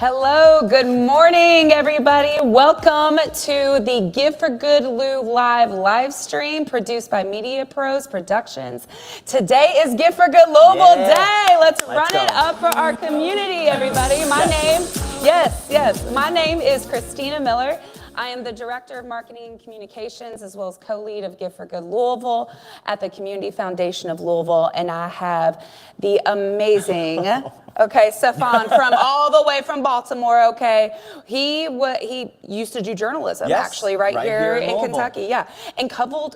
Hello, good morning, everybody. Welcome to the Give for Good Lou live stream produced by Media Pros Productions. Today is Give for Good Louisville Day. Let's run it up for our community, everybody. My name is Christina Miller. I am the Director of Marketing and Communications as well as co-lead of Give for Good Louisville at the Community Foundation of Louisville, and I have the amazing, Stefan from all the way from Baltimore, He used to do journalism, actually, right here in Kentucky, and covered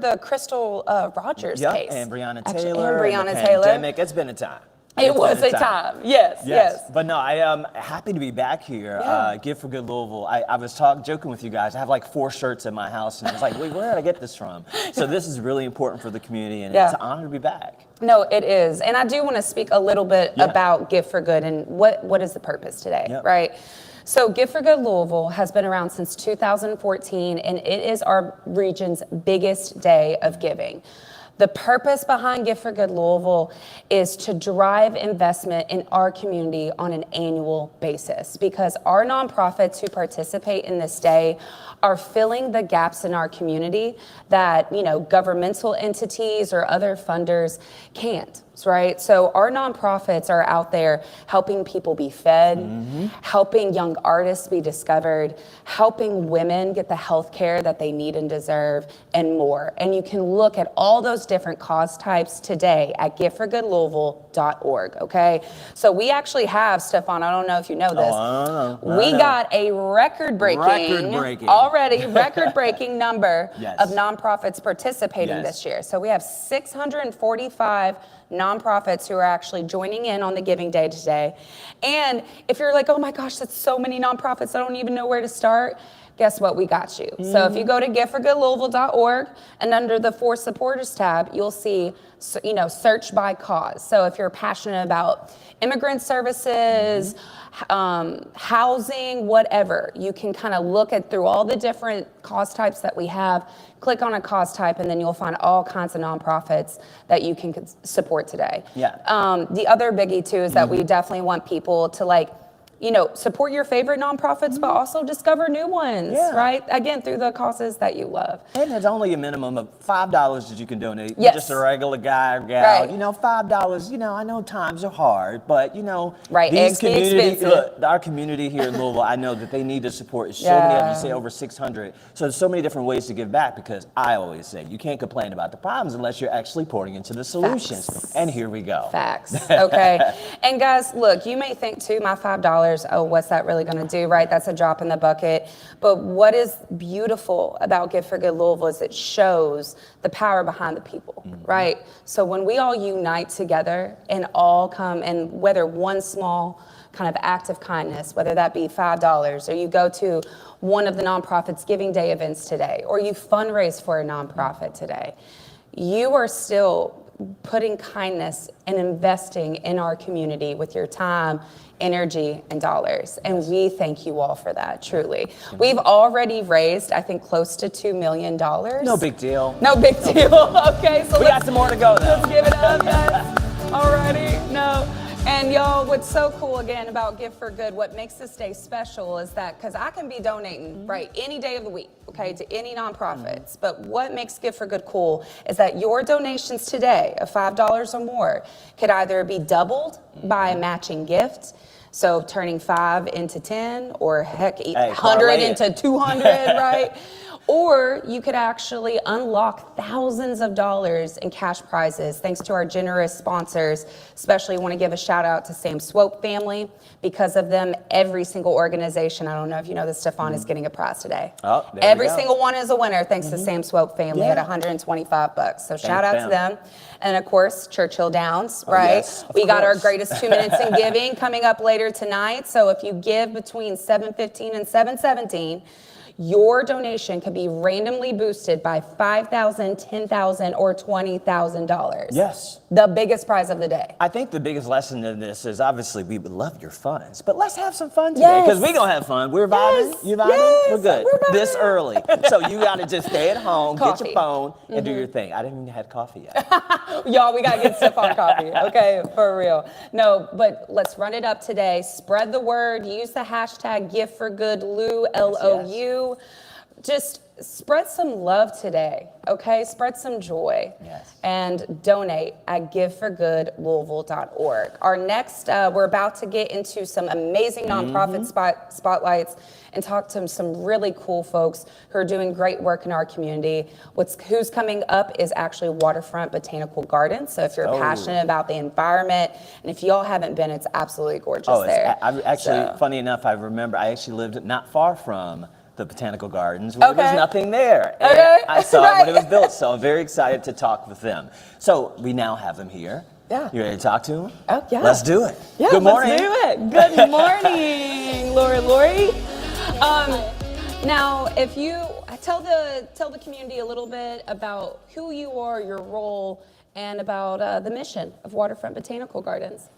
the Crystal Rogers case. And Breonna Taylor, and the pandemic. It's been a time. It was a time. Yes. But no, I am happy to be back here. Give for Good Louisville. I was joking with you guys. I have like 4 shirts in my house, and I was like, wait, where did I get this from? So this is really important for the community, and it's an honor to be back. No, it is. And I do want to speak a little bit about Give for Good and what is the purpose today, right? So Give for Good Louisville has been around since 2014, and it is our region's biggest day of giving. The purpose behind Give for Good Louisville is to drive investment in our community on an annual basis, because our nonprofits who participate in this day are filling the gaps in our community that, governmental entities or other funders can't, right? So our nonprofits are out there helping people be fed, helping young artists be discovered, helping women get the health care that they need and deserve, and more. And you can look at all those different cause types today at giveforgoodlouisville.org, okay? So we actually have, Stefan, I don't know if you know this, we got a record-breaking number of nonprofits participating this year. So we have 645 nonprofits who are actually joining in on the Giving Day today. And if you're like, oh my gosh, that's so many nonprofits, I don't even know where to start, guess what? We got you. So if you go to giveforgoodlouisville.org and under the For Supporters tab, you'll see, search by cause. So if you're passionate about immigrant services, housing, whatever, you can kind of look at through all the different cause types that we have, click on a cause type, and then you'll find all kinds of nonprofits that you can support today. The other biggie too is that we definitely want people to support your favorite nonprofits, but also discover new ones, right? Again, through the causes that you love. And there's only a minimum of $5 that you can donate. You're just a regular guy or gal. $5, I know times are hard, but these community, our community here in Louisville, I know that they need the support. So many of you say over 600. So there's so many different ways to give back, because I always say you can't complain about the problems unless you're actually pouring into the solutions. Facts. And here we go. Facts. Okay. And guys, look, you may think too, my $5, oh, what's that really going to do, right? That's a drop in the bucket. But what is beautiful about Give for Good Louisville is it shows the power behind the people, right? So when we all unite together and all come, and whether one small kind of act of kindness, whether that be $5, or you go to one of the nonprofits Giving Day events today, or you fundraise for a nonprofit today, you are still putting kindness and investing in our community with your time, energy, and dollars. And we thank you all for that, truly. We've already raised, I think, close to $2 million. No big deal. No big deal. Okay, so we got some more to go, though. Let's give it up, guys. Alrighty, no. And y'all, what's so cool again about Give for Good, what makes this day special is that, because I can be donating, right, any day of the week, to any nonprofits. But what makes Give for Good cool is that your donations today of $5 or more could either be doubled by a matching gift, so turning 5 into 10, or heck, 100 into 200, right? Or you could actually unlock thousands of dollars in cash prizes thanks to our generous sponsors. Especially want to give a shout out to Sam Swope family. Because of them, every single organization, I don't know if you know this, Stefan, is getting a prize today. Every single one is a winner thanks to Sam Swope family at $125. So shout out to them. And of course, Churchill Downs, right? We got our greatest 2 minutes in giving coming up later tonight. So if you give between 7:15 and 7:17, your donation could be randomly boosted by $5,000, $10,000, or $20,000. Yes. The biggest prize of the day. I think the biggest lesson in this is obviously we would love your funds, but let's have some fun today because we're going to have fun. We're vibing. Yes. You vibing? Yes. We're good. We're vibing. This early. So you got to just stay at home, Coffee. get your phone, and do your thing. I didn't even have coffee yet. Y'all, we got to get stuff on coffee, okay? For real. No, but let's run it up today. Spread the word. Use the hashtag #GiveForGoodLou, LOU. Just spread some love today, okay? Spread some joy. Yes. And donate at giveforgoodlouisville.org. Our next, we're about to get into some amazing nonprofit spotlights and talk to some really cool folks who are doing great work in our community. Who's coming up is actually Waterfront Botanical Gardens. So if you're passionate about the environment, and if y'all haven't been, it's absolutely gorgeous there. Funny enough, I remember I actually lived not far from the Botanical Gardens where there was nothing there. And I saw it when it was built, so I'm very excited to talk with them. So we now have them here. Yeah. You ready to talk to them? Oh, yeah. Let's do it. Yeah, Good morning. Let's do it. Good morning, Lori. Now, if you tell the community a little bit about who you are, your role, and about the mission of Waterfront Botanical Gardens.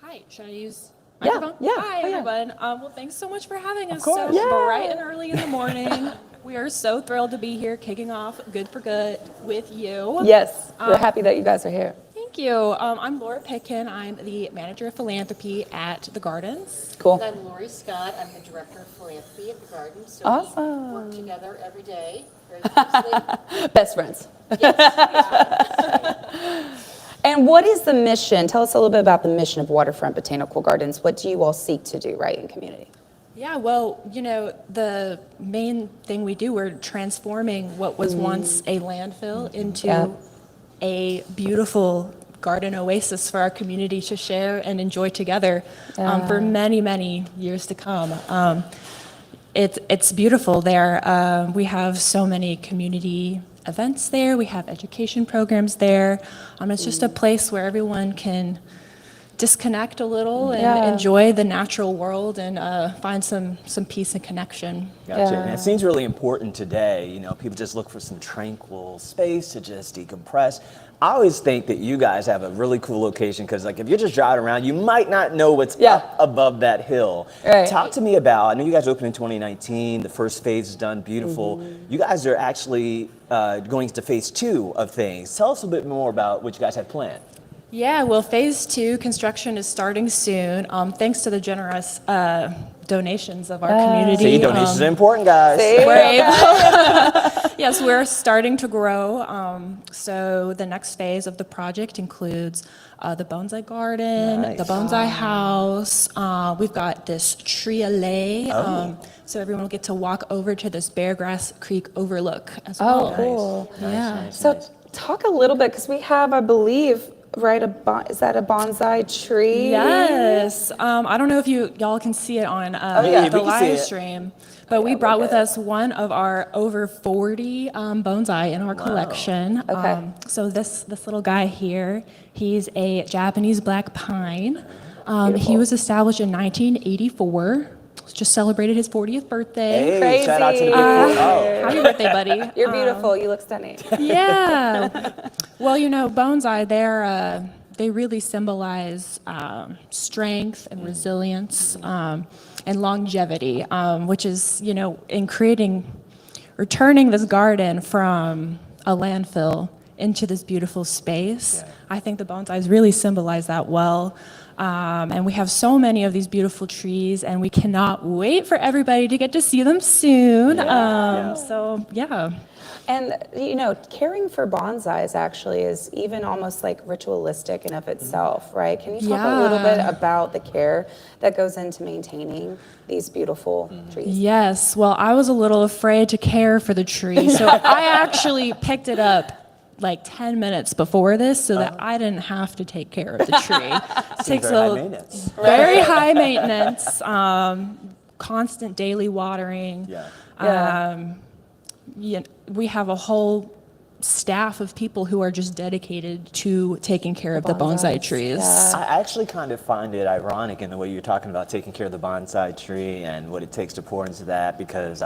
Hi, should I use Yeah, microphone? yeah. Hi, Oh, yeah. everyone. Well, thanks so much for having us course. so bright and early in the morning. We are so thrilled to be here kicking off Good for Good with you. Yes, we're happy that you guys are here. Thank you. I'm Laura Pitkin. I'm the Manager of Philanthropy at the Gardens. Cool. I'm Lori Scott. I'm the Director of Philanthropy at the Gardens. So Awesome. we work together every day very closely. Best friends. Yes. And what is the mission? Tell us a little bit about the mission of Waterfront Botanical Gardens. What do you all seek to do right in community? Yeah, well, the main thing we do, we're transforming what was once a landfill into a beautiful garden oasis for our community to share and enjoy together for many, many years to come. It's beautiful there. We have so many community events there. We have education programs there. It's just a place where everyone can disconnect a little and enjoy the natural world and find some peace and connection. Gotcha. And it seems really important today. People just look for some tranquil space to just decompress. I always think that you guys have a really cool location because, if you're just driving around, you might not know what's up above that hill. Right. Talk to me about, I know you guys opened in 2019. The first phase is done, beautiful. You guys are actually going to phase 2 of things. Tell us a bit more about what you guys have planned. Yeah, well, phase 2 construction is starting soon, thanks to the generous donations of our community. See, donations are important, guys. We're able, yes, we're starting to grow. So the next phase of the project includes the bonsai garden, the bonsai house. We've got this tree alley. So everyone will get to walk over to this Beargrass Creek overlook as well. Oh, cool. Nice. So talk a little bit, because we have, I believe, is that a bonsai tree? Yes. I don't know if y'all can see it on the live stream, but we brought with us one of our over 40 bonsai in our collection. Okay. So this little guy here, he's a Japanese black pine. He was established in 1984. Just celebrated his 40th birthday. Hey, Crazy. shout out to the big Happy birthday, buddy. You're beautiful. You look stunning. Yeah. Well, bonsai, they really symbolize strength and resilience and longevity, which is, in turning this garden from a landfill into this beautiful space. I think the bonsais really symbolize that well. And we have so many of these beautiful trees, and we cannot wait for everybody to get to see them soon. So, yeah. And, caring for bonsais actually is even almost like ritualistic in of itself, right? Can you talk a little bit about the care that goes into maintaining these beautiful trees? Yes. Well, I was a little afraid to care for the tree, so I actually picked it up like 10 minutes before this so that I didn't have to take care of the tree. It takes very high maintenance, constant daily watering. We have a whole staff of people who are just dedicated to taking care of the bonsai trees. I actually kind of find it ironic in the way you're talking about taking care of the bonsai tree and what it takes to pour into that, because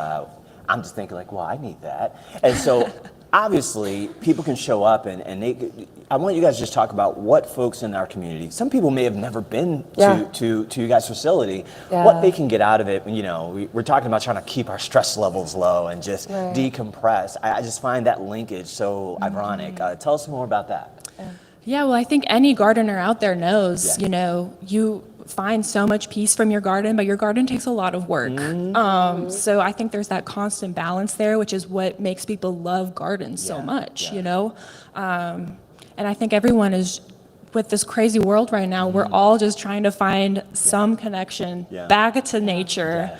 I'm just thinking like, well, I need that. And so obviously people can show up and I want you guys to just talk about what folks in our community, some people may have never been to you guys' facility, what they can get out of it. You know, we're talking about trying to keep our stress levels low and just decompress. I just find that linkage so ironic. Tell us more about that. Yeah, well, I think any gardener out there knows, you know, you find so much peace from your garden, but your garden takes a lot of work. So I think there's that constant balance there, which is what makes people love gardens so much, you know? And I think everyone is, with this crazy world right now, we're all just trying to find some connection back to nature,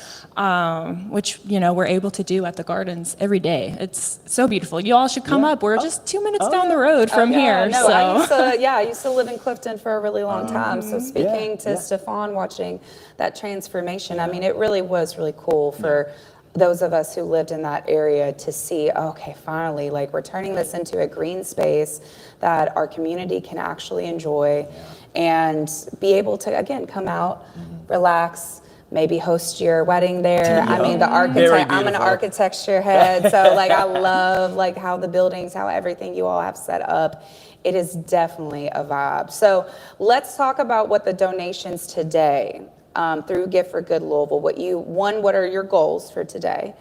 which, you know, we're able to do at the gardens every day. It's so beautiful. You all should come up. We're just 2 minutes down the road from here. No, So. I used to live in Clifton for a really long time. So speaking to Stefan, watching that transformation, I mean, it really was really cool for those of us who lived in that area to see, okay, finally, like we're turning this into a green space that our community can actually enjoy and be able to, again, come out, relax, maybe host your wedding there. I mean, the architect, I'm an architecture head, so like I love like how the buildings, how everything you all have set up. It is definitely a vibe. So let's talk about what the donations today through Gift for Good Louisville, what are your goals for today?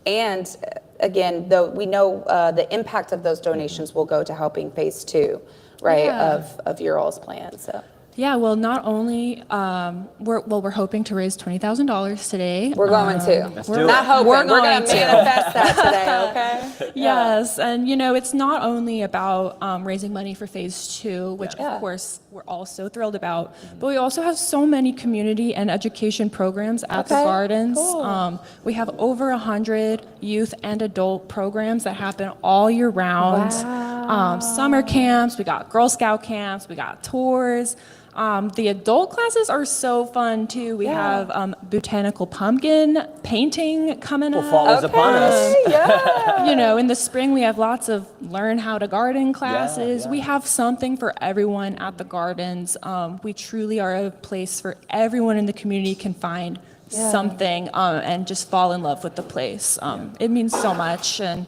And again, though we know the impact of those donations will go to helping phase 2, right, of your all's plan. So. Yeah, well, not only we're hoping to raise $20,000 today. We're going to. We're not hoping. We're going to to manifest that today. Okay. Yes, and you know, it's not only about raising money for phase 2, which of course we're all so thrilled about, but we also have so many community and education programs at the gardens. Cool. We have over 100 youth and adult programs that happen all year round. Wow. Summer camps, we got Girl Scout camps, we got tours. The adult classes are so fun too. We have botanical pumpkin painting coming up. Fall is upon us. You know, in the spring we have lots of learn how to garden classes. We have something for everyone at the gardens. We truly are a place for everyone in the community can find something and just fall in love with the place. It means so much. And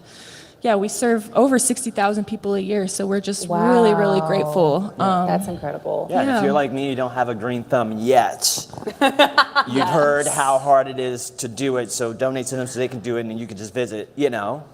yeah, we serve over 60,000 people a year, so we're just really, really grateful. That's incredible. Yeah, and if you're like me, you don't have a green thumb yet. You've heard how hard it is to do it, so donate to them so they can do it, and you can just visit, you know,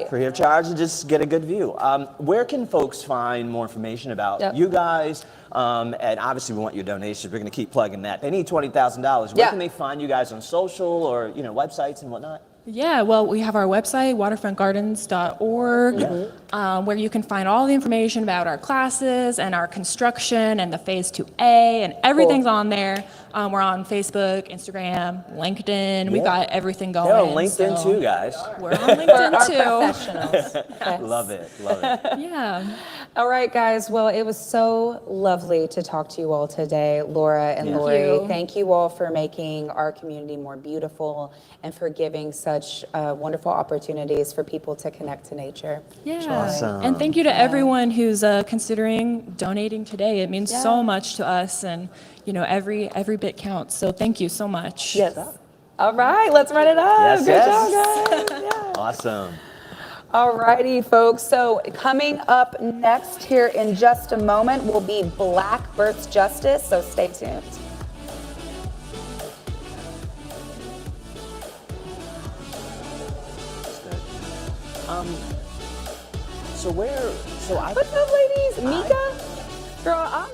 free of charge, and just get a good view. Where can folks find more information about you guys? And obviously, we want your donations. We're going to keep plugging that. They need $20,000. Where can they find you guys on social or websites and whatnot? Yeah, well, we have our website, waterfrontgardens.org, where you can find all the information about our classes and our construction and the Phase 2A, and everything's on there. We're on Facebook, Instagram, LinkedIn. We got everything going. They're on LinkedIn too, guys. We're on LinkedIn too. Professionals. Love it. Yeah. All right, guys. Well, it was so lovely to talk to you all today, Laura and Lori. Thank you all for making our community more beautiful and for giving such wonderful opportunities for people to connect to nature. Yeah. Awesome. And thank you to everyone who's considering donating today. It means so much to us, and you know, every bit counts. So thank you so much. Yes. All right, let's run it up. Good job, guys. Awesome. All righty, folks. So coming up next here in just a moment will be Black Births Justice. So stay tuned. What's up, ladies? Mika? Girl, I'm...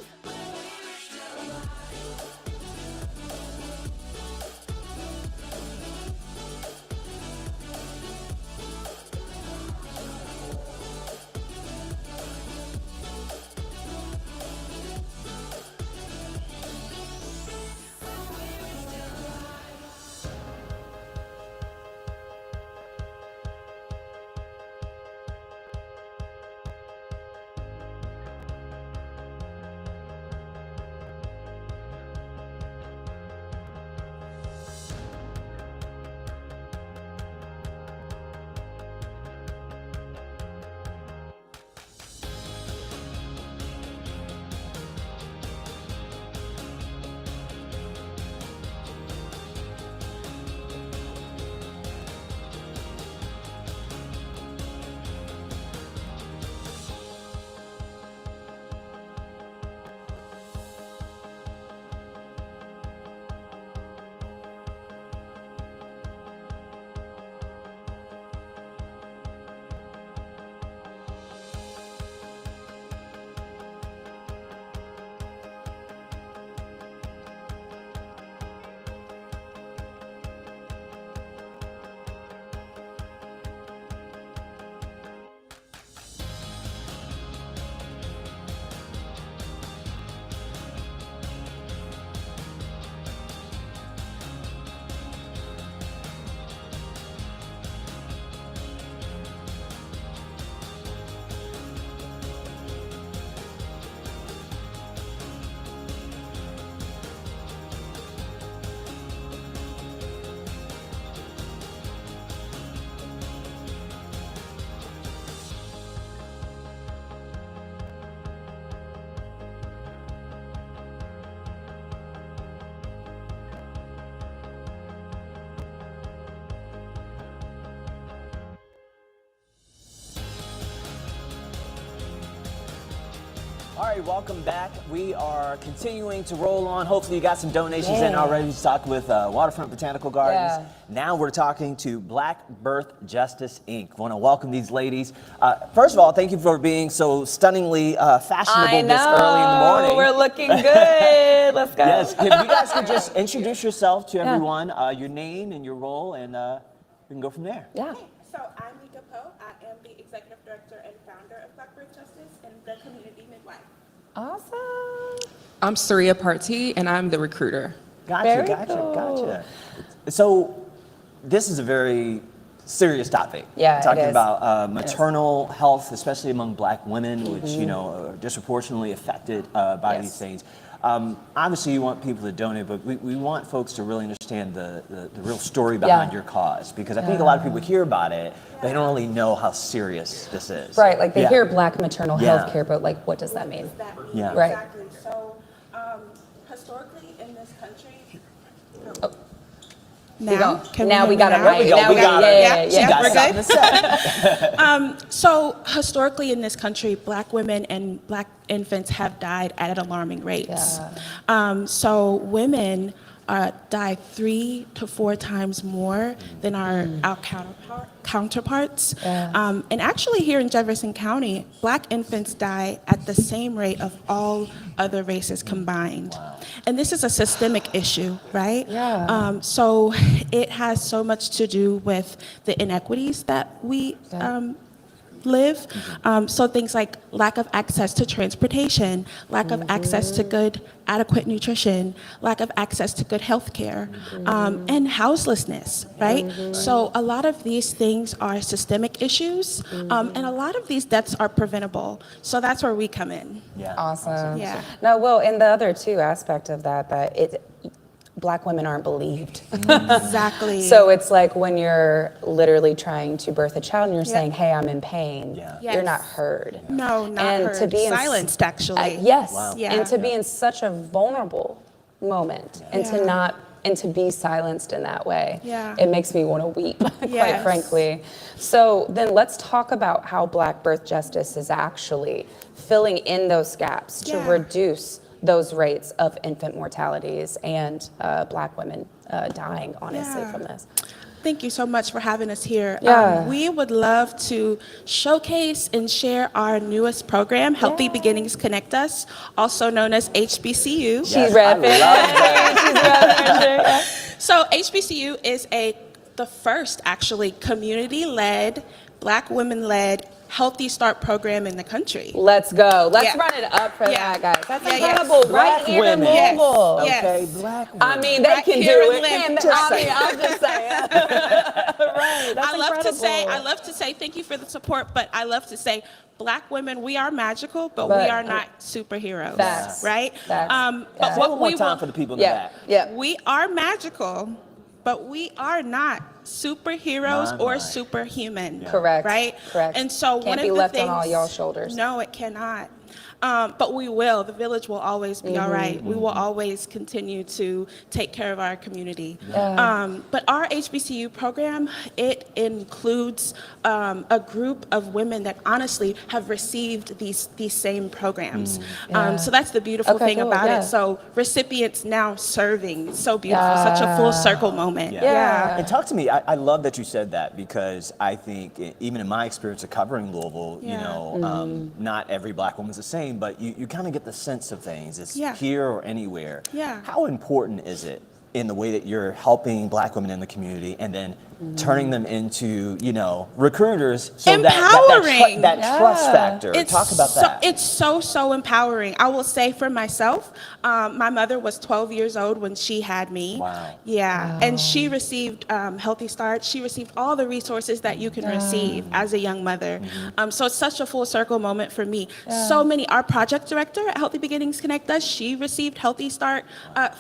All right, welcome back. We are continuing to roll on. Hopefully you got some donations in already to talk with Waterfront Botanical Gardens. Yeah. Now we're talking to Black Birth Justice, Inc. Want to welcome these ladies. First of all, thank you for being so stunningly fashionable this early in the morning. We're looking good. Let's go. Yes, if you guys could just introduce yourself to everyone, your name and your role, and we can go from there. Yeah. So I'm Mika Poe. I am the Executive Director and Founder of Black Birth Justice and the Community Midwife. Awesome. I'm Saria Partee, and I'm the recruiter. Very Gotcha. cool. So this is a very serious topic. Yeah, it Talking is. about maternal health, especially among Black women, which are disproportionately affected by these things. Obviously, you want people to donate, but we want folks to really understand the real story behind your cause, because I think a lot of people hear about it, they don't really know how serious this is. Right, like they hear Black maternal health care, but like, what does that mean? What does that mean? Yeah. Right. Exactly. So historically in this country, Now we got it right. There we go. Yeah. Got something to say. So historically in this country, Black women and Black infants have died at alarming rates. So women die 3 to 4 times more than our counterparts. And actually here in Jefferson County, Black infants die at the same rate of all other races combined. And this is a systemic issue, right? So it has so much to do with the inequities that we live. So things like lack of access to transportation, lack of access to good, adequate nutrition, lack of access to good health care, and houselessness, right? So a lot of these things are systemic issues, and a lot of these deaths are preventable. So that's where we come in. Awesome. Yeah. No, well, and the other two aspect of that Black women aren't believed. Exactly. So it's like when you're literally trying to birth a child and you're saying, hey, I'm in pain, you're not heard. No, not And heard. to be Silenced, actually. Yes, Yeah. and to be in such a vulnerable moment and to be silenced in that way, it makes me want to weep, quite frankly. So then let's talk about how Black birth justice is actually filling in those gaps to reduce those rates of infant mortalities and Black women dying, honestly, from this. Thank you so much for having us here. Yeah. We would love to showcase and share our newest program, Healthy Beginnings Connect Us, also known as HBCU. She's repping. So HBCU is the first, actually, community-led, Black women-led Healthy Start program in the country. Let's go. Let's run it up for that, guys. That's incredible. Black right here in women. Louisville. Okay, Black women. I mean, they can here do in it. Louisville. I'm just saying. Right. That's I love incredible. to say thank you for the support, but I love to say Black women, we are magical, but we are not superheroes. Facts. Right? Facts. But One what more we time want for the people in the back. we are magical, but we are not superheroes or superhuman. Correct. Right? Correct. And so Can't one of be the left things, on all y'all shoulders. No, it cannot. But we will. The village will always be all right. We will always continue to take care of our community. But our HBCU program, it includes a group of women that honestly have received these same programs. So that's the beautiful thing about it. So recipients now serving. So beautiful. Such a full circle moment. And talk to me. I love that you said that, because I think even in my experience of covering Louisville, you know, not every Black woman's the same, but you kind of get the sense of things. It's here or anywhere. How important is it in the way that you're helping Black women in the community and then turning them into, you know, recruiters? So Empowering. that trust factor. Talk about that. It's so empowering. I will say for myself, my mother was 12 years old when she had me. Wow. Yeah. And she received Healthy Start. She received all the resources that you can receive as a young mother. So it's such a full circle moment for me. So many, our project director at Healthy Beginnings Connect Us, she received Healthy Start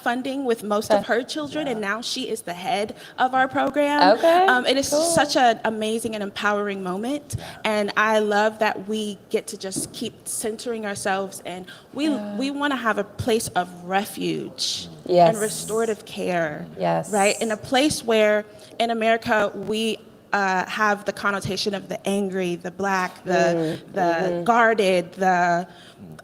funding with most of her children, and now she is the head of our program. It is such an amazing and empowering moment, and I love that we get to just keep centering ourselves, and we want to have a place of refuge and restorative care, right? In a place where in America we have the connotation of the angry, the black, the guarded,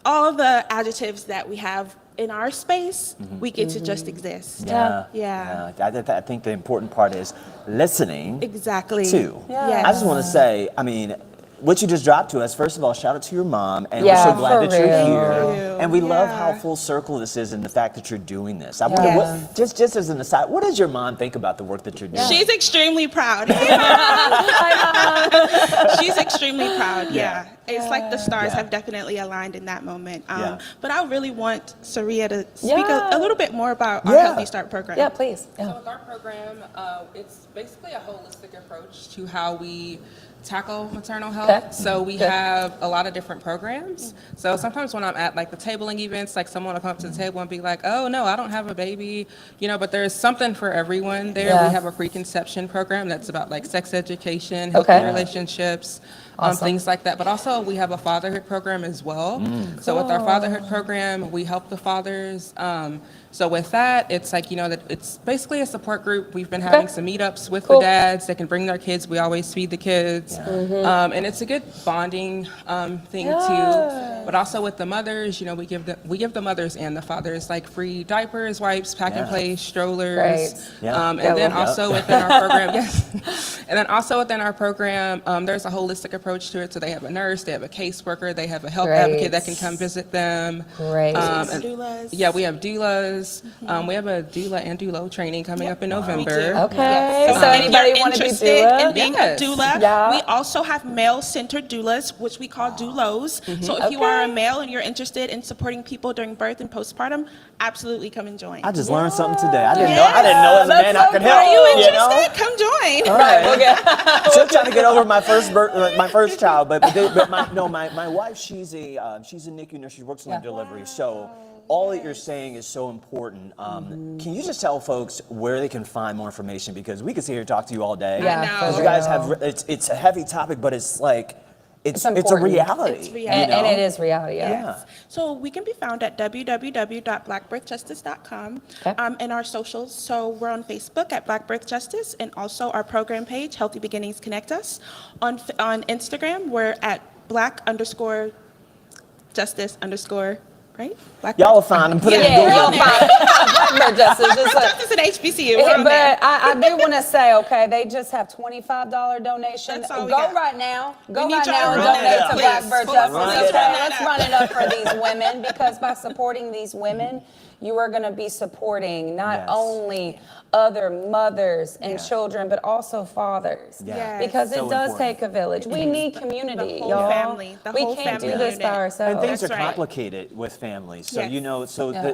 all the adjectives that we have in our space, we get to just exist. Yeah. I think the important part is listening. Exactly. Too. Yeah. Yes. I just want to say, I mean, what you just dropped to us, first of all, shout out to your mom, and we're so glad that you're here. And we love how full circle this is and the fact that you're doing this. I wonder, what, just as an aside, what does your mom think about the work that you're doing? She's extremely proud. She's extremely proud, It's like the stars have definitely aligned in that moment. But I really want Saria to speak a little bit more about our Healthy Start program. Yeah, please. So with our program, it's basically a holistic approach to how we tackle maternal health. Okay. So we have a lot of different programs. So sometimes when I'm at like the tabling events, like someone will come up to the table and be like, oh no, I don't have a baby, but there's something for everyone there. We have a preconception program that's about like sex education, healthy relationships, things like that. But also we have a fatherhood program as well. So with our fatherhood program, we help the fathers. So with that, it's like, that it's basically a support group. We've been having some meetups with the dads. They can bring their kids. We always feed the kids. And it's a good bonding thing too. But also with the mothers, we give the mothers and the fathers like free diapers, wipes, pack and play, strollers. And then also within our program, and then also within our program, there's a holistic approach to it. So they have a nurse, they have a caseworker, they have a health advocate that can come visit them. And doulas. Yeah, we have doulas. We have a doula and doulo training coming up in November. Okay. So if anybody you're want to be interested doula? in being a doula, we also have male-centered doulas, which we call doulos. So if you are a male and you're interested in supporting people during birth and postpartum, absolutely come and join. I just learned something today. I didn't know as a man I could help. Are you interested? Come join. All right. Still trying to get over my first child, but my wife, she's a NICU nurse. She works in the delivery. So all that you're saying is so important. Can you just tell folks where they can find more information? Because we could sit here and talk to you all day. Yeah, you guys have, it's a heavy topic, but it's like, it's a reality. It's reality. And it is reality, So we can be found at www.blackbirthjustice.com and our socials. So we're on Facebook at Black Birth Justice, and also our program page, Healthy Beginnings Connect Us. On Instagram, we're at Black_Justice_. Right? Y'all will find them. Put it in Google. You'll find Black Justice. Justice and HBCU. We're on there. But I do want to say, they just have $25 donation. That's all we Go got. right now. Go We need right y'all now to and run it donate up, to please. Black Birth Justice. Run it Okay, up. let's run it up for these women, because by supporting these women, you are going to be supporting not only other mothers and children, but also fathers. Yes. Because it So does important. take a village. We need community, The whole y'all. family, the we whole can't family do this unit. by ourselves. And things are That's right. complicated with families. So, Yes.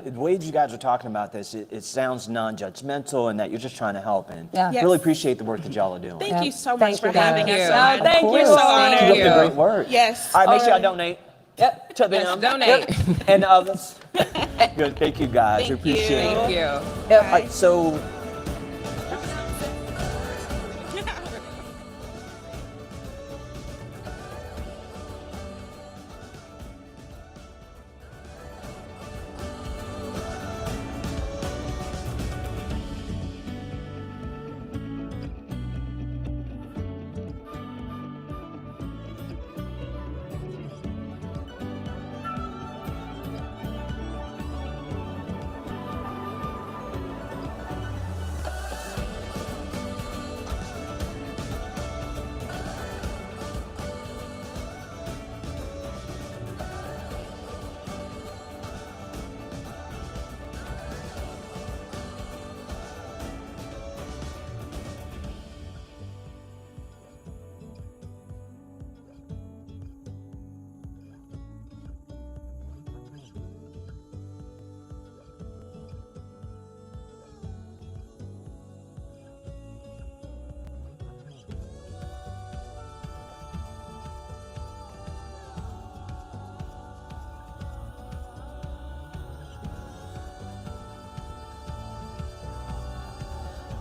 the way you guys are talking about this, it sounds non-judgmental and that you're just trying to help. And Yes. really appreciate the work that y'all are doing. Thank you so Thank much for you, guys. having us Thank on. you. Thank you. We're so Thank honored. Keep up the great work. Yes. All right, make sure y'all donate Yep. to them. donate. And others. Good. Thank you, guys. Thank Appreciate you. it. Thank you. Yep. All right, so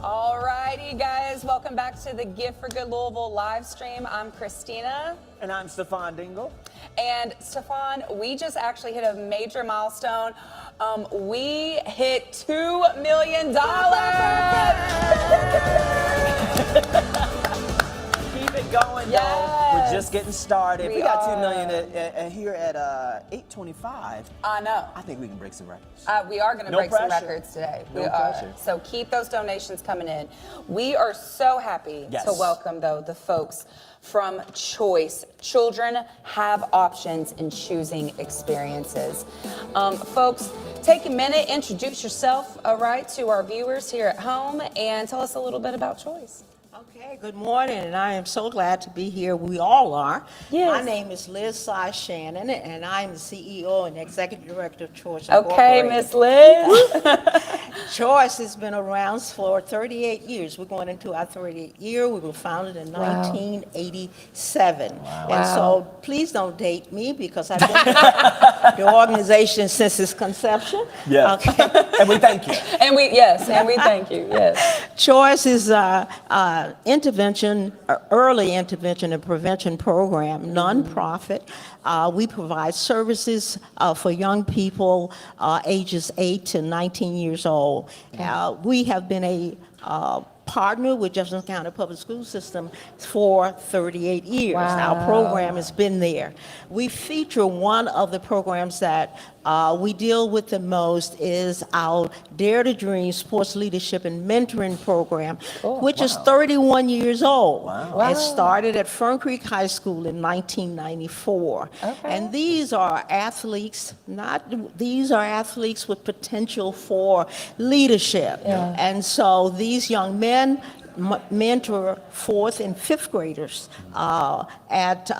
All righty, guys. Welcome back to the Gift for Good Louisville live stream. I'm Christina. and I'm Stefan Dingle. And Stefan, we just actually hit a major milestone. We hit $2 million. going, y'all. We're just getting started. We got 2 million here at 8:25. I know. I think we can break some records. We are going to break some records today. No pressure. So keep those donations coming in. We are so happy to welcome, though, the folks from Choice. Children have options in choosing experiences. Folks, take a minute, introduce yourself, all right, to our viewers here at home, and tell us a little bit about Choice. Okay, good morning, and I am so glad to be here. We all are. Yes. My name is Liz Sy Shannon, and I'm the CEO and Executive Director of Choice Okay, Incorporated. Miss Liz. Choice has been around for 38 years. We're going into our 38th year. We were founded in 1987. Wow. And so please don't date me because I've been with the organization since its conception. Yeah. Okay. And we thank you. And we thank you, yes. Choice is early intervention and prevention program, nonprofit. We provide services for young people ages 8 to 19 years old. We have been a partner with Jefferson County Public School System for 38 years. Wow. Our program has been there. We feature one of the programs that we deal with the most is our Dare to Dream Sports Leadership and Mentoring Program, which is 31 years old. Wow. It started at Fern Creek High School in 1994. Okay. And these are athletes, these are athletes with potential for leadership. Yeah. And so these young men mentor 4th and 5th graders at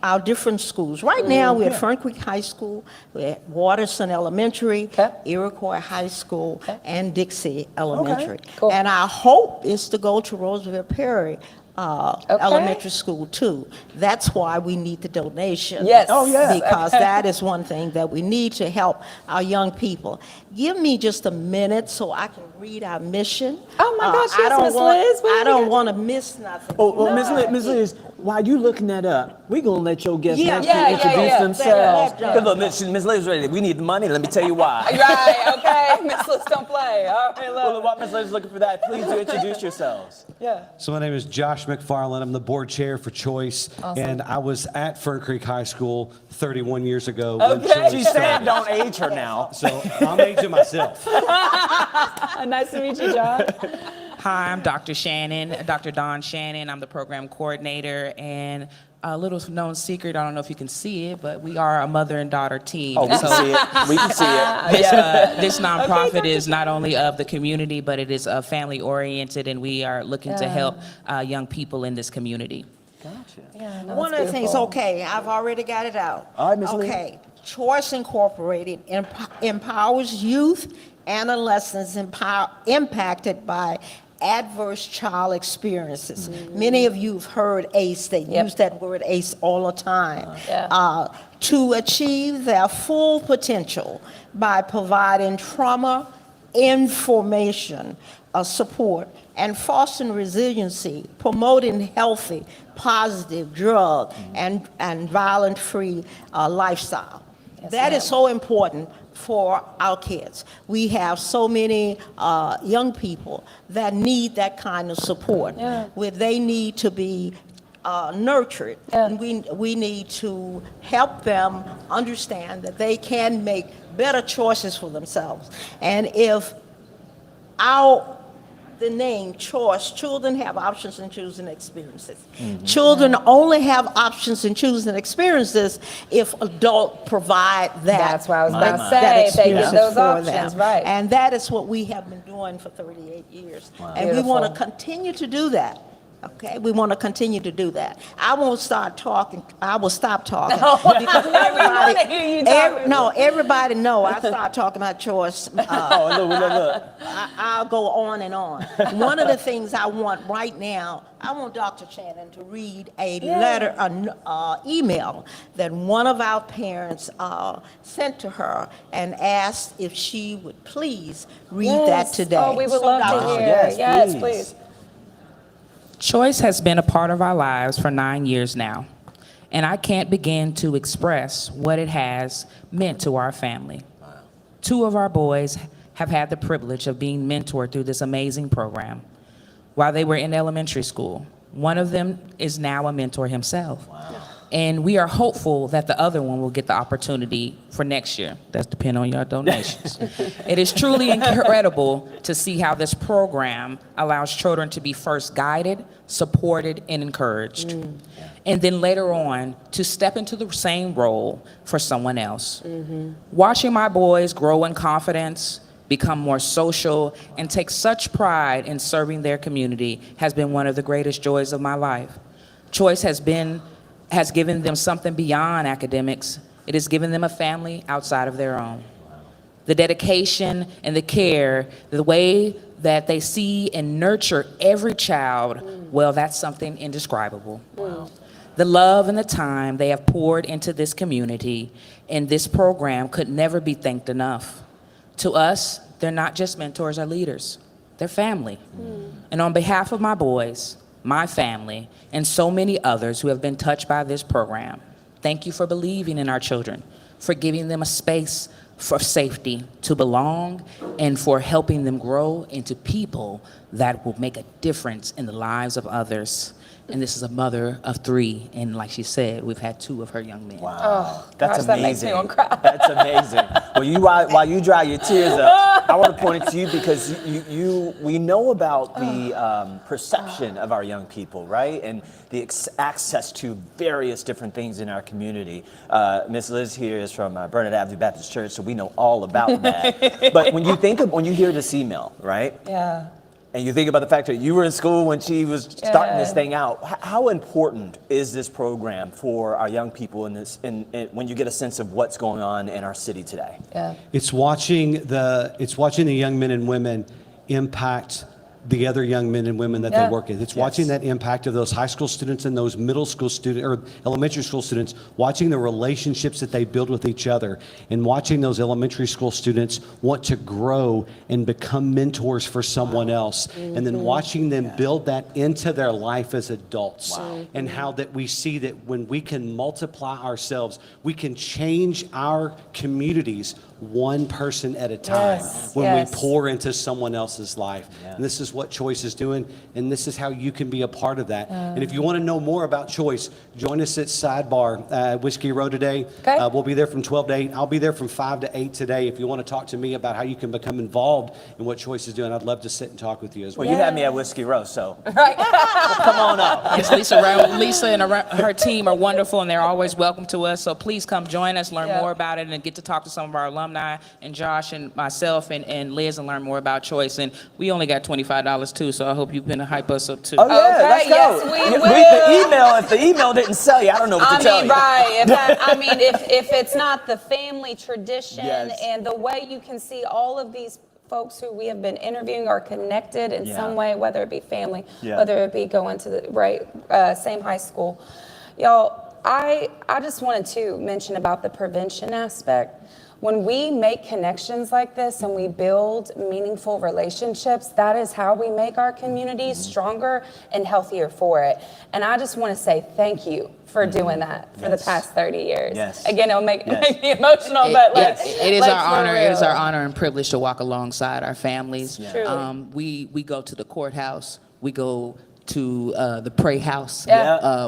our different schools. Right now, we're at Fern Creek High School, we're at Waterson Elementary, Iroquois High School, and Dixie Elementary. Cool. And our hope is to go to Roosevelt Perry Elementary School too. That's why we need the donation. Yes. Oh, yeah. Because that is one thing that we need to help our young people. Give me just a minute so I can read our mission. Oh my gosh, yes, Miss Liz. I don't want to miss nothing. Oh, well, Ms. Liz, while you looking that up, we're going to let your guests introduce yeah. themselves. Because look, Ms. Liz, ready. We need the money. Let me tell you why. Right, okay. Miss Liz, don't play. All right, Well, while Ms. Liz is looking for that, please do introduce yourselves. Yeah. So my name is Josh McFarland. I'm the board chair for Choice. Awesome. And I was at Fern Creek High School 31 years ago. Okay. When Choice She said started. don't age her now. So I'm aging myself. Nice to meet you, John. Hi, I'm Dr. Shannon, Dr. Dawn Shannon. I'm the program coordinator, and a little known secret, I don't know if you can see it, but we are a mother and daughter team. Oh, we can see it. We can see it. This nonprofit is not only of the community, but it is family oriented, and we are looking to help young people in this community. Gotcha. Yeah, no, One of the things, okay, I've already got it out. All right, Ms. Lee. Okay, Choice Incorporated empowers youth, adolescents impacted by adverse child experiences. Many of you have heard ACE. They use that word ACE all the time. To achieve their full potential by providing trauma information, support, and fostering resiliency, promoting healthy, positive drug and violent-free lifestyle. That is so important for our kids. We have so many young people that need that kind of support, where they need to be nurtured. And we need to help them understand that they can make better choices for themselves. And if the name Choice, children have options in choosing experiences. Children only have options in choosing experiences if adults provide that. That's what I was about to that say. They get experience those for options, them. right. And that is what we have been doing for 38 years. And we want to continue to do that. Okay, we want to continue to do that. I won't start talking. I will stop talking. Because everybody know I start talking about Choice. Look. I'll go on and on. One of the things I want right now, I want Dr. Shannon to read a letter, an email that one of our parents sent to her and asked if she would please read that today. Oh, we would love to hear. Yes, please. Choice has been a part of our lives for 9 years now, and I can't begin to express what it has meant to our family. 2 of our boys have had the privilege of being mentored through this amazing program. While they were in elementary school, One of them is now a mentor himself. Wow. And we are hopeful that the other one will get the opportunity for next year. That's depending on your donations. It is truly incredible to see how this program allows children to be first guided, supported, and encouraged. And then later on, to step into the same role for someone else. Watching my boys grow in confidence, become more social, and take such pride in serving their community has been one of the greatest joys of my life. Choice has given them something beyond academics. It has given them a family outside of their own. The dedication and the care, the way that they see and nurture every child, well, that's something indescribable. Wow. The love and the time they have poured into this community and this program could never be thanked enough. To us, they're not just mentors or leaders, they're family. And on behalf of my boys, my family, and so many others who have been touched by this program, thank you for believing in our children, for giving them a space for safety to belong, and for helping them grow into people that will make a difference in the lives of others. And this is a mother of 3, and like she said, we've had 2 of her young men. Wow, Oh, that's gosh, amazing. that makes me want to cry. That's amazing. Well, while you dry your tears up, I want to point it to you because we know about the perception of our young people, right, and the access to various different things in our community. Miss Liz here is from Burnett Avenue Baptist Church, so we know all about that. But when you hear this email, right? Yeah. And you think about the fact that you were in school when she was starting this thing out. How important is this program for our young people when you get a sense of what's going on in our city today? Yeah. It's watching the young men and women impact the other young men and women that they work with. It's watching that impact of those high school students and those middle school students or elementary school students, watching the relationships that they build with each other, and watching those elementary school students want to grow and become mentors for someone else, and then watching them build that into their life as adults. And how that we see that when we can multiply ourselves, we can change our communities one person at a time when we pour into someone else's life. And this is what Choice is doing, and this is how you can be a part of that. And if you want to know more about Choice, join us at Sidebar, Whiskey Row today. We'll be there from 12 to 8. I'll be there from 5 to 8 today. If you want to talk to me about how you can become involved in what Choice is doing, I'd love to sit and talk with you as well. Well, you had me at Whiskey Row, so come on up. Yes, Lisa and her team are wonderful, and they're always welcome to us. So please come join us, learn more about it, and get to talk to some of our alumni, and Josh and myself and Liz, and learn more about Choice. And we only got $25 too, so I hope you can hype us up too. Oh yeah, let's go. Yes, we will. If the email didn't sell you, I don't know what to tell you. Right. If it's not the family tradition and the way you can see all of these folks who we have been interviewing are connected in some way, whether it be family, whether it be going to the same high school. Y'all, I just wanted to mention about the prevention aspect. When we make connections like this and we build meaningful relationships, that is how we make our communities stronger and healthier for it. And I just want to say thank you for doing that for the past 30 years. Again, it'll make me emotional, but it is our honor. It is our honor and privilege to walk alongside our families. We go to the courthouse. We go to the Pray House.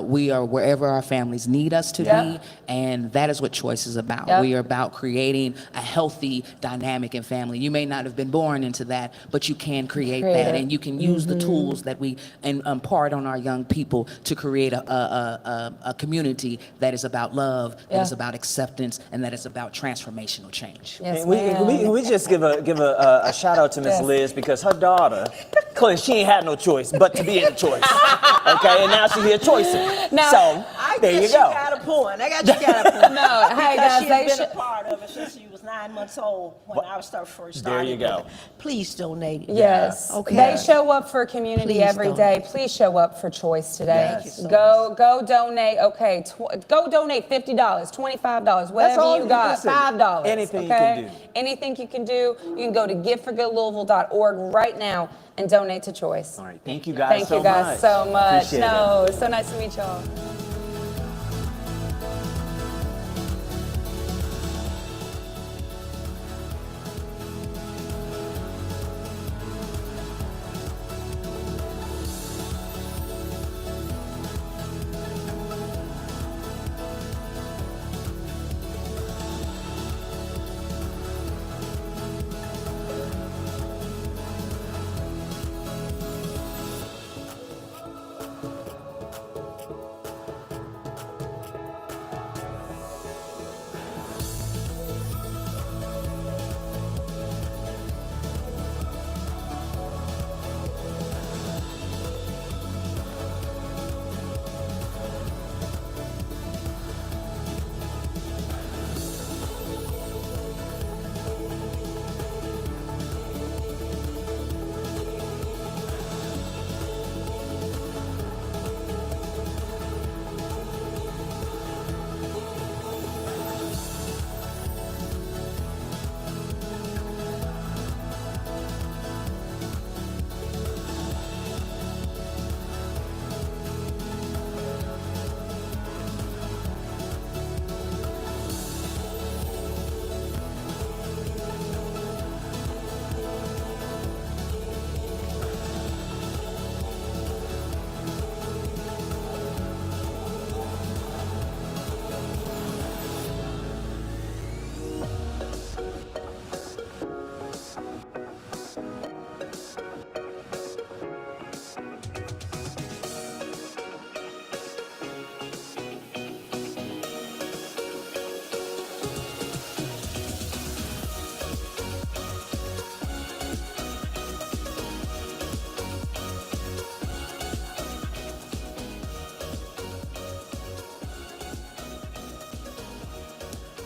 We are wherever our families need us to be, and that is what Choice is about. We are about creating a healthy dynamic in family. You may not have been born into that, but you can create that, and you can use the tools that we impart on our young people to create a community that is about love, that is about acceptance, and that is about transformational change. We just give a shout out to Miss Liz, because her daughter, clearly she ain't had no choice but to be in the choice. Okay, and now she's here choicing. So there you go. I got a point. I got you got a point. No, hey guys, she's been a part of it since she was 9 months old when I first started. There you go. Please donate. Yes. Okay. They show up for community every day. Please show up for Choice today. Go donate. Okay, go donate $50, $25, whatever you got. $5. Anything you can do. Anything you can do. You can go to giveforgoodlouisville.org right now and donate to Choice. All right. Thank you guys so much. Thank you guys so much. Appreciate it. So nice to meet y'all.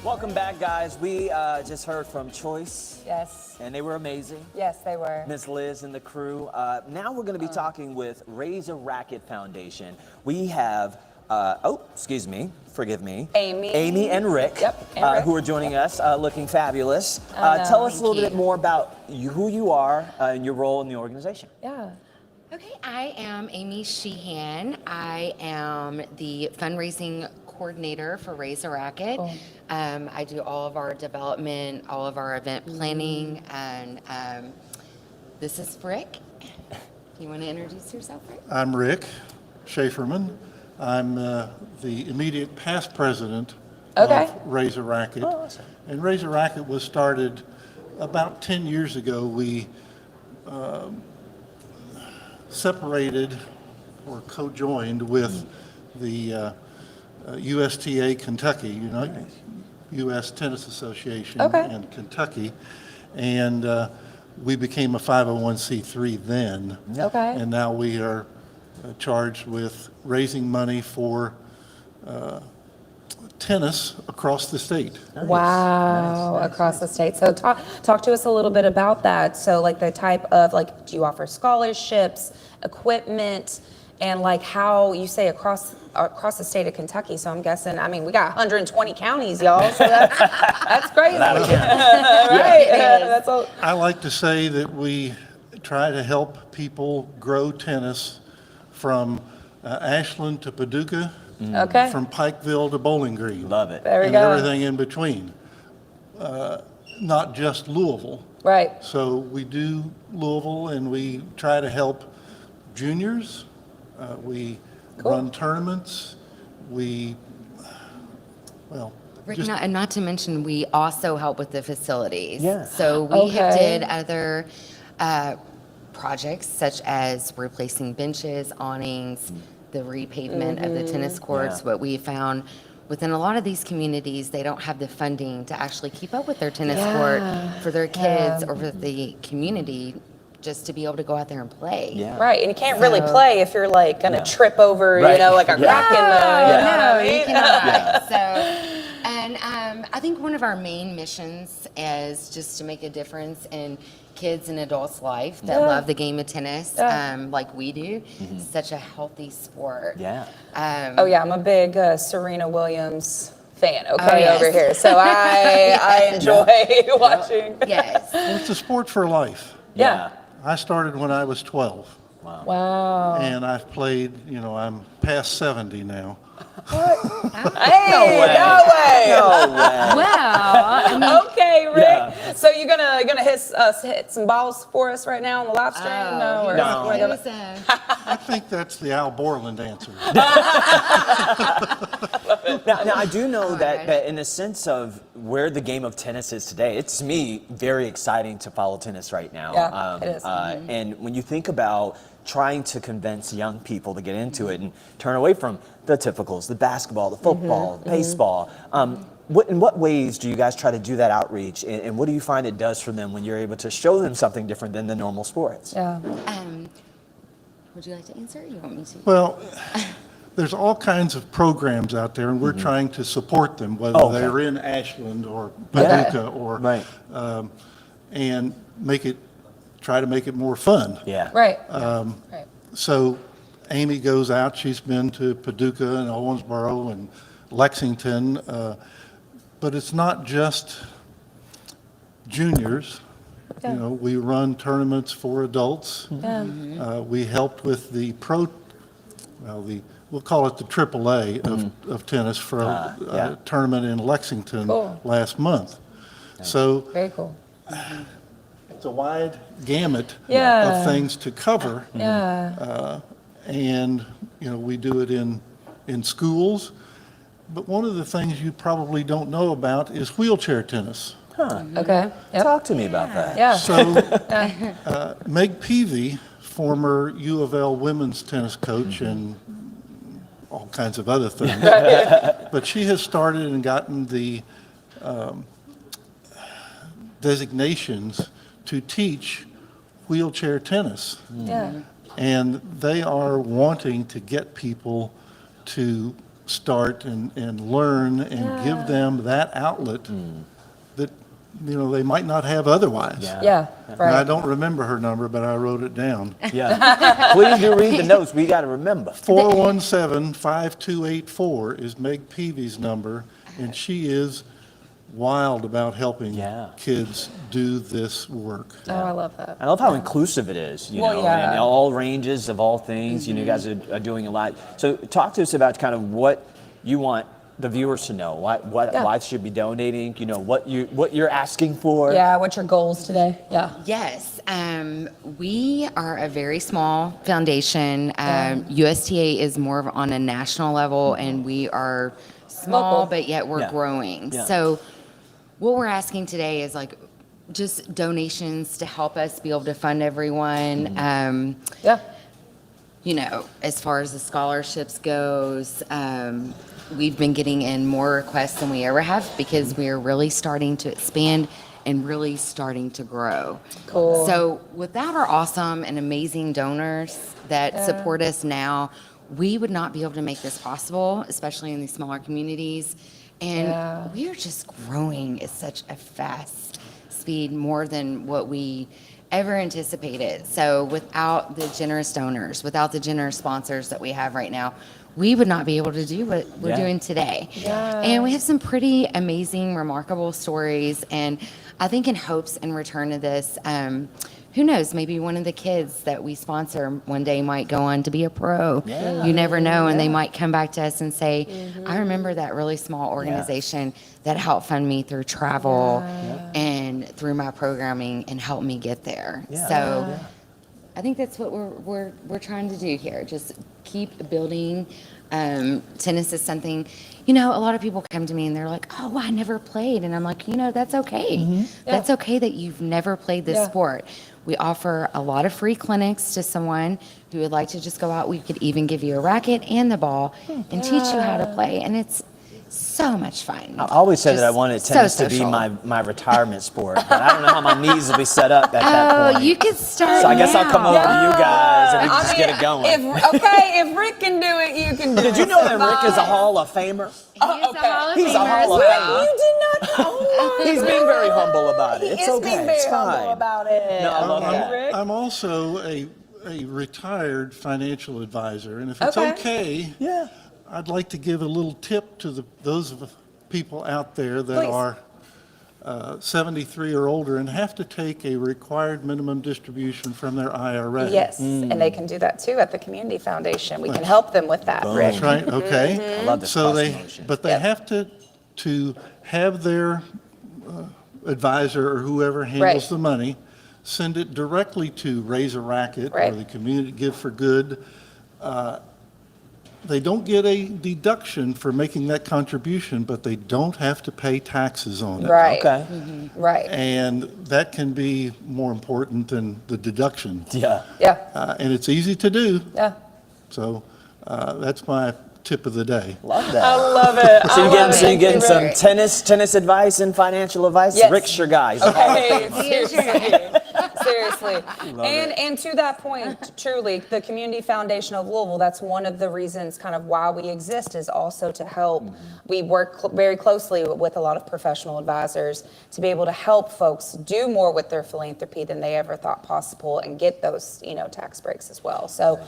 Welcome back, guys. We just heard from Choice. Yes. And they were amazing. Yes, they were. Miss Liz and the crew. Now we're going to be talking with Raise a Racket Foundation. We have, forgive me. Amy and Rick, who are joining us, looking fabulous. Tell us a little bit more about who you are and your role in the organization. Yeah. Okay, I am Amy Sheehan. I am the fundraising coordinator for Raise a Racket. Cool. I do all of our development, all of our event planning, and this is Rick. You want to introduce yourself, Rick? I'm Rick Schaeferman. I'm the immediate past president of Raise a Racket. Oh, awesome. And Raise a Racket was started about 10 years ago. We separated or co-joined with the USTA Kentucky, U.S. Tennis Association in Kentucky, and we became a 501c3 then. Okay. And now we are charged with raising money for tennis across the state. Nice. Wow, nice. Across the state. So talk to us a little bit about that. So like the type of, like, do you offer scholarships, equipment, and like how you say across the state of Kentucky? So I'm guessing, I mean, we got 120 counties, y'all, so that's crazy. Right? That's all. I like to say that we try to help people grow tennis from Ashland to Paducah, from Pikeville to Bowling Green. Love it. There we and go. Everything in between. Not just Louisville. Right. So we do Louisville, and we try to help juniors. We run tournaments. We, Rick, not to mention, we also help with the facilities. Yeah. So we have did other projects such as replacing benches, awnings, the repavement of the tennis courts. What we found within a lot of these communities, they don't have the funding to actually keep up with their tennis court for their kids or for the community, just to be able to go out there and play. Yeah. Right, and you can't really play if you're like gonna trip over, you know, like a crack in the, you cannot. So, and I think one of our main missions is just to make a difference in kids and adults' life that love the game of tennis, like we do. It's such a healthy sport. Yeah. I'm a big Serena Williams fan, over here. So I enjoy watching. Yes. Well, it's a sport for life. Yeah. I started when I was 12. Wow. And I've played, I'm past 70 now. Hey, No way. Well, Okay, Rick. So you're gonna hit some balls for us right now on the live stream? I think that's the Al Borland answer. Now, I do know that in the sense of where the game of tennis is today, it's, to me, very exciting to follow tennis right now. Yeah, it is. And when you think about trying to convince young people to get into it and turn away from the typicals, the basketball, the football, the baseball, in what ways do you guys try to do that outreach, and what do you find it does for them when you're able to show them something different than the normal sports? Yeah. would you like to answer? Or you want me to? Well, there's all kinds of programs out there, and we're trying to support them, whether they're in Ashland or Paducah or, and try to make it more fun. Yeah. Right. So Amy goes out, she's been to Paducah and Owensboro and Lexington, but it's not just juniors. You know, we run tournaments for adults. We helped with the we'll call it the AAA of tennis for a tournament in Lexington last month. So Very cool. it's a wide gamut of things to cover. And, you know, we do it in schools. But one of the things you probably don't know about is wheelchair tennis. Okay. Talk to me about that. Yeah. So Meg Peavy, former U of L women's tennis coach and all kinds of other things, but she has started and gotten the designations to teach wheelchair tennis. Yeah. And they are wanting to get people to start and learn and give them that outlet that, they might not have otherwise. Yeah, And right. I don't remember her number, but I wrote it down. Yeah. Please do read the notes. We got to remember. 417-5284 is Meg Peavy's number, and she is wild about helping kids do this work. Oh, I love that. I love how inclusive it is, and all ranges of all things. You guys are doing a lot. So talk to us about kind of what you want the viewers to know. Why should be donating? What you're asking for. Yeah, what's your goals today? Yeah. Yes, we are a very small foundation. USTA is more of on a national level, and we are small, Local. but yet we're growing. Yeah. So what we're asking today is like just donations to help us be able to fund everyone. As far as the scholarships goes, we've been getting in more requests than we ever have because we are really starting to expand and really starting to grow. Cool. So without our awesome and amazing donors that support us now, we would not be able to make this possible, especially in these smaller communities. And we are just growing at such a fast speed, more than what we ever anticipated. So without the generous donors, without the generous sponsors that we have right now, we would not be able to do what we're doing today. And we have some pretty amazing, remarkable stories. And I think in hopes in return of this, who knows, maybe one of the kids that we sponsor one day might go on to be a pro. You never know, and they might come back to us and say, I remember that really small organization that helped fund me through travel and through my programming and helped me get there. So I think that's what we're trying to do here. Just keep building. Tennis is something, a lot of people come to me and they're like, oh, I never played. And I'm like, that's okay. That's okay that you've never played this sport. We offer a lot of free clinics to someone who would like to just go out. We could even give you a racket and the ball and teach you how to play. And it's so much fun. I always said that I wanted tennis to be social. my retirement sport, but I don't know how my knees will be set up at that point. You could start So I guess I'll come over now. to you guys and we can just get it going. If Rick can do it, you can do it. Did you know that Rick is a Hall of Famer? He's a Hall of Famer. Famer. You did not. Oh my He's being very humble about it. It's He is okay. being very It's humble fine. about it. No, I love that. Rick. I'm also a retired financial advisor, and if it's okay, I'd like to give a little tip to those people out there that are 73 or older and have to take a required minimum distribution from their IRA. Yes, and they can do that too at the Community Foundation. We can help them with that, Rick. That's right, okay. I love this cross-promotion. But they have to have their advisor or whoever handles the money send it directly to Raise a Racket or the Community Give for Good. They don't get a deduction for making that contribution, but they don't have to pay taxes on it. Right. Okay. Right. And that can be more important than the deduction. Yeah. And it's easy to do. Yeah. So that's my tip of the day. Love that. I love it. So you're getting Rick. some tennis advice and financial advice? Yes. Rick's your guy. He's a Hall of Okay, Famer. seriously. And to that point, truly, the Community Foundation of Louisville, that's one of the reasons kind of why we exist, is also to help. We work very closely with a lot of professional advisors to be able to help folks do more with their philanthropy than they ever thought possible and get those, tax breaks as well. So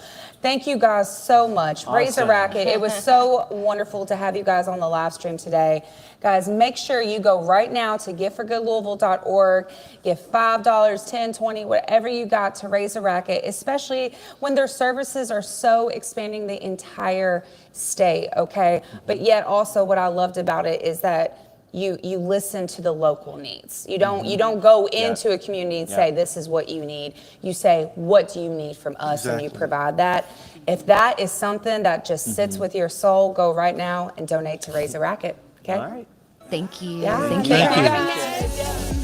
thank you guys so much. Raise a Awesome. Racket. It was so wonderful to have you guys on the live stream today. Guys, make sure you go right now to giveforgoodlouisville.org. Give $5, $10, $20, whatever you got to Raise a Racket, especially when their services are so expanding the entire state, okay? But yet also what I loved about it is that you listen to the local needs. You don't go into a community and say, this is what you need. You say, what do you need from us? And you provide that. If that is something that just sits with your soul, go right now and donate to Raise a Racket, okay? All right. Thank you. Yeah, Thank you. Thank you. guys.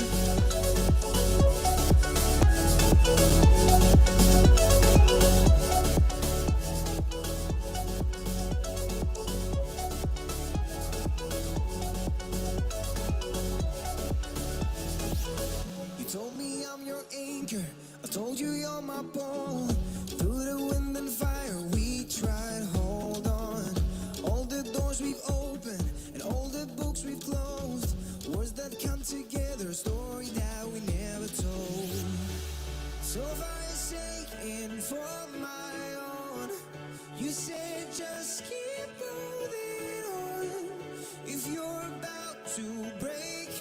You told me I'm your anchor. I told you you're my bone. Through the wind and fire, we tried. Hold on. All the doors together a story that we never told. So for your sake and for my own, you said just keep holding on. If you're about to break,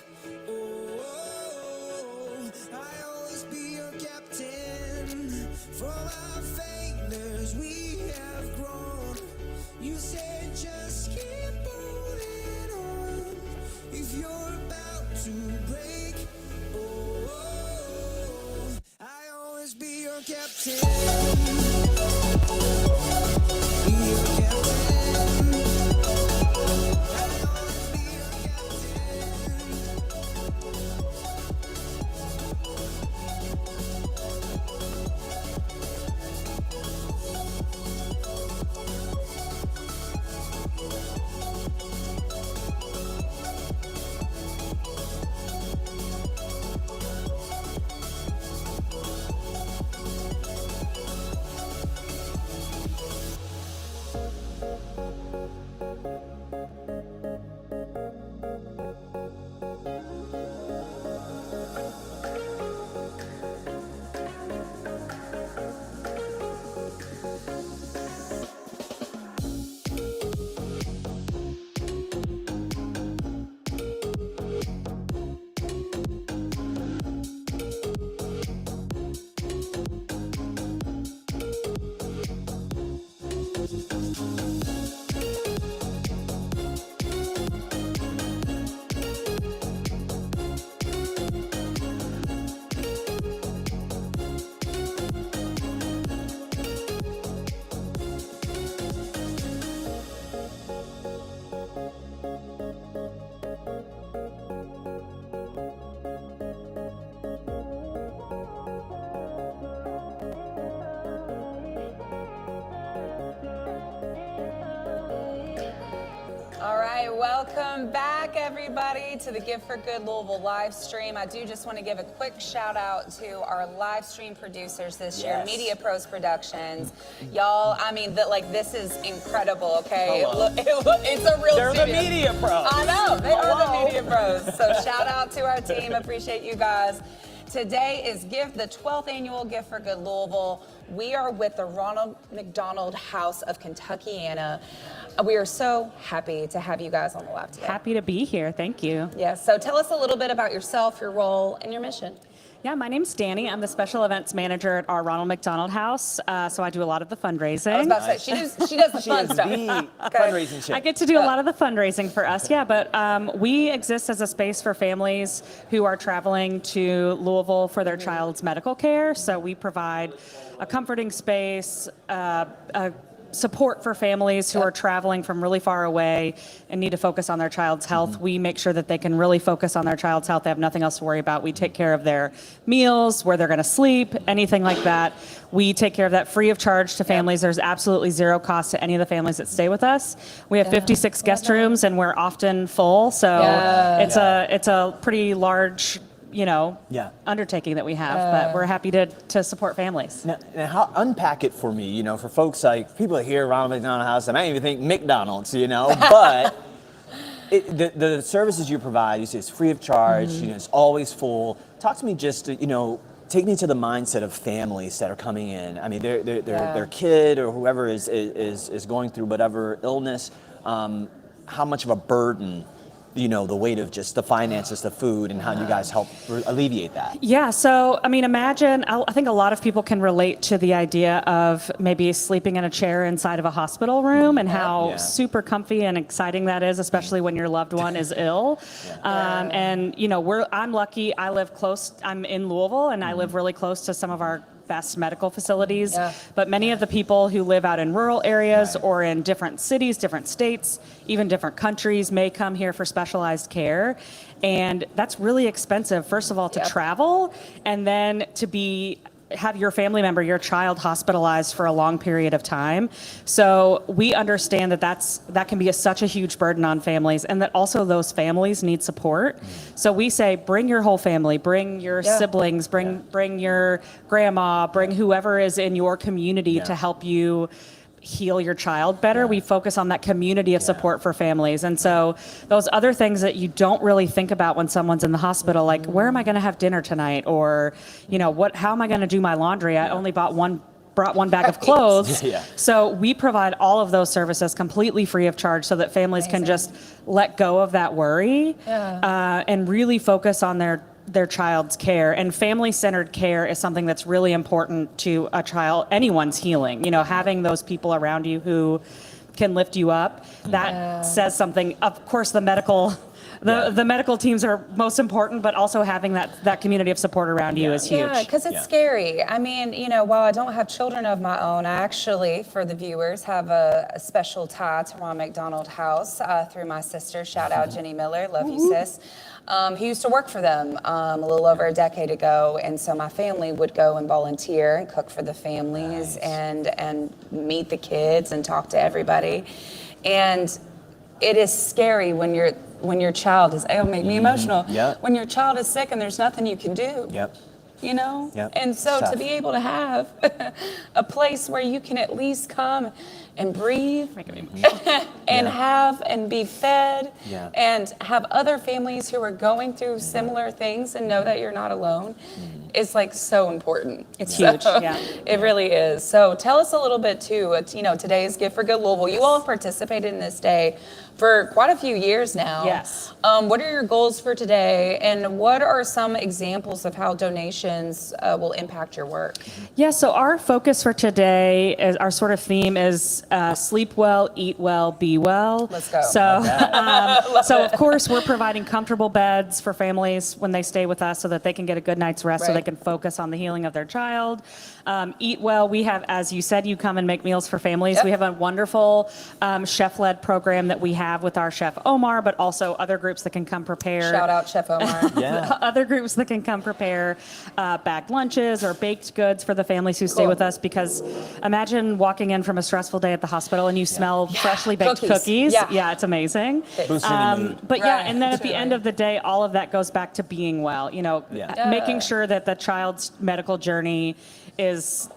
I'll always be your captain. From our failures we have grown. You said just keep holding on. If you're about to break, I'll always be your captain. Be your captain. I'll always be your All right, welcome back, everybody, to the Gift for Good Louisville live stream. I do just want to give a quick shout out to our live stream producers this year, Media Pros Productions. Y'all, I mean, this is incredible, okay? It's a real They're studio. the media pros. I know, they are the media pros. So shout out to our team, appreciate you guys. Today is the 12th annual Gift for Good Louisville. We are with the Ronald McDonald House of Kentuckiana. We are so happy to have you guys on the lab today. Happy to be here, thank you. Yes, so tell us a little bit about yourself, your role, and your mission. Yeah, my name's Danny. I'm the special events manager at our Ronald McDonald House, so I do a lot of the fundraising. I was about to say, she does the fun stuff. Fundraising shit. I get to do a lot of the fundraising for us, yeah, but we exist as a space for families who are traveling to Louisville for their child's medical care. So we provide a comforting space, a support for families who are traveling from really far away and need to focus on their child's health. We make sure that they can really focus on their child's health. They have nothing else to worry about. We take care of their meals, where they're going to sleep, anything like that. We take care of that free of charge to families. There's absolutely zero cost to any of the families that stay with us. We have 56 guest rooms and we're often full. So it's a pretty large undertaking that we have, but we're happy to support families. Now unpack it for me, for folks like people here around McDonald House, and I don't even think McDonald's, but the services you provide, you say it's free of charge, it's always full. Talk to me just, take me to the mindset of families that are coming in. I mean, their kid or whoever is going through whatever illness, how much of a burden the weight of just the finances, the food, and how you guys help alleviate that. Yeah, so, imagine, I think a lot of people can relate to the idea of maybe sleeping in a chair inside of a hospital room and how super comfy and exciting that is, especially when your loved one is ill. And, I'm lucky, I'm in Louisville, and I live really close to some of our best medical facilities, but many of the people who live out in rural areas or in different cities, different states, even different countries may come here for specialized care. And that's really expensive, first of all, to travel, and then to have your family member, your child hospitalized for a long period of time. So we understand that can be such a huge burden on families, and that also those families need support. So we say, bring your whole family, bring your siblings, bring your grandma, bring whoever is in your community to help you heal your child better. We focus on that community of support for families. And so those other things that you don't really think about when someone's in the hospital, like where am I going to have dinner tonight? Or, how am I going to do my laundry? I only brought one bag of clothes. So we provide all of those services completely free of charge so that families can just let go of that worry and really focus on their child's care. And family-centered care is something that's really important to a child, anyone's healing. Having those people around you who can lift you up, that says something. Of course, the medical teams are most important, but also having that community of support around you is huge. Yeah, because it's scary. I mean, while I don't have children of my own, I actually, for the viewers, have a special tie to Ron McDonald House through my sister. Shout out Jenny Miller. Love you, sis. He used to work for them a little over a decade ago, and so my family would go and volunteer and cook for the families and meet the kids and talk to everybody. And it is scary when your child is, it'll make me emotional. When your child is sick and there's nothing you can do. And so to be able to have a place where you can at least come and breathe and have and be fed and have other families who are going through similar things and know that you're not alone is like so important. It's huge. It really is. So tell us a little bit too, today's Gift for Good Louisville. You all have participated in this day for quite a few years now. Yes. What are your goals for today, and what are some examples of how donations will impact your work? Yeah, so our focus for today, our sort of theme is sleep well, eat well, be well. Let's go. So of course, we're providing comfortable beds for families when they stay with us so that they can get a good night's rest so they can focus on the healing of their child. Eat well, we have, as you said, you come and make meals for families. We have a wonderful chef-led program that we have with our chef Omar, but also other groups that can come prepare. Shout out Chef Omar. Other groups that can come prepare bagged lunches or baked goods for the families who stay with us, because imagine walking in from a stressful day at the hospital and you smell freshly baked cookies. Yeah, it's amazing. But and then at the end of the day, all of that goes back to being well, making sure that the child's medical journey is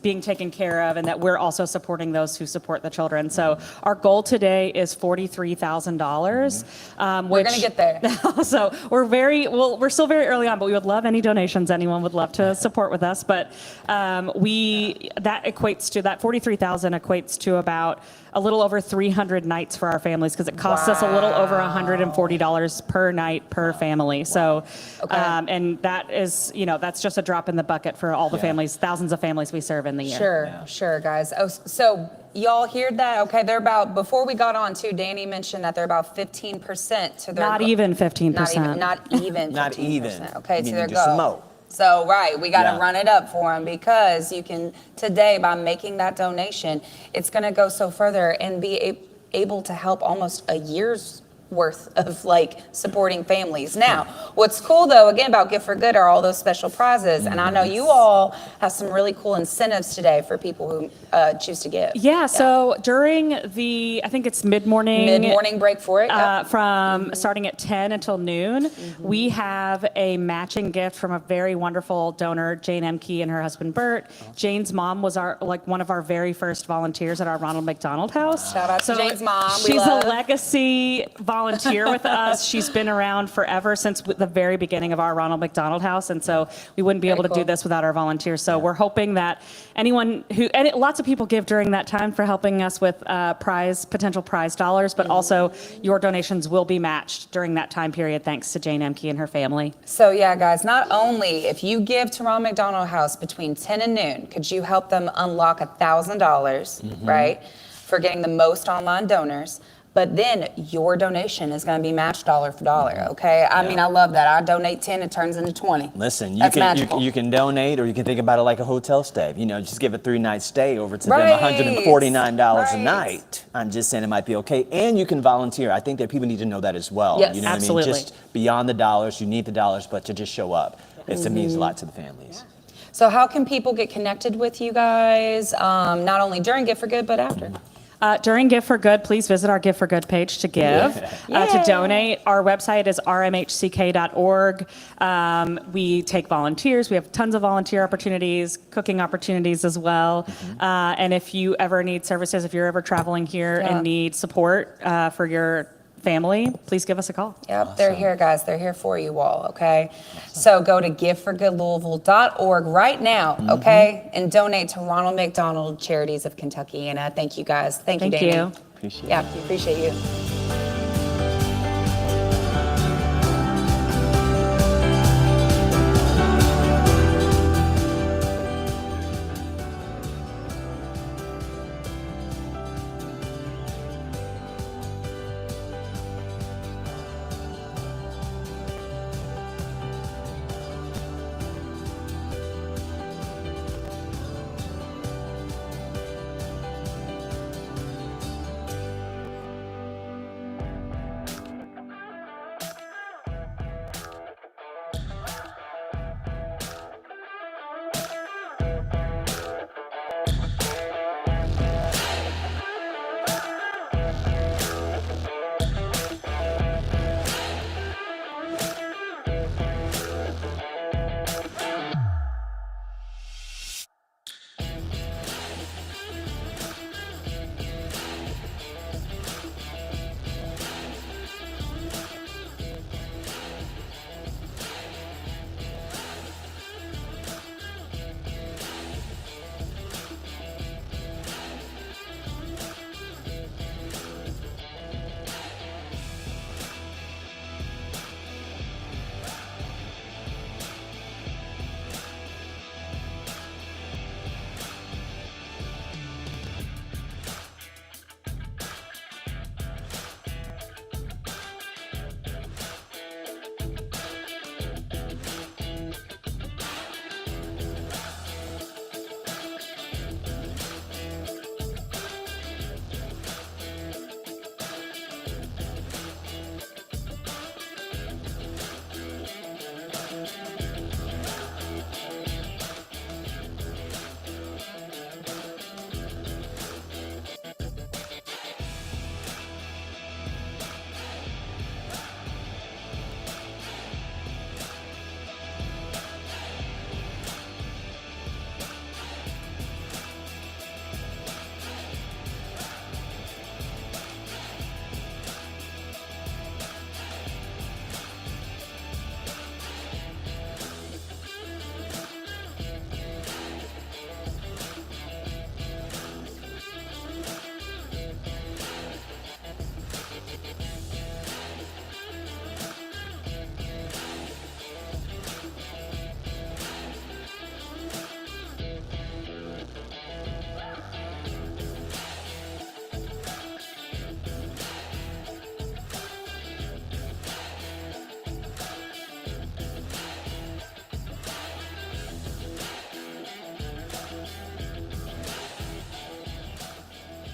being taken care of, and that we're also supporting those who support the children. So our goal today is $43,000. We're gonna get there. So we're still very early on, but we would love any donations. Anyone would love to support with us. But that $43,000 equates to about a little over 300 nights for our families, because it costs us a little over $140 per night per family. So, and that is, that's just a drop in the bucket for all the families, thousands of families we serve in the year. Sure, guys. Oh, so y'all heard that? Okay, they're about, before we got on too, Danny mentioned that they're about 15% to their Not even 15%. Not even 15%. Not even. Okay, to their just some goal. more. So, we got to run it up for them, because you can, today, by making that donation, it's going to go so further and be able to help almost a year's worth of supporting families. Now, what's cool though, again, about Gift for Good are all those special prizes. And I know you all have some really cool incentives today for people who choose to give. Yeah, so during I think it's mid-morning break for it. From starting at 10 until noon, we have a matching gift from a very wonderful donor, Jane Emke and her husband Bert. Jane's mom was one of our very first volunteers at our Ronald McDonald House. Shout out to Jane's mom. She's a legacy volunteer with us. She's been around forever, since the very beginning of our Ronald McDonald House, and so we wouldn't be able to do this without our volunteers. So we're hoping that lots of people give during that time for helping us with potential prize dollars, but also your donations will be matched during that time period, thanks to Jane Emke and her family. So guys, not only if you give to Ronald McDonald House between 10 and noon, could you help them unlock $1,000, right, for getting the most online donors, but then your donation is going to be matched dollar for dollar, okay? I mean, I love that. I donate 10, it turns into 20. Listen, That's magical. you can donate, or you can think about it like a hotel stay. Just give a 3-night stay over to them, $149 a night. I'm just saying it might be okay. And you can volunteer. I think that people need to know that as well. Yes, you know what absolutely. I mean? Just beyond the dollars, you need the dollars, but to just show up. It means a lot to the families. So how can people get connected with you guys, not only during Gift for Good, but after? During Gift for Good, please visit our Gift for Good page to give, to donate. Our website is rmhck.org. We take volunteers. We have tons of volunteer opportunities, cooking opportunities as well. And if you ever need services, if you're ever traveling here and need support for your family, please give us a call. Yep, awesome. They're here, guys. They're here for you all, okay? Awesome. So go to giveforgoodlouisville.org right now, okay? And donate to Ronald McDonald Charities of Kentucky. And thank you, guys. Thank you, Danny. Appreciate it. Appreciate you.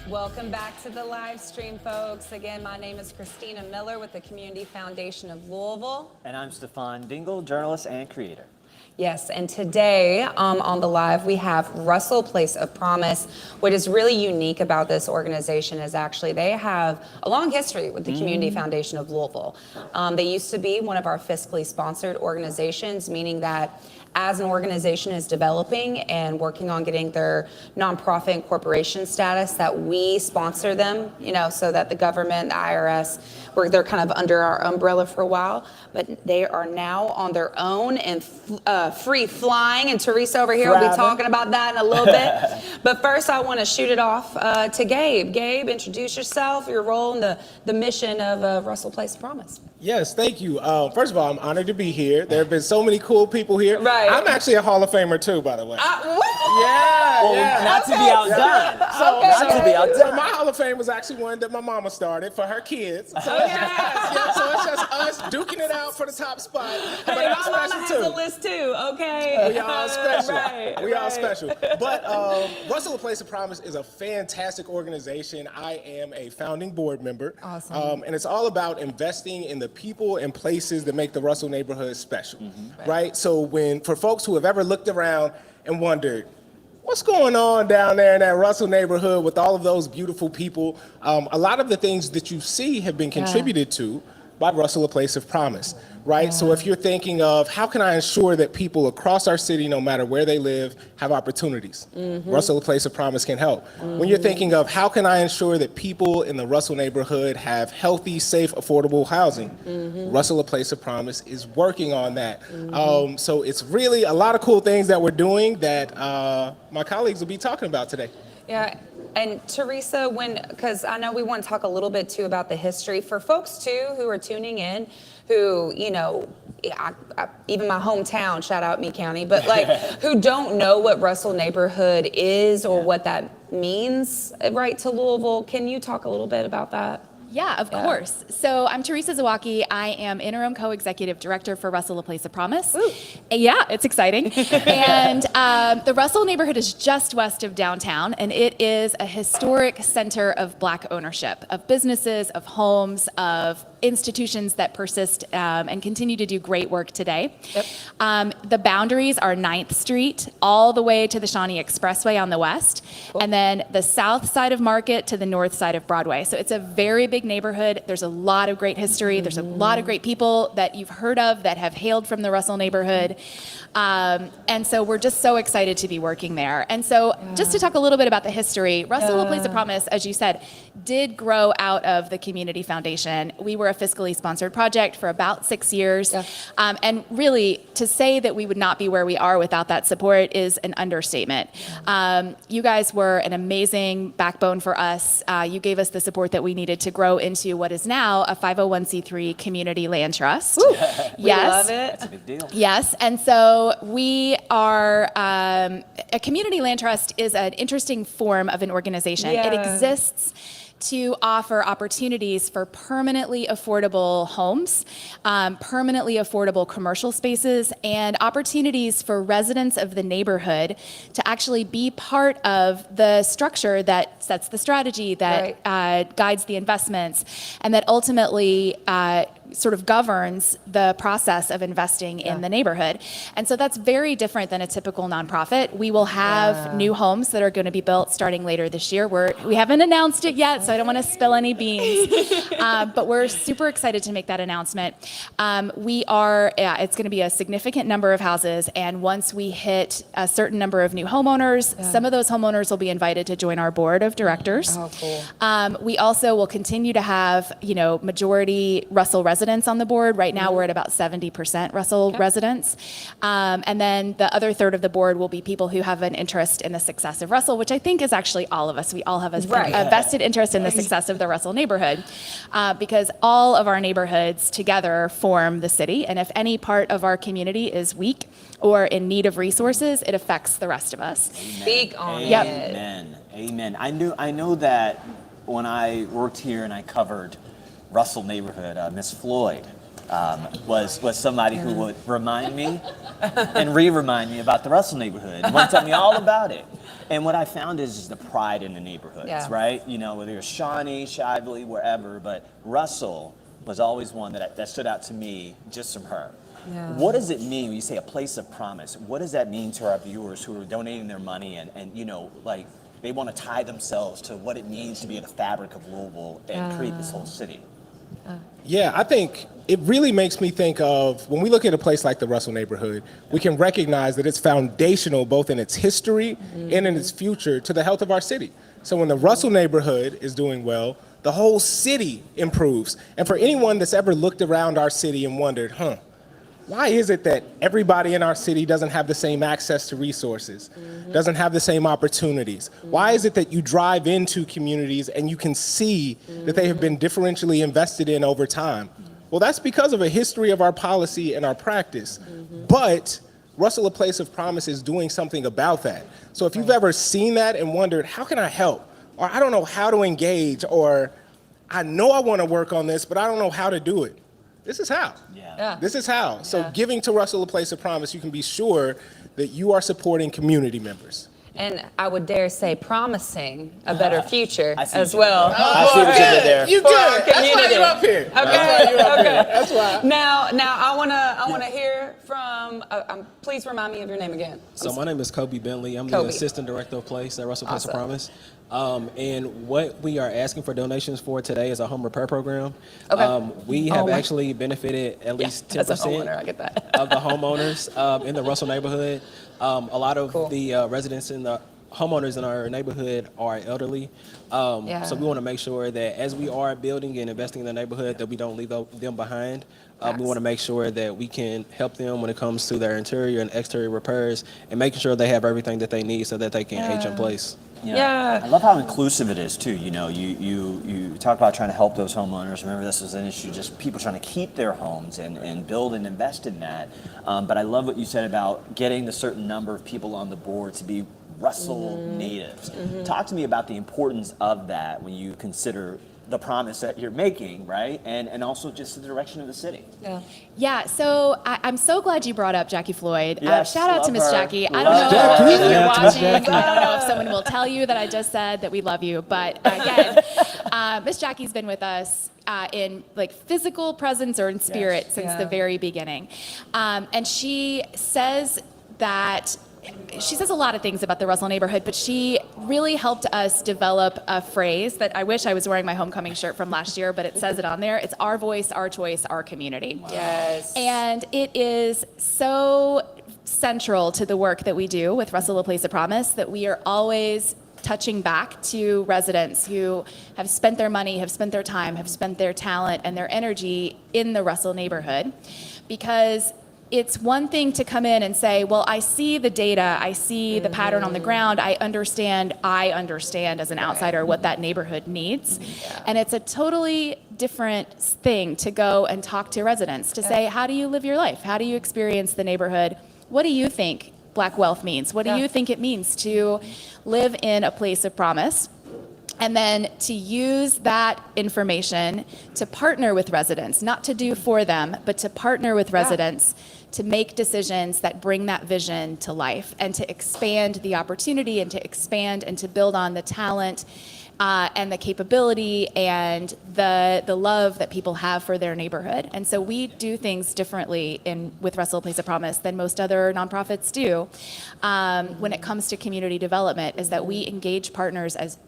Welcome back to the live stream, folks. Again, my name is Christina Miller with the Community Foundation of Louisville. And I'm Stefan Dingle, journalist and creator. Yes, and today on the live, we have Russell Place of Promise. What is really unique about this organization is actually they have a long history with the Community Foundation of Louisville. They used to be one of our fiscally sponsored organizations, meaning that as an organization is developing and working on getting their nonprofit and corporation status, that we sponsor them, so that the government, the IRS, they're kind of under our umbrella for a while, but they are now on their own and free flying. And Teresa over here will be talking about that in a little bit. But first, I want to shoot it off to Gabe. Gabe, introduce yourself, your role in the mission of Russell Place of Promise. Yes, thank you. First of all, I'm honored to be here. There have been so many cool people here. Right. I'm actually a Hall of Famer too, by the way. Not to be outdone. Not to be outdone. So my Hall of Fame was actually one that my mama started for her kids. So so it's just us duking it out for the top spot. But Hey, I'm my mama special has too. a list too, okay? We all special. Right, all special. But Russell Place of Promise is a fantastic organization. I am a founding board member. Awesome. And it's all about investing in the people and places that make the Russell neighborhood special, right? So for folks who have ever looked around and wondered, what's going on down there in that Russell neighborhood with all of those beautiful people? A lot of the things that you see have been contributed to by Russell, a place of promise, right? So if you're thinking of how can I ensure that people across our city, no matter where they live, have opportunities, Russell, a place of promise can help. When you're thinking of how can I ensure that people in the Russell neighborhood have healthy, safe, affordable housing, Russell, a place of promise is working on that. So it's really a lot of cool things that we're doing that my colleagues will be talking about today. Yeah, and Teresa, because I know we want to talk a little bit too about the history for folks too who are tuning in, who, you know, even my hometown, shout out Meade County, but like who don't know what Russell neighborhood is or what that means, right, to Louisville. Can you talk a little bit about that? Yeah, of course. So I'm Teresa Zawacki. I am interim co-executive director for Russell, a place of promise. Ooh. Yeah, it's exciting. And the Russell neighborhood is just west of downtown, and it is a historic center of Black ownership, of businesses, of homes, of institutions that persist and continue to do great work today. Yep. The boundaries are 9th Street all the way to the Shawnee Expressway on the west, and then the south side of Market to the north side of Broadway. So it's a very big neighborhood. There's a lot of great history. There's a lot of great people that you've heard of that have hailed from the Russell neighborhood. And so we're just so excited to be working there. And so just to talk a little bit about the history, Russell, a place of promise, as you said, did grow out of the Community Foundation. We were a fiscally sponsored project for about 6 years. And really, to say that we would not be where we are without that support is an understatement. You guys were an amazing backbone for us. You gave us the support that we needed to grow into what is now a 501c3 community land trust. Yes. We love it. That's a big deal. Yes, and so we are, a community land trust is an interesting form of an organization. It exists to offer opportunities for permanently affordable homes, permanently affordable commercial spaces, and opportunities for residents of the neighborhood to actually be part of the structure that sets the strategy, that guides the investments, and that ultimately sort of governs the process of investing in the neighborhood. And so that's very different than a typical nonprofit. We will have new homes that are going to be built starting later this year. We haven't announced it yet, so I don't want to spill any beans, but we're super excited to make that announcement. It's going to be a significant number of houses, and once we hit a certain number of new homeowners, some of those homeowners will be invited to join our board of directors. Oh, cool. We also will continue to have, majority Russell residents on the board. Right now, we're at about 70% Russell residents. And then the other third of the board will be people who have an interest in the success of Russell, which I think is actually all of us. We all have a vested interest in the success of the Russell neighborhood, because all of our neighborhoods together form the city. And if any part of our community is weak or in need of resources, it affects the rest of us. Speak on it. Amen. Amen. I know that when I worked here and I covered Russell neighborhood, Miss Floyd was somebody who would remind me and remind me about the Russell neighborhood and would tell me all about it. And what I found is the pride in the neighborhoods, right? Whether you're Shawnee, Shively, wherever, but Russell was always one that stood out to me just from her. What does it mean when you say a place of promise? What does that mean to our viewers who are donating their money and they want to tie themselves to what it means to be in the fabric of Louisville and create this whole city? Yeah, I think it really makes me think of when we look at a place like the Russell neighborhood, we can recognize that it's foundational both in its history and in its future to the health of our city. So when the Russell neighborhood is doing well, the whole city improves. And for anyone that's ever looked around our city and wondered, why is it that everybody in our city doesn't have the same access to resources, doesn't have the same opportunities? Why is it that you drive into communities and you can see that they have been differentially invested in over time? Well, that's because of a history of our policy and our practice. But Russell, a place of promise, is doing something about that. So if you've ever seen that and wondered, how can I help? Or I don't know how to engage, or I know I want to work on this, but I don't know how to do it. This is how. This is how. So giving to Russell, a place of promise, you can be sure that you are supporting community members. and I would dare say promising a better future as well. I see what you did there. You good. That's why you're up here. Okay. That's why. Now I wanna hear from. Please remind me of your name again. So my name is Kobe Bentley. I'm Kobe. the Assistant Director of Place at Russell Place of Awesome. Promise. And what we are asking for donations for today is a home repair program. Okay. We have actually benefited at least 10% as a homeowner, I get that. of the homeowners in the Russell neighborhood. A lot of the residents in the homeowners in our neighborhood are elderly. So we want to make sure that as we are building and investing in the neighborhood, that we don't leave them behind. We want to make sure that we can help them when it comes to their interior and exterior repairs and making sure they have everything that they need so that they can age in place. Yeah. I love how inclusive it is too. You know, you talk about trying to help those homeowners. Remember, this was an issue, just people trying to keep their homes and build and invest in that. But I love what you said about getting the certain number of people on the board to be Russell natives. Talk to me about the importance of that when you consider the promise that you're making, right? And also just the direction of the city. Yeah, so I'm so glad you brought up Jackie Floyd. Yes, shout out to love Miss her. Jackie. I Love don't know if you're Yeah, watching. Miss Jackie. I don't know if someone will tell you that I just said that we love you. But again, Miss Jackie's been with us in like physical presence or in spirit since the very beginning. And she says a lot of things about the Russell neighborhood, but she really helped us develop a phrase that I wish I was wearing my homecoming shirt from last year, but it says it on there. It's our voice, our choice, our community. Wow. Yes. And it is so central to the work that we do with Russell A Place of Promise that we are always touching back to residents who have spent their money, have spent their time, have spent their talent and their energy in the Russell neighborhood. Because it's one thing to come in and say, well, I see the data, I see the pattern on the ground, I understand as an outsider what that neighborhood needs. And it's a totally different thing to go and talk to residents, to say, how do you live your life? How do you experience the neighborhood? What do you think Black wealth means? What do you think it means to live in a place of promise? And then to use that information to partner with residents, not to do for them, but to partner with residents to make decisions that bring that vision to life and to expand the opportunity and to expand and to build on the talent and the capability and the love that people have for their neighborhood. And so we do things differently with Russell Place of Promise than most other nonprofits do when it comes to community development, is that we engage partners as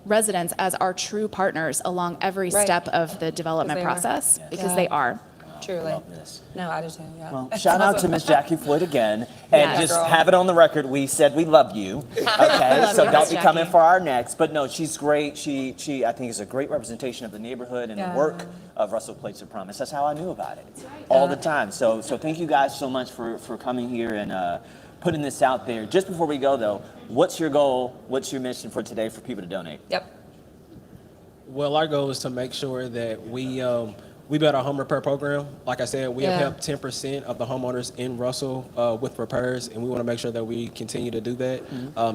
residents as our true partners along every step of the development process, because they are. Truly. Love this. No, I do too. Yeah. Well, shout out to Miss Jackie Floyd again, and just have it on the record. We said we love you. Okay, so don't be coming for our next. But no, she's great. She I think is a great representation of the neighborhood and the work of Russell Place of Promise. That's how I knew about it all the time. So thank you guys so much for coming here and putting this out there. Just before we go though, what's your goal? What's your mission for today for people to donate? Well, our goal is to make sure that we built our home repair program. Like I said, we have helped 10% of the homeowners in Russell with repairs, and we want to make sure that we continue to do that.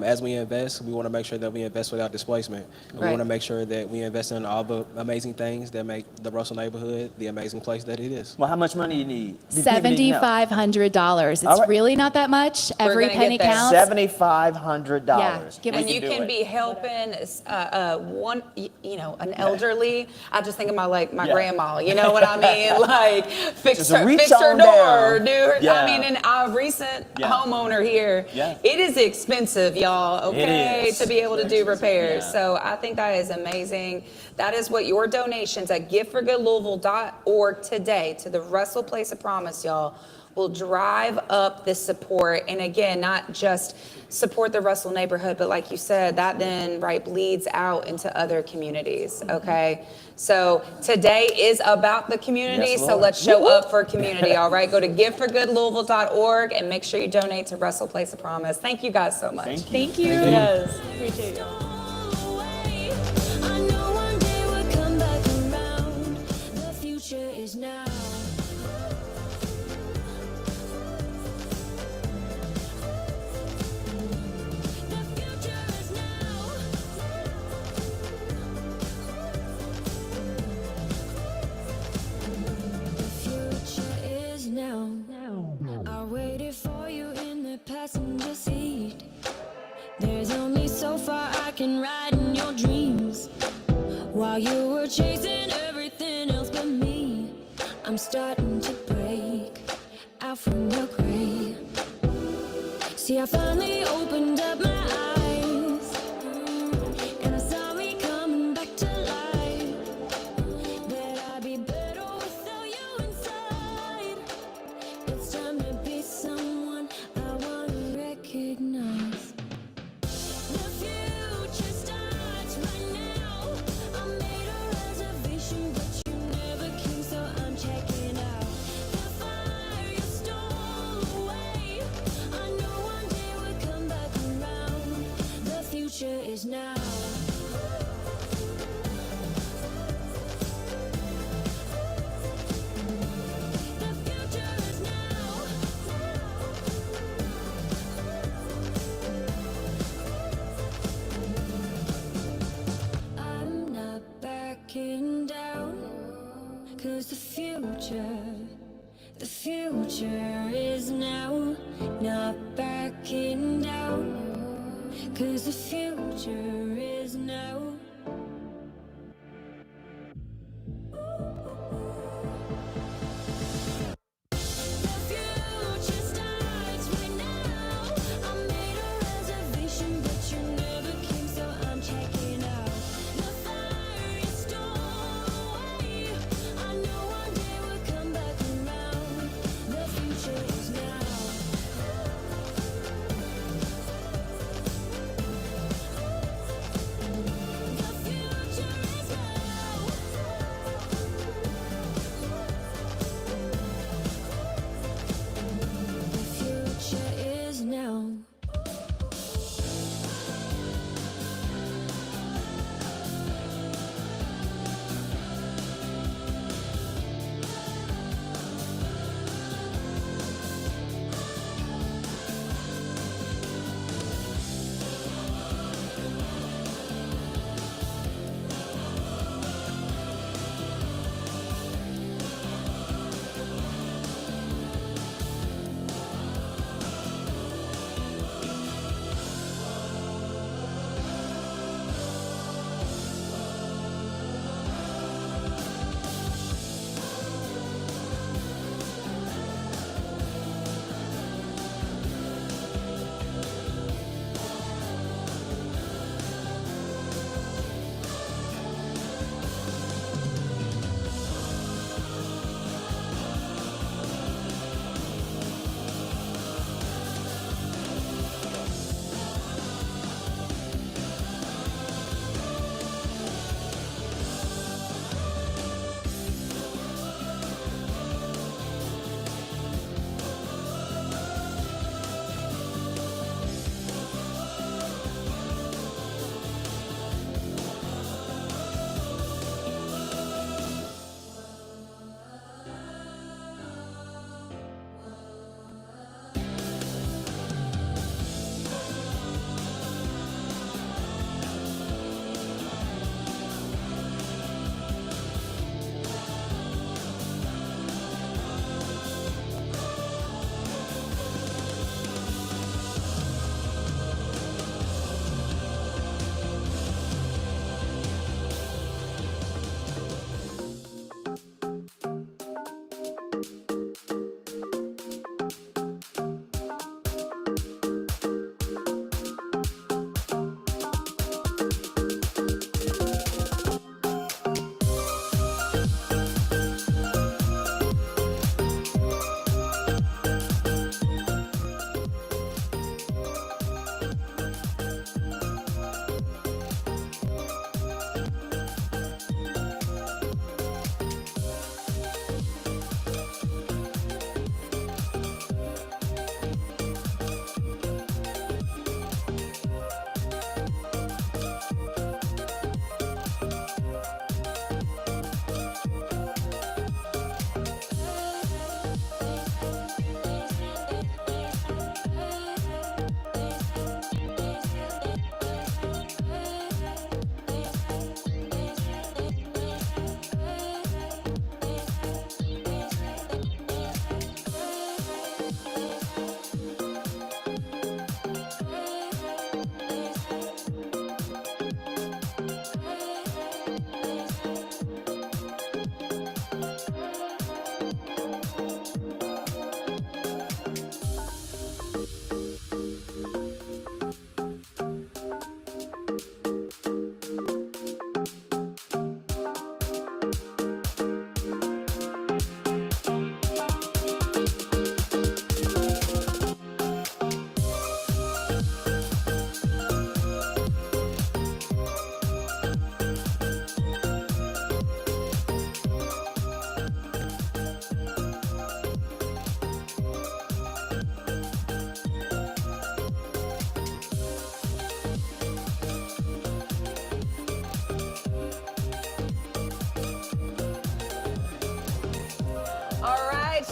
As we invest, we want to make sure that we invest without displacement. And we want to make sure that we invest in all the amazing things that make the Russell neighborhood the amazing place that it is. Well, how much money do you need? $7,500. It's really not not that much. Every penny counts. $7,500. Yeah, And you can be helping an elderly. I just think of my grandma. You know what I mean? Like fix her door, dude. I mean, and our recent homeowner here, it is expensive, y'all. Okay, to be able to do repairs. So I think that is amazing. That is what your donations at giftforgoodlouisville.org today to the Russell Place of Promise, y'all, will drive up this support. And again, not just support the Russell neighborhood, but like you said, that then bleeds out into other communities, okay? So today is about the community, so let's show up for community, all right? Go to giftforgoodlouisville.org and make sure you donate to Russell Place of Promise. Thank you guys so much. Thank you. Yes, appreciate you. I know one day we'll come back around. The future is now. I waited for you in the passenger seat. There's so far I can ride in your dreams. While you were chasing everything else but me, I'm starting to break out from your grave. See, I finally opened up my eyes, and I saw me coming back to life. That I'd be better without you inside. It's time to be someone I want to recognize. The future starts right now. I made a reservation, but you never came, so I'm checking out. The fire you stole away, I know one day we'll come back around. The future is now. The future is now. I'm not backing down, 'cause the future is now. Not backing down, 'cause the future is now. The future starts right now. I made a reservation, but you never came, so I'm checking out. The fire you stole away, I know one day we'll come back around. The future is now. The future is now. The future is now.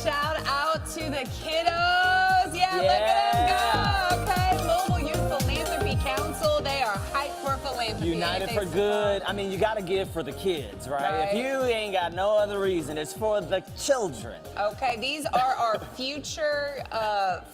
shout out to the kiddos. Yeah, look at them go. Okay, Louisville Youth Philanthropy Council. They are hyped for philanthropy. United for Good. I mean, you got to give for the kids, right? If you ain't got no other reason, it's for the children. Okay, these are our future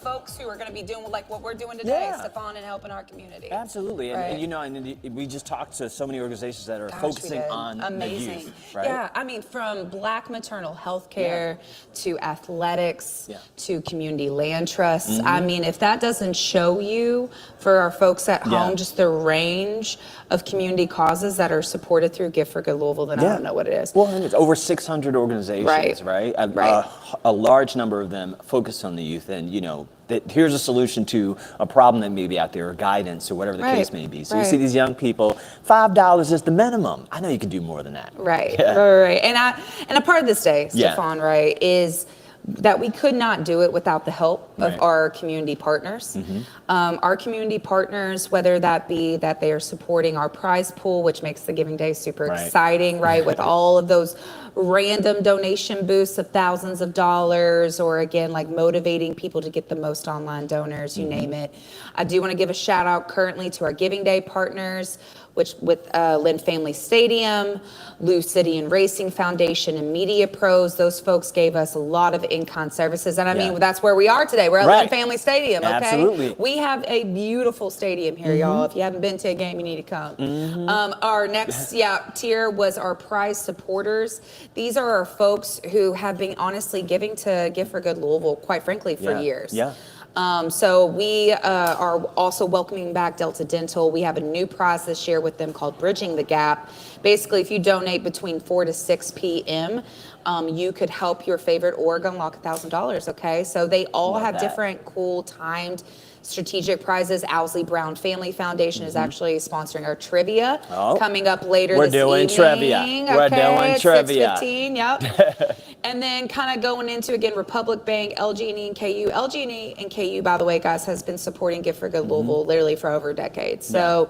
folks who are going to be doing like what we're doing today, Stefan, and helping our community. Absolutely, and you know, and we just talked to so many organizations that are focusing on the youth, right? Yeah, I mean, from Black maternal health care to athletics to community land trusts. I mean, if that doesn't show you, for our folks at home, just the range of community causes that are supported through Gift for Good Louisville, then I don't know what it is. Well, and it's over 600 organizations, right? A large number of them focus on the youth, and you know, that here's a solution to a problem that may be out there, or guidance, or whatever the case may be. So you see these young people, $5 is the minimum. I know you can do more than that. Right. And a part of this day, Stefan, right, is that we could not do it without the help of our community partners. Our community partners, whether that be that they are supporting our prize pool, which makes the Giving Day super exciting, right, with all of those random donation boosts of thousands of dollars, or again, like motivating people to get the most online donors, you name it. I do want to give a shout out currently to our Giving Day partners, which with Lynn Family Stadium, Lou City and Racing Foundation, and Media Pros. Those folks gave us a lot of in-kind services. And I mean, that's where we are today. We're at Lynn Family Stadium, okay? Absolutely. We have a beautiful stadium here, y'all. If you haven't been to a game, you need to come. Our next tier was our prize supporters. These are our folks who have been honestly giving to Gift for Good Louisville, quite frankly, for years. So we are also welcoming back Delta Dental. We have a new prize this year with them called Bridging the Gap. Basically, if you donate between 4 to 6 p.m., you could help your favorite org unlock $1,000, okay? So they all have different cool timed strategic prizes. Owsley Brown Family Foundation is actually sponsoring our trivia coming up later this evening. We're doing trivia. 6:15, yep. And then kind of going into, again, Republic Bank, LG&E, and KU. LG&E and KU, by the way, guys, has been supporting Gift for Good Louisville literally for over a decade. So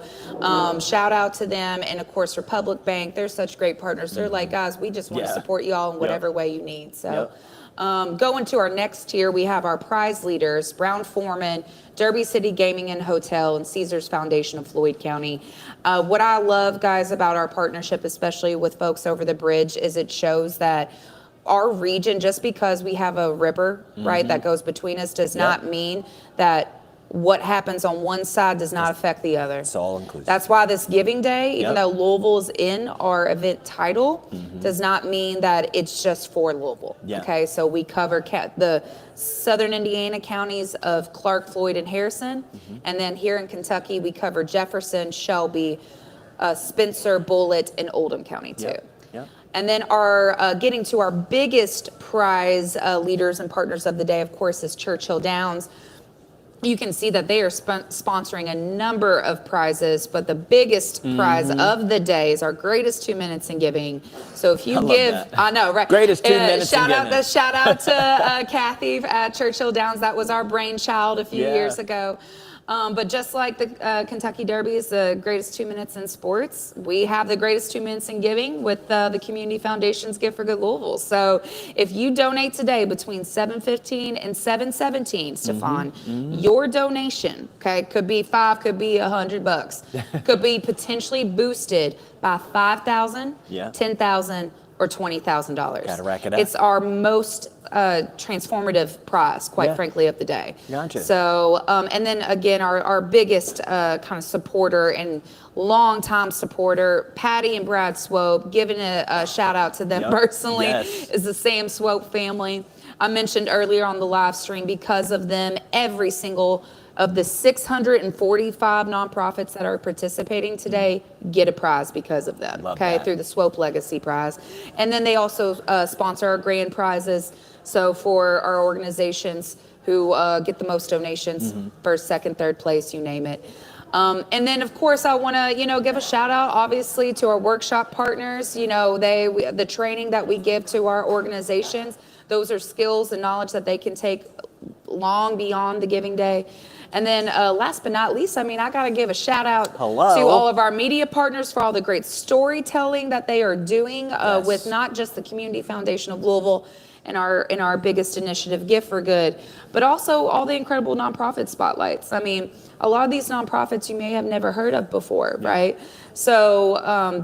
shout out to them. And, of course, Republic Bank, they're such great partners. They're like, guys, we just want to support you all in whatever way you need. So going to our next tier, we have our prize leaders, Brown Foreman, Derby City Gaming and Hotel, and Caesars Foundation of Floyd County. What I love, guys, about our partnership, especially with folks over the bridge, is it shows that our region, just because we have a river, right, that goes between us, does not mean that what happens on one side does not affect the other. It's all inclusive. That's why this Giving Day, even though Louisville's in our event title, does not mean that it's just for Louisville. Okay, so we cover the southern Indiana counties of Clark, Floyd, and Harrison. And then here in Kentucky, we cover Jefferson, Shelby, Spencer, Bullitt, and Oldham County too. And then our getting to our biggest prize leaders and partners of the day, of course, is Churchill Downs. You can see that they are sponsoring a number of prizes, but the biggest prize of the day is our greatest 2 minutes in giving. So if you I know, right? Greatest 2 minutes in giving. Shout out to Kathy at Churchill Downs. That was our brainchild a few years ago. But just like the Kentucky Derby is the greatest 2 minutes in sports, we have the greatest 2 minutes in giving with the Community Foundation's Gift for Good Louisville. So if you donate today between 7:15 and 7:17, Stefan, your donation, okay, could be $5, could be $100, could be potentially boosted by $5,000, $10,000, or $20,000. Gotta rack it up. It's our most transformative prize, quite frankly, of the day. Gotcha. So, and then again, our biggest kind of supporter and longtime supporter, Patty and Brad Swope, giving a shout out to them personally, is the Sam Swope family. I mentioned earlier on the live stream, because of them, every single of the 645 nonprofits that are participating today get a prize because of them, through the Swope Legacy Prize. And then they also sponsor our grand prizes. So for our organizations who get the most donations, first, second, third place, you name it. And then, of course, I want to, give a shout out, obviously, to our workshop partners. The training that we give to our organizations, those are skills and knowledge that they can take long beyond the Giving Day. And then last but not least, I got to give a shout out to all of our media partners for all the great storytelling that they are doing with not just the Community Foundation of Louisville in our biggest initiative, Gift for Good, but also all the incredible nonprofit spotlights. I mean, a lot of these nonprofits you may have never heard of before, right? So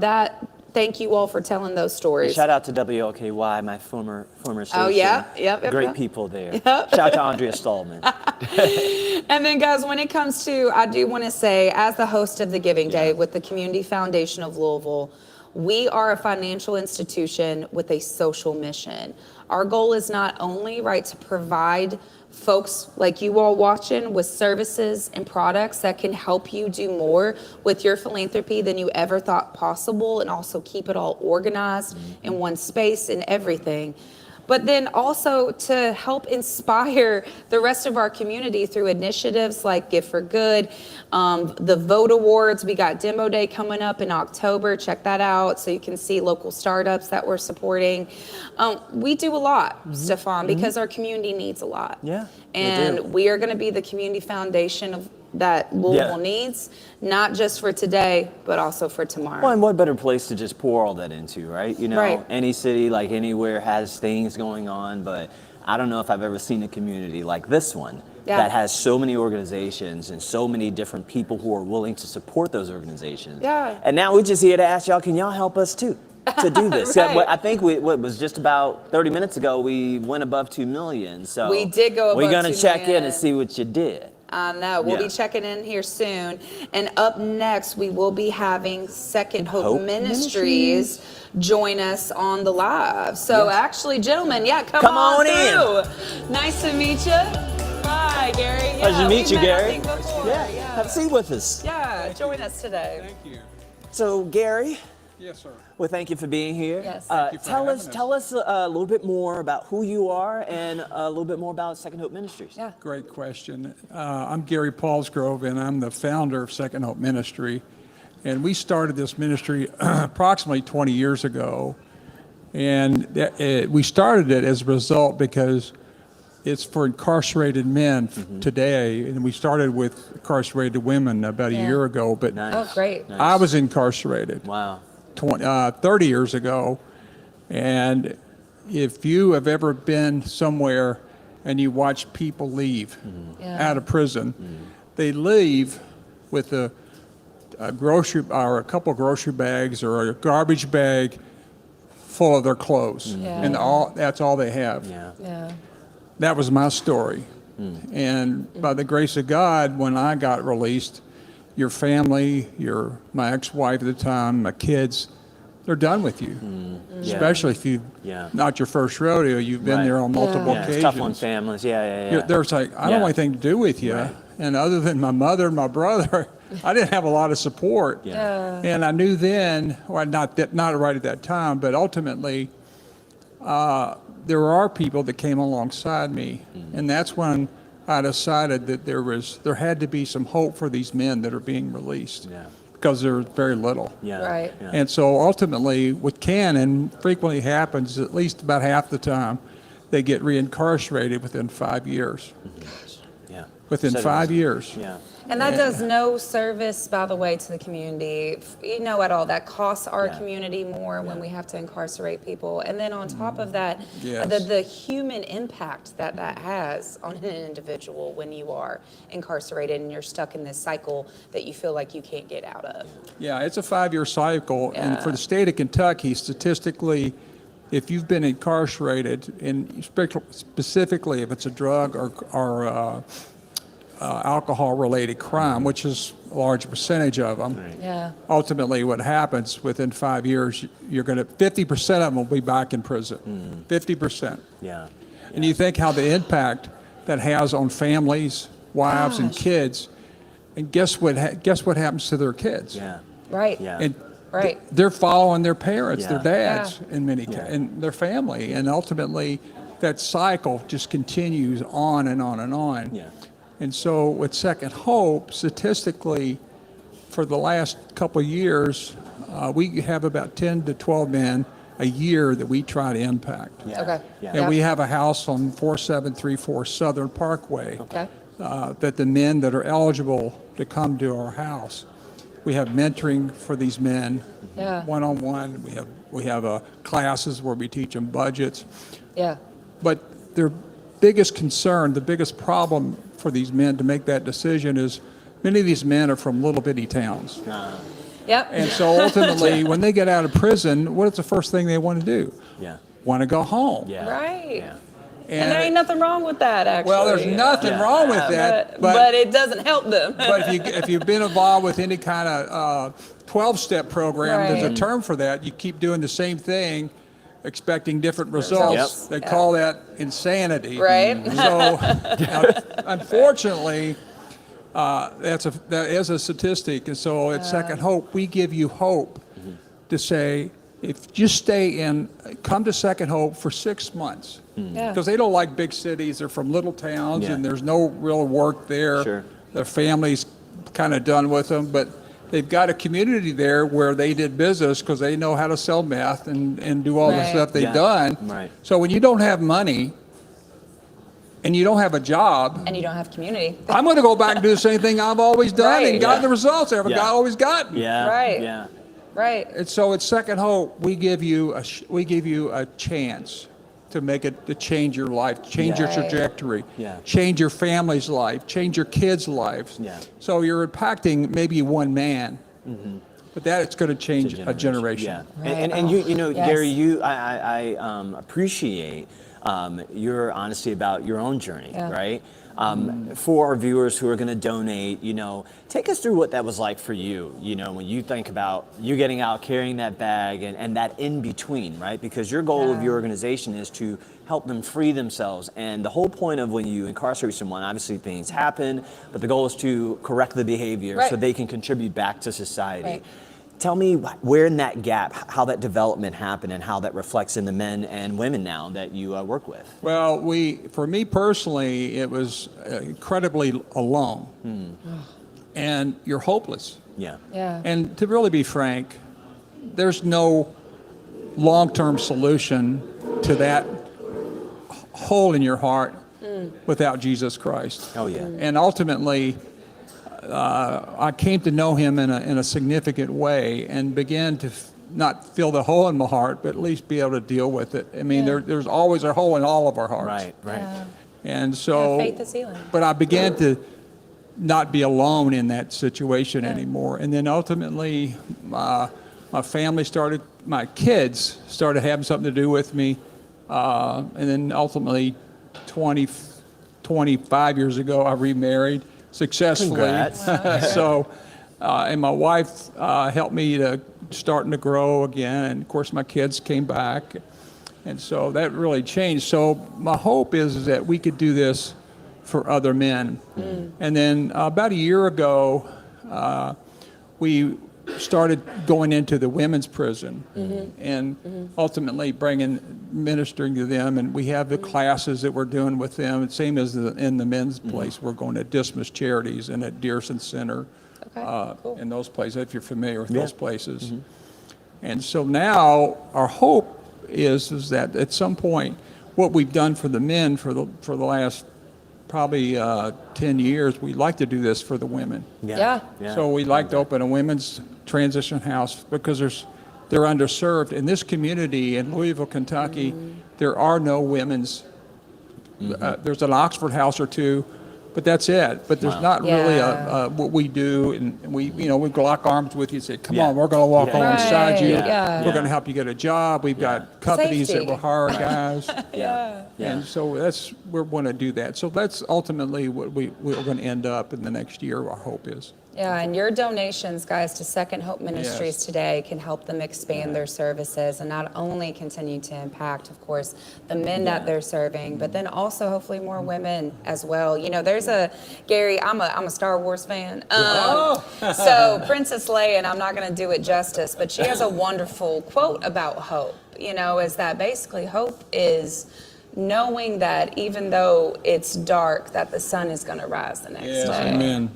thank you all for telling those stories. Shout out to WLKY, my former station. Oh, yeah. Yep. Great people there. Yep. Shout out to Andrea Stallman. And then, guys, when it comes to, I do want to say, as the host of the Giving Day with the Community Foundation of Louisville, we are a financial institution with a social mission. Our goal is not only, right, to provide folks like you all watching with services and products that can help you do more with your philanthropy than you ever thought possible, and also keep it all organized in one space and everything, but then also to help inspire the rest of our community through initiatives like Gift for Good, the Vote Awards. We got Demo Day coming up in October. Check that out so you can see local startups that we're supporting. We do a lot, Stefan, because our community needs a lot. Yeah, and we are going to be the community foundation that Louisville needs, not just for today, but also for tomorrow. Well, and what better place to just pour all that into, right? You know, any city, like anywhere, has things going on, but I don't know if I've ever seen a community like this one that has so many organizations and so many different people who are willing to support those organizations. Yeah. And now we're just here to ask y'all, can y'all help us too? To do this. I think what was just about 30 minutes ago, we went above 2 million. So we did go above 2 million. We're going to check in and see what you did. I know. We'll be checking in here soon. And up next, we will be having Second Hope Ministries join us on the live. So actually, gentlemen, come on through. In. Nice to meet you. Bye, Gary. Pleasure to meet you, Gary. Yeah. Have a seat with us. Yeah, join us today. Thank you. So, Gary. Yes, sir. Well, thank you for being here. Yes. Tell us a little bit more about who you are and a little bit more about Second Hope Ministries. Yeah. Great question. I'm Gary Paulsgrove, and I'm the founder of Second Hope Ministry. And we started this ministry approximately 20 years ago. And we started it as a result because it's for incarcerated men today. And we started with incarcerated women about a year ago. But Oh, great. I was incarcerated. Wow. 30 years ago, and if you have ever been somewhere and you watch people leave out of prison, they leave with a grocery or a couple grocery bags or a garbage bag full of their clothes, and that's all they have. That was my story, and by the grace of God, when I got released, your family, my ex-wife at the time, my kids, they're done with you. Especially if you, not your first rodeo, you've been there on multiple occasions. It's tough on families, They're like, I don't want anything to do with you. And other than my mother and my brother, I didn't have a lot of support. And I knew then, well, not right at that time, but ultimately, there are people that came alongside me. And that's when I decided that there had to be some hope for these men that are being released because there's very little. And so ultimately, what can and frequently happens, at least about half the time, they get reincarcerated within 5 years. Within 5 years. And that does no service, by the way, to the community, at all. That costs our community more when we have to incarcerate people. And then on top of that, the human impact that has on an individual when you are incarcerated and you're stuck in this cycle that you feel like you can't get out of. Yeah, it's a 5-year cycle. And for the state of Kentucky, statistically, if you've been incarcerated, and specifically if it's a drug or alcohol-related crime, which is a large percentage of them. Ultimately, what happens within 5 years, 50% of them will be back in prison. 50%. And you think how the impact that has on families, wives, and kids. And guess what happens to their kids? And they're following their parents, their dads, in many cases, and their family. And ultimately, that cycle just continues on and on and on. And so with Second Hope, statistically, for the last couple of years, we have about 10 to 12 men a year that we try to impact. And we have a house on 4734 Southern Parkway that the men that are eligible to come to our house, we have mentoring for these men, one-on-one. We have classes where we teach them budgets. But their biggest concern, the biggest problem for these men to make that decision is many of these men are from little bitty towns. Yep. And so ultimately, when they get out of prison, what is the first thing they want to do? Yeah. Want to go home. Yeah. Right. Yeah. And there ain't nothing wrong with that, actually. Well, there's nothing wrong with that. But it doesn't help them. But if you've been involved with any kind of 12-step program, there's a term for that. You keep doing the same thing, expecting different results. They call that insanity. Right. So, unfortunately, that is a statistic. And so at Second Hope, we give you hope to say, if you come to Second Hope for 6 months. Because they don't like big cities. They're from little towns, and there's no real work there. Sure. Their family's kind of done with them, but they've got a community there where they did business because they know how to sell meth and do all the stuff they've done. Right. So when you don't have money and you don't have a job, And you don't have community. I'm going to go back and do the same thing I've always done and gotten the results I've always gotten. Yeah. Right. Yeah. Right. And so at Second Hope, we give you a chance to change your life, change your trajectory, change your family's life, change your kids' lives. Yeah. So you're impacting maybe one man, but it's going to change a generation. Yeah. And you know, Gary, I appreciate your honesty about your own journey, right? For our viewers who are going to donate, take us through what that was like for you, when you think about you getting out, carrying that bag and that in between, right? Because your goal of your organization is to help them free themselves. And the whole point of when you incarcerate someone, obviously things happen, but the goal is to correct the behavior so they can contribute back to society. Right. Tell me where in that gap, how that development happened and how that reflects in the men and women now that you work with. Well, for me personally, it was incredibly alone. And you're hopeless. Yeah. And to really be frank, there's no long-term solution to that hole in your heart without Jesus Christ. Oh, yeah. And ultimately, I came to know him in a significant way and began to not fill the hole in my heart, but at least be able to deal with it. I mean, there's always a hole in all of our hearts. Right. Yeah. And so, faith is healing. but I began to not be alone in that situation anymore. And then ultimately, my kids started having something to do with me. And then ultimately, 25 years ago, I remarried successfully. Congrats. So, and my wife helped me to starting to grow again. And of course, my kids came back. And so that really changed. So my hope is that we could do this for other men. And then about a year ago, we started going into the women's prison and ultimately ministering to them. And we have the classes that we're doing with them. Same as in the men's place. We're going to Dismas Charities and at Dearson Center in those places, if you're familiar with those places. And so now our hope is that at some point, what we've done for the men for the last probably 10 years, we'd like to do this for the women. So we'd like to open a women's transition house because they're underserved. In this community in Louisville, Kentucky, there are no women's. There's an Oxford house or two, but that's it. But there's not really what we do, and we lock arms with you and say, "Come on, we're going to walk alongside you. We're going to help you get a job. We've got companies that will hire guys." And so we want to do that. So that's ultimately what we're going to end up in the next year. Our hope is. Yeah, and your donations, guys, to Second Hope Ministries today can help them expand their services and not only continue to impact, of course, the men that they're serving, but then also hopefully more women as well. There's Gary, I'm a Star Wars fan. So Princess Leia, and I'm not going to do it justice, but she has a wonderful quote about hope, is that basically hope is knowing that even though it's dark, that the sun is going to rise the next day. Amen.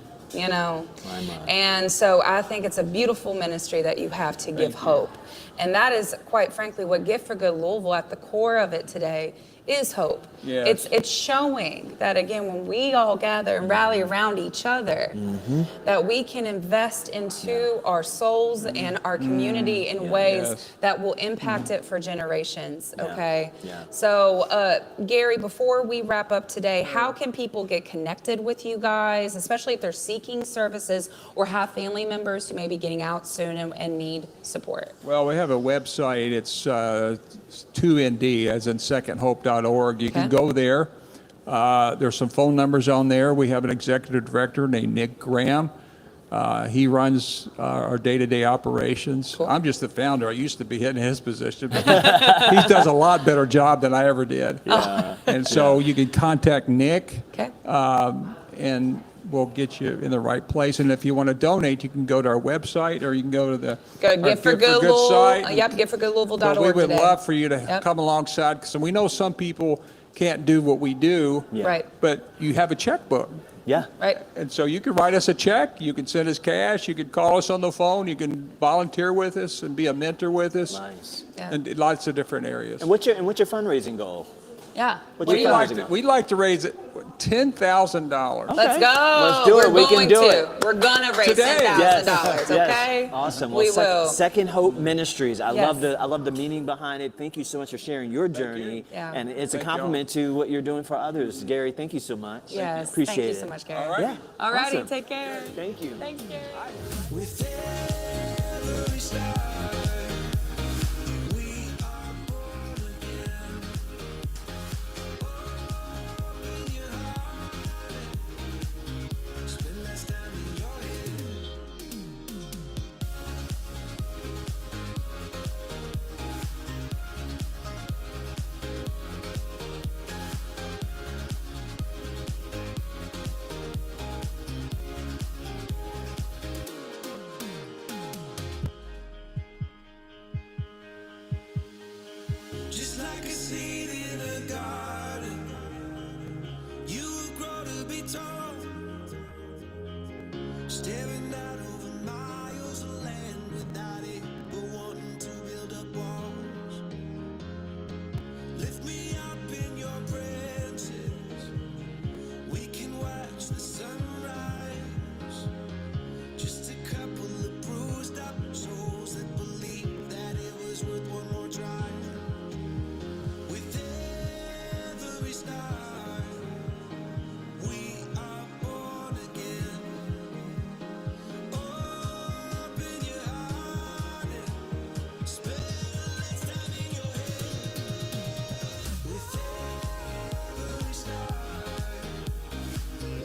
And so I think it's a beautiful ministry that you have to give hope. And that is, quite frankly, what Gift for Good Louisville, at the core of it today, is hope. Yes. It's showing that, again, when we all gather and rally around each other, that we can invest into our souls and our community in ways that will impact it for generations, okay? So, Gary, before we wrap up today, how can people get connected with you guys, especially if they're seeking services or have family members who may be getting out soon and need support? Well, we have a website. It's 2ND, as in secondhope.org. You can go there. There's some phone numbers on there. We have an executive director named Nick Graham. He runs our day-to-day operations. I'm just the founder. I used to be in his position, but he does a lot better job than I ever did. And so you can contact Nick, and we'll get you in the right place. And if you want to donate, you can go to our website, or you can go to the Gift for Good site. Yep, giftforgoodlouisville.org. But we would today. love for you to come alongside, because we know some people can't do what we do, but you have a checkbook. Right. And so you can write us a check, you can send us cash, you can call us on the phone, you can volunteer with us and be a mentor with us. Nice. And lots of different areas. And what's your fundraising goal? Yeah. We'd like to raise it $10,000. Let's go. Let's do it. We can do it. We're going to raise $10,000, okay? Awesome. We will. Second Hope Ministries. I love the meaning behind it. Thank you so much for sharing your journey. And it's a compliment to what you're doing for others. Gary, thank you so much. Yes. Appreciate it. Thank you so much, Gary. Yeah. All righty. Awesome. Take care. Thank you. Thanks, Gary. With every star, we are born again. Open your heart, spend less time in your head. Just like a seed in a garden, you will grow to be tall, staring out over miles of land without it, but wanting to build up walls. Lift me up in your branches, we can watch the sunrise. Just a couple of bruised up souls that believe that it was worth one more try. With every star, we are born again. Open your heart and spend less time in your head. With every star,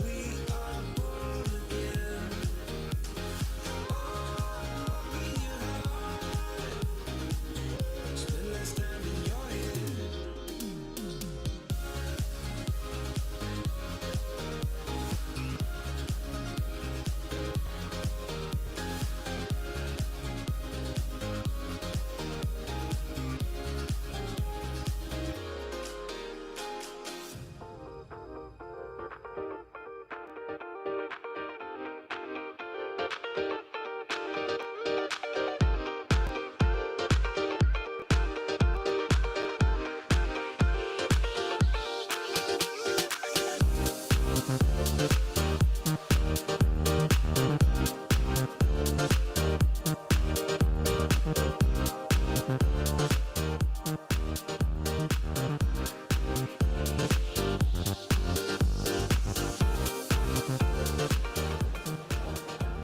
we are born again. Open your heart and spend less time in your head.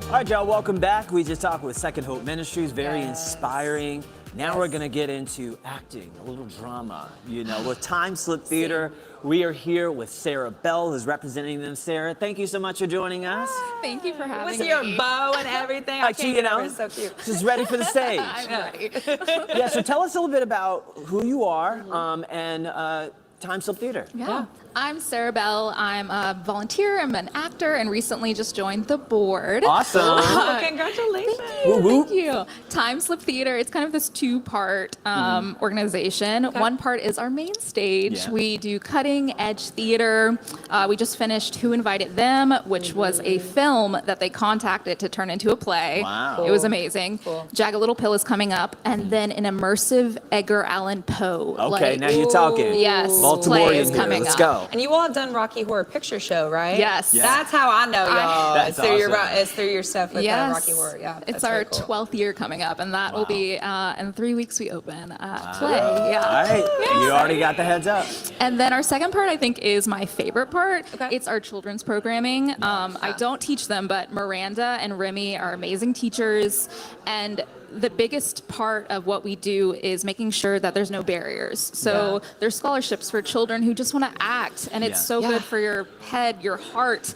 All right, y'all, welcome back. We just talked with Second Hope Ministries, very inspiring. Now we're going to get into acting, a little drama. You know, with Time Slip Theater, we are here with Sarah Bell, who's representing them. Sarah, thank you so much for joining us. Thank you for having With me. your bow and everything. I can't you know, it's so cute. she's ready for the stage. I'm ready. Yeah, so tell us a little bit about who you are and Time Slip Theater. Yeah. I'm Sarah Bell. I'm a volunteer. I'm an actor and recently just joined the board. Awesome. Oh, congratulations. Thank you. Time Slip Theater, it's kind of this two-part organization. One part is our main stage. Yeah. We do cutting-edge theater. We just finished Who Invited Them, which was a film that they contacted to turn into a play. Wow. It was amazing. Jagged Little Pill is coming up, and then an immersive Edgar Allan Poe. Okay, now you're talking. Yes. Baltimore play is here. coming Let's up. go. And you all have done Rocky Horror Picture Show, right? Yes. Yeah. That's how I know y'all. That's It's through your stuff with Yes. Rocky Horror. Yeah, It's that's our very cool. 12th year coming up, and that will be in 3 weeks we open play. Yeah. All right. You already got the heads up. And then our second part, I think, is my favorite part. Okay. It's our children's programming. I don't teach them, but Miranda and Remy are amazing teachers. And the biggest part of what we do is making sure that there's no barriers. So there's scholarships for children who just want to act. And it's so good for your head, your heart,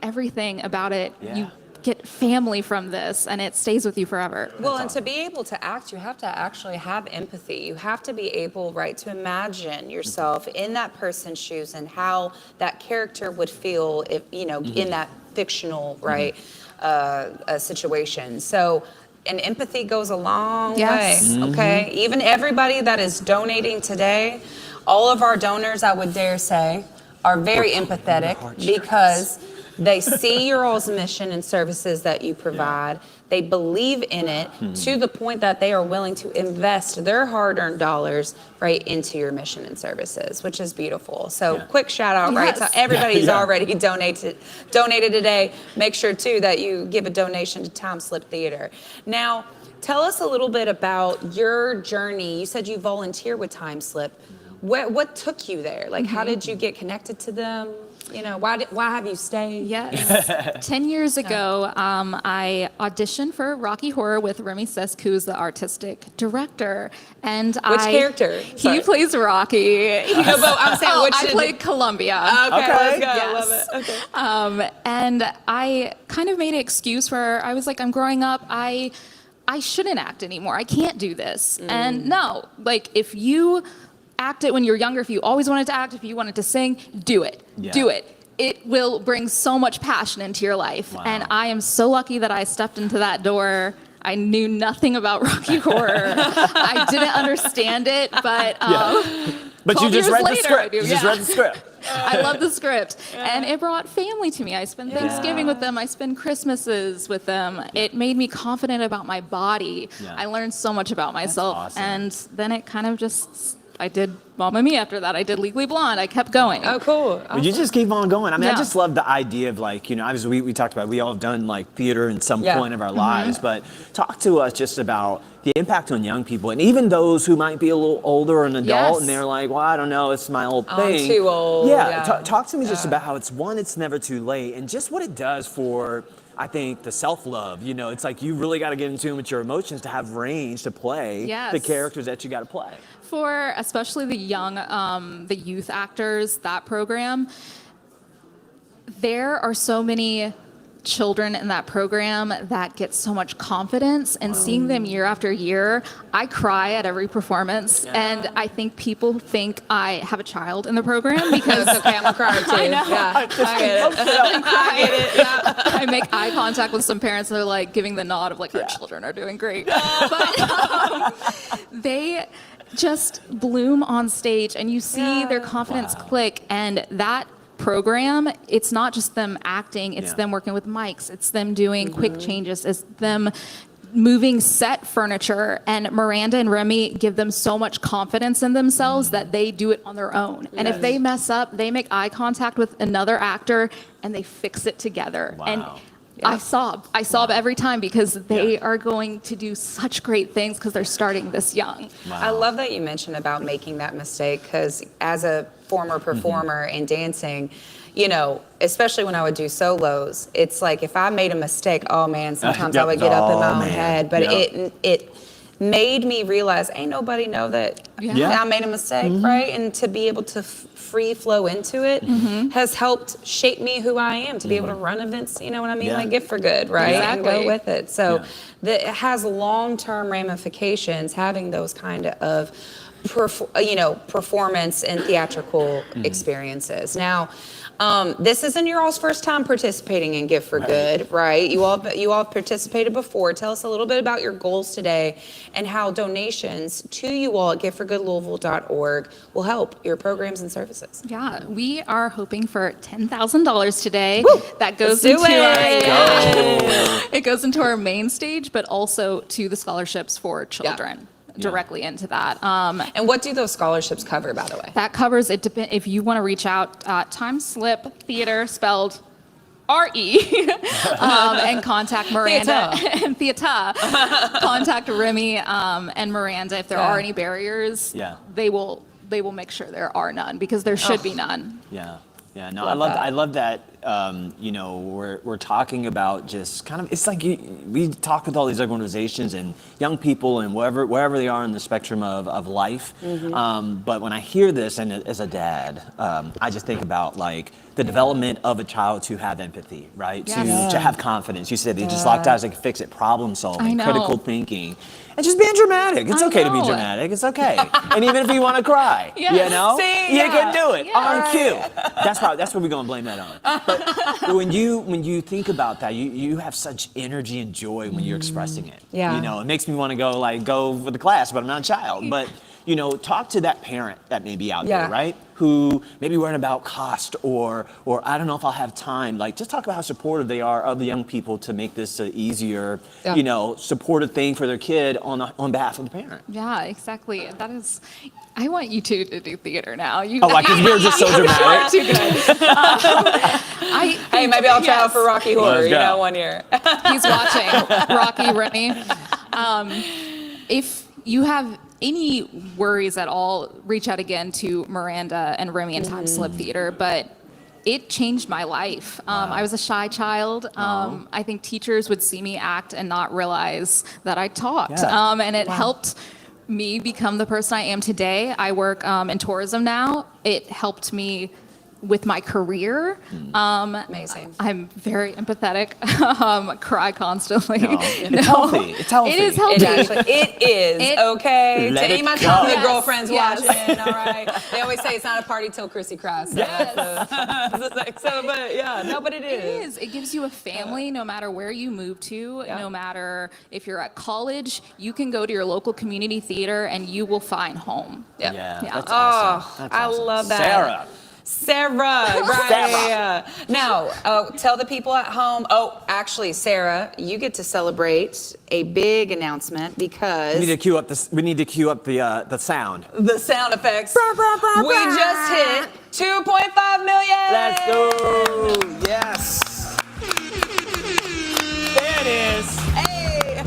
everything about it. You get family from this, and it stays with you forever. Well, and to be able to act, you have to actually have empathy. You have to be able, right, to imagine yourself in that person's shoes and how that character would feel if, you know, in that fictional, right, situation. So, and empathy goes a long way, okay? Even everybody that is donating today, all of our donors, I would dare say, are very empathetic because they see your all's mission and services that you provide. They believe in it to the point that they are willing to invest their hard-earned dollars right into your mission and services, which is beautiful. So quick shout out, right, to everybody who's already donated today. Make sure too that you give a donation to Time Slip Theater. Now, tell us a little bit about your journey. You said you volunteer with Time Slip. What took you there? Like, how did you get connected to them? You know, why have you stayed? Yes. 10 years ago, I auditioned for Rocky Horror with Remy Sesk, who's the artistic director. And Which character? He plays Rocky. No, but I'm saying which I played Columbia. Okay, let's go. Yes. I love it. Okay. And I kind of made an excuse where I was like, I'm growing up. I shouldn't act anymore. I can't do this. And no, like if you act it when you're younger, if you always wanted to act, if you wanted to sing, do it. Do it. It will bring so much passion into your life. And I am so lucky that I stepped into that door. I knew nothing about Rocky Horror. I didn't understand it, but But you just read the script. You just read the script. I love the script. And it brought family to me. I spend Thanksgiving with them. I spend Christmases with them. It made me confident about my body. I learned so much about myself. Awesome. And then it kind of just, I did Mamma Mia after that. I did Legally Blonde. I kept going. Oh, cool. But you just keep on going. I mean, I just love the idea of like, you know, obviously we talked about, we all have done like theater in some point of our lives, but talk to us just about the impact on young people and even those who might be a little older or an adult and they're like, well, I don't know, it's my old thing. I'm too old. Yeah, talk to me just about how it's never too late and just what it does for, I think, the self-love. You know, it's like you really got to get in tune with your emotions to have range to play the characters that you got to play. For especially the young, the youth actors, that program, there are so many children in that program that get so much confidence, and seeing them year after year, I cry at every performance, and I think people think I have a child in the program because It's okay, I'm a crier too. I know. I get it. I make eye contact with some parents, and they're like giving the nod of like, our children are doing great. But they just bloom on stage, and you see their confidence click, and that program, it's not just them acting, it's them working with mics, it's them doing quick changes, it's them moving set furniture, and Miranda and Remy give them so much confidence in themselves that they do it on their own. And if they mess up, they make eye contact with another actor and they fix it together. And I sob every time because they are going to do such great things because they're starting this young. I love that you mentioned about making that mistake because as a former performer in dancing, you know, especially when I would do solos, it's like if I made a mistake, oh man, sometimes I would get up in my own head. But it made me realize ain't nobody know that I made a mistake, right? And to be able to free flow into it has helped shape me who I am, to be able to run events, you know what I mean? Like Gift for Good, right? And go with it. So it has long-term ramifications having those kind of performance and theatrical experiences. Now, this isn't your all's first time participating in Gift for Good, right? You all participated before. Tell us a little bit about your goals today and how donations to you all at giftforgoodlouisville.org will help your programs and services. Yeah, we are hoping for $10,000 today. Woo! That goes Let's do into it. it goes into our main stage, but also to the scholarships for children. directly into that. And what do those scholarships cover, by the way? That covers it. If you want to reach out, Time Slip Theater, spelled R-E, and contact Miranda and Theata. Contact Remy and Miranda if there are any barriers. They will make sure there are none, because there should be none. Yeah, no, I love that. You know, we're talking about just kind of, it's like we talk with all these organizations and young people and wherever they are in the spectrum of life. But when I hear this, and as a dad, I just think about like the development of a child to have empathy, right? To have confidence. You said they just locked eyes, they can fix it, problem solving, critical thinking. And just being dramatic. It's okay to be dramatic. It's okay. And even if you want to cry, you know, you can do it on cue. That's what we're gonna blame that on. But when you think about that, you have such energy and joy when you're expressing it. You know, it makes me want to go for the class, but I'm not a child. But you know, talk to that parent that may be out there, right? Who maybe worrying about cost or I don't know if I'll have time. Like, just talk about how supportive they are of the young people to make this an easier, you know, supportive thing for their kid on behalf of the parent. Yeah, exactly. That is. I want you two to do theater now. Because we're just so dramatic. Too good. Hey, maybe I'll try out for Rocky Horror, you know, 1 year. He's watching Rocky, Remy. If you have any worries at all, reach out again to Miranda and Remy and Time Slip Theater. But it changed my life. I was a shy child. I think teachers would see me act and not realize that I talked. And it helped me become the person I am today. I work in tourism now. It helped me with my career. Amazing. I'm very empathetic. Cry constantly. It's healthy. It's healthy. It is healthy. It is okay. Let Take it my go. time, the girlfriend's watching. All right. They always say it's not a party till Chrissy cries. So but it is. It is. It gives you a family no matter where you move to, no matter if you're at college, you can go to your local community theater and you will find home. That's awesome. That's I awesome. love that. Sarah, right? Now, tell the people at home. Oh, actually, Sarah, you get to celebrate a big announcement because we need to cue up the sound. The sound effects. We just hit 2.5 million. Let's go! Yes. There it is. Hey.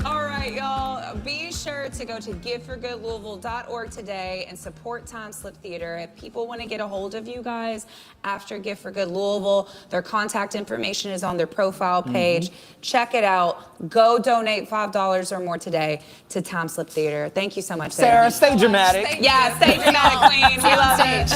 All right, y'all. Be sure to go to giveforgoodlouisville.org today and support Time Slip Theater. If people want to get a hold of you guys after Gift for Good Louisville, their contact information is on their profile page. Check it out. Go donate $5 or more today to Time Slip Theater. Thank you so much, Sarah. Stay dramatic. Stay dramatic, queen. We love it.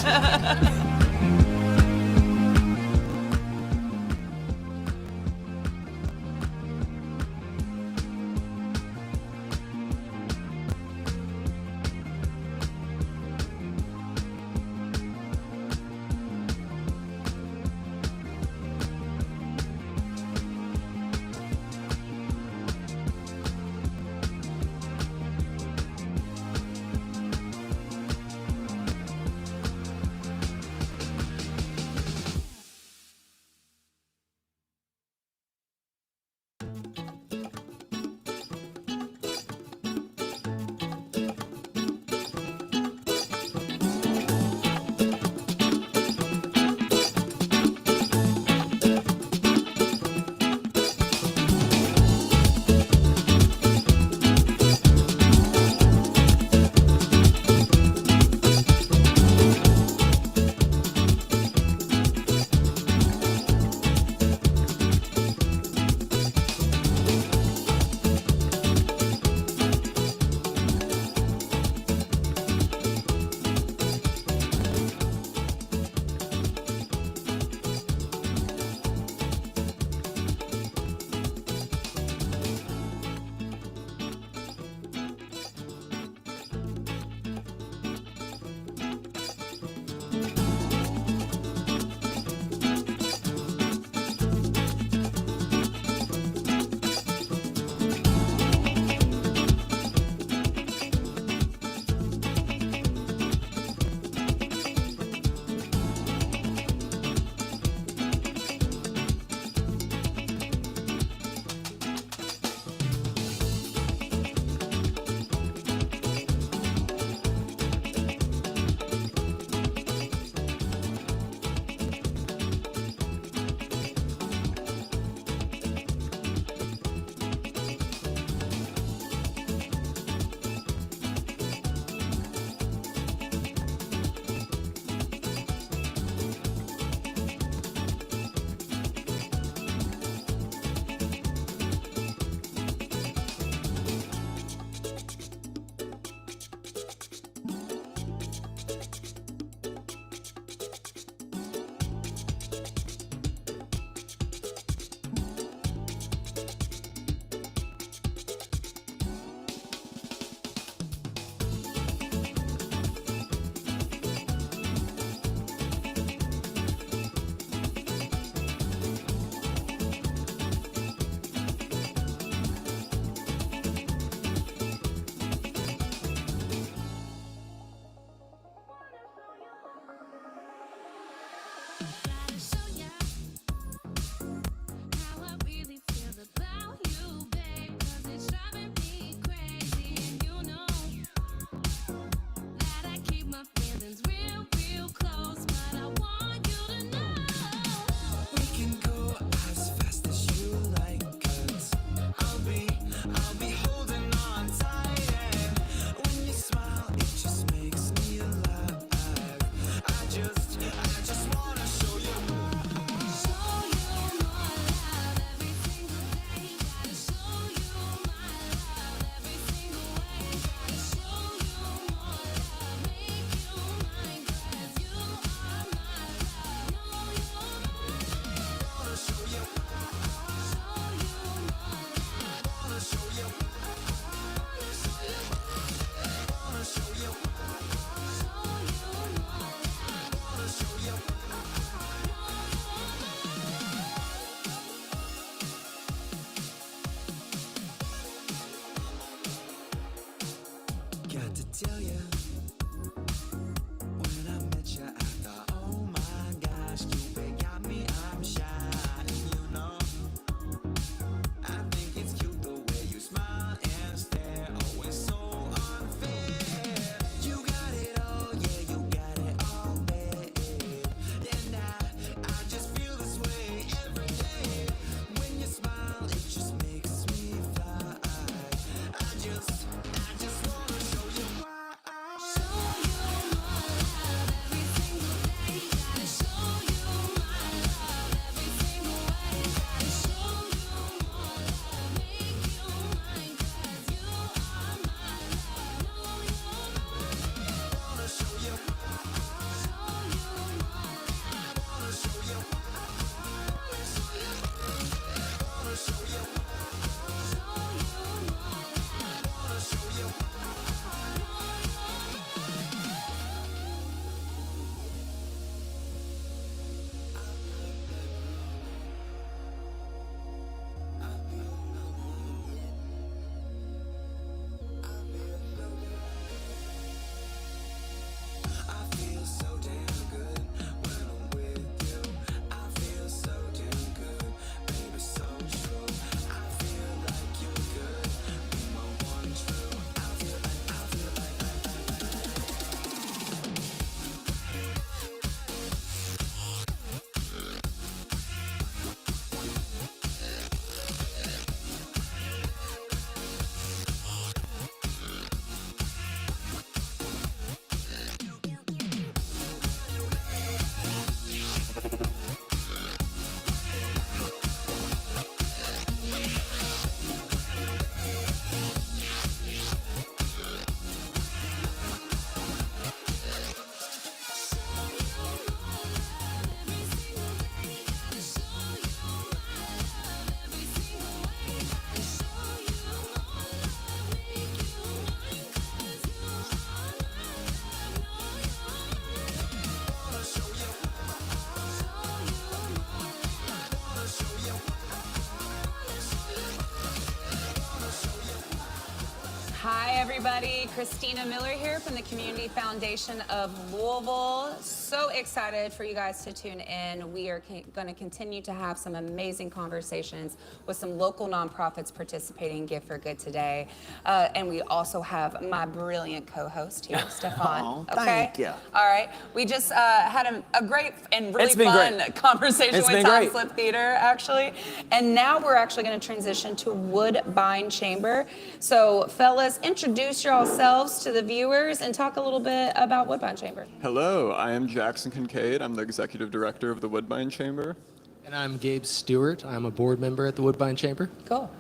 everybody. Christina Miller here from the Community Foundation of Louisville. So excited for you guys to tune in. We are going to continue to have some amazing conversations with some local nonprofits participating in Gift for Good today. And we also have my brilliant co-host here, Stefan. Oh, okay? thank you. All right. We just had a great and really fun great. conversation It's with been Time great. Slip Theater, actually. And now we're actually going to transition to Woodbine Chamber. So, fellas, introduce yourselves to the viewers and talk a little bit about Woodbine Chamber. Hello, I am Jackson Kincaid. I'm the executive director of the Woodbine Chamber. And I'm Gabe Stewart. I'm a board member at the Woodbine Chamber. Cool.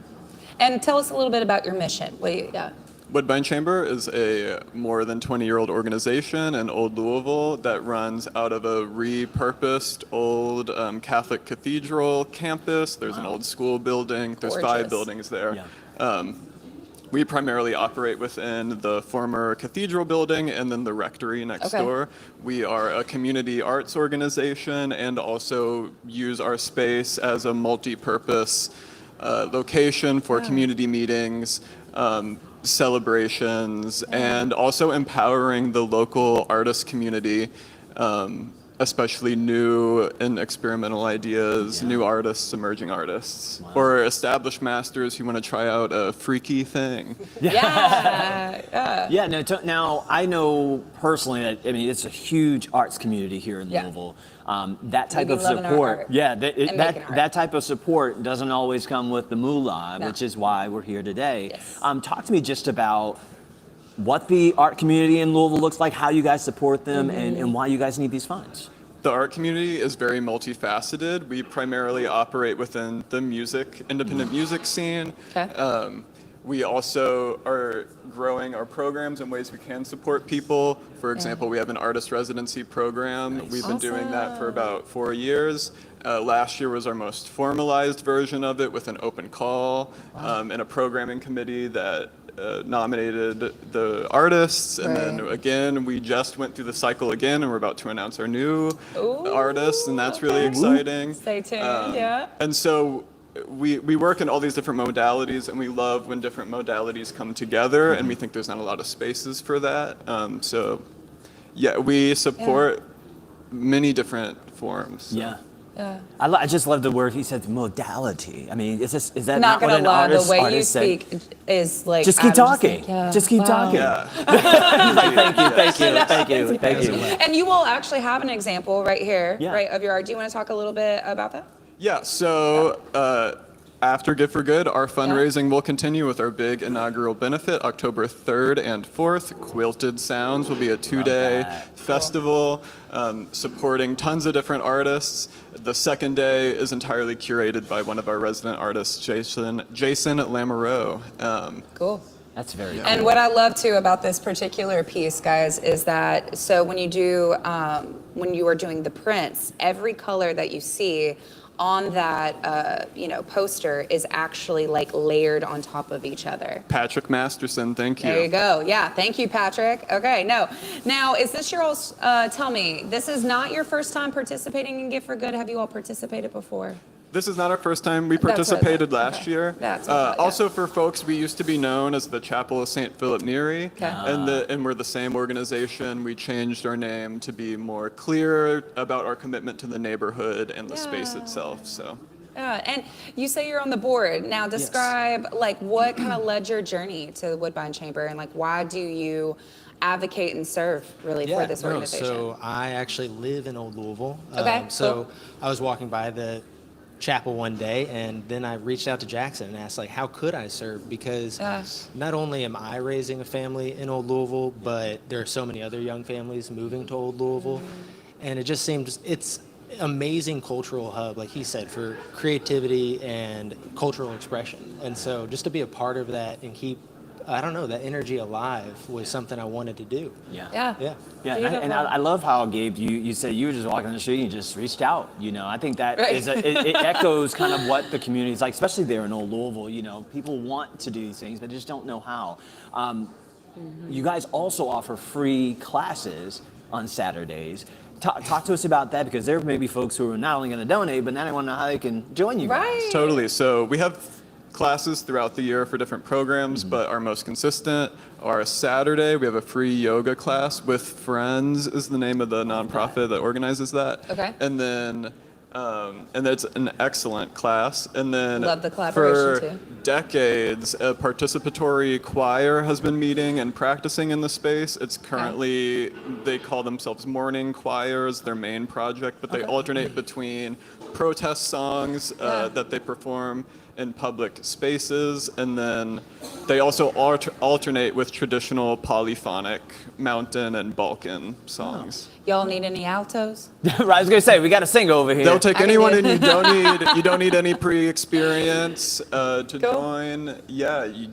And tell us a little bit about your mission. Woodbine Chamber is a more than 20-year-old organization in Old Louisville that runs out of a repurposed old Catholic cathedral campus. There's an old school building. There's 5 buildings there. We primarily operate within the former cathedral building and then the rectory next door. We are a community arts organization and also use our space as a multi-purpose location for community meetings, celebrations, and also empowering the local artist community, especially new and experimental ideas, new artists, emerging artists, or established masters who want to try out a freaky thing. Now, I know personally that, I mean, it's a huge arts community here in Louisville. That type of support, that type of support doesn't always come with the moolah, which is why we're here today. Talk to me just about what the art community in Louisville looks like, how you guys support them, and why you guys need these funds. The art community is very multifaceted. We primarily operate within the independent music scene. We also are growing our programs in ways we can support people. For example, we have an artist residency program. We've been doing that for about 4 years. Last year was our most formalized version of it with an open call and a programming committee that nominated the artists. And then again, we just went through the cycle again and we're about to announce our new artists, and that's really exciting. Stay tuned, And so we work in all these different modalities, and we love when different modalities come together, and we think there's not a lot of spaces for that. We support many different forms. I just love the word he said, modality. I mean, is that not what gonna an lie, artist the way you say? speak is like Just keep talking. Just keep talking. He's like, thank you. And you will actually have an example right here, right, of your art. Do you want to talk a little bit about that? Yeah, so after Gift for Good, our fundraising will continue with our big inaugural benefit, October 3rd and 4th. Quilted Sounds will be a 2-day festival supporting tons of different artists. The second day is entirely curated by one of our resident artists, Jason Lamoureux. Cool. That's very cool. And what I love too about this particular piece, guys, is that so when you are doing the prints, every color that you see on that poster is actually like layered on top of each other. Patrick Masterson, thank you. There you go. Yeah, thank you, Patrick. Okay, now is this your all's? Tell me, this is not your first time participating in Gift for Good. Have you all participated before? This is not our first time. We participated last year. That's what I thought, also, for folks, we used to be known as the Chapel of St. Philip Neri, and we're the same organization. We changed our name to be more clear about our commitment to the neighborhood and the space itself. So. And you say you're on the board. Now describe like what kind of led your journey to the Woodbine Chamber, and like why do you advocate and serve really for this organization? So I actually live in Old Louisville. Cool. I was walking by the chapel one day, and then I reached out to Jackson and asked, like, how could I serve? Because not only am I raising a family in Old Louisville, but there are so many other young families moving to Old Louisville, and it just seems it's amazing cultural hub, like he said, for creativity and cultural expression. And so just to be a part of that and keep that energy alive was something I wanted to do. And I love how, Gabe, you said you were just walking on the street and you just reached out. I think that it echoes kind of what the community is like, especially there in Old Louisville. People want to do these things, but just don't know how. You guys also offer free classes on Saturdays. Talk to us about that, because there may be folks who are not only going to donate, but now they want to know how they can join you guys. Totally. So we have classes throughout the year for different programs, but our most consistent are Saturday. We have a free yoga class with Friends is the name of the nonprofit that organizes that. Okay. And it's an excellent class. And then Love the collaboration for too. decades, a participatory choir has been meeting and practicing in the space. It's currently, they call themselves morning choirs, their main project, but they alternate between protest songs that they perform in public spaces, and then they also alternate with traditional polyphonic mountain and Balkan songs. Y'all need any altos? I was gonna say, we got to sing over here. They'll take anyone, and you don't need any pre-experience to join. Yeah, you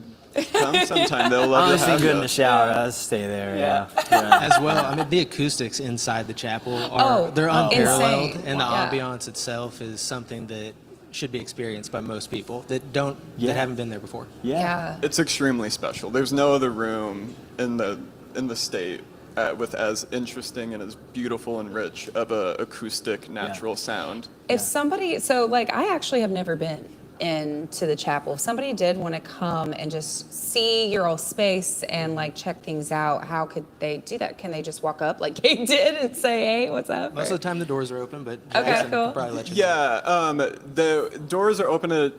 come sometime. They'll love to Honestly, have good you. in the shower. I'll stay there. Yeah. As well, I mean, the acoustics inside the chapel are they're unparalleled, insane. and the Yeah. ambiance itself is something that should be experienced by most people that haven't been there before. Yeah. It's extremely special. There's no other room in the state with as interesting and as beautiful and rich of a acoustic natural sound. If somebody, so like I actually have never been into the chapel. If somebody did want to come and just see your old space and like check things out, how could they do that? Can they just walk up like Kate did and say, hey, what's up? Most of the time the doors are open, but Okay, Jackson cool. can probably let you know. Yeah, the doors are open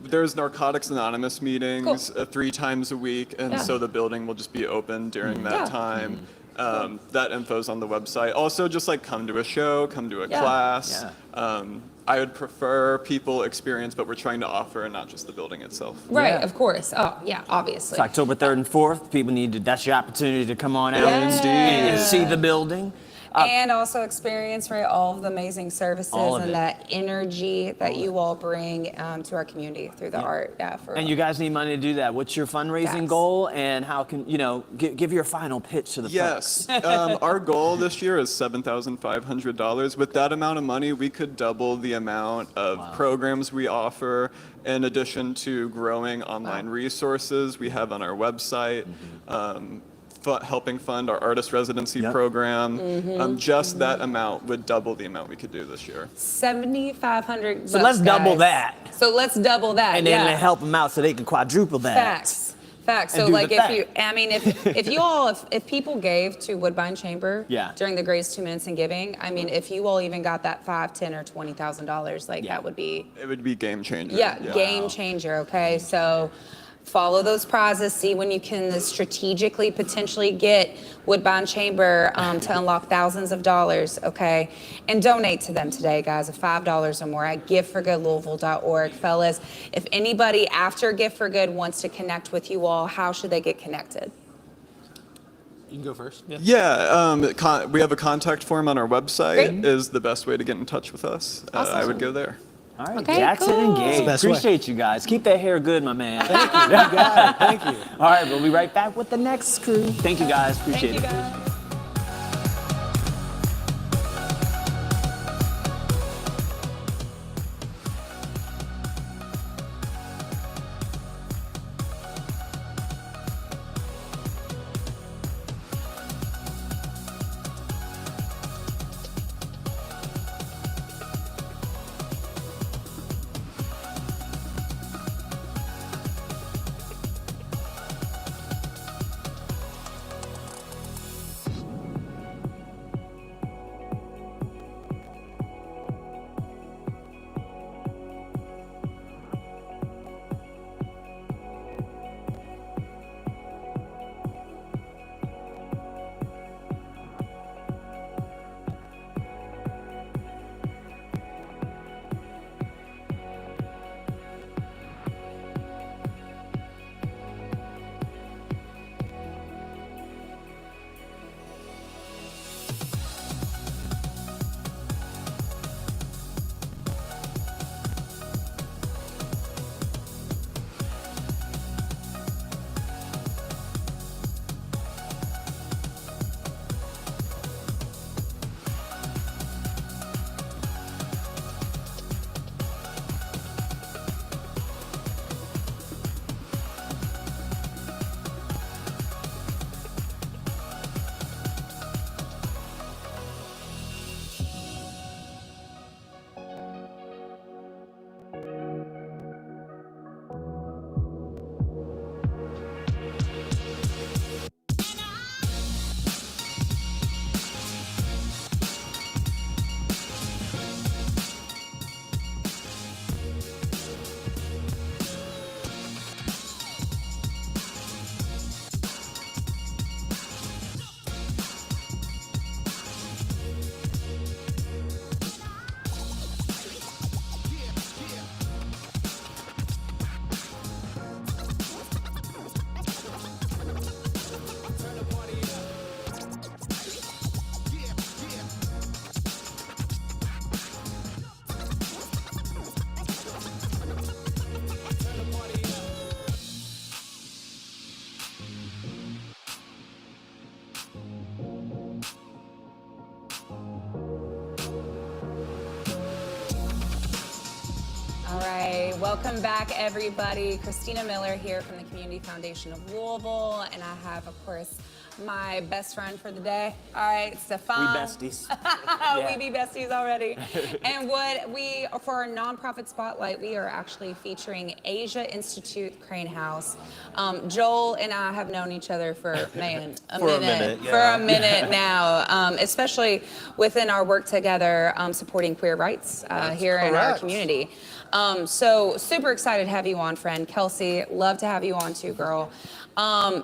there's Narcotics Anonymous meetings 3 times a week, and so the building will just be open during that time. That info's on the website. Also, just like come to a show, come to a class. I would prefer people experience, but we're trying to offer not just the building itself. Right, of course. Oh, yeah, obviously. It's October 3rd and 4th. People that's your opportunity to come on out Yes. and see the building. And also experience, right, all of the amazing services All of and it. that energy that you all bring to our community through the art. Yeah, for And you guys need money to do that. What's your fundraising goal, and how can, give your final pitch to the Yes. folks. Our goal this year is $7,500. With that amount of money, we could double the amount of programs we offer, in addition to growing online resources we have on our website. Helping fund our artist residency program. Just that amount would double the amount we could do this year. $7,500. So let's double that. So let's double that. And then help them out so they can quadruple that. Facts. So do like the if thing. you, I mean, if people gave to Woodbine Chamber during the Grace 2 Minutes in Giving, I mean, if you all even got that $5,000, $10,000, or $20,000, like that would be. It would be game changer. Game changer. Okay, so follow those prizes. See when you can strategically potentially get Woodbine Chamber to unlock thousands of dollars. Okay, and donate to them today, guys. Of $5 or more at giveforgoodlouisville.org, fellas. If anybody after Gift for Good wants to connect with you all, how should they get connected? You can go first. We have a contact form on our website. Is the best way to get in touch with us. I would go there. All right, Okay, Jackson cool. and That's Gabe. the best way. Appreciate you guys. Keep that hair good, my man. Thank you. You got it. Thank you. All right, we'll be right back with the next crew. Thank you guys. Appreciate it. guys. All right, welcome back, everybody. Christina Miller here from the Community Foundation of Louisville, and I have, of course, my best friend for the day. All right, Stefan. We besties. We be besties already. And for our nonprofit spotlight, we are actually featuring Asia Institute Crane House. Joel and I have known each other for, a minute now, especially within our work together, supporting queer rights here in our community. So super excited to have you on, friend. Kelsey, love to have you on too, girl.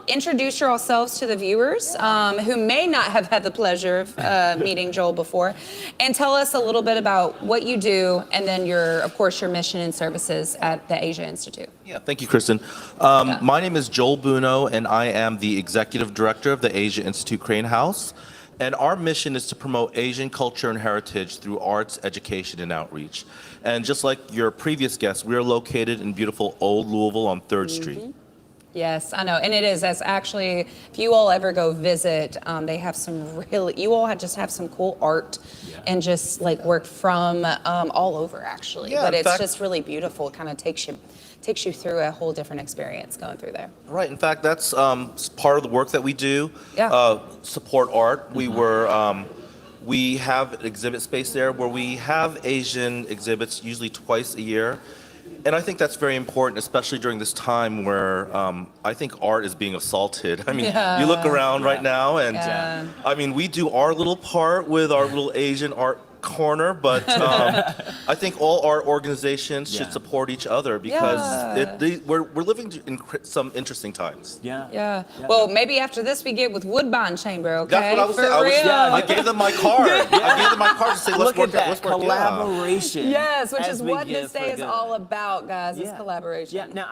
Introduce yourselves to the viewers who may not have had the pleasure of meeting Joel before, and tell us a little bit about what you do, and then of course, your mission and services at the Asia Institute. Yeah, thank you, Kristen. My name is Joel Buno, and I am the Executive Director of the Asia Institute Crane House. And our mission is to promote Asian culture and heritage through arts, education, and outreach. And just like your previous guest, we are located in beautiful Old Louisville on 3rd Street. Yes, I know, and it is. That's actually, if you all ever go visit, they have some you all just have some cool art and just like work from all over, actually. Yeah, but in it's fact, just really beautiful. It kind of takes you through a whole different experience going through there. Right. In fact, that's part of the work that we do. Yeah. Support art. We have an exhibit space there where we have Asian exhibits usually twice a year. And I think that's very important, especially during this time where I think art is being assaulted. I mean, you look around right now, and I mean, we do our little part with our little Asian art corner, but I think all art organizations should support each other because we're living in some interesting times. Yeah. Well, maybe after this we get with Woodbine Chamber, okay? That's what I was saying. I gave them my card. I gave them my card to say, let's work. Collaboration. Yes, which is what this day is all about, guys. Is collaboration. Yeah. Now,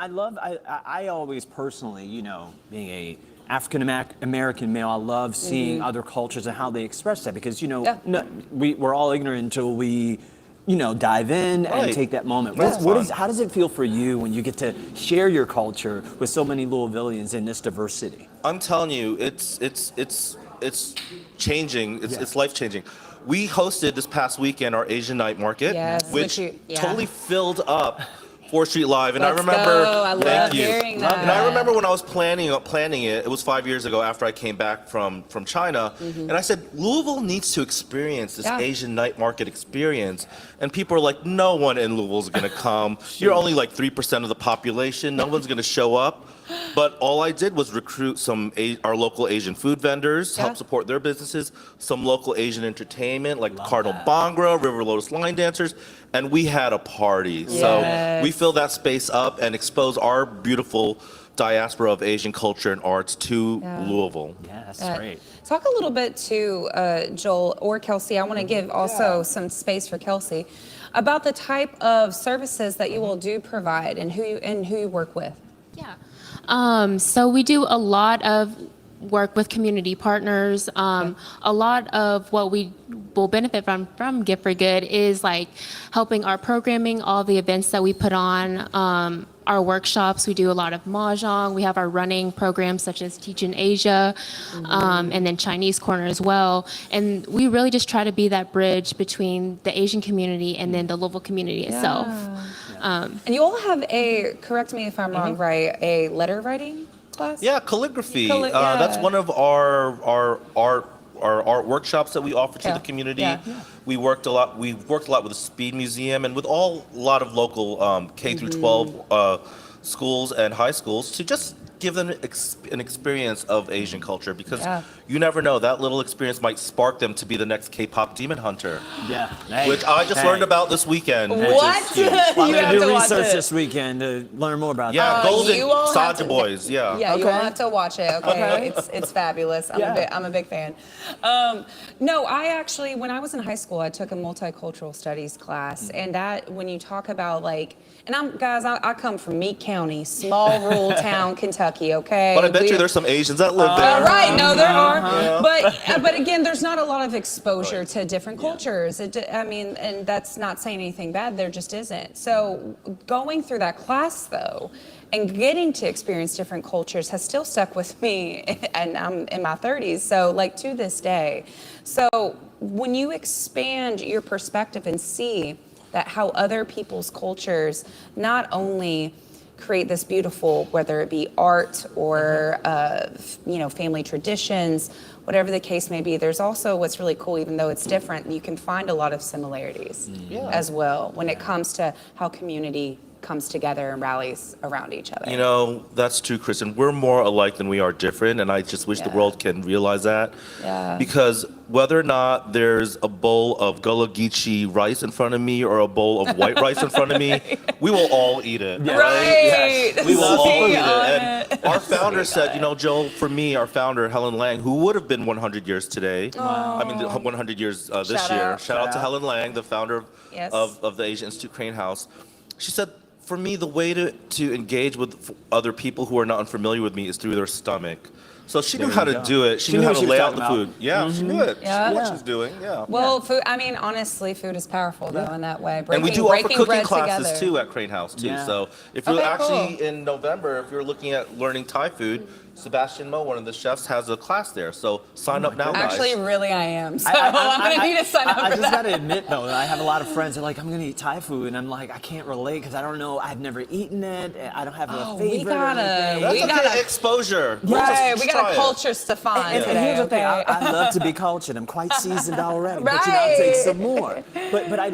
I always personally, being a African American male, I love seeing other cultures and how they express that because, we're all ignorant until we, dive in and take that moment. How does it feel for you when you get to share your culture with so many Louisvillians in this diversity? I'm telling you, it's changing. It's life-changing. We hosted this past weekend our Asian Night Market, which totally filled up 4th Street Live, and I remember. Thank you. Hearing that. And I remember when I was planning it. It was 5 years ago after I came back from China, and I said Louisville needs to experience this Asian Night Market experience. And people are like, no one in Louisville's going to come. You're only like 3% of the population. No one's going to show up. But all I did was recruit our local Asian food vendors, help support their businesses, some local Asian entertainment like Cardinal Bhangra, River Lotus line dancers, and we had a party. So we fill that space up and expose our beautiful diaspora of Asian culture and arts to Louisville. Yeah, that's great. Talk a little bit to Joel or Kelsey. I want to give also some space for Kelsey about the type of services that you will do provide and who you work with. Yeah. So we do a lot of work with community partners. A lot of what we will benefit from Gift for Good is like helping our programming, all the events that we put on, our workshops. We do a lot of mahjong. We have our running programs such as Teach in Asia, and then Chinese Corner as well. And we really just try to be that bridge between the Asian community and then the Louisville community itself. And you all have correct me if I'm wrong, right, a letter writing class? Yeah, calligraphy. That's one of our art workshops that we offer to the community. We worked a lot. We've worked a lot with the Speed Museum and with a lot of local K through 12 schools and high schools to just give them an experience of Asian culture because you never know, that little experience might spark them to be the next K-pop demon hunter. Yeah. Which I just learned about this weekend. What? I'm going to do research this weekend to learn more about that. Yeah, Golden Saja Boys. Yeah. Yeah, you all have to watch it. Okay, it's fabulous. I'm a big fan. No, I actually, when I was in high school, I took a multicultural studies class, and that when you talk about like, and I come from Meade County, small rural town, Kentucky. Okay. But I bet you there's some Asians that live there. Right? No, there are. But again, there's not a lot of exposure to different cultures. And that's not saying anything bad. There just isn't. So going through that class though, and getting to experience different cultures has still stuck with me, and I'm in my 30s. So like to this day. So when you expand your perspective and see that how other people's cultures not only create this beautiful, whether it be art or family traditions, whatever the case may be. There's also what's really cool, even though it's different, you can find a lot of similarities as well when it comes to how community comes together and rallies around each other. You know, that's true, Kristen. We're more alike than we are different, and I just wish the world can realize that. Yeah. Because whether or not there's a bowl of Gullah Geechee rice in front of me or a bowl of white rice in front of me, we will all eat it. Right. Yes. We will all eat it. And our founder said, you know, Joel, for me, our founder, Helen Lang, who would have been 100 years today, 100 years this year. Shout out to Helen Lang, the founder of the Asian Institute Crane House. She said, for me, the way to engage with other people who are not unfamiliar with me is through their stomach. So she knew how to do it. She knew how to lay out the food. Yeah, she knew it. She knew what she was doing. Yeah. Well, food. I mean, honestly, food is powerful though in that way. And we do offer cooking bread classes together. too at Crane House too. Yeah. So if you're in November, if you're looking at learning Thai food, Sebastian Mo, one of the chefs, has a class there. So sign up now, guys. Actually, really, I am. So I'm going to need to sign up for that. I just got to admit, though, I have a lot of friends that are like, I'm going to eat Thai food. And I'm like, I can't relate because I don't know. I've never eaten it. I don't have a favorite. We gotta That's exposure. Right, we got to culture Stefan and today. here's the thing, okay? I love to be cultured. I'm quite seasoned already, but I'll take some more. But I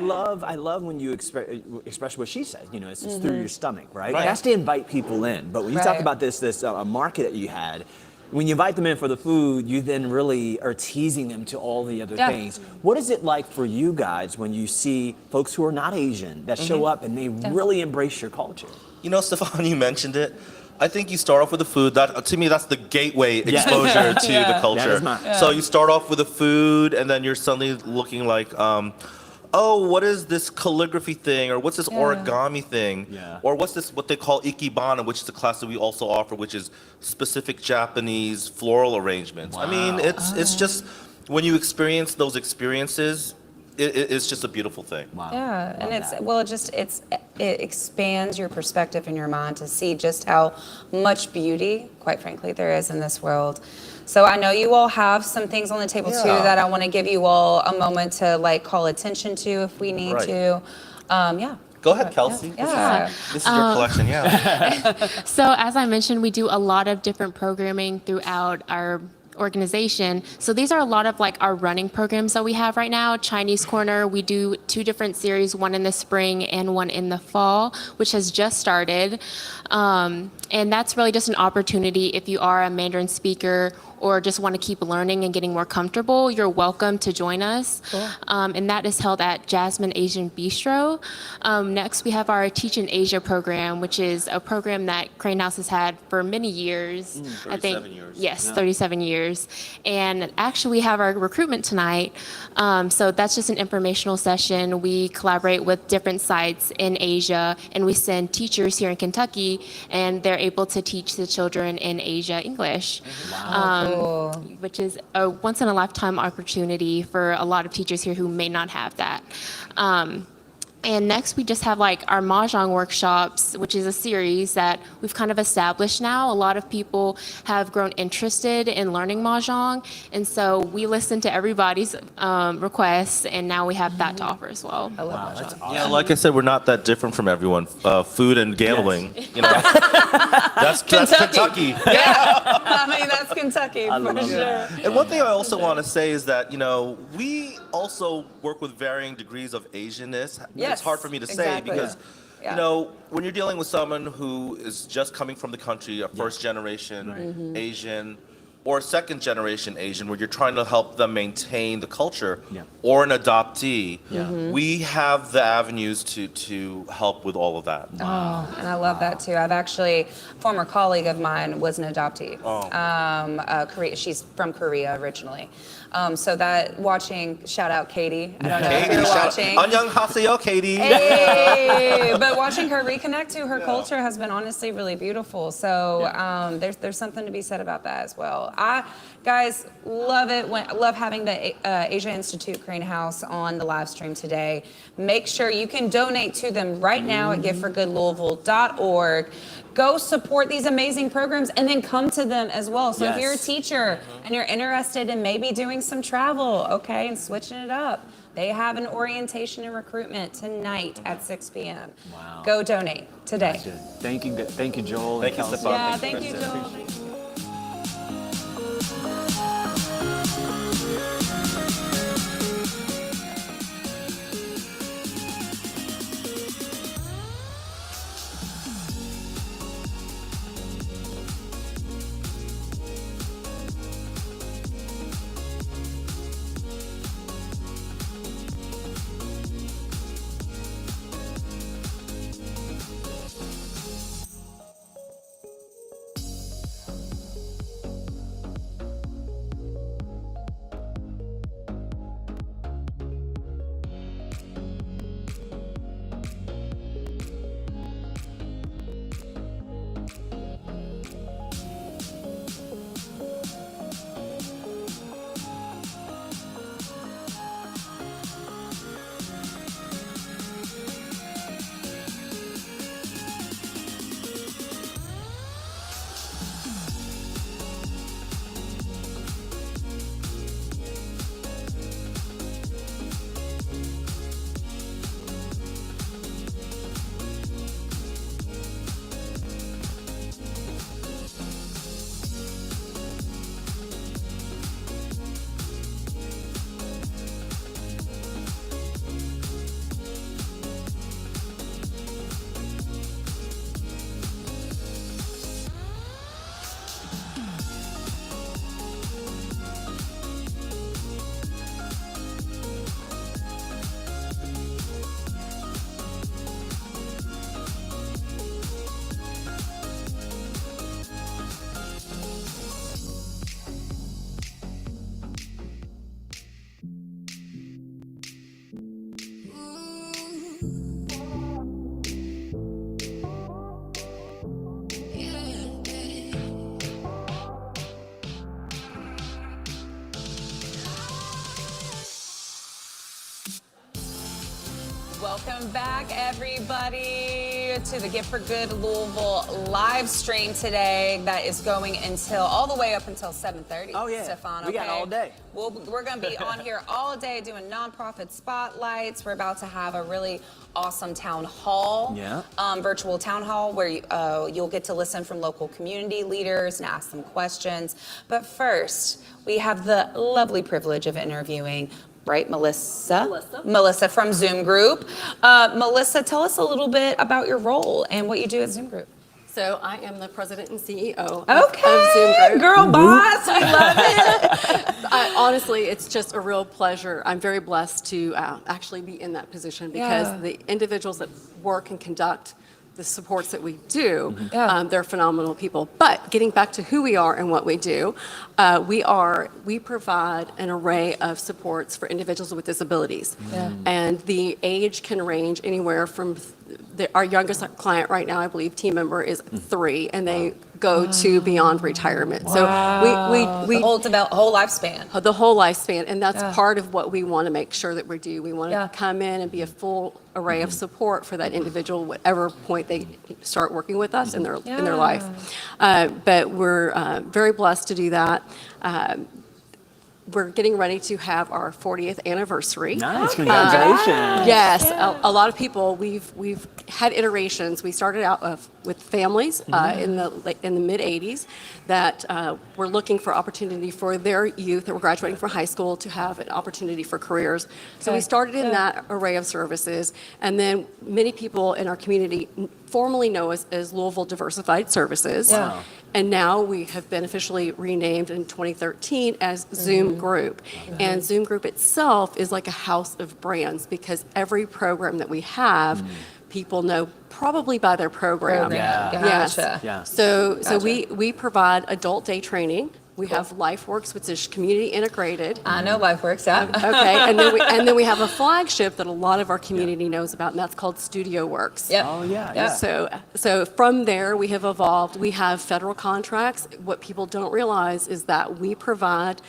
love when you express what she says. You know, it's through your stomach, right? That's to invite people in. But when you talk about this market that you had, when you invite them in for the food, you then really are teasing them to all the other things. What is it like for you guys when you see folks who are not Asian that show up and they really embrace your culture? You know, Stefan, you mentioned it. I think you start off with the food. That to me, that's the gateway exposure to the culture. So you start off with the food, and then you're suddenly looking like, oh, what is this calligraphy thing, or what's this origami thing, or what's this what they call ikebana, which is a class that we also offer, which is specific Japanese floral arrangements. I mean, it's just when you experience those experiences, it's just a beautiful thing. Yeah, and it expands your perspective in your mind to see just how much beauty, quite frankly, there is in this world. So I know you all have some things on the table too that I want to give you all a moment to call attention to if we need to. Go ahead, Kelsey. Yeah. This is your collection, So as I mentioned, we do a lot of different programming throughout our organization. So these are a lot of our running programs that we have right now. Chinese Corner, we do 2 different series, one in the spring and one in the fall, which has just started. And that's really just an opportunity if you are a Mandarin speaker or just want to keep learning and getting more comfortable, you're welcome to join us. Cool. And that is held at Jasmine Asian Bistro. Next, we have our Teach in Asia program, which is a program that Crane House has had for many years. 37 years. Yes, 37 years. And actually, we have our recruitment tonight. So that's just an informational session. We collaborate with different sites in Asia, and we send teachers here in Kentucky, and they're able to teach the children in Asia English. Wow. Cool. Which is a once-in-a-lifetime opportunity for a lot of teachers here who may not have that. And next, we just have our Mahjong workshops, which is a series that we've kind of established now. A lot of people have grown interested in learning Mahjong, and so we listen to everybody's requests, and now we have that to offer as well. I love Mahjong. Awesome. Yeah, like I said, we're not that different from everyone. Food and gambling, you know, that's Kentucky. Yeah, I mean that's Kentucky for sure. And one thing I also want to say is that we also work with varying degrees of Asianness. Yes, it's hard for me to say because, when you're dealing with someone who is just coming from the country, a first generation Asian or second generation Asian, where you're trying to help them maintain the culture, or an adoptee, we have the avenues to help with all of that. Oh, and I love that too. I've actually, a former colleague of mine was an adoptee. She's from Korea originally. So that shout out Katie. I don't know if you're watching. Annyeonghaseyo, Katie. Hey, but watching her reconnect to her culture has been honestly really beautiful. So there's something to be said about that as well. I, guys, love it. Love having the Asia Institute Crane House on the live stream today. Make sure you can donate to them right now at giveforgoodlouisville.org. Go support these amazing programs and then come to them as well. So if you're a teacher and you're interested in maybe doing some travel, and switching it up, They have an orientation and recruitment tonight at 6 p.m. Wow. Go donate today. Thank you, Joel. Thank you, Stefan. Yeah, Thank you, thank you, Kristen. Joel. Welcome back, everybody, to the Gift for Good Louisville live stream today that is going all the way up until 7:30. Oh, yeah. Stefan, We got all day. We're going to be on here all day doing nonprofit spotlights. We're about to have a really awesome town hall, virtual town hall, where you'll get to listen from local community leaders and ask them questions. But first, we have the lovely privilege of interviewing Melissa from Zoom Group. Melissa, tell us a little bit about your role and what you do at Zoom Group. So I am the president and CEO of Zoom Group. Girl boss, we love it. Honestly, it's just a real pleasure. I'm very blessed to actually be in that position because the individuals that work and conduct the supports that we do, they're phenomenal people. But getting back to who we are and what we do, we provide an array of supports for individuals with disabilities. And the age can range anywhere from, our youngest client right now, I believe, team member is 3, and they go to beyond retirement. So we the whole lifespan. The whole lifespan, and that's part of what we want to make sure that we do. We want to come in and be a full array of support for that individual, whatever point they start working with us in their life. But we're very blessed to do that. We're getting ready to have our 40th anniversry. Nice, congratulations. Yes, a lot of people. We've had iterations. We started out with families in the mid '80s that were looking for opportunity for their youth that were graduating from high school to have an opportunity for careers. So we started in that array of services, and then many people in our community formerly know us as Louisville Diversified Services. Wow. And now we have been officially renamed in 2013 as Zoom Group. And Zoom Group itself is like a house of brands because every program that we have, people know probably by their program. Gotcha. Yes. So we provide adult day training. We have LifeWorks, which is community integrated. I know LifeWorks, yeah. Okay, and then we have a flagship that a lot of our community knows about, and that's called Studio Works. Yep. Oh, yeah. So from there, we have evolved. We have federal contracts. What people don't realize is that we provide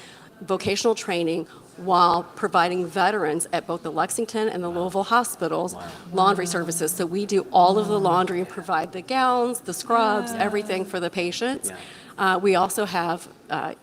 vocational training while providing veterans at both the Lexington and the Louisville hospitals laundry services. So we do all of the laundry and provide the gowns, the scrubs, everything for the patients. We also have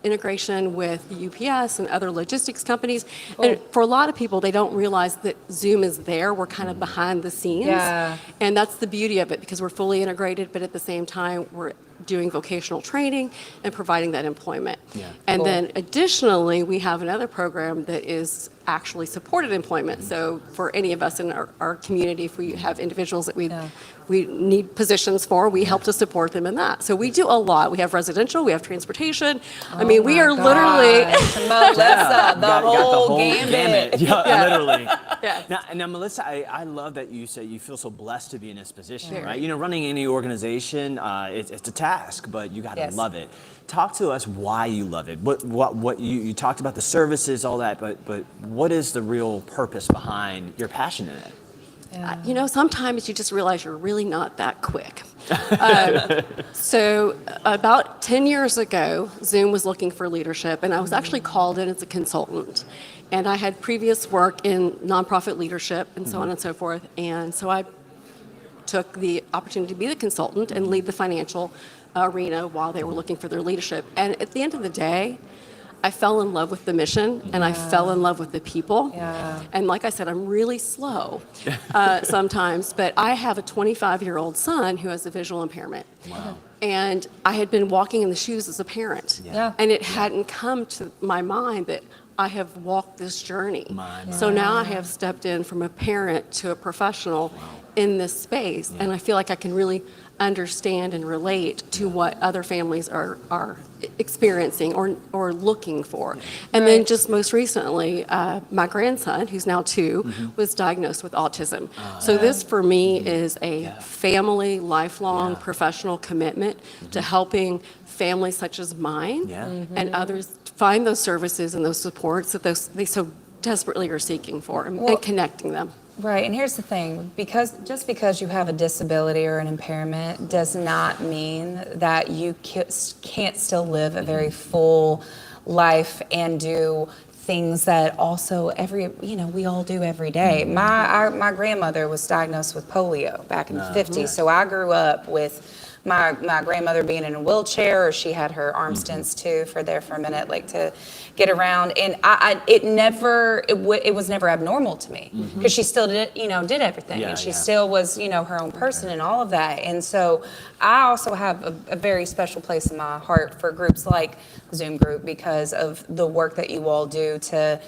integration with UPS and other logistics companies. And for a lot of people, they don't realize that Zoom is there. We're kind of behind the scenes. Yeah. And that's the beauty of it, because we're fully integrated, but at the same time, we're doing vocational training and providing that employment. And then additionally, we have another program that is actually supported employment. So for any of us in our community, if we have individuals that we need positions for, we help to support them in that. So we do a lot. We have residential, we have transportation. I mean, we are literally Melissa, the whole gamut. gambit. Yeah, literally. Yes. Now, Melissa, I love that you say you feel so blessed to be in this position, Very. right? You know, running any organization, it's a task, but you got to love it. Talk to us why you love it. What you talked about the services, all that, but what is the real purpose behind your passion in it? You know, sometimes you just realize you're really not that quick. So about 10 years ago, Zoom was looking for leadership, and I was actually called in as a consultant. And I had previous work in nonprofit leadership and so on and so forth. And so I took the opportunity to be the consultant and lead the financial arena while they were looking for their leadership. And at the end of the day, I fell in love with the mission, and I fell in love with the people. And like I said, I'm really slow sometimes, but I have a 25-year-old son who has a visual impairment. And I had been walking in the shoes as a parent. And it hadn't come to my mind that I have walked this journey. So now I have stepped in from a parent to a professional in this space, and I feel like I can really understand and relate to what other families are experiencing or looking for. And then just most recently, my grandson, who's now 2, was diagnosed with autism. So this for me is a family, lifelong professional commitment to helping families such as mine and others find those services and those supports that they so desperately are seeking for, and connecting them. Right, and here's the thing, just because you have a disability or an impairment does not mean that you can't still live a very full life and do things that also we all do every day. My grandmother was diagnosed with polio back in the 50s, so I grew up with my grandmother being in a wheelchair, or she had her arm stents too for a minute, like to get around. And it was never abnormal to me, because she still did everything, and she still was, her own person and all of that. And so I also have a very special place in my heart for groups like Zoom Group, because of the work that you all do to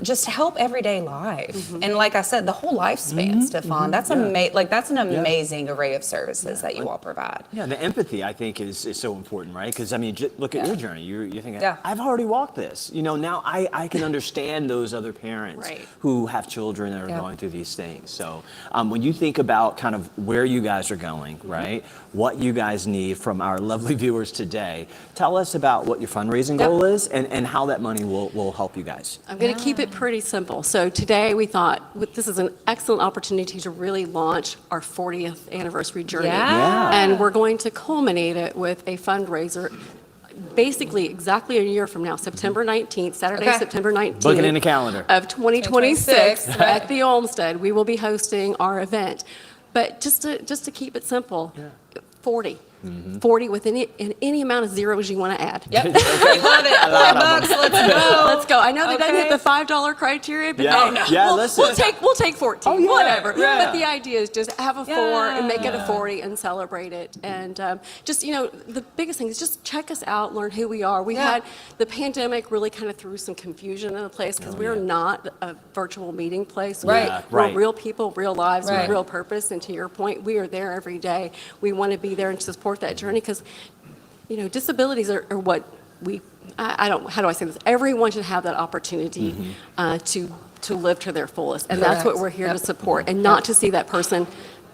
just to help everyday life. And like I said, the whole lifespan, Stefan, that's that's an amazing array of services that you all provide. Yeah, the empathy, I think, is so important, right? Because, I mean, look at your journey. You're thinking, I've already walked this. Now I can understand those other parents who have children that are going through these things. So when you think about kind of where you guys are going, right, what you guys need from our lovely viewers today, tell us about what your fundraising goal is and how that money will help you guys. I'm going to keep it pretty simple. So today we thought this is an excellent opportunity to really launch our 40th anniversary journey. And we're going to culminate it with a fundraiser basically exactly a year from now, September 19th, Saturday, September 19th. Book it in the calendar. Of 2026 at the Olmsted. We will be hosting our event. But just to keep it simple, 40. 40 with any amount of zeros you want to add. Yep. Love it. $4, let's go. Let's go. I know they don't hit the $5 criteria, but we'll take 14, whatever. But the idea is just have a 4 and make it a 40 and celebrate it. And the biggest thing is just check us out, learn who we are. We had the pandemic really kind of threw some confusion in the place, because we're not a virtual meeting place. We're real people, real lives, with real purpose. And to your point, we are there every day. We want to be there and support that journey, because disabilities are what how do I say this? Everyone should have that opportunity to live to their fullest, and that's what we're here to support, and not to see that person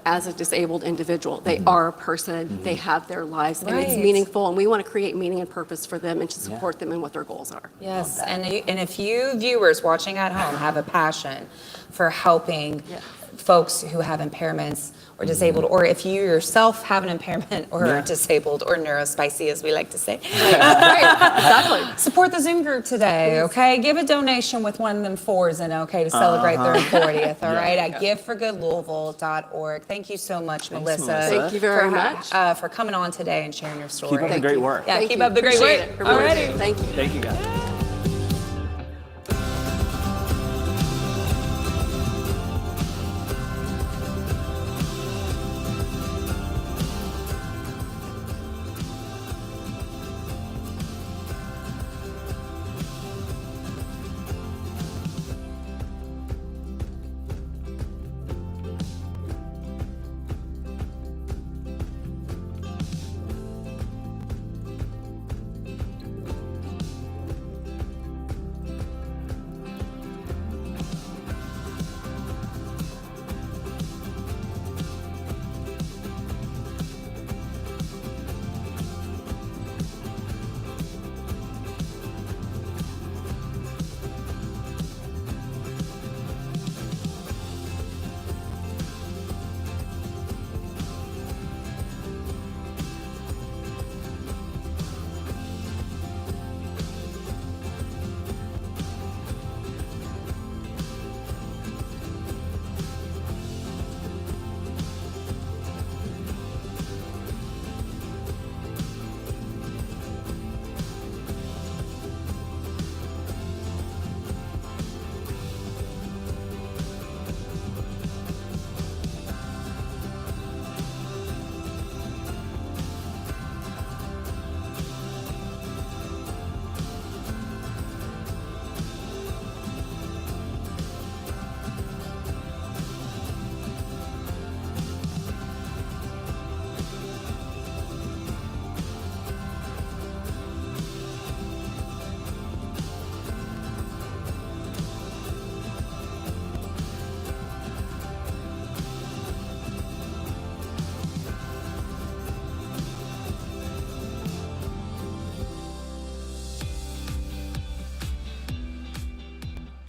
as a disabled individual. They are a person, they have their lives, and it's meaningful, and we want to create meaning and purpose for them and to support them in what their goals are. Yes, and if you viewers watching at home have a passion for helping folks who have impairments or disabled, or if you yourself have an impairment or are disabled or neurospicy, as we like to say. Right, exactly. Support the Zoom group today, okay? Give a donation with one of them fours in, okay, to celebrate their 40th, all right, at giveforgoodlouisville.org. Thank you so much, Melissa. Thank you very much. For coming on today and sharing your story. Keep up the great work. Yeah, keep up the great work. All right. Thank you. Thank you, guys.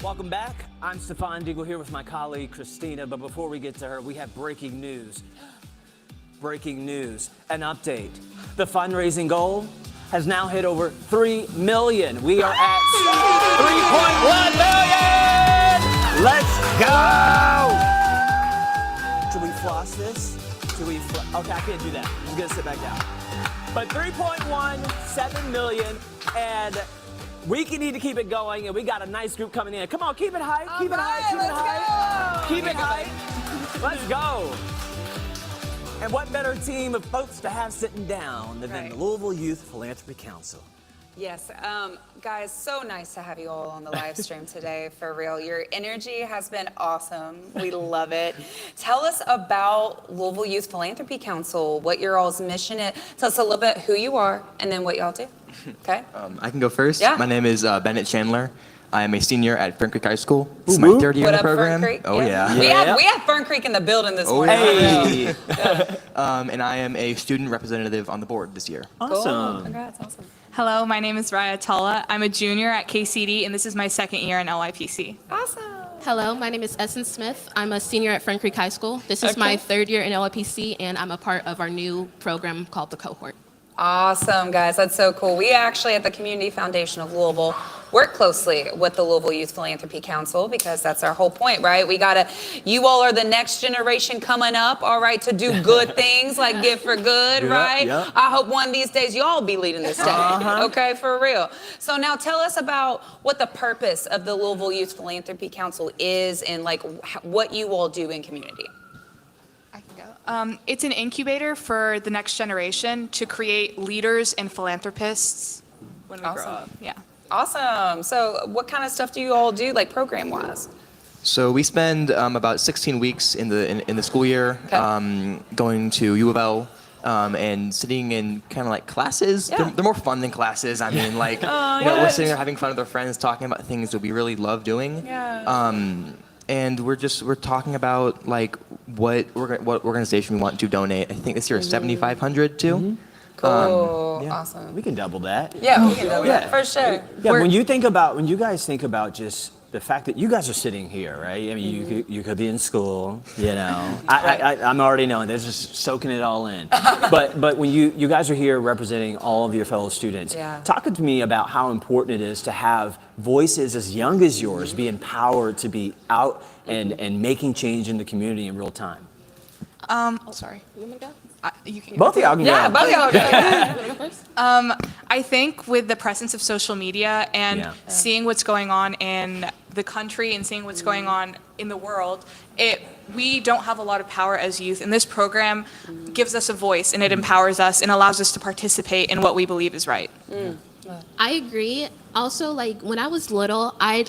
Welcome back. I'm Stefan Deagle here with my colleague Christina, but before we get to her, we have breaking news. Breaking news, an update. The fundraising goal has now hit over 3 million. We are at 3.1 million! Let's go! Should we floss this? Okay, I can't do that. I'm gonna sit back down. But 3.17 million, and we need to keep it going, and we got a nice group coming in. Come on, keep it high, keep it high, keep it high. Keep it high. Let's go. And what better team of folks to have sitting down than the Louisville Youth Philanthropy Council? Yes, guys, so nice to have you all on the live stream today, for real. Your energy has been awesome. We love it. Tell us about Louisville Youth Philanthropy Council, what your all's mission is. Tell us a little bit who you are and then what y'all do, okay? I can go first. Yeah. My name is Bennett Chandler. I am a senior at Fern Creek High School. This is my third year in the program. Fern Creek? Oh, yeah. We have Fern Creek in the building this morning. Hey. And I am a student representative on the board this year. Cool. Congrats, awesome. Hello, my name is Raya Talla. I'm a junior at KCD, and this is my second year in LIPC. Awesome. Hello, my name is Essence Smith. I'm a senior at Fern Creek High School. This is my third year in LIPC, and I'm a part of our new program called the Cohort. Awesome, guys. That's so cool. We actually at the Community Foundation of Louisville work closely with the Louisville Youth Philanthropy Council because that's our whole point, right? You all are the next generation coming up, all right, to do good things like Give for Good, right? Yep. I hope one of these days y'all be leading this day, okay, for real. So now tell us about what the purpose of the Louisville Youth Philanthropy Council is and like what you all do in community. It's an incubator for the next generation to create leaders and philanthropists when we grow up. Yeah. Awesome. So what kind of stuff do you all do, like program-wise? So we spend about 16 weeks in the school year going to U of L and sitting in kind of like classes. Yeah. They're more fun than classes. I mean, like, we're sitting there having fun with our friends, talking about things that we really love doing. Yeah. And we're talking about like what organization we want to donate. I think this year is 7,500 too. Cool. Awesome. We can double that. Yeah, we can double that for sure. Yeah, when you guys think about just the fact that you guys are sitting here, right? I mean, you could be in school, you know. I'm already knowing, they're just soaking it all in. But when you guys are here representing all of your fellow students, talk to me about how important it is to have voices as young as yours be empowered to be out and making change in the community in real time. Sorry. You want me to go? You can Both of y'all can go. Yeah, both of y'all Yeah. can go. I think with the presence of social media and seeing what's going on in the country and seeing what's going on in the world, we don't have a lot of power as youth, and this program gives us a voice and it empowers us and allows us to participate in what we believe is right. I agree. Also, like when I was little, I've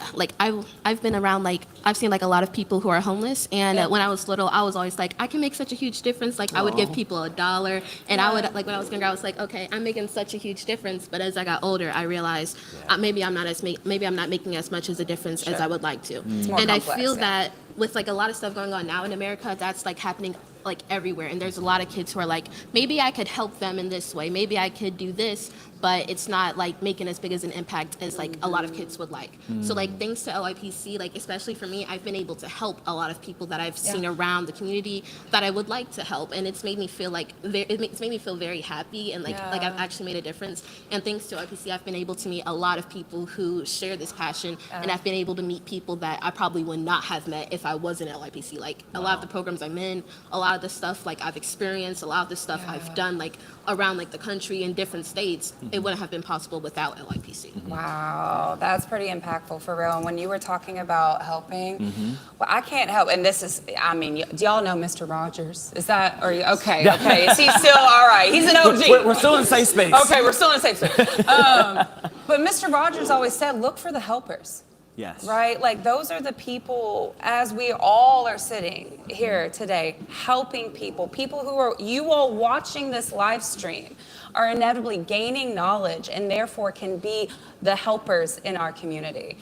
been around, like I've seen like a lot of people who are homeless, and when I was little, I was always like, I can make such a huge difference. Like I would give people $1, and I would, like when I was younger, I was like, okay, I'm making such a huge difference. But as I got older, I realized maybe I'm not making as much as a difference as I would like to. And I feel that with like a lot of stuff going on now in America, that's like happening like everywhere, and there's a lot of kids who are like, maybe I could help them in this way, maybe I could do this, but it's not like making as big as an impact as like a lot of kids would like. So like thanks to LIPC, like especially for me, I've been able to help a lot of people that I've seen around the community that I would like to help, and it's made me feel like it's made me feel very happy, and like I've actually made a difference. And thanks to LIPC, I've been able to meet a lot of people who share this passion, and I've been able to meet people that I probably would not have met if I wasn't at LIPC. Like a lot of the programs I'm in, a lot of the stuff like I've experienced, a lot of the stuff I've done like around like the country in different states, it wouldn't have been possible without LIPC. Wow, that's pretty impactful for real. And when you were talking about helping, well, I can't help, and this is, I mean, do y'all know Mr. Rogers? Is that, or okay, is he still, all right, he's an OG. We're still in safe space. Okay, we're still in safe space. But Mr. Rogers always said, look for the helpers. Yes. Right? Like those are the people, as we all are sitting here today, helping people who are, you all watching this live stream are inevitably gaining knowledge and therefore can be the helpers in our community.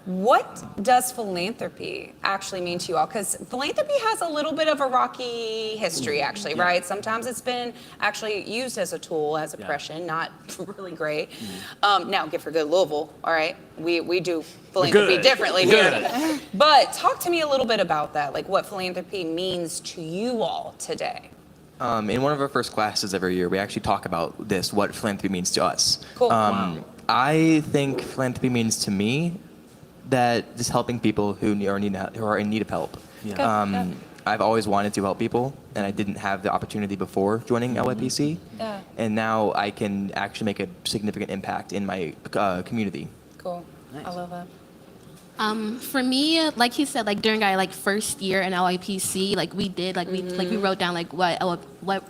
What does philanthropy actually mean to you all? Because philanthropy has a little bit of a rocky history, actually, right? Sometimes it's been actually used as a tool, as oppression, not really great. Now, Good for Good Louisville, all right? We do philanthropy differently here. But talk to me a little bit about that, like what philanthropy means to you all today. In one of our first classes every year, we actually talk about this, what philanthropy means to us. Cool. I think philanthropy means to me that just helping people who are in need of help. I've always wanted to help people, and I didn't have the opportunity before joining LIPC. And now I can actually make a significant impact in my community. Cool. Nice. I love that. For me, like he said, like during our like first year in LIPC, like we did, like we wrote down like what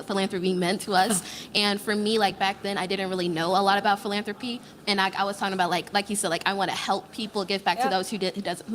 philanthropy meant to us. And for me, like back then, I didn't really know a lot about philanthropy. And I was talking about like you said, like I want to help people, give back to those who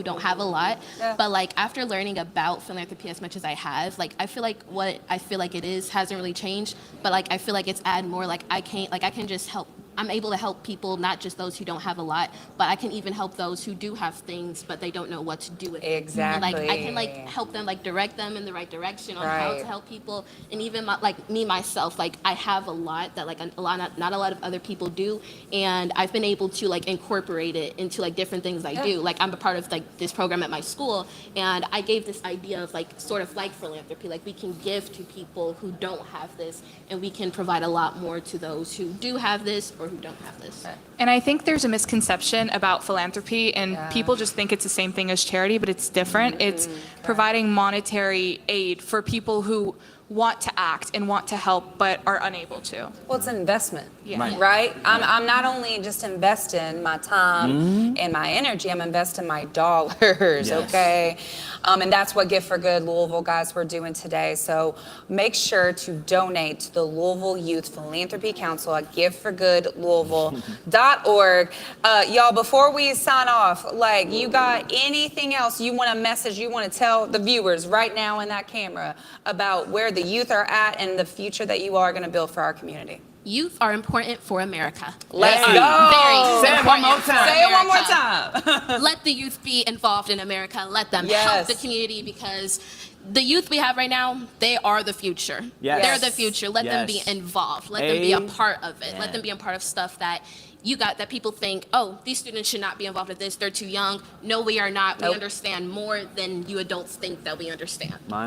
don't have a lot. But like after learning about philanthropy as much as I have, like I feel like what I feel like it is hasn't really changed. But like I feel like it's add more. Like I can just help. I'm able to help people, not just those who don't have a lot, but I can even help those who do have things, but they don't know what to do with it. Exactly. And like I can like help them, like direct them in the right direction on how to help people. And even like me myself, like I have a lot that like not a lot of other people do, and I've been able to like incorporate it into like different things I do. Like I'm a part of like this program at my school, and I gave this idea of like sort of like philanthropy, like we can give to people who don't have this, and we can provide a lot more to those who do have this or who don't have this. And I think there's a misconception about philanthropy, and people just think it's the same thing as charity, but it's different. It's providing monetary aid for people who want to act and want to help but are unable to. Well, it's an investment, right? I'm not only just investing my time and my energy, I'm investing my dollars, okay? And that's what Gift for Good Louisville guys we're doing today. So make sure to donate to the Louisville Youth Philanthropy Council at giftforgoodlouisville.org. Y'all, before we sign off, like you got anything else you want to message, you want to tell the viewers right now in that camera about where the youth are at and the future that you are going to build for our community? Youth are important for America. Let's go. Say it one more time. Say it one more time. Let the youth be involved in America. Let them help the community, because the youth we have right now, they are the future. They're the future. Let them be involved. Let them be a part of it. Let them be a part of stuff that that people think, oh, these students should not be involved with this. They're too young. No, we are not. We understand more than you adults think that we understand. My.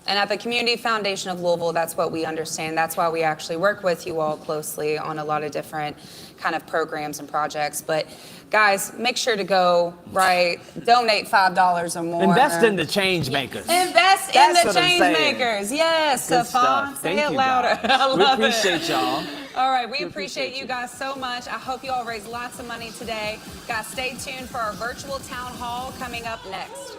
And at the Community Foundation of Louisville, that's what we understand. That's why we actually work with you all closely on a lot of different kind of programs and projects. But guys, make sure to go, donate $5 or more. Invest in the change makers. Invest in the change makers. Yes, Good Stefan, stuff. say Thank it you, louder. guys. I We love appreciate y'all. All right, we appreciate you guys so much. I hope you all raise lots of money today. Guys, stay tuned for our virtual town hall coming up next.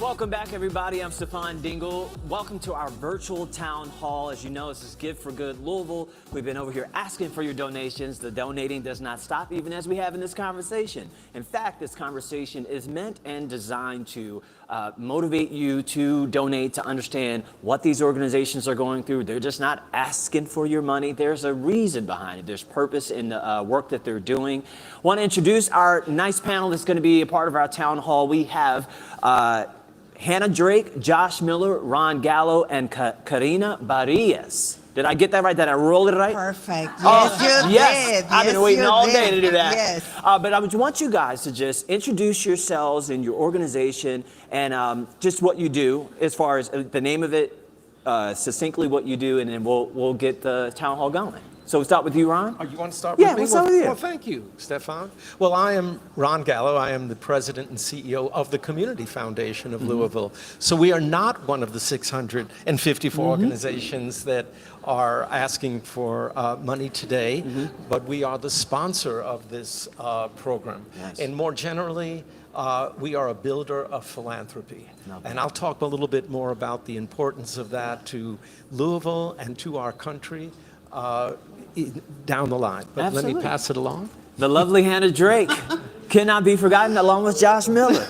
Welcome back, everybody. I'm Stefan Dingle. Welcome to our virtual town hall. As you know, this is Give for Good Louisville. We've been over here asking for your donations. The donating does not stop, even as we have in this conversation. In fact, this conversation is meant and designed to motivate you to donate, to understand what these organizations are going through. They're just not asking for your money. There's a reason behind it. There's purpose in the work that they're doing. Want to introduce our nice panel that's going to be a part of our town hall. We have Hannah Drake, Josh Miller, Ron Gallo, and Karina Barillas. Did I get that right? Did I roll it right? Perfect. Yes, you yes. did. I've been waiting all day to do that. Yes. But I would want you guys to just introduce yourselves and your organization and just what you do as far as the name of it, succinctly what you do, and then we'll get the town hall going. So we'll start with you, Ron. Oh, you want to start with me? Yeah, we'll start with you. Well, thank you, Stefan. Well, I am Ron Gallo. I am the president and CEO of the Community Foundation of Louisville. So we are not one of the 654 organizations that are asking for money today, but we are the sponsor of this program. Nice. And more generally, we are a builder of philanthropy. And I'll talk a little bit more about the importance of that to Louisville and to our country down the line. But Absolutely. Let me pass it along. The lovely Hannah Drake cannot be forgotten, along with Josh Miller.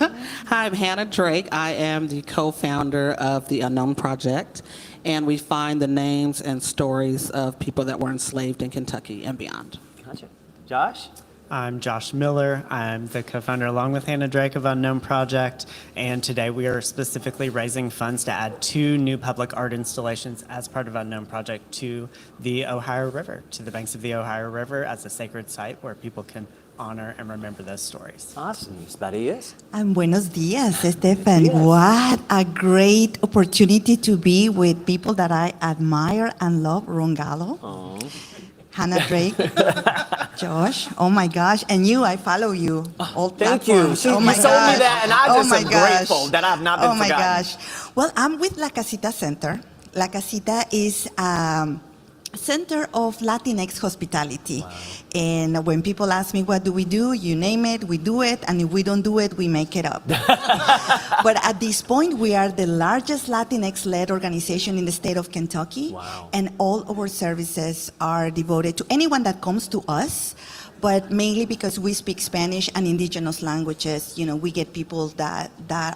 Hi, I'm Hannah Drake. I am the co-founder of the Unknown Project, and we find the names and stories of people that were enslaved in Kentucky and beyond. Gotcha. Josh? I'm Josh Miller. I'm the co-founder along with Hannah Drake of Unknown Project, and today we are specifically raising funds to add 2 new public art installations as part of Unknown Project to the Ohio River, to the banks of the Ohio River as a sacred site where people can honor and remember those stories. Awesome. Barillas? And buenos dias, Stefan. What a great opportunity to be with people that I admire and love. Ron Gallo, Hannah Drake, Josh. Oh my gosh. And you, I follow you. All Thank you. platforms. You told me that, and I just am grateful that I've not been forgotten. Oh my gosh. Well, I'm with La Casita Center. La Casita is Center of Latinx Hospitality. Wow. And when people ask me, what do we do? You name it, we do it. And if we don't do it, we make it up. But at this point, we are the largest Latinx-led organization in the state of Kentucky. Wow. And all of our services are devoted to anyone that comes to us. But mainly because we speak Spanish and indigenous languages, you know, we get people that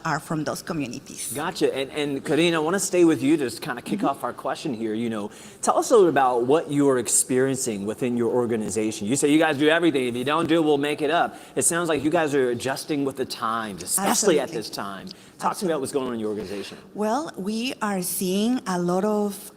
are from those communities. Gotcha. And Karina, I want to stay with you to just kind of kick off our question here. You know, tell us a little about what you're experiencing within your organization. You say you guys do everything. If you don't do it, we'll make it up. It sounds like you guys are adjusting with the times, especially at this time. Talk to me about what's going on in your organization. Well, we are seeing a lot of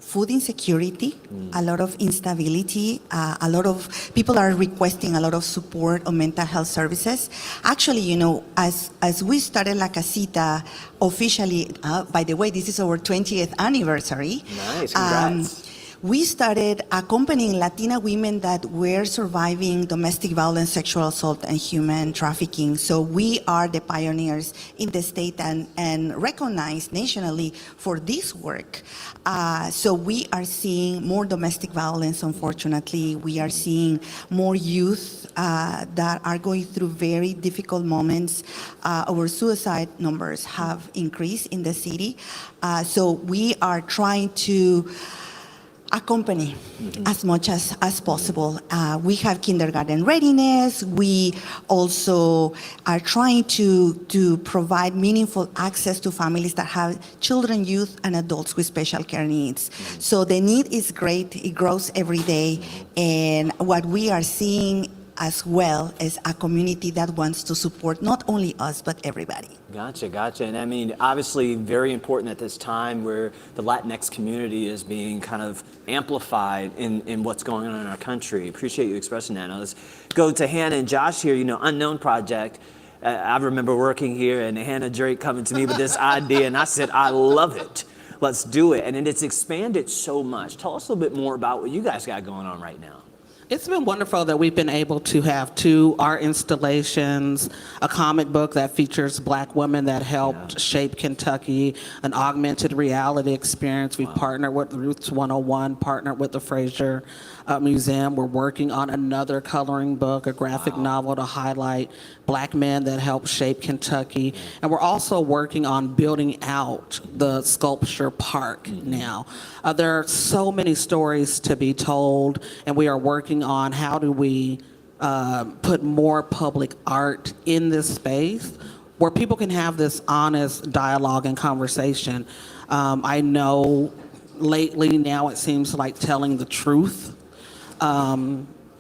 food insecurity, a lot of instability, a lot of people are requesting a lot of support on mental health services. Actually, you know, as we started La Casita officially, by the way, this is our 20th anniversary. Nice, congrats. We started accompanying Latina women that were surviving domestic violence, sexual assault, and human trafficking. So we are the pioneers in the state and recognized nationally for this work. So we are seeing more domestic violence, unfortunately. We are seeing more youth that are going through very difficult moments. Our suicide numbers have increased in the city. So we are trying to accompany as much as possible. We have kindergarten readiness. We also are trying to provide meaningful access to families that have children, youth, and adults with special care needs. So the need is great. It grows every day. And what we are seeing as well as a community that wants to support not only us, but everybody. Gotcha. And I mean, obviously very important at this time where the Latinx community is being kind of amplified in what's going on in our country. Appreciate you expressing that. Now let's go to Hannah and Josh here, you know, Unknown Project. I remember working here and Hannah Drake coming to me with this idea and I said, I love it. Let's do it. And it's expanded so much. Tell us a little bit more about what you guys got going on right now. It's been wonderful that we've been able to have 2 art installations, a comic book that features Black women that helped shape Kentucky, an augmented reality experience. We've partnered with Roots 101, partnered with the Fraser Museum. We're working on another coloring book, a graphic novel to highlight Black men that helped shape Kentucky. And we're also working on building out the sculpture park now. There are so many stories to be told, and we are working on how do we put more public art in this space where people can have this honest dialogue and conversation. I know lately now it seems like telling the truth.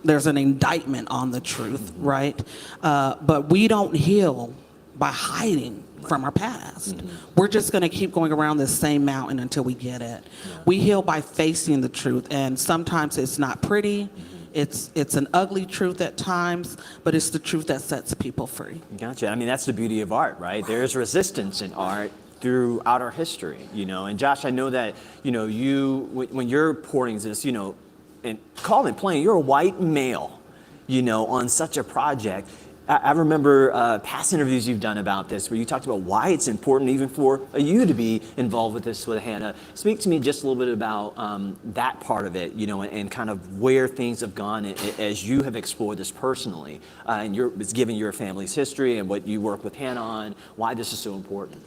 There's an indictment on the truth, right? But we don't heal by hiding from our past. We're just going to keep going around this same mountain until we get it. We heal by facing the truth, and sometimes it's not pretty. It's an ugly truth at times, but it's the truth that sets people free. Gotcha. I mean, that's the beauty of art, right? There's resistance in art throughout our history, you know. And Josh, I know that, you know, when you're pouring this, you know, and call it plain, you're a white male, you know, on such a project. I remember past interviews you've done about this where you talked about why it's important even for you to be involved with this with Hannah. Speak to me just a little bit about that part of it, you know, and kind of where things have gone as you have explored this personally, and it's given your family's history and what you work with Hannah on, why this is so important.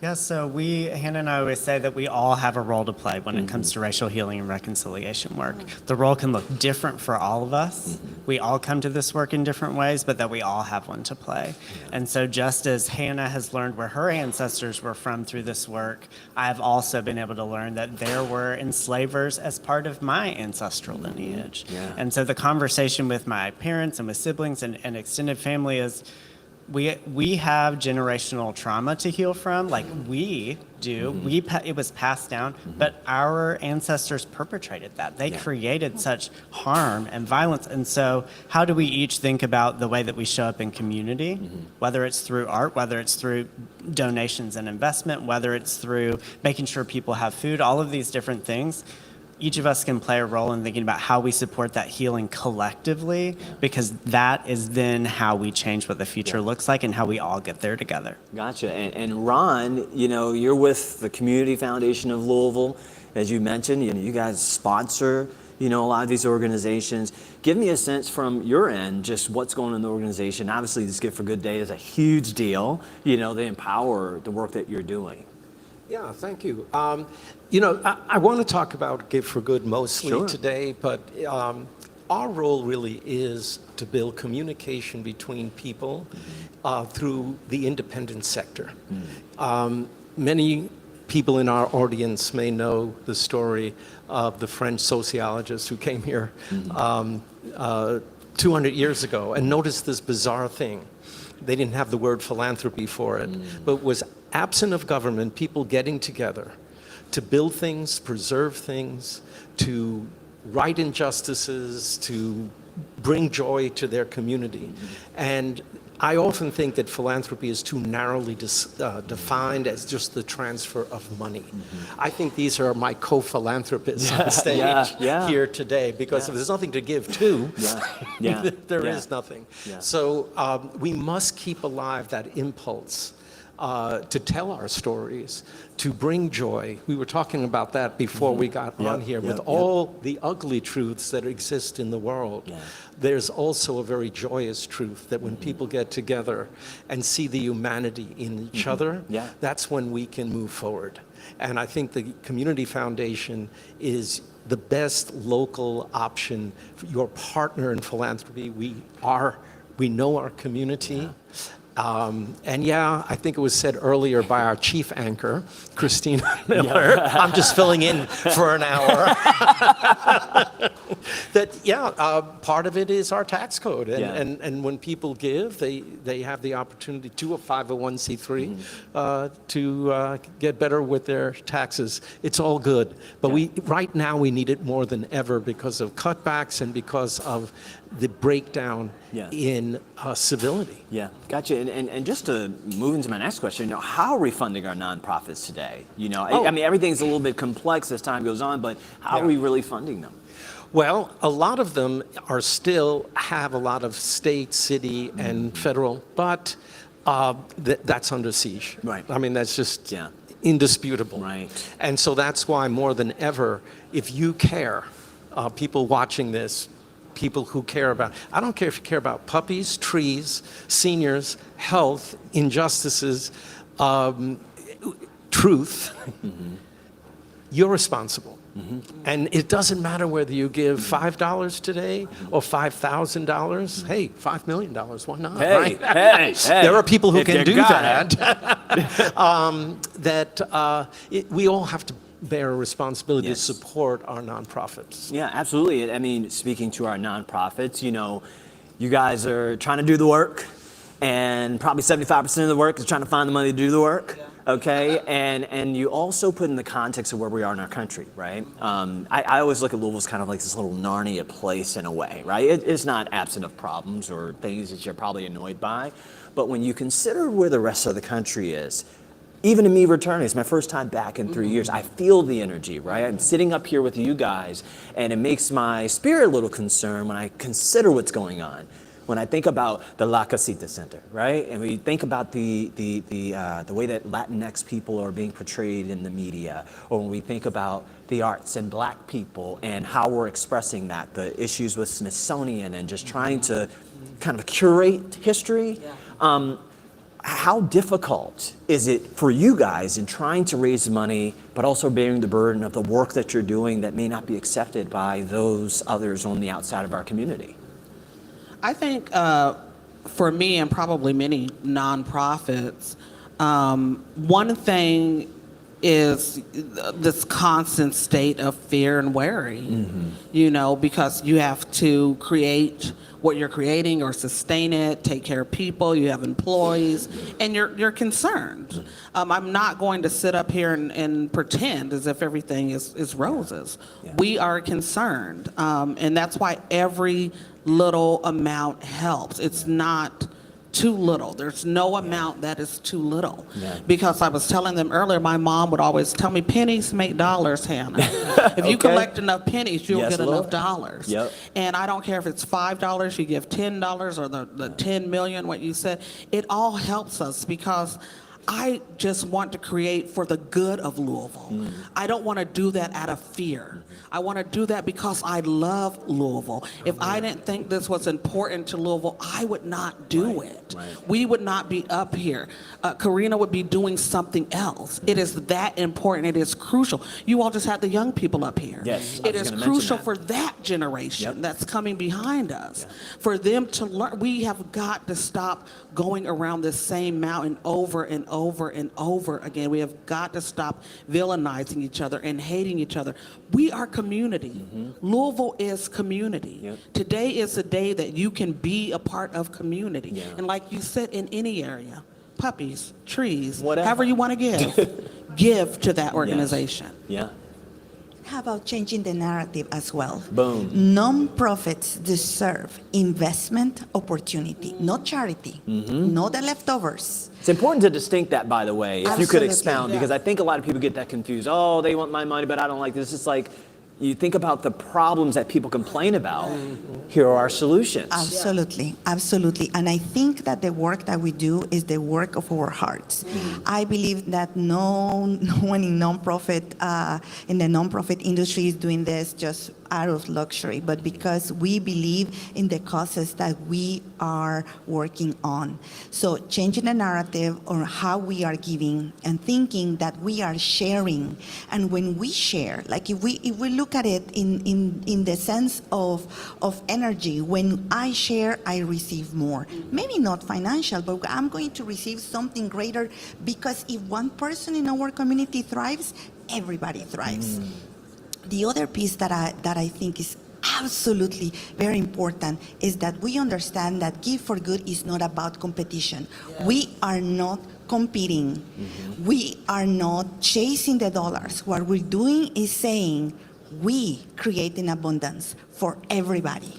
Yeah, so Hannah and I always say that we all have a role to play when it comes to racial healing and reconciliation work. The role can look different for all of us. We all come to this work in different ways, but that we all have one to play. And so just as Hannah has learned where her ancestors were from through this work, I've also been able to learn that there were enslavers as part of my ancestral lineage. And so the conversation with my parents and with siblings and extended family is, we have generational trauma to heal from, like we do. It was passed down, but our ancestors perpetrated that. They created such harm and violence. And so how do we each think about the way that we show up in community, whether it's through art, whether it's through donations and investment, whether it's through making sure people have food, all of these different things. Each of us can play a role in thinking about how we support that healing collectively, because that is then how we change what the future looks like and how we all get there together. Gotcha. And Ron, you know, you're with the Community Foundation of Louisville, as you mentioned. You know, you guys sponsor, you know, a lot of these organizations. Give me a sense from your end, just what's going on in the organization. Obviously, this Gift for Good Day is a huge deal. You know, they empower the work that you're doing. Yeah, thank you. You know, I want to talk about Give for Good mostly today, but our role really is to build communication between people through the independent sector. Many people in our audience may know the story of the French sociologist who came here 200 years ago and noticed this bizarre thing. They didn't have the word philanthropy for it, but it was absent of government, people getting together to build things, preserve things, to right injustices, to bring joy to their community. And I often think that philanthropy is too narrowly defined as just the transfer of money. I think these are my co-philanthropists on stage here today, because if there's nothing to give to, there is nothing. So we must keep alive that impulse to tell our stories, to bring joy. We were talking about that before we got on here. With all the ugly truths that exist in the world, there's also a very joyous truth that when people get together and see the humanity in each other, that's when we can move forward. And I think the Community Foundation is the best local option for your partner in philanthropy. We know our community. And I think it was said earlier by our chief anchor, Christina Miller. I'm just filling in for an hour. That part of it is our tax code, and when people give, they have the opportunity to a 501c3 to get better with their taxes. It's all good, but right now we need it more than ever because of cutbacks and because of the breakdown in civility. Yeah, gotcha. And just to move into my next question, you know, how are we funding our nonprofits today? You know, I mean, everything's a little bit complex as time goes on, but how are we really funding them? Well, a lot of them are still have a lot of state, city, and federal, but that's under siege. Right. I mean, that's just indisputable. Right. And so that's why more than ever, if you care, people watching this, people who care about, I don't care if you care about puppies, trees, seniors, health, injustices, truth, you're responsible. And it doesn't matter whether you give $5 today or $5,000. Hey, $5 million, why not? Hey, right? hey, There are people who if can you do got that. We all have to bear a responsibility to support our nonprofits. Yeah, absolutely. I mean, speaking to our nonprofits, you know, you guys are trying to do the work, and probably 75% of the work is trying to find the money to do the work. Okay, and you also put in the context of where we are in our country, right? I always look at Louisville as kind of like this little Narnia place in a way, right? It's not absent of problems or things that you're probably annoyed by, but when you consider where the rest of the country is, even in me returning, it's my first time back in 3 years, I feel the energy, right? I'm sitting up here with you guys, and it makes my spirit a little concerned when I consider what's going on. When I think about the La Casita Center, right? And we think about the way that Latinx people are being portrayed in the media, or when we think about the arts and Black people and how we're expressing that, the issues with Smithsonian and just trying to kind of curate history. How difficult is it for you guys in trying to raise money, but also bearing the burden of the work that you're doing that may not be accepted by those others on the outside of our community? I think for me and probably many nonprofits, one thing is this constant state of fear and worry, you know, because you have to create what you're creating or sustain it, take care of people, you have employees, and you're concerned. I'm not going to sit up here and pretend as if everything is roses. We are concerned, and that's why every little amount helps. It's not too little. There's no amount that is too little. Because I was telling them earlier, my mom would always tell me, pennies make dollars, Hannah. If you collect enough pennies, you'll get enough dollars. And I don't care if it's $5, you give $10, or the 10 million, what you said. It all helps us because I just want to create for the good of Louisville. I don't want to do that out of fear. I want to do that because I love Louisville. If I didn't think this was important to Louisville, I would not do it. We would not be up here. Karina would be doing something else. It is that important. It is crucial. You all just had the young people up here. It is crucial for that generation that's coming behind us. For them to learn, we have got to stop going around this same mountain over and over and over again. We have got to stop villainizing each other and hating each other. We are community. Louisville is community. Today is a day that you can be a part of community. And like you said, in any area, puppies, trees, however you want to give, give to that organization. How about changing the narrative as well? Boom. Non-profits deserve investment opportunity, not charity, not the leftovers. It's important to distinct that, by the way, if you could expound, because I think a lot of people get that confused. Oh, they want my money, but I don't like this. It's like, you think about the problems that people complain about, here are our solutions. Absolutely, absolutely. And I think that the work that we do is the work of our hearts. I believe that no one in in the nonprofit industry is doing this just out of luxury, but because we believe in the causes that we are working on. So changing the narrative on how we are giving and thinking that we are sharing. And when we share, like if we look at it in the sense of energy, when I share, I receive more. Maybe not financial, but I'm going to receive something greater, because if one person in our community thrives, everybody thrives. The other piece that I think is absolutely very important is that we understand that Give for Good is not about competition. We are not competing. We are not chasing the dollars. What we're doing is saying we create an abundance for everybody.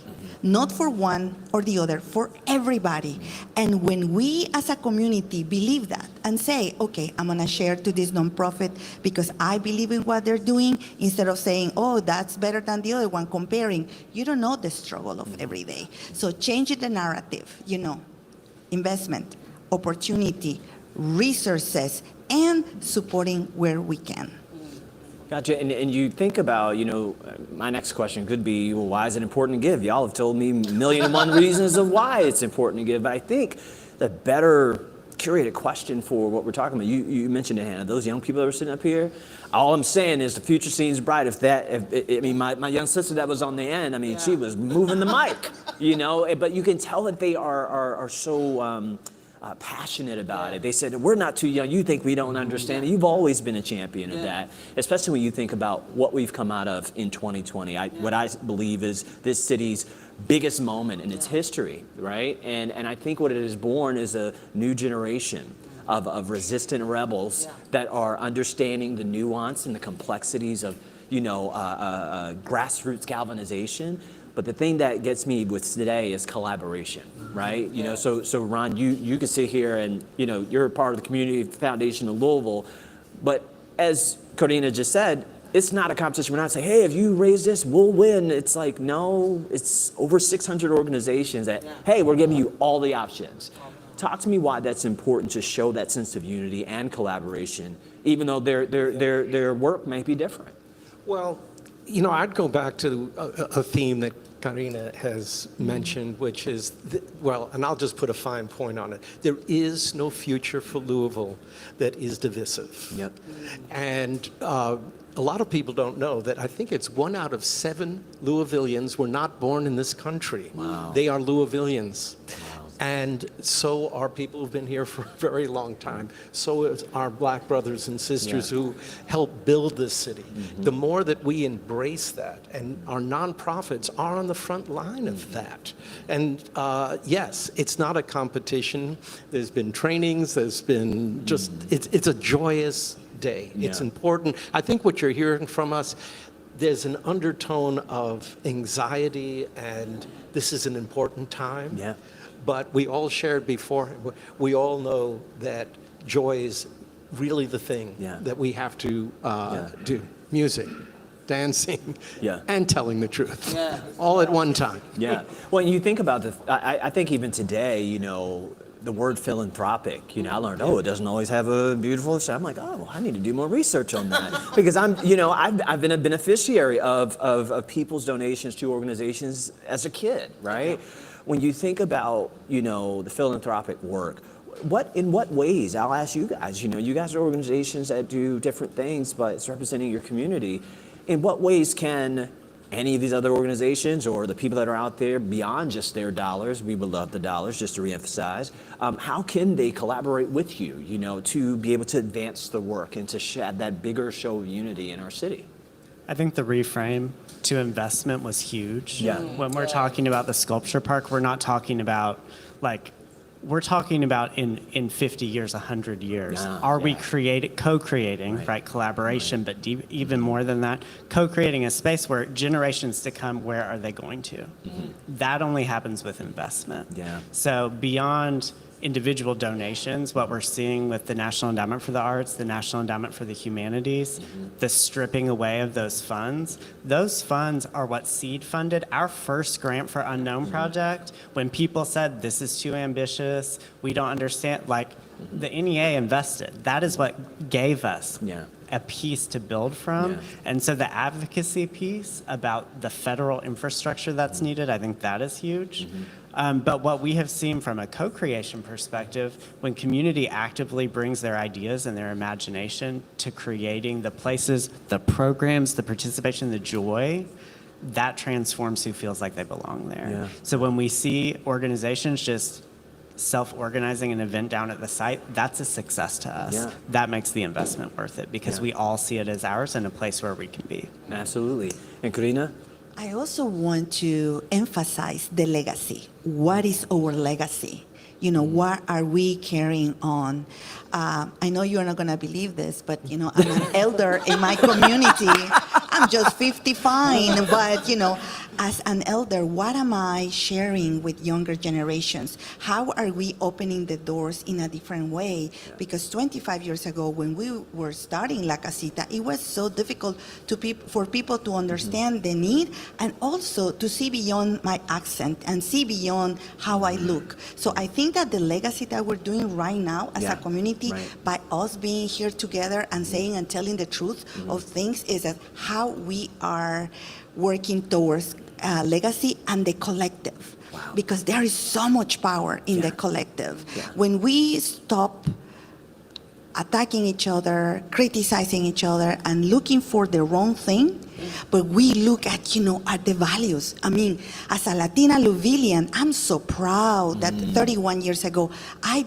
not for one or the other, for everybody. And when we as a community believe that and say, okay, I'm gonna share to this nonprofit because I believe in what they're doing, instead of saying, oh, that's better than the other one, comparing, you don't know the struggle of every day. So changing the narrative, investment, opportunity, resources, and supporting where we can. Gotcha. And you think about, my next question could be, well, why is it important to give? Y'all have told me 1,000,001 reasons of why it's important to give. But I think the better curated question for what we're talking about, you mentioned it, Hannah, those young people that were sitting up here, all I'm saying is the future seems bright. My young sister that was on the end, she was moving the mic, but you can tell that they are so passionate about it. They said, we're not too young. You think we don't understand it. You've always been a champion of that, especially when you think about what we've come out of in 2020. What I believe is this city's biggest moment in its history, right? And I think what it has born is a new generation of resistant rebels that are understanding the nuance and the complexities of, grassroots galvanization. But the thing that gets me with today is collaboration, right? So Ron, you can sit here and, you're a part of the Community Foundation of Louisville, but as Karina just said, it's not a competition. We're not saying, hey, if you raise this, we'll win. It's like, no, it's over 600 organizations that, hey, we're giving you all the options. Talk to me why that's important to show that sense of unity and collaboration, even though their work may be different. Well, I'd go back to a theme that Karina has mentioned, which is, and I'll just put a fine point on it. There is no future for Louisville that is divisive. Yep. And a lot of people don't know that I think it's 1 out of 7 Louisvillians were not born in this country. Wow. They are Louisvillians. And so are people who've been here for a very long time. So is our black brothers and sisters who helped build this city. The more that we embrace that, and our nonprofits are on the front line of that. And yes, it's not a competition. There's been trainings, there's been just, it's a joyous day. It's important. I think what you're hearing from us, there's an undertone of anxiety, and this is an important time. Yeah. But we all shared before, we all know that joy is really the thing that we have to do. Music, dancing, and telling the truth, all at one time. Yeah. Well, you think about I think even today, the word philanthropic, I learned, it doesn't always have a beautiful sound. I'm like, I need to do more research on that. Because I've been a beneficiary of people's donations to organizations as a kid, right? When you think about, the philanthropic work, in what ways, I'll ask you guys, you guys are organizations that do different things, but it's representing your community. In what ways can any of these other organizations or the people that are out there beyond just their dollars, we would love the dollars, just to reemphasize, how can they collaborate with you, to be able to advance the work and to shed that bigger show of unity in our city? I think the reframe to investment was huge. Yeah. When we're talking about the sculpture park, we're not talking about we're talking about in 50 years, 100 years. Are we co-creating, right? Collaboration, but even more than that, co-creating a space where generations to come, where are they going to? That only happens with investment. Yeah. So beyond individual donations, what we're seeing with the National Endowment for the Arts, the National Endowment for the Humanities, the stripping away of those funds are what seed funded our first grant for Unknown Project. When people said, this is too ambitious, we don't understand, the NEA invested. That is what gave us a piece to build from. And so the advocacy piece about the federal infrastructure that's needed, I think that is huge. But what we have seen from a co-creation perspective, when community actively brings their ideas and their imagination to creating the places, the programs, the participation, the joy, that transforms who feels like they belong there. Yeah. So when we see organizations just self-organizing an event down at the site, that's a success to us. Yeah. That makes the investment worth it because we all see it as ours and a place where we can be. Absolutely. And Karina? I also want to emphasize the legacy. What is our legacy? What are we carrying on? I know you're not going to believe this, but, I'm an elder in my community. I'm I'm just 55, but as an elder, what am I sharing with younger generations? How are we opening the doors in a different way? Because 25 years ago, when we were starting La Casita, it was so difficult for people to understand the need and also to see beyond my accent and see beyond how I look. So I think that the legacy that we're doing right now as a community, by us being here together and saying and telling the truth of things, is that how we are working towards legacy and the collective. Because there is so much power in the collective. When we stop attacking each other, criticizing each other, and looking for the wrong thing, but we look at, at the values. I mean, as a Latina Louisvillian, I'm so proud that 31 years ago, I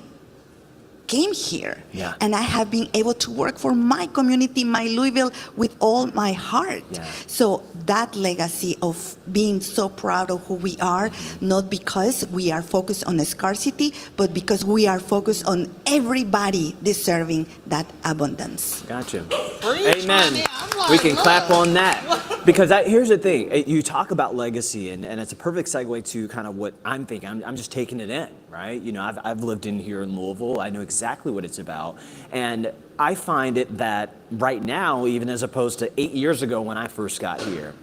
came here and I have been able to work for my community, my Louisville, with all my heart. So that legacy of being so proud of who we are, not because we are focused on the scarcity, but because we are focused on everybody deserving that abundance. Gotcha. Amen. We can clap on that. Because here's the thing, you talk about legacy, and it's a perfect segue to kind of what I'm thinking. I'm just taking it in, right? I've lived in here in Louisville. I know exactly what it's about. And I find it that right now, even as opposed to 8 years ago when I first got here,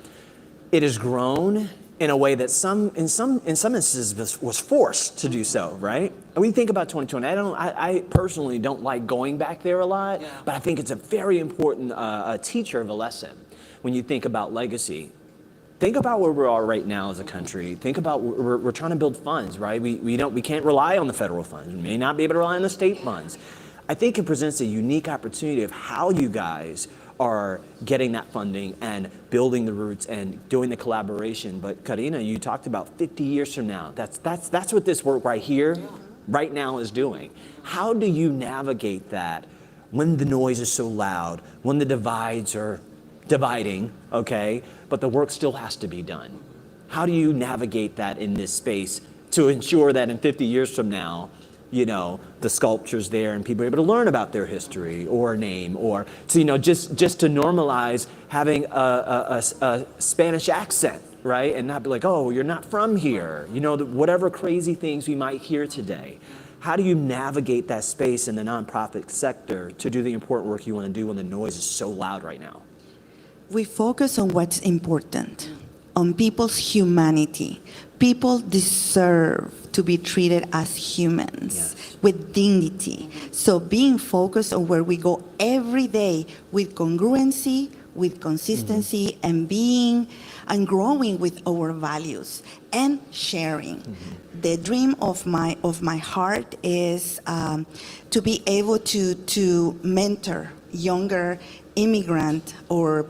it has grown in a way that in some instances was forced to do so, right? And we think about 2020. I personally don't like going back there a lot, but I think it's a very important teacher of a lesson. When you think about legacy, think about where we are right now as a country. Think about we're trying to build funds, right? We can't rely on the federal funds. We may not be able to rely on the state funds. I think it presents a unique opportunity of how you guys are getting that funding and building the roots and doing the collaboration. But Karina, you talked about 50 years from now. That's what this work right here, right now is doing. How do you navigate that when the noise is so loud, when the divides are dividing, okay, but the work still has to be done? How do you navigate that in this space to ensure that in 50 years from now, the sculpture's there and people are able to learn about their history or name, or to, just to normalize having a Spanish accent, right? And not be like, oh, you're not from here. Whatever crazy things we might hear today. How do you navigate that space in the nonprofit sector to do the important work you want to do when the noise is so loud right now? We focus on what's important, on people's humanity. People deserve to be treated as humans with dignity. So being focused on where we go every day with congruency, with consistency, and being and growing with our values and sharing. The dream of my heart is to be able to mentor younger immigrant or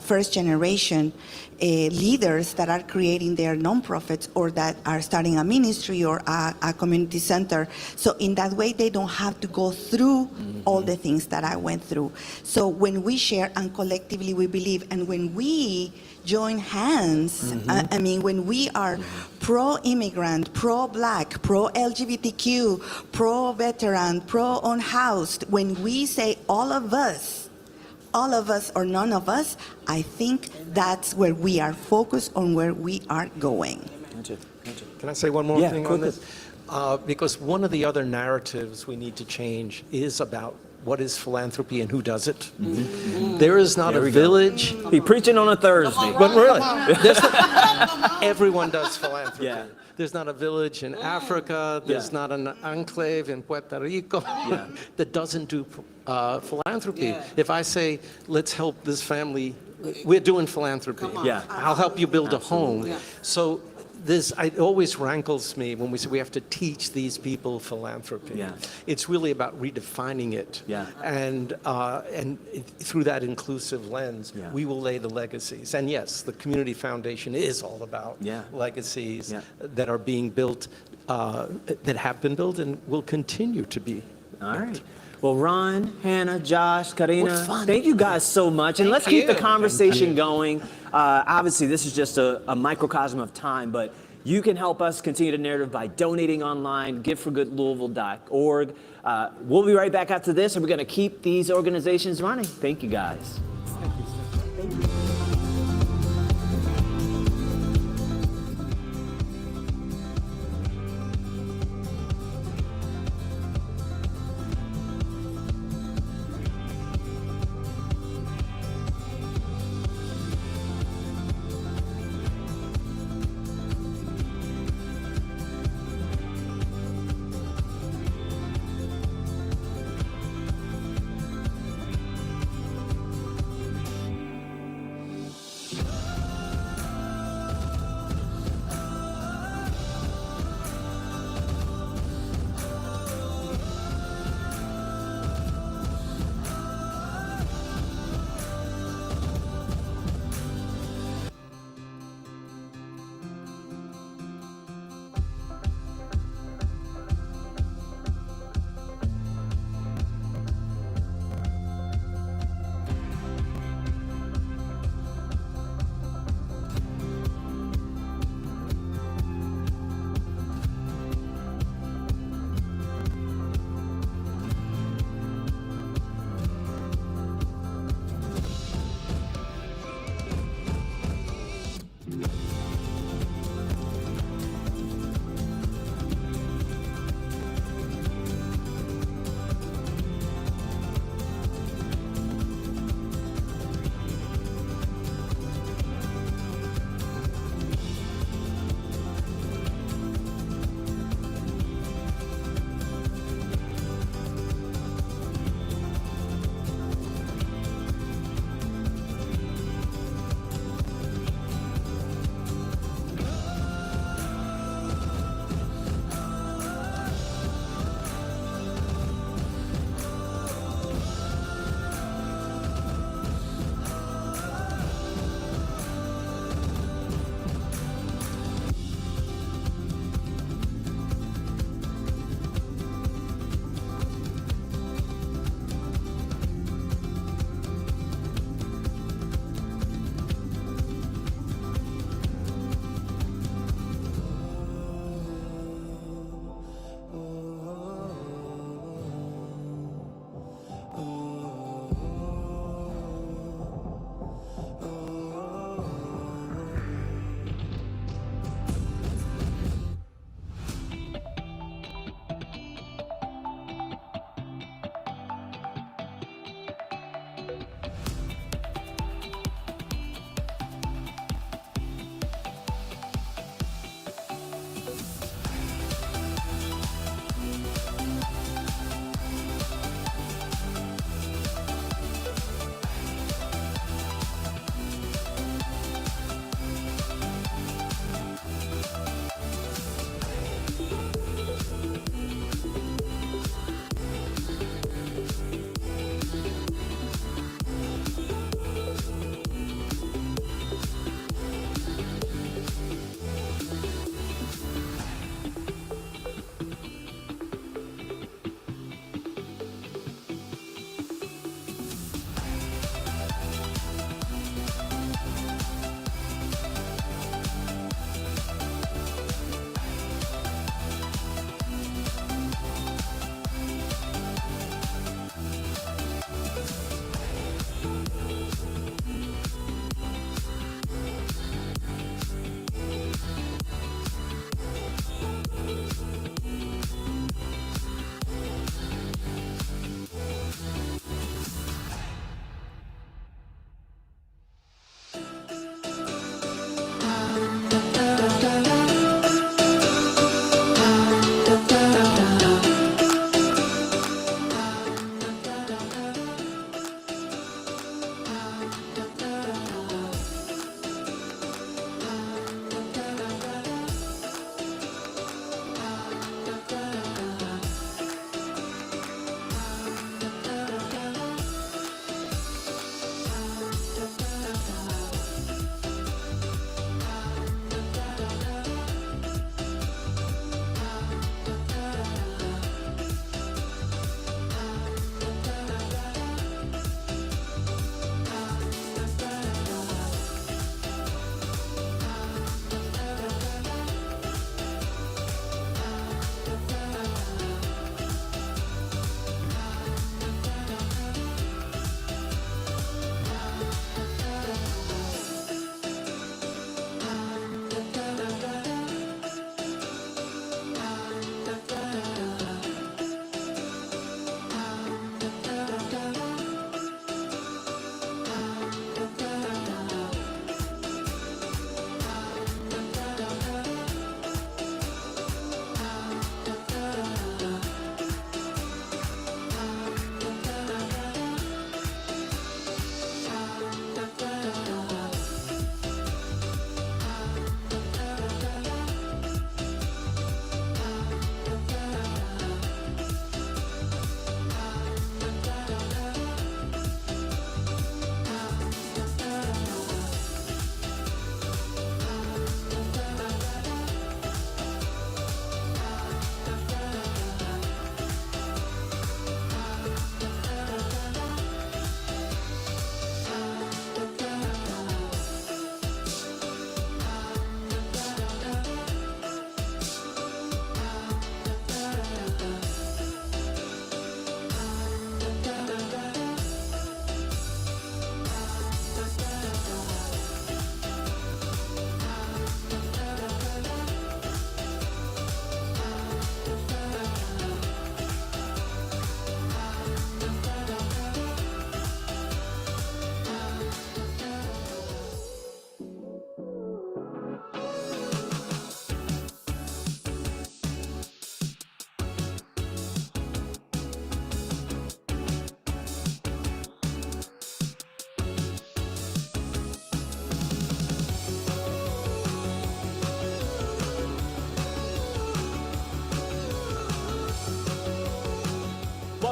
first generation leaders that are creating their nonprofits or that are starting a ministry or a community center. So in that way, they don't have to go through all the things that I went through. So when we share and collectively we believe, and when we join hands, when we are pro-immigrant, pro-black, pro-LGBTQ, pro-veteran, pro-unhoused, when we say all of us or none of us, I think that's where we are focused on where we are going. Can I say one more thing on this? Because one of the other narratives we need to change is about what is philanthropy and who does it. There is not a village. Be preaching on a Thursday. But really, everyone does philanthropy. There's not a village in Africa, there's not an enclave in Puerto Rico that doesn't do philanthropy. If I say, let's help this family, we're doing philanthropy. I'll help you build a home. So it always rankles me when we say we have to teach these people philanthropy. It's really about redefining it. And through that inclusive lens, we will lay the legacies. And yes, the Community Foundation is all about legacies that are being built, that have been built and will continue to be. All right. Well, Ron, Hannah, Josh, Karina, thank you guys so much. And let's keep the conversation going. Obviously, this is just a microcosm of time, but you can help us continue the narrative by donating online, giveforgoodlouisville.org. We'll be right back after this, and we're going to keep these organizations running. Thank you, guys. Thank you.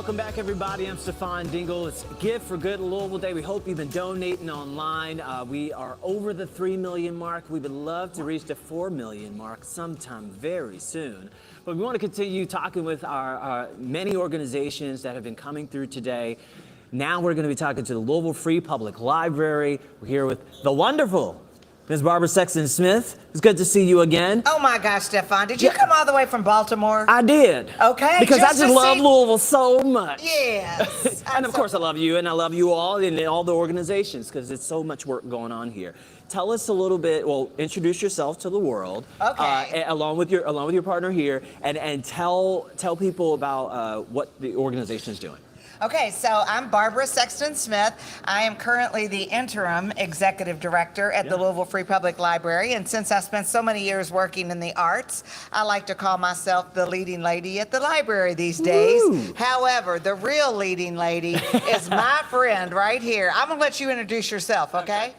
Welcome back, everybody. I'm Stefan Dingle. It's Gift for Good Louisville Day. We hope you've been donating online. We are over the 3 million mark. We would love to reach the 4 million mark sometime very soon. But we want to continue talking with our many organizations that have been coming through today. Now we're going to be talking to the Louisville Free Public Library. We're here with the wonderful Ms. Barbara Sexton-Smith. It's good to see you again. Oh my gosh, Stefan, did you come all the way from Baltimore? I did. Okay. Because I just love Louisville so much. Yes. And of course I love you, and I love you all and all the organizations, because it's so much work going on here. Tell us a little bit, well, introduce yourself to the world. Okay. Along with your partner here, and tell people about what the organization is doing. Okay, so I'm Barbara Sexton-Smith. I am currently the interim executive director at the Louisville Free Public Library, and since I spent so many years working in the arts, I like to call myself the leading lady at the library these days. Woo. However, the real leading lady is my friend right here. I'm gonna let you introduce yourself, okay?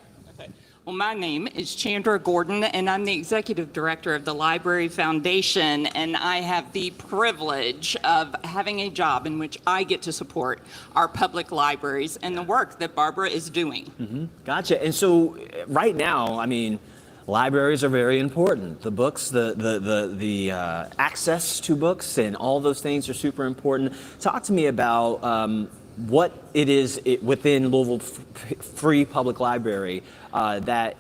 Well, my name is Chandra Gordon, and I'm the executive director of the Library Foundation, and I have the privilege of having a job in which I get to support our public libraries and the work that Barbara is doing. Mm-hmm. Gotcha. And so right now, I mean, libraries are very important. The books, the access to books and all those things are super important. Talk to me about what it is within Louisville Free Public Library that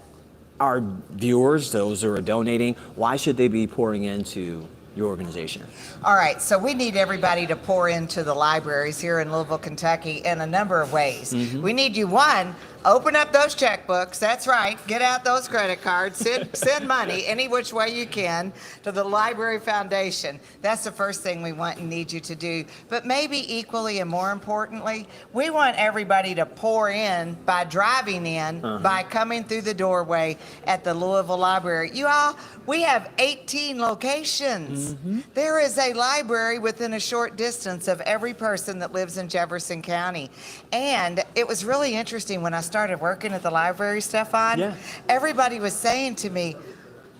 our viewers, those who are donating, why should they be pouring into your organization? All right, so we need everybody to pour into the libraries here in Louisville, Kentucky in a number of ways. Mm-hmm. We need you, one, open up those checkbooks, that's right, get out those credit cards, send money any which way you can to the Library Foundation. That's the first thing we want and need you to do. But maybe equally and more importantly, we want everybody to pour in by driving in, by coming through the doorway at the Louisville Library. You all, we have 18 locations. Mm-hmm. There is a library within a short distance of every person that lives in Jefferson County. And it was really interesting when I started working at the library, Stefan. Yeah. Everybody was saying to me,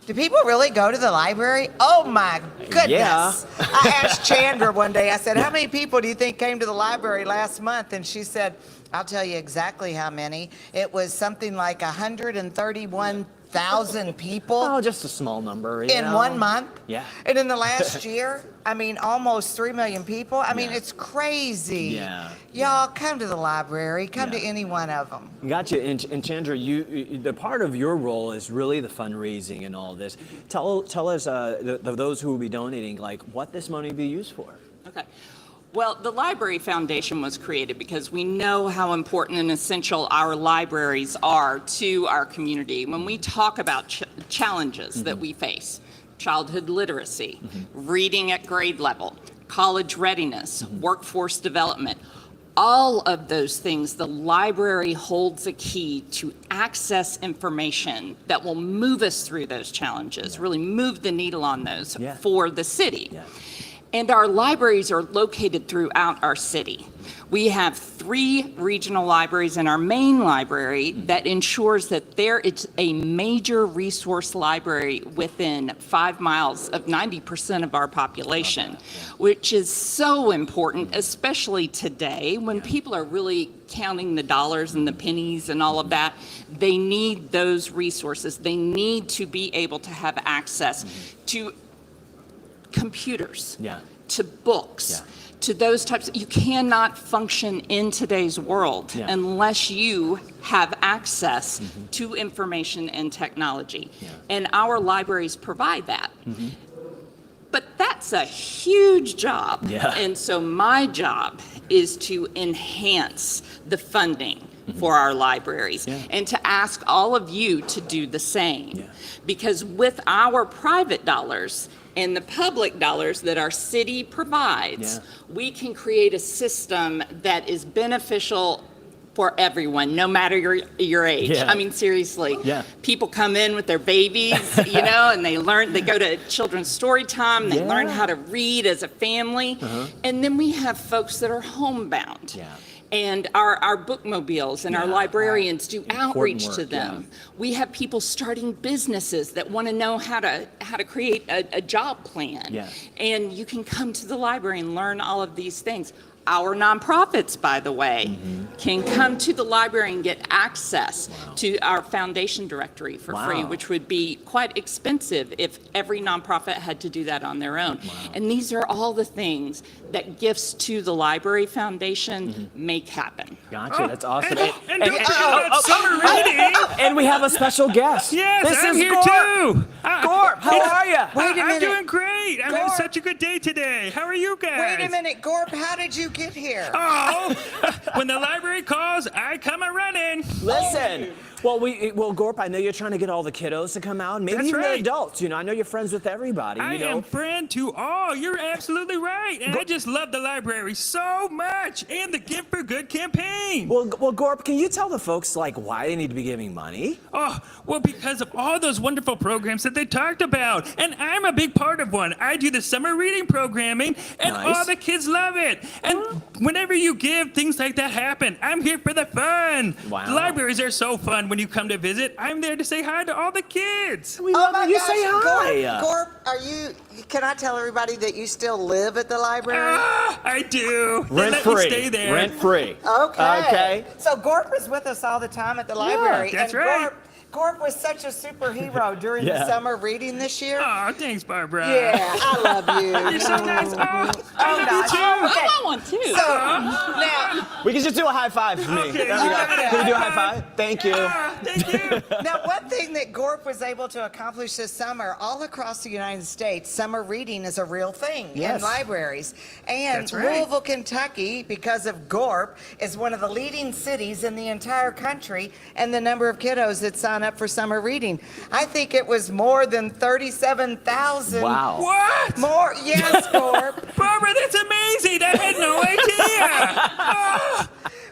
do people really go to the library? Oh my goodness. Yeah. I asked Chandra one day, I said, how many people do you think came to the library last month? And she said, I'll tell you exactly how many. It was something like 131,000 people. Oh, just a small number. In 1 month? Yeah. And in the last year, I mean, almost 3 million people. I mean, it's crazy. Yeah. Y'all come to the library, come to any one of them. Gotcha. And Chandra, the part of your role is really the fundraising and all this. Tell us, those who will be donating, like what this money will be used for. Okay. Well, the Library Foundation was created because we know how important and essential our libraries are to our community. When we talk about challenges that we face, childhood literacy, reading at grade level, college readiness, workforce development, all of those things, the library holds a key to access information that will move us through those challenges, really move the needle on those for the city. And our libraries are located throughout our city. We have 3 regional libraries in our main library that ensures that there is a major resource library within 5 miles of 90% of our population, which is so important, especially today when people are really counting the dollars and the pennies and all of that. They need those resources. They need to be able to have access to computers, to books, to those types. You cannot function in today's world unless you have access to information and technology. And our libraries provide that. But that's a huge job. And so my job is to enhance the funding for our libraries and to ask all of you to do the same. Because with our private dollars and the public dollars that our city provides, we can create a system that is beneficial for everyone, no matter your age. I mean, seriously, people come in with their babies, you know, and they go to children's story time, they learn how to read as a family. And then we have folks that are homebound. And our bookmobiles and our librarians do outreach to them. We have people starting businesses that want to know how to create a job plan. And you can come to the library and learn all of these things. Our nonprofits, by the way, can come to the library and get access to our foundation directory for free, which would be quite expensive if every nonprofit had to do that on their own. And these are all the things that gifts to the Library Foundation make happen. Gotcha, that's awesome. And don't forget about summer reading. And we have a special guest. Yes, this I'm is here Gorp. too. Gorp, how are you? I'm doing great. I'm having such a good day today. How are you guys? Wait a minute, Gorp, how did you get here? Oh, when the library calls, I come a running. Listen. Well, Gorp, I know you're trying to get all the kiddos to come out, maybe That's even right. the adults. You know, I know you're friends with everybody. I am friend to all. You're absolutely right. And I just love the library so much and the Give for Good campaign. Well, Gorp, can you tell the folks like why they need to be giving money? Oh, well, because of all those wonderful programs that they talked about. And I'm a big part of one. I do the summer reading programming, and all the kids love it. And whenever you give, things like that happen. I'm here for the fun. Wow. The libraries are so fun when you come to visit. I'm there to say hi to all the kids. We love when you say hi. Gorp, can I tell everybody that you still live at the library? I do. They Rent let me free. stay there. Rent free. Okay. So Gorp is with us all the time at the library. that's and right. Gorp was such a superhero during the summer reading this year. Oh, thanks, Barbara. Yeah, I love you. You're so nice. Oh, nice. Okay. I want one too. So, now, We can just do a high five for me. Okay, Can we do a high five? Thank you. Thank you. now, one thing that Gorp was able to accomplish this summer, all across the United States, summer reading is a real thing in libraries. And That's right. Louisville, Kentucky, because of Gorp, is one of the leading cities in the entire country, and the number of kiddos that sign up for summer reading. I think it was more than 37,000. Wow. What? More, yes, Gorp. Barbara, that's amazing. I had no idea.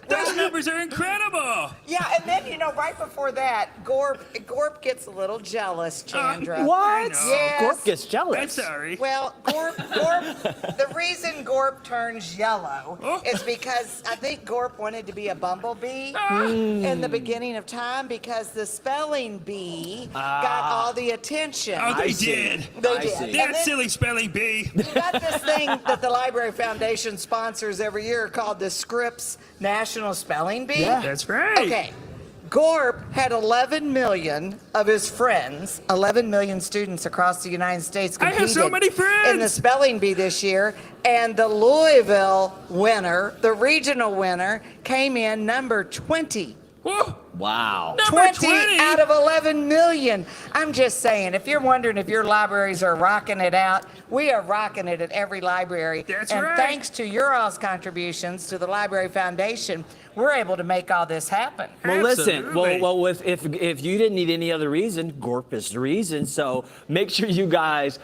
Those numbers are incredible. Yeah, and then, right before that, Gorp gets a little jealous, Chandra. What? Yes. Gorp gets jealous. I'm sorry. Well, Gorp, the reason Gorp turns yellow is because I think Gorp wanted to be a bumblebee in the beginning of time because the spelling bee got all the attention. Oh, they did. They did. That silly spelling bee. You got this thing that the Library Foundation sponsors every year called the Scripps National Spelling Bee. Yeah. That's right. Okay. Gorp had 11 million of his friends, 11 million students across the United States I competed have so many friends. in the spelling bee this year, and the Louisville winner, the regional winner, came in number 20. Whoa. Wow. Number 20 out of 11 million. I'm just saying, if you're wondering if your libraries are rocking it out, we are rocking it at every library. That's and right. thanks to your all's contributions to the Library Foundation, we're able to make all this happen. Well, listen. Absolutely. If you didn't need any other reason, Gorp is the reason. So make sure you guys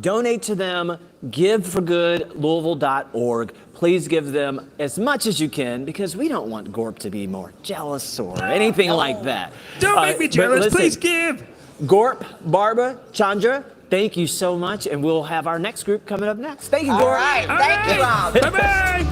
donate to them. GiveForGoodLouisville.org. Please give them as much as you can because we don't want Gorp to be more jealous or anything like that. Don't make me but jealous. listen, Please give. Gorp, Barbara, Chandra, thank you so much, and we'll have our next group coming up next. Thank you, All Gorp. right. Thank you all. Bye-bye.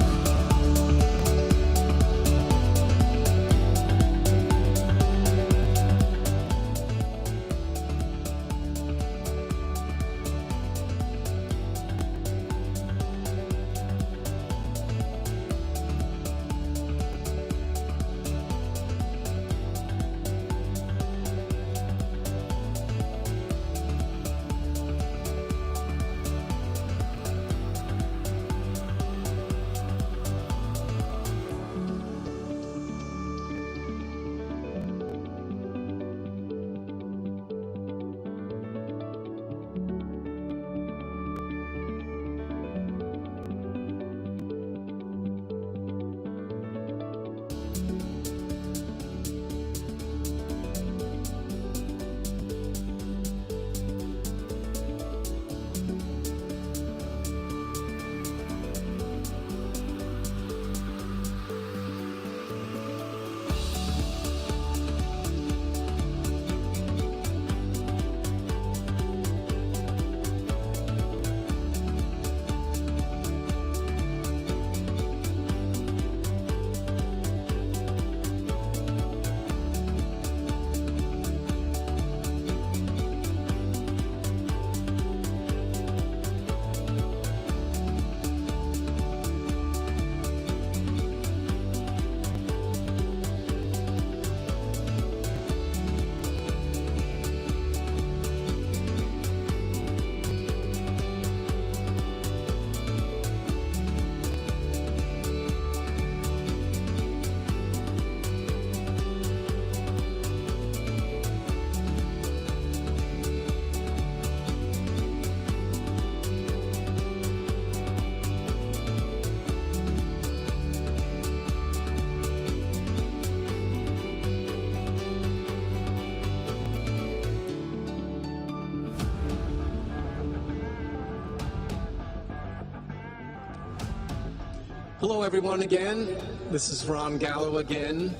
Hello, everyone, again. This is Ron Gallo again.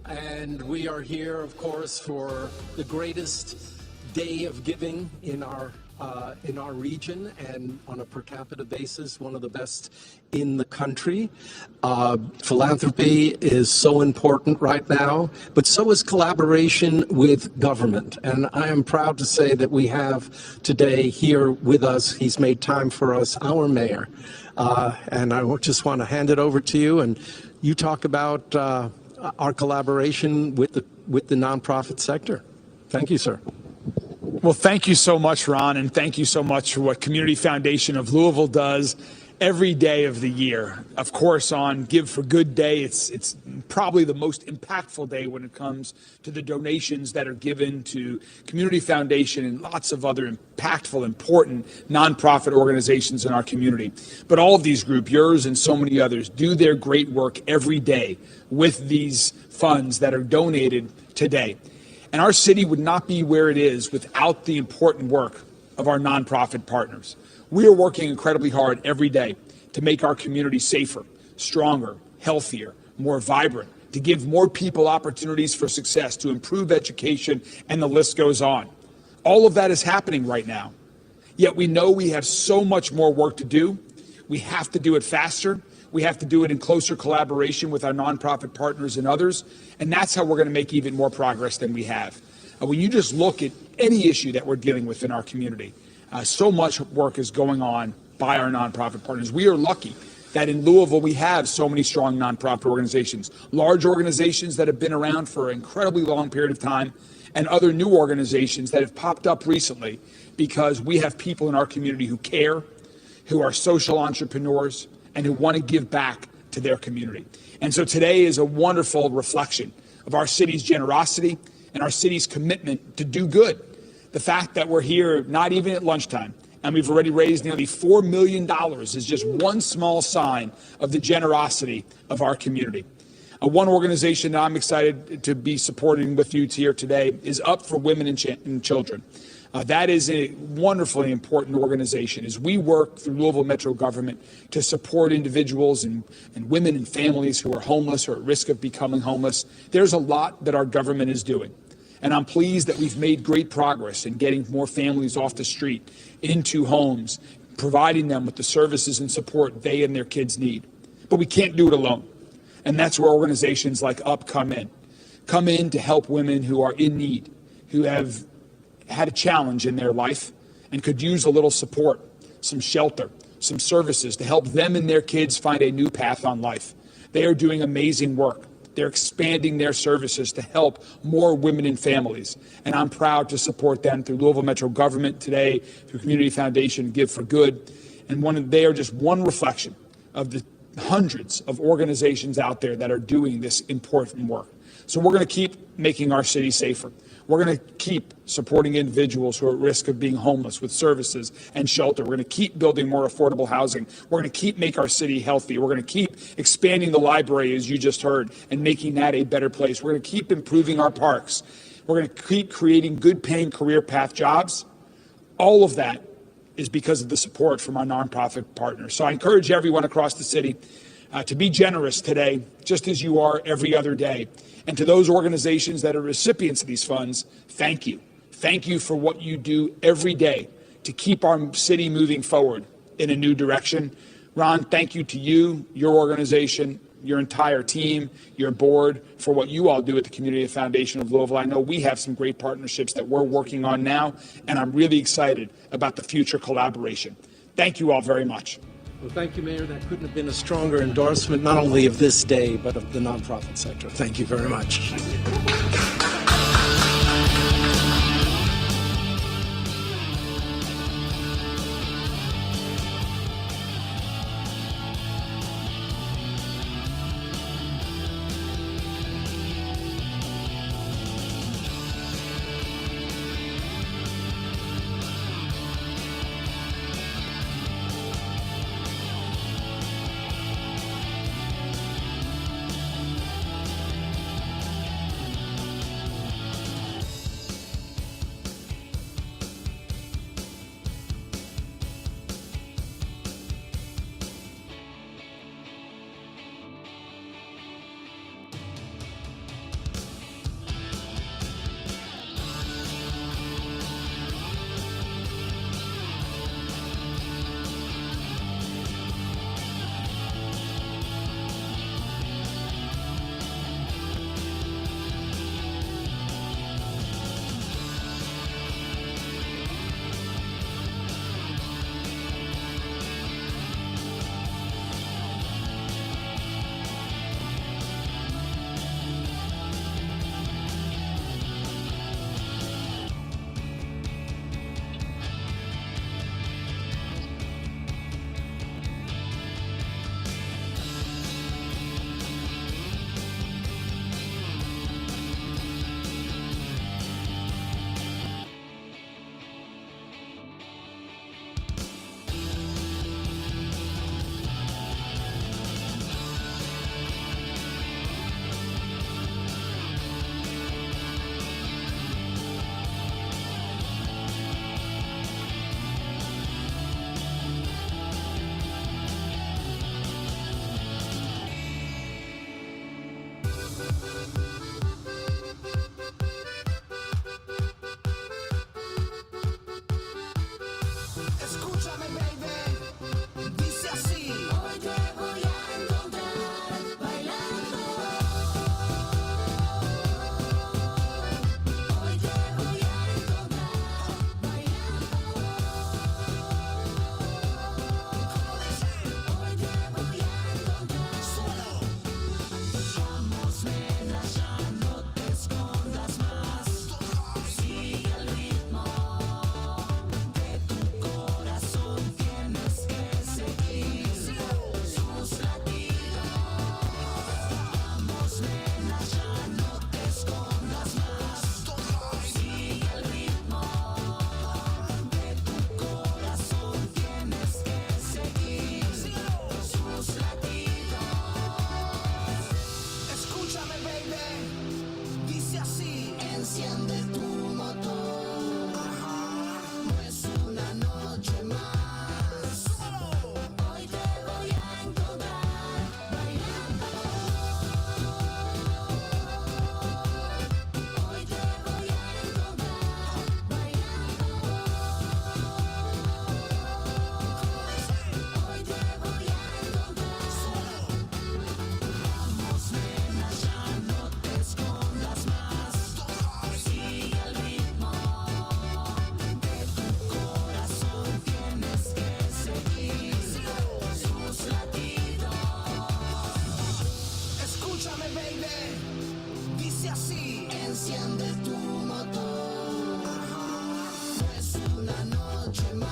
And we are here, of course, for the greatest day of giving in our region, and on a per capita basis, one of the best in the country. Philanthropy is so important right now, but so is collaboration with government. And I am proud to say that we have today here with us, he's made time for us, our mayor. And I just want to hand it over to you, and you talk about our collaboration with the nonprofit sector. Thank you, sir. Well, thank you so much, Ron, and thank you so much for what Community Foundation of Louisville does every day of the year. Of course, on Give for Good Day, it's probably the most impactful day when it comes to the donations that are given to Community Foundation and lots of other impactful, important nonprofit organizations in our community. But all of these groups, yours and so many others, do their great work every day with these funds that are donated today. And our city would not be where it is without the important work of our nonprofit partners. We are working incredibly hard every day to make our community safer, stronger, healthier, more vibrant, to give more people opportunities for success, to improve education, and the list goes on. All of that is happening right now. Yet we know we have so much more work to do. We have to do it faster. We have to do it in closer collaboration with our nonprofit partners and others, and that's how we're going to make even more progress than we have. When you just look at any issue that we're dealing with in our community, so much work is going on by our nonprofit partners. We are lucky that in Louisville we have so many strong nonprofit organizations, large organizations that have been around for an incredibly long period of time, and other new organizations that have popped up recently because we have people in our community who care, who are social entrepreneurs, and who want to give back to their community. And so today is a wonderful reflection of our city's generosity and our city's commitment to do good. The fact that we're here not even at lunchtime and we've already raised nearly $4 million is just one small sign of the generosity of our community. One organization that I'm excited to be supporting with you here today is Up for Women and Children. That is a wonderfully important organization as we work through Louisville Metro government to support individuals and women and families who are homeless or at risk of becoming homeless. There's a lot that our government is doing. And I'm pleased that we've made great progress in getting more families off the street, into homes, providing them with the services and support they and their kids need. But we can't do it alone. And that's where organizations like UP come in to help women who are in need, who have had a challenge in their life and could use a little support, some shelter, some services to help them and their kids find a new path on life. They are doing amazing work. They're expanding their services to help more women and families. And I'm proud to support them through Louisville Metro government today, through Community Foundation, Give for Good. And they are just one reflection of the hundreds of organizations out there that are doing this important work. So we're going to keep making our city safer. We're going to keep supporting individuals who are at risk of being homeless with services and shelter. We're going to keep building more affordable housing. We're going to keep making our city healthy. We're going to keep expanding the library, as you just heard, and making that a better place. We're going to keep improving our parks. We're going to keep creating good-paying career path jobs. All of that is because of the support from our nonprofit partners. So I encourage everyone across the city to be generous today, just as you are every other day. And to those organizations that are recipients of these funds, thank you. Thank you for what you do every day to keep our city moving forward in a new direction. Ron, thank you to you, your organization, your entire team, your board, for what you all do at the Community Foundation of Louisville. I know we have some great partnerships that we're working on now, and I'm really excited about the future collaboration. Thank you all very much. Well, thank you, Mayor. That couldn't have been a stronger endorsement, not only of this day, but of the nonprofit sector. Thank you very much. Escúchame, baby, dice así. Hoy te voy a encontrar bailando. Hoy te voy a encontrar bailando. ¿Cómo dice? Hoy te voy a encontrar solo. Vamos, nena, ya no te escondas más. Sigue el ritmo. Corazón tienes que seguir sus latidos. Vamos, nena, ya no te escondas más. Sigue el ritmo de tu corazón. Tienes que seguir sus latidos. Escúchame, baby, dice así. Enciende tu motor. No es una noche más. Hoy te voy a encontrar bailando. Hoy te voy a encontrar bailando. Hoy te voy a encontrar solo. Vamos, nena, ya no te escondas más. Sigue el ritmo de tu corazón. Tienes que seguir sus latidos. Escúchame, baby, dice así. Enciende tu motor. No es una noche más.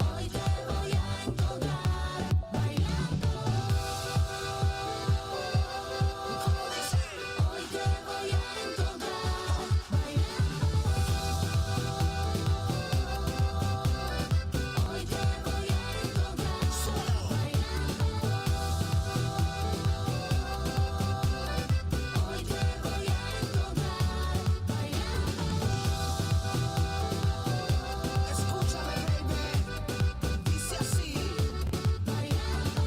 Hoy te voy a encontrar bailando. ¿Cómo dice? Hoy te voy a encontrar bailando. Hoy te voy a encontrar solo bailando. Hoy te voy a encontrar bailando. Escúchame, baby, dice así. Bailando.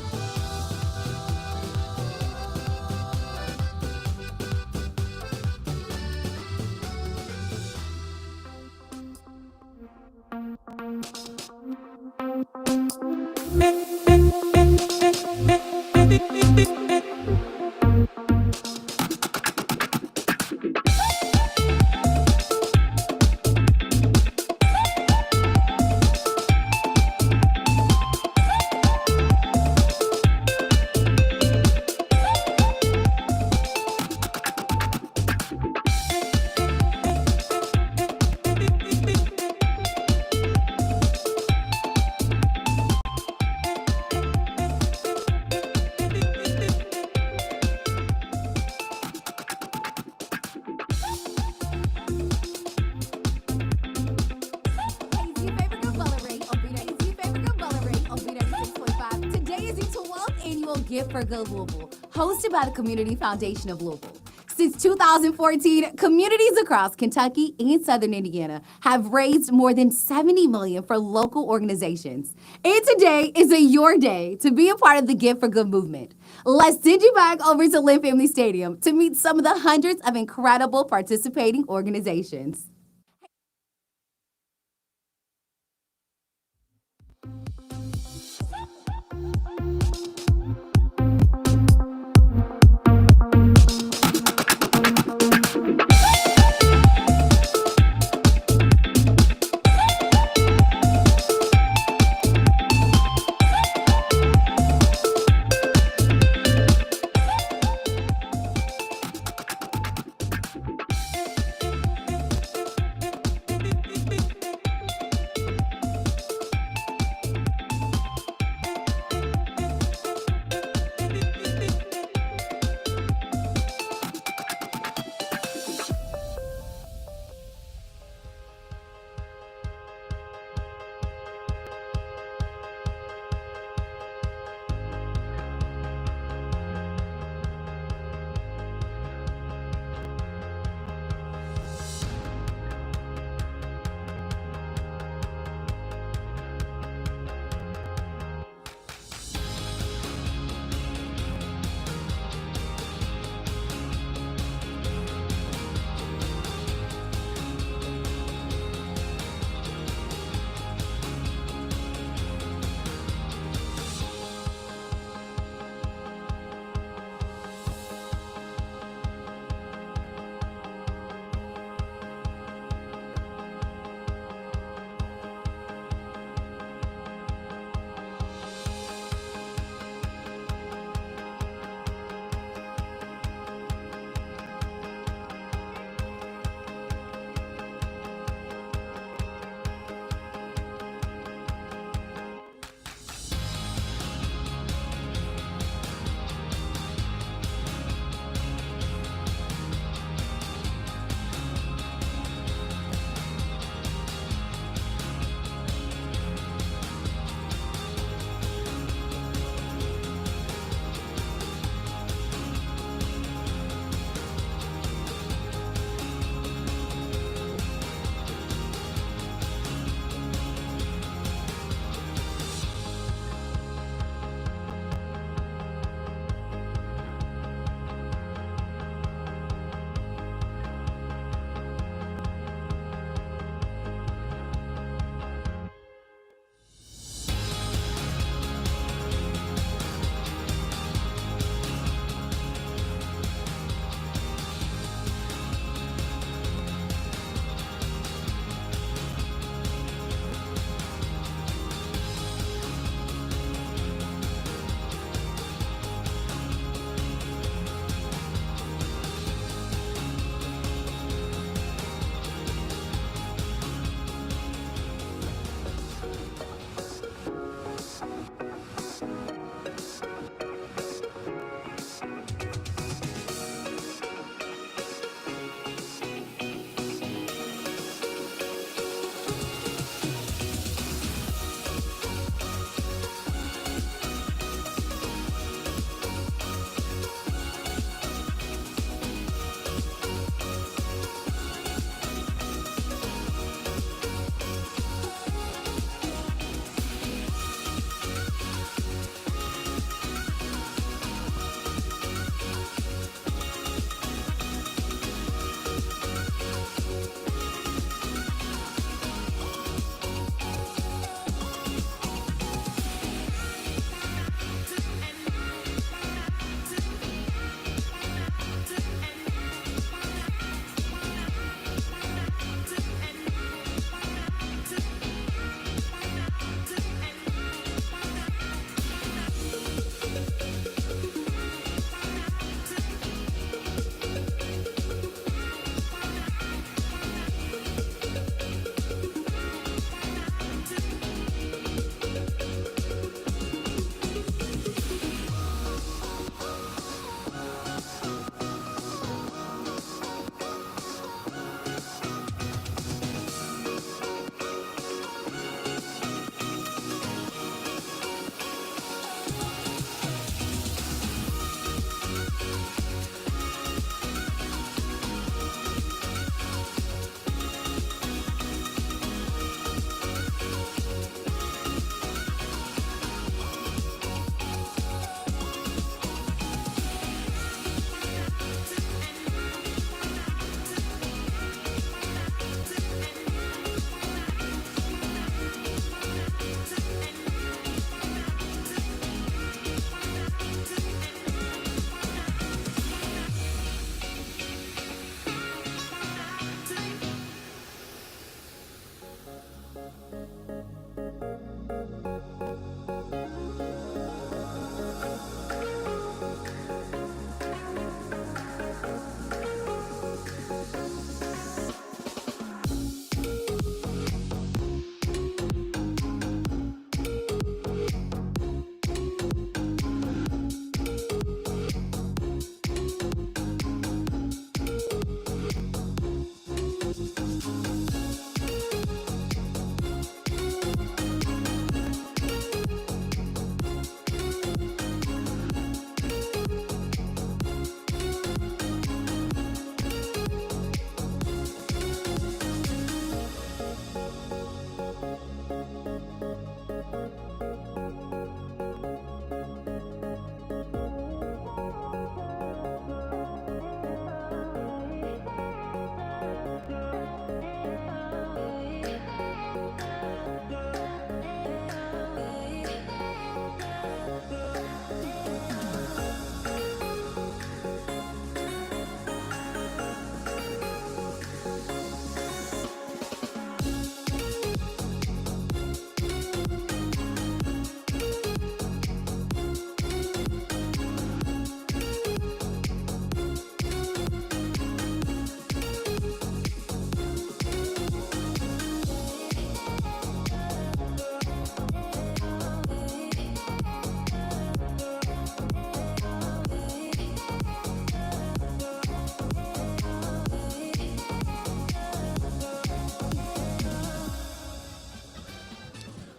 Today is the 12th annual Gift for Good Louisville, hosted by the Community Foundation of Louisville. Since 2014, communities across Kentucky and Southern Indiana have raised more than $70 million for local organizations. And today is your day to be a part of the Gift for Good movement. Let's send you back over to Lynn Family Stadium to meet some of the hundreds of incredible participating organizations.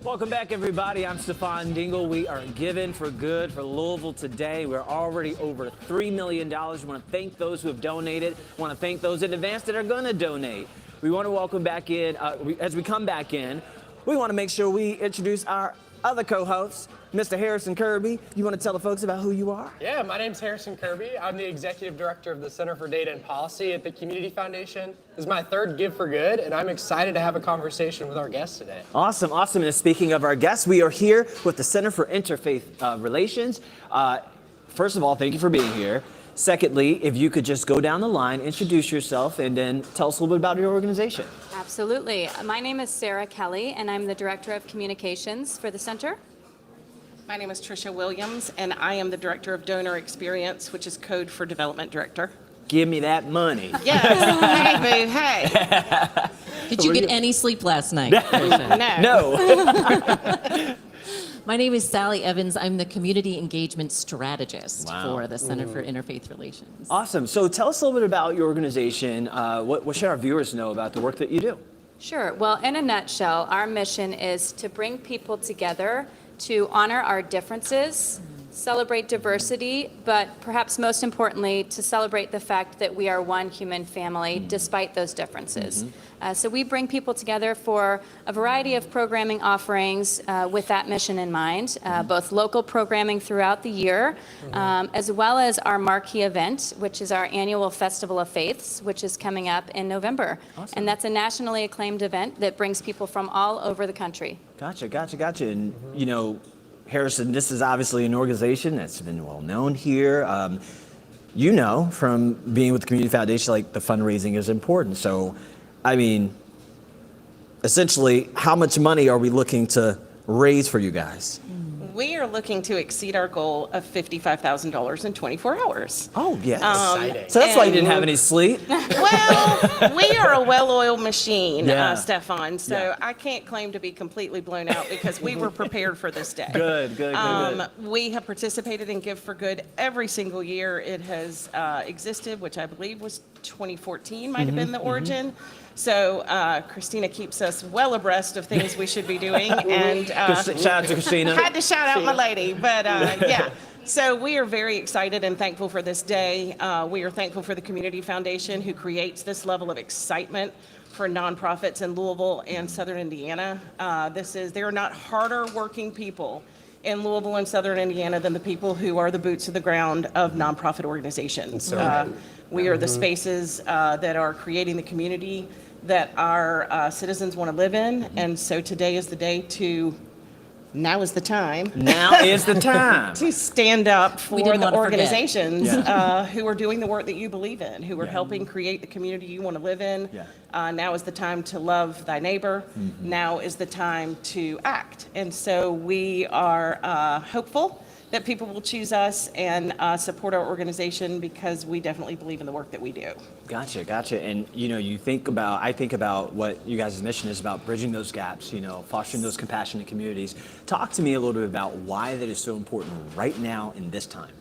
Welcome back, everybody. I'm Stefan Dingle. We are giving for good for Louisville today. We're already over $3 million. We want to thank those who have donated. We want to thank those in advance that are going to donate. We want to welcome back in, as we come back in, we want to make sure we introduce our other co-hosts. Mr. Harrison Kirby, you want to tell the folks about who you are? Yeah, my name's Harrison Kirby. I'm the Executive Director of the Center for Data and Policy at the Community Foundation. This is my third Give for Good, and I'm excited to have a conversation with our guests today. Awesome, awesome. And speaking of our guests, we are here with the Center for Interfaith Relations. First of all, thank you for being here. Secondly, if you could just go down the line, introduce yourself, and then tell us a little bit about your organization. Absolutely. My name is Sarah Kelly, and I'm the Director of Communications for the Center. My name is Tricia Williams, and I am the Director of Donor Experience, which is code for Development Director. Give me that money. Yes. Hey, boo, hey. Did you get any sleep last night? No. My name is Sally Evans. I'm the Community Engagement Strategist for the Center for Interfaith Relations. Awesome. So tell us a little bit about your organization. What should our viewers know about the work that you do? Sure. Well, in a nutshell, our mission is to bring people together to honor our differences, celebrate diversity, but perhaps most importantly, to celebrate the fact that we are one human family despite those differences. So we bring people together for a variety of programming offerings with that mission in mind, both local programming throughout the year, as well as our marquee event, which is our annual Festival of Faiths, which is coming up in November. Awesome. And that's a nationally acclaimed event that brings people from all over the country. Gotcha. And, you know, Harrison, this is obviously an organization that's been well known here. You know, from being with the Community Foundation, like the fundraising is important. So, I mean, essentially, how much money are we looking to raise for you guys? We are looking to exceed our goal of $55,000 in 24 hours. Oh, yes. Exciting. So that's why you didn't have any sleep. Well, we are a well-oiled machine, Yeah. Stefan, so I can't claim to be completely blown out because we were prepared for this day. Good. We have participated in Give for Good every single year it has existed, which I believe was 2014 might have been the origin. So Christina keeps us well abreast of things we should be doing. And Shout out to Christina. had to shout out my lady, but yeah. So we are very excited and thankful for this day. We are thankful for the Community Foundation who creates this level of excitement for nonprofits in Louisville and Southern Indiana. There are not harder working people in Louisville and Southern Indiana than the people who are the boots to the ground of nonprofit organizations. We are the spaces that are creating the community that our citizens want to live in. And so today is the day now is the time. Now is the time. To stand up for didn't the wanna forget. organizations who are doing the work that you believe in, who are helping create the community you want to live in. Now is the time to love thy neighbor. Now is the time to act. And so we are hopeful that people will choose us and support our organization because we definitely believe in the work that we do. Gotcha. And I think about what you guys' mission is about bridging those gaps, fostering those compassionate communities. Talk to me a little bit about why that is so important right now in this time.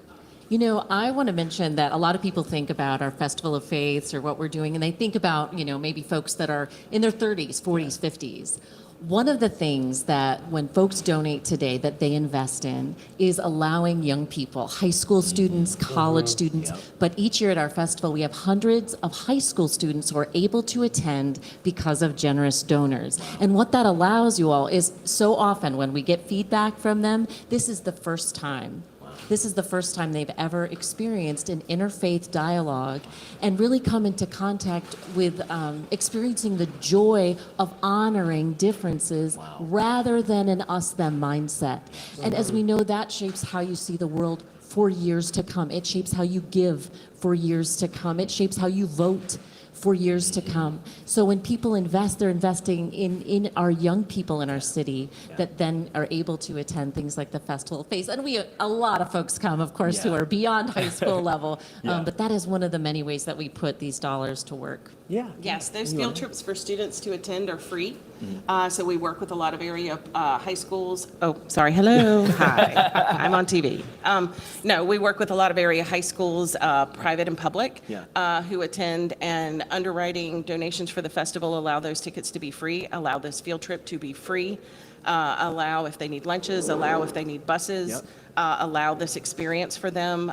I want to mention that a lot of people think about our Festival of Faiths or what we're doing, and they think about, maybe folks that are in their 30s, 40s, 50s. One of the things that when folks donate today that they invest in is allowing young people, high school students, college students, but each year at our festival we have hundreds of high school students who are able to attend because of generous donors. And what that allows you all is so often when we get feedback from them, this is the first time. This is the first time they've ever experienced an interfaith dialogue and really come into contact with experiencing the joy of honoring differences rather than an us-them mindset. And as we know, that shapes how you see the world for years to come. It shapes how you give for years to come. It shapes how you vote for years to come. So when people invest, they're investing in our young people in our city that then are able to attend things like the Festival of Faiths. And a lot of folks come, of course, who are beyond high school level, but that is one of the many ways that we put these dollars to work. Yes, those field trips for students to attend are free. So we work with a lot of area high schools. Oh, sorry. Hello. Hi. I'm on TV. No, we work with a lot of area high schools, private and public, who attend, and underwriting donations for the festival allow those tickets to be free, allow this field trip to be free, allow if they need lunches, allow if they need buses. Allow this experience for them.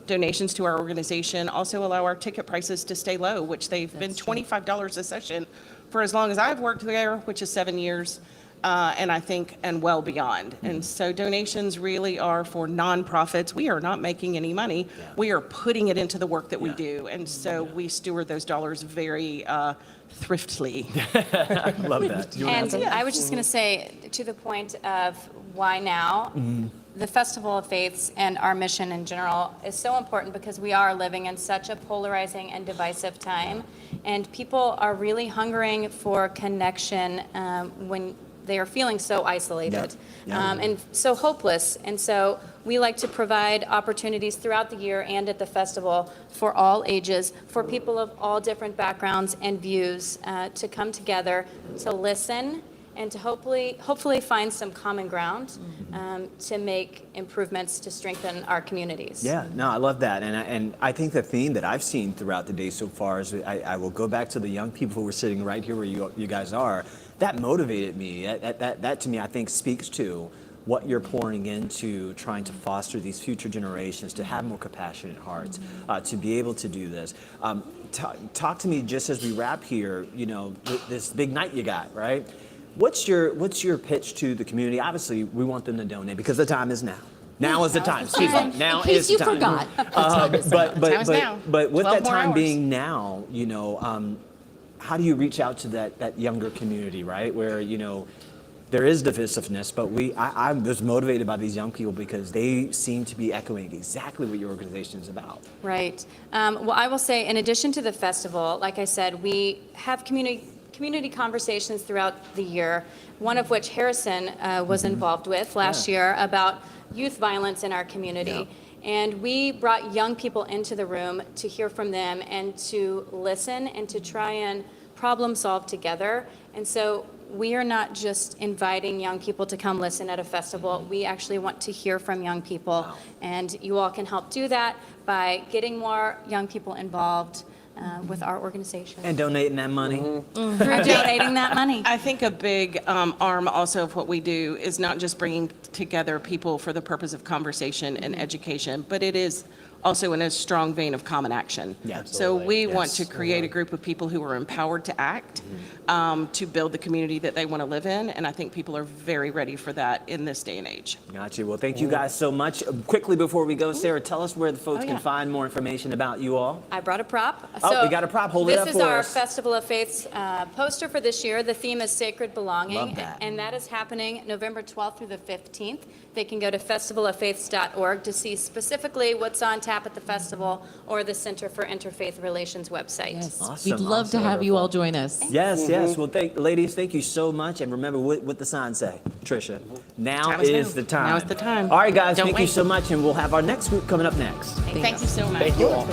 Donations to our organization also allow our ticket prices to stay low, which they've been $25 a session for as long as I've worked there, which is 7 years, and I think, and well beyond. And so donations really are for nonprofits. We are not making any money. We are putting it into the work that we do. And so we steward those dollars very thriftily. Love that. And I was just going to say, to the point of why now, the Festival of Faiths and our mission in general is so important because we are living in such a polarizing and divisive time, and people are really hungering for connection when they are feeling so isolated and so hopeless. And so we like to provide opportunities throughout the year and at the festival for all ages, for people of all different backgrounds and views to come together, to listen, and to hopefully find some common ground to make improvements to strengthen our communities. Yeah, no, I love that. And I think the theme that I've seen throughout the day so far is I will go back to the young people who were sitting right here where you guys are. That motivated me. That to me, I think, speaks to what you're pouring into trying to foster these future generations to have more compassionate hearts, to be able to do this. Talk to me just as we wrap here, this big night you got, right? What's your pitch to the community? Obviously, we want them to donate because the time is now. Now is the time. Excuse me. Now is the time. In case you forgot. But with that time being now, how do you reach out to that younger community, right? Where there is divisiveness, but I was motivated by these young people because they seem to be echoing exactly what your organization is about. Right. Well, I will say, in addition to the festival, like I said, we have community conversations throughout the year, one of which Harrison was involved with last year about youth violence in our community. And we brought young people into the room to hear from them and to listen and to try and problem solve together. And so we are not just inviting young people to come listen at a festival. We actually want to hear from young people. And you all can help do that by getting more young people involved with our organization. And donating that money. Through donating that money. I think a big arm also of what we do is not just bringing together people for the purpose of conversation and education, but it is also in a strong vein of common action. So we want to create a group of people who are empowered to act, to build the community that they want to live in, and I think people are very ready for that in this day and age. Gotcha. Well, thank you guys so much. Quickly before we go, Sarah, tell us where the folks can find more information about you all. I brought a prop. Oh, we got a prop. Hold it up for us. This is our Festival of Faith's poster for this year. The theme is Sacred Belonging. Love that. And that is happening November 12th through the 15th. They can go to festivaloffaiths.org to see specifically what's on tap at the festival or the Center for Interfaith Relations website. Yes. Awesome, We'd love to have you all join us. Yes, yes. Well, ladies, thank you so much. And remember what the sign say, Tricia. Now is the time. Now is the time. All right, guys, Don't thank you wait. so much. And we'll have our next group coming up next. Thank you so much. Thank you all.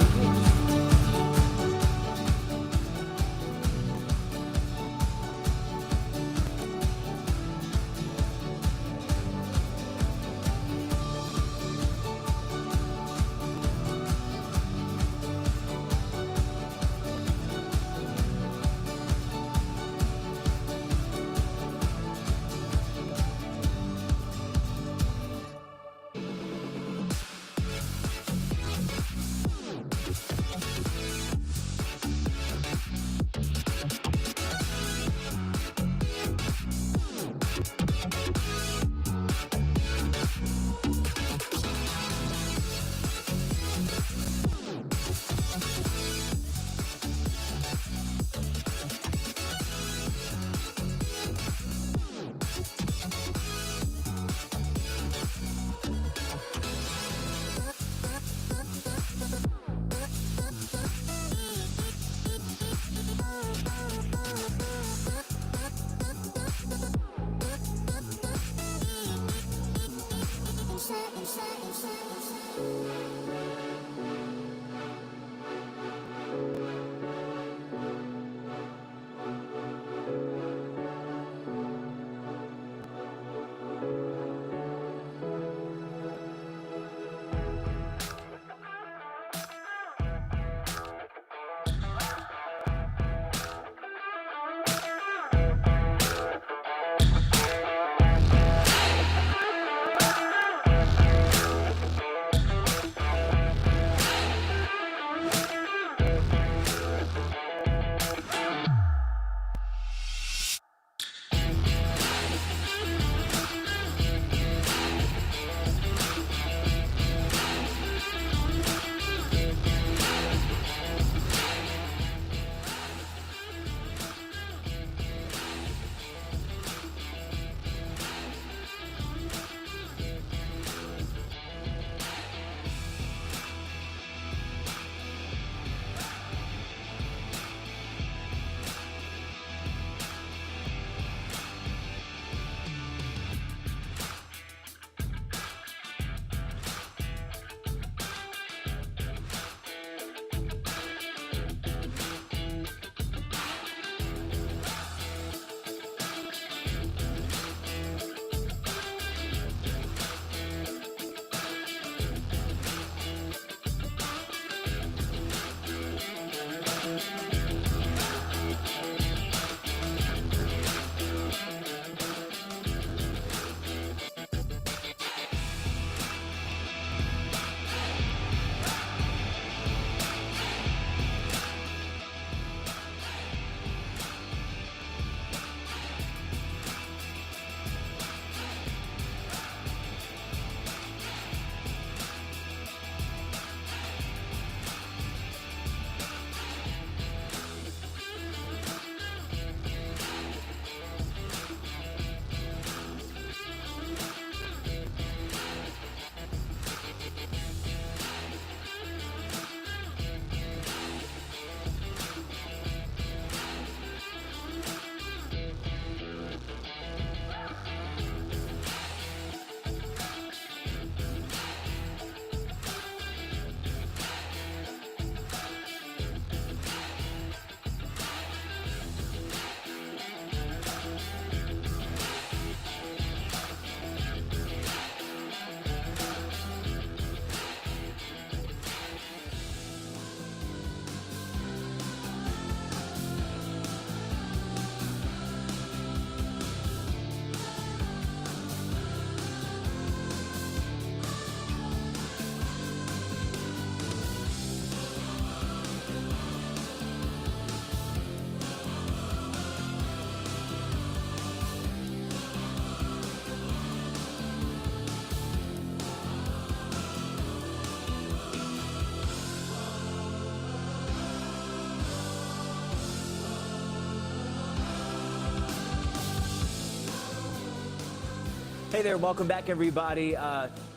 Hey there, welcome back, everybody.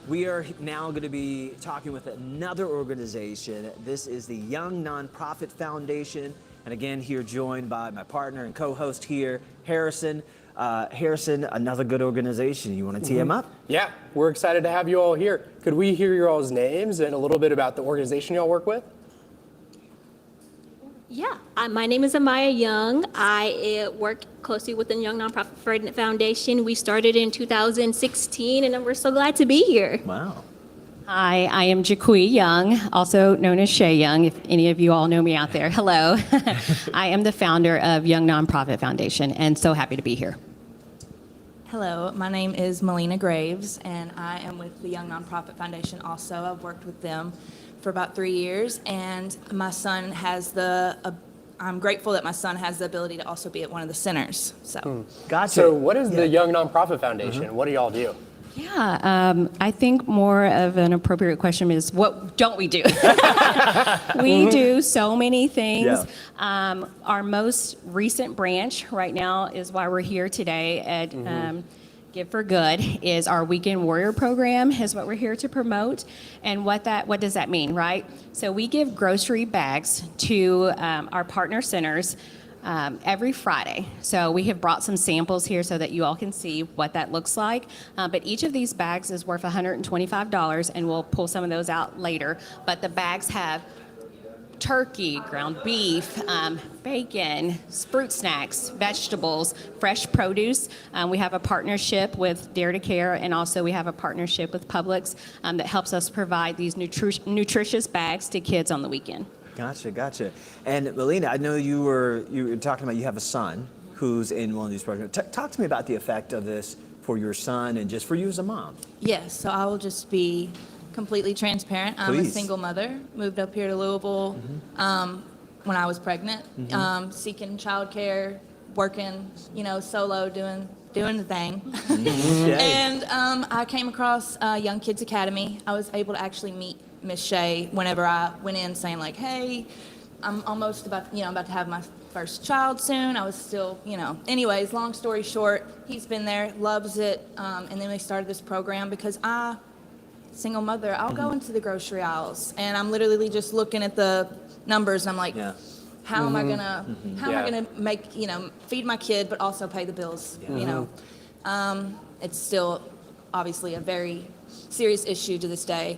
We are now going to be talking with another organization. This is the Young Nonprofit Foundation. And again, here joined by my partner and co-host here, Harrison. Harrison, another good organization. You want to tee him up? Yeah, we're excited to have you all here. Could we hear your all's names and a little bit about the organization you all work with? Yeah, my name is Amaya Young. I work closely with the Young Nonprofit Foundation. We started in 2016, and we're so glad to be here. Wow. Hi, I am Jaquie Young, also known as Shay Young, if any of you all know me out there. Hello. I am the founder of Young Nonprofit Foundation, and so happy to be here. Hello, my name is Melina Graves, and I am with the Young Nonprofit Foundation also. I've worked with them for about 3 years, and my son has I'm grateful that my son has the ability to also be at one of the centers. So, Gotcha. So what is the Young Nonprofit Foundation? What do y'all do? Yeah, I think more of an appropriate question is, what don't we do? We do so many things. Yeah. Our most recent branch right now is why we're here today at Give for Good, is our Weekend Warrior program, is what we're here to promote. And what does that mean, right? So we give grocery bags to our partner centers every Friday. So we have brought some samples here so that you all can see what that looks like. But each of these bags is worth $125, and we'll pull some of those out later. But the bags have turkey, ground beef, bacon, fruit snacks, vegetables, fresh produce. We have a partnership with Dare to Care, and also we have a partnership with Publix that helps us provide these nutritious bags to kids on the weekend. Gotcha. And Melina, I know you were talking about you have a son who's in one of these programs. Talk to me about the effect of this for your son and just for you as a mom. yes, so I will just be completely transparent. I'm a Please. single mother, moved up here to Louisville when I was pregnant, seeking childcare, working, solo, doing the thing. And I came across Young Kids Academy. I was able to actually meet Miss Shay whenever I went in saying like, hey, I'm almost about to have my first child soon. I was still, anyways, long story short, he's been there, loves it. And then we started this program because single mother, I'll go into the grocery aisles and I'm literally just looking at the numbers and I'm like, how am I gonna make, feed my kid but also pay the bills, It's still obviously a very serious issue to this day.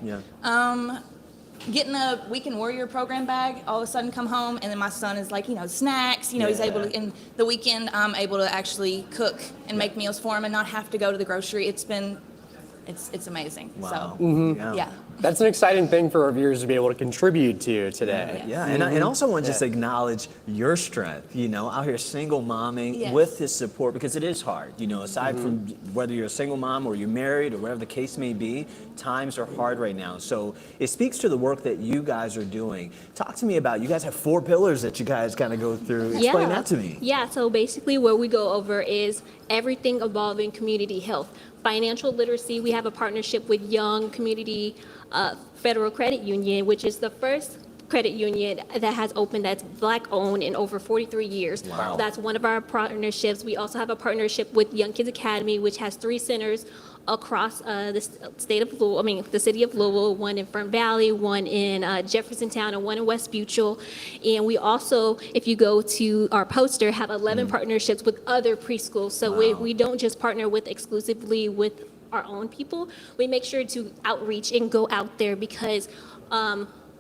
Getting a Weekend Warrior program bag, all of a sudden come home and then my son is like, snacks, he's able to, in the weekend I'm able to actually cook and make meals for him and not have to go to the grocery. It's amazing. Wow. So, yeah. That's an exciting thing for our viewers to be able to contribute to today. Yeah, and also want to just acknowledge your strength, out here single momming with this support, because it is hard, aside from whether you're a single mom or you're married or whatever the case may be, times are hard right now. So it speaks to the work that you guys are doing. Talk to me about, you guys have 4 pillars that you guys kind of go through. Explain that to me. Yeah, so basically what we go over is everything involving community health. Financial literacy, we have a partnership with Young Community Federal Credit Union, which is the first credit union that has opened that's Black-owned in over 43 years. Wow. That's one of our partnerships. We also have a partnership with Young Kids Academy, which has 3 centers across the state of Louisville, the city of Louisville, one in Fern Valley, one in Jeffersontown, and one in West Buchel. And we also, if you go to our poster, have 11 partnerships with other preschools. So we don't just partner exclusively with our own people. We make sure to outreach and go out there because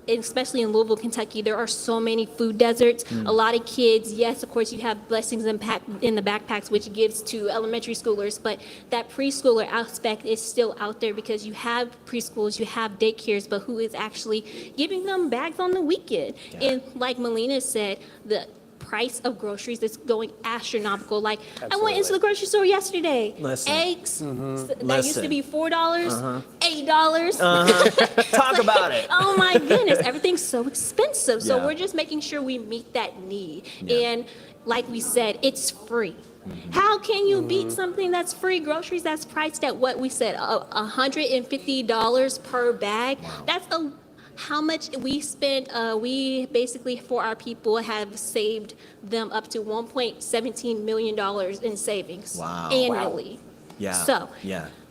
especially in Louisville, Kentucky, there are so many food deserts. A lot of kids, yes, of course, you have blessings in the backpacks, which gives to elementary schoolers, but that preschooler aspect is still out there because you have preschools, you have daycares, but who is actually giving them bags on the weekend? And like Melina said, the price of groceries is going astronomical. Like, I went into the grocery store yesterday. Eggs, that used to be $4, $8. Talk about it. Oh my goodness, everything's so expensive. So we're just making sure we meet that need. And like we said, it's free. How can you beat something that's free? Groceries that's priced at what we said, $150 per bag. That's how much we spent. We basically, for our people, have saved them up to $1.17 million in savings annually. Yeah. So,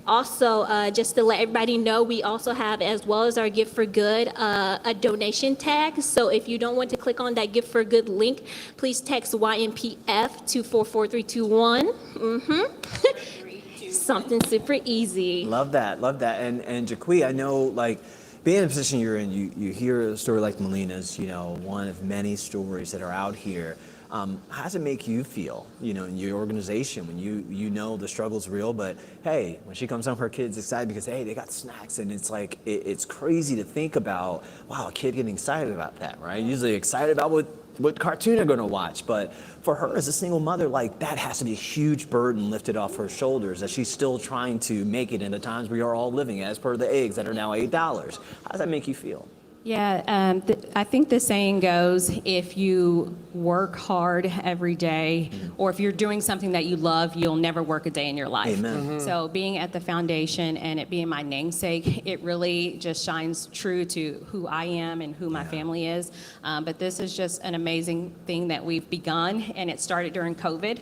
Also, just to let everybody know, we also have, as well as our Gift for Good, a donation tag. So if you don't want to click on that Gift for Good link, please text YMPF to 44321. Something super easy. Love that. And Jaqui, I know, like, being in the position you're in, you hear a story like Melina's, one of many stories that are out here. How does it make you feel, in your organization when you know the struggle's real, but hey, when she comes home, her kid's excited because, hey, they got snacks, and it's like, it's crazy to think about, wow, a kid getting excited about that, right? Usually excited about what cartoon they're gonna watch, but for her as a single mother, like, that has to be a huge burden lifted off her shoulders as she's still trying to make it in the times we are all living, as per the eggs that are now $8. How does that make you feel? Yeah, I think the saying goes, if you work hard every day, or if you're doing something that you love, you'll never work a day in your life. Amen. So being at the foundation and it being my namesake, it really just shines true to who I am and who my family is. But this is just an amazing thing that we've begun, and it started during COVID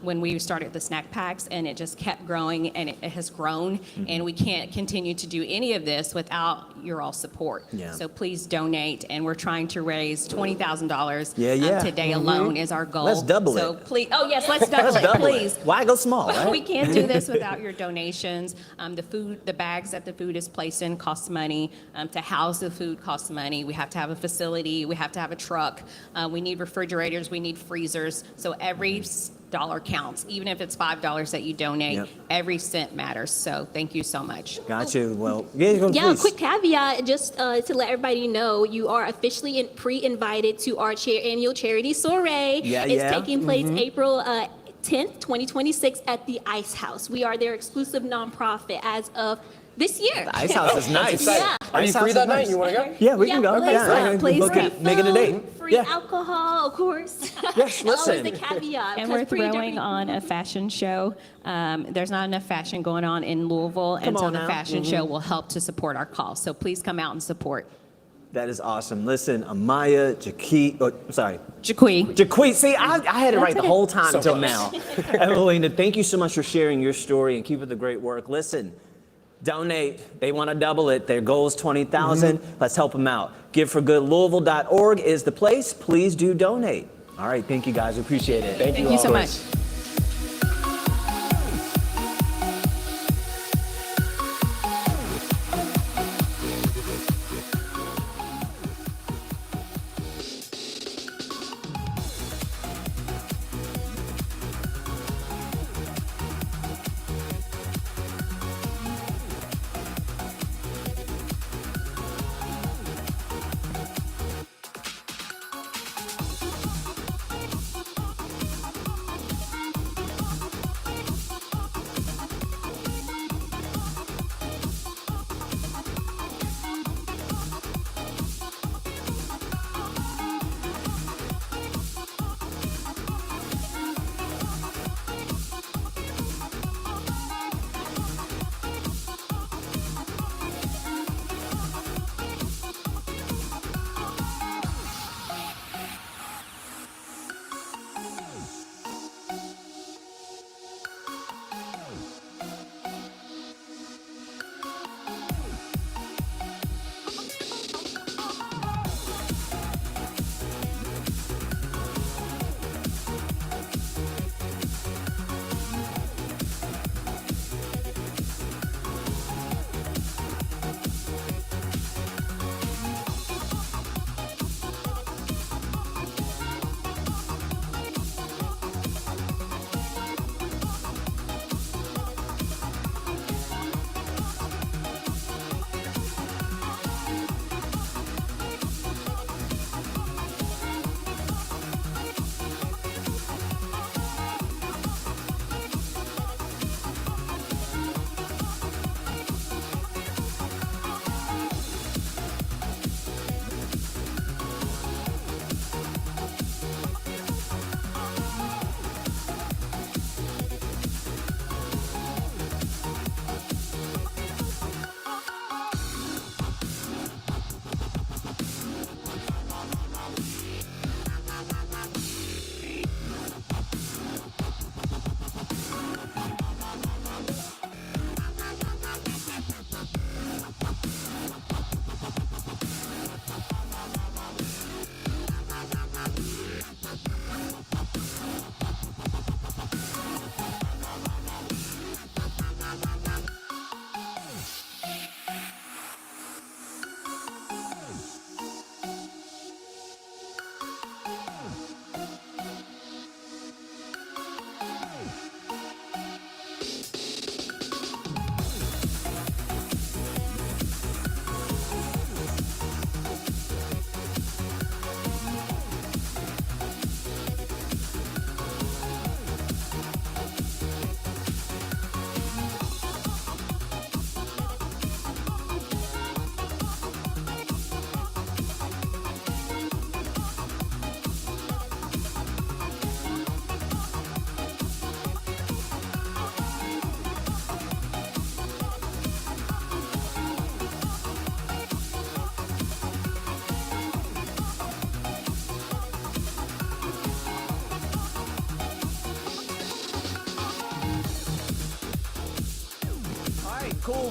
when we started the snack packs, and it just kept growing, and it has grown, and we can't continue to do any of this without your all support. Yeah. So please donate, and we're trying to raise $20,000 Yeah. today alone is our goal. Let's double so it. Please, let's double it, please. Why go small, right? We can't do this without your donations. The bags that the food is placed in costs money. To house the food costs money. We have to have a facility. We have to have a truck. We need refrigerators. We need freezers. So every dollar counts, even if it's $5 that you donate. Every cent matters. So thank you so much. Got you. Well, a quick caveat, just to let everybody know, you are officially pre-invited to our annual charity soiree. It's taking place April 10th, 2026 at the Ice House. We are their exclusive nonprofit as of this year. The Ice House is nice. Are you free that night? You want to go? Yeah, we can go. Please, make it a date. Free alcohol, of course. Yes, listen. Always the caveat. And we're throwing on a fashion show. There's not enough fashion going on in Louisville, and so the fashion show will help to support our cause. So please come out and support. That is awesome. Listen, Amaya, Jaqui. See, I had it right the whole time until now. Evelina, thank you so much for sharing your story and keep up the great work. Listen, donate. They want to double it. Their goal is 20,000. Let's help them out. GiveForGoodLouisville.org is the place. Please do donate. All right, thank you guys. Appreciate it. Thank you so much.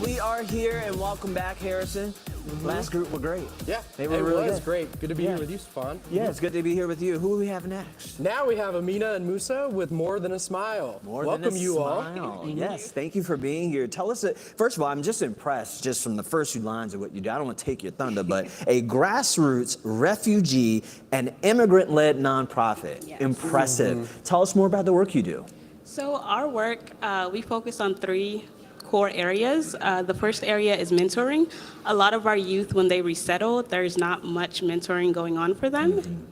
we are here, and welcome back, Harrison. Last group were great. Yeah, they were really good. Great. Good to be here with you, Stefan. Yeah, it's good to be here with you. Who do we have next? Now we have Amina and Musa with More Than a Smile. Welcome you all. Yes, thank you for being here. Tell us, first of all, I'm just impressed just from the first few lines of what you do. I don't want to take your thunder, but a grassroots refugee and immigrant-led nonprofit. Yes. Impressive. Tell us more about the work you do. So our work, we focus on 3 core areas. The first area is mentoring. A lot of our youth, when they resettle, there's not much mentoring going on for them.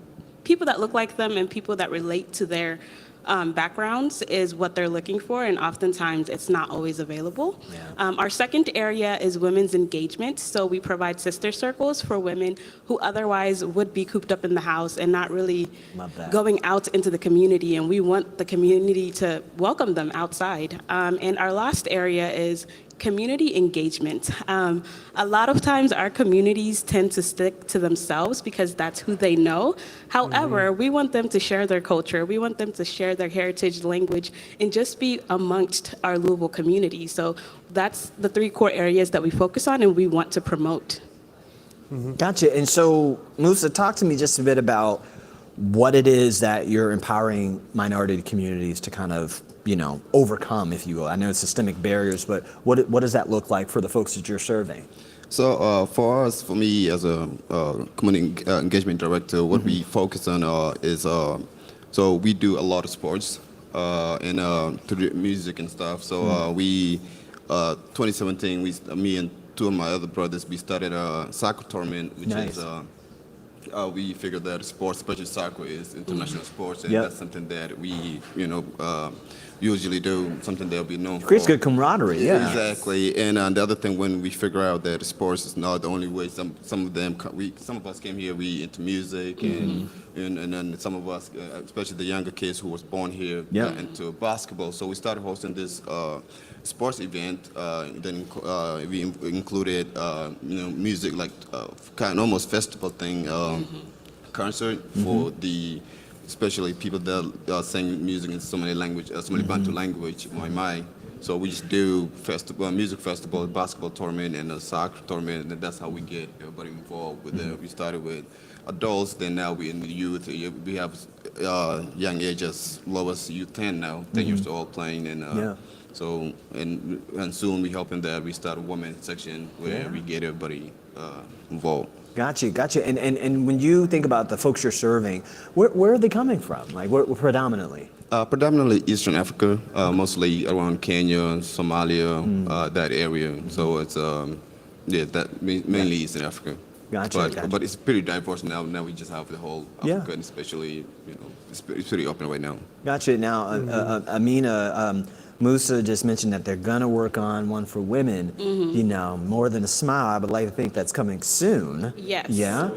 People that look like them and people that relate to their backgrounds is what they're looking for, and oftentimes it's not always available. Our second area is women's engagement. So we provide sister circles for women who otherwise would be cooped up in the house and not really going out into the community, and we want the community to welcome them outside. And our last area is community engagement. A lot of times our communities tend to stick to themselves because that's who they know. However, we want them to share their culture. We want them to share their heritage, language, and just be amongst our Louisville community. So that's the 3 core areas that we focus on and we want to promote. Gotcha. And so, Musa, talk to me just a bit about what it is that you're empowering minority communities to kind of, overcome, if you will. I know it's systemic barriers, but what does that look like for the folks that you're serving? So for me as a community engagement director, what we focus on is, so we do a lot of sports and through music and stuff. So 2017, me and 2 of my other brothers, we started a soccer tournament, which is we figured that sports, especially soccer, is international sports, and that's something that we, usually do, something they'll be known for. Creates good camaraderie, yeah. Exactly, and the other thing, when we figure out that sports is not the only way, some of us came here, we into music, and then some of us, especially the younger kids who was born here, got into basketball. So we started hosting this sports event. Then we included, music, like kind of almost festival thing, concert for the, especially people that sing music in so many languages, so many Bantu language, Mai. So we just do music festival, basketball tournament, and a soccer tournament, and that's how we get everybody involved with it. We started with adults, then now we're in the youth. We have young age as low as youth 10 now, 10 years old playing, and so and soon we hoping that we start a women's section where we get everybody involved. Gotcha. And when you think about the folks you're serving, where are they coming from? Like, where predominantly? Predominantly Eastern Africa, mostly around Kenya, Somalia, that area. So it's mainly Eastern Africa. Gotcha. But it's pretty diverse now. Now we just have the whole Africa, and especially it's pretty open right now. Gotcha. Now, Amina. Musa just mentioned that they're gonna work on one for women. More Than a Smile. I would like to think that's coming soon. Yes. Yeah.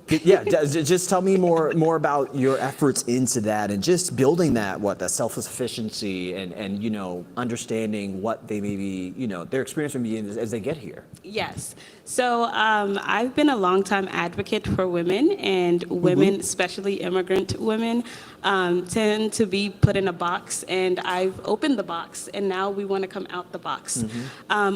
Just tell me more about your efforts into that and just building that self-sufficiency and understanding what they may be, their experience may be as they get here. Yes. So I've been a longtime advocate for women, and women, especially immigrant women, tend to be put in a box, and I've opened the box, and now we want to come out the box.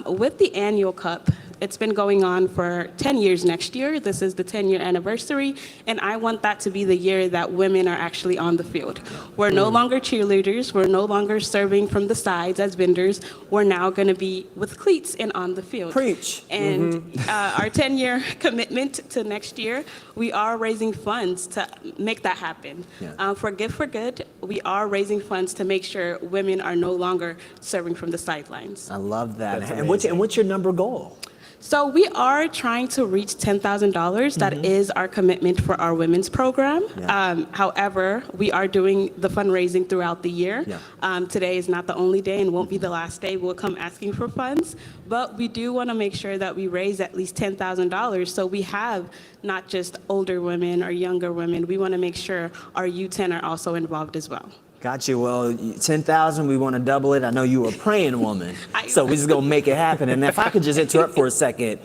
With the annual cup, it's been going on for 10 years next year. This is the 10-year anniversary, and I want that to be the year that women are actually on the field. We're no longer cheerleaders. We're no longer serving from the sides as vendors. We're now going to be with cleats and on the field. Preach. And our 10-year commitment to next year, we are raising funds to make that happen. For Give for Good, we are raising funds to make sure women are no longer serving from the sidelines. I love that. And what's your number goal? So we are trying to reach $10,000. That is our commitment for our women's program. However, we are doing the fundraising throughout the year. Today is not the only day and won't be the last day. We'll come asking for funds, but we do want to make sure that we raise at least $10,000 so we have not just older women or younger women. We want to make sure our U10 are also involved as well. Gotcha. Well, 10,000, we want to double it. I know you were a praying woman, so we're just going to make it happen. And if I could just interrupt for a second,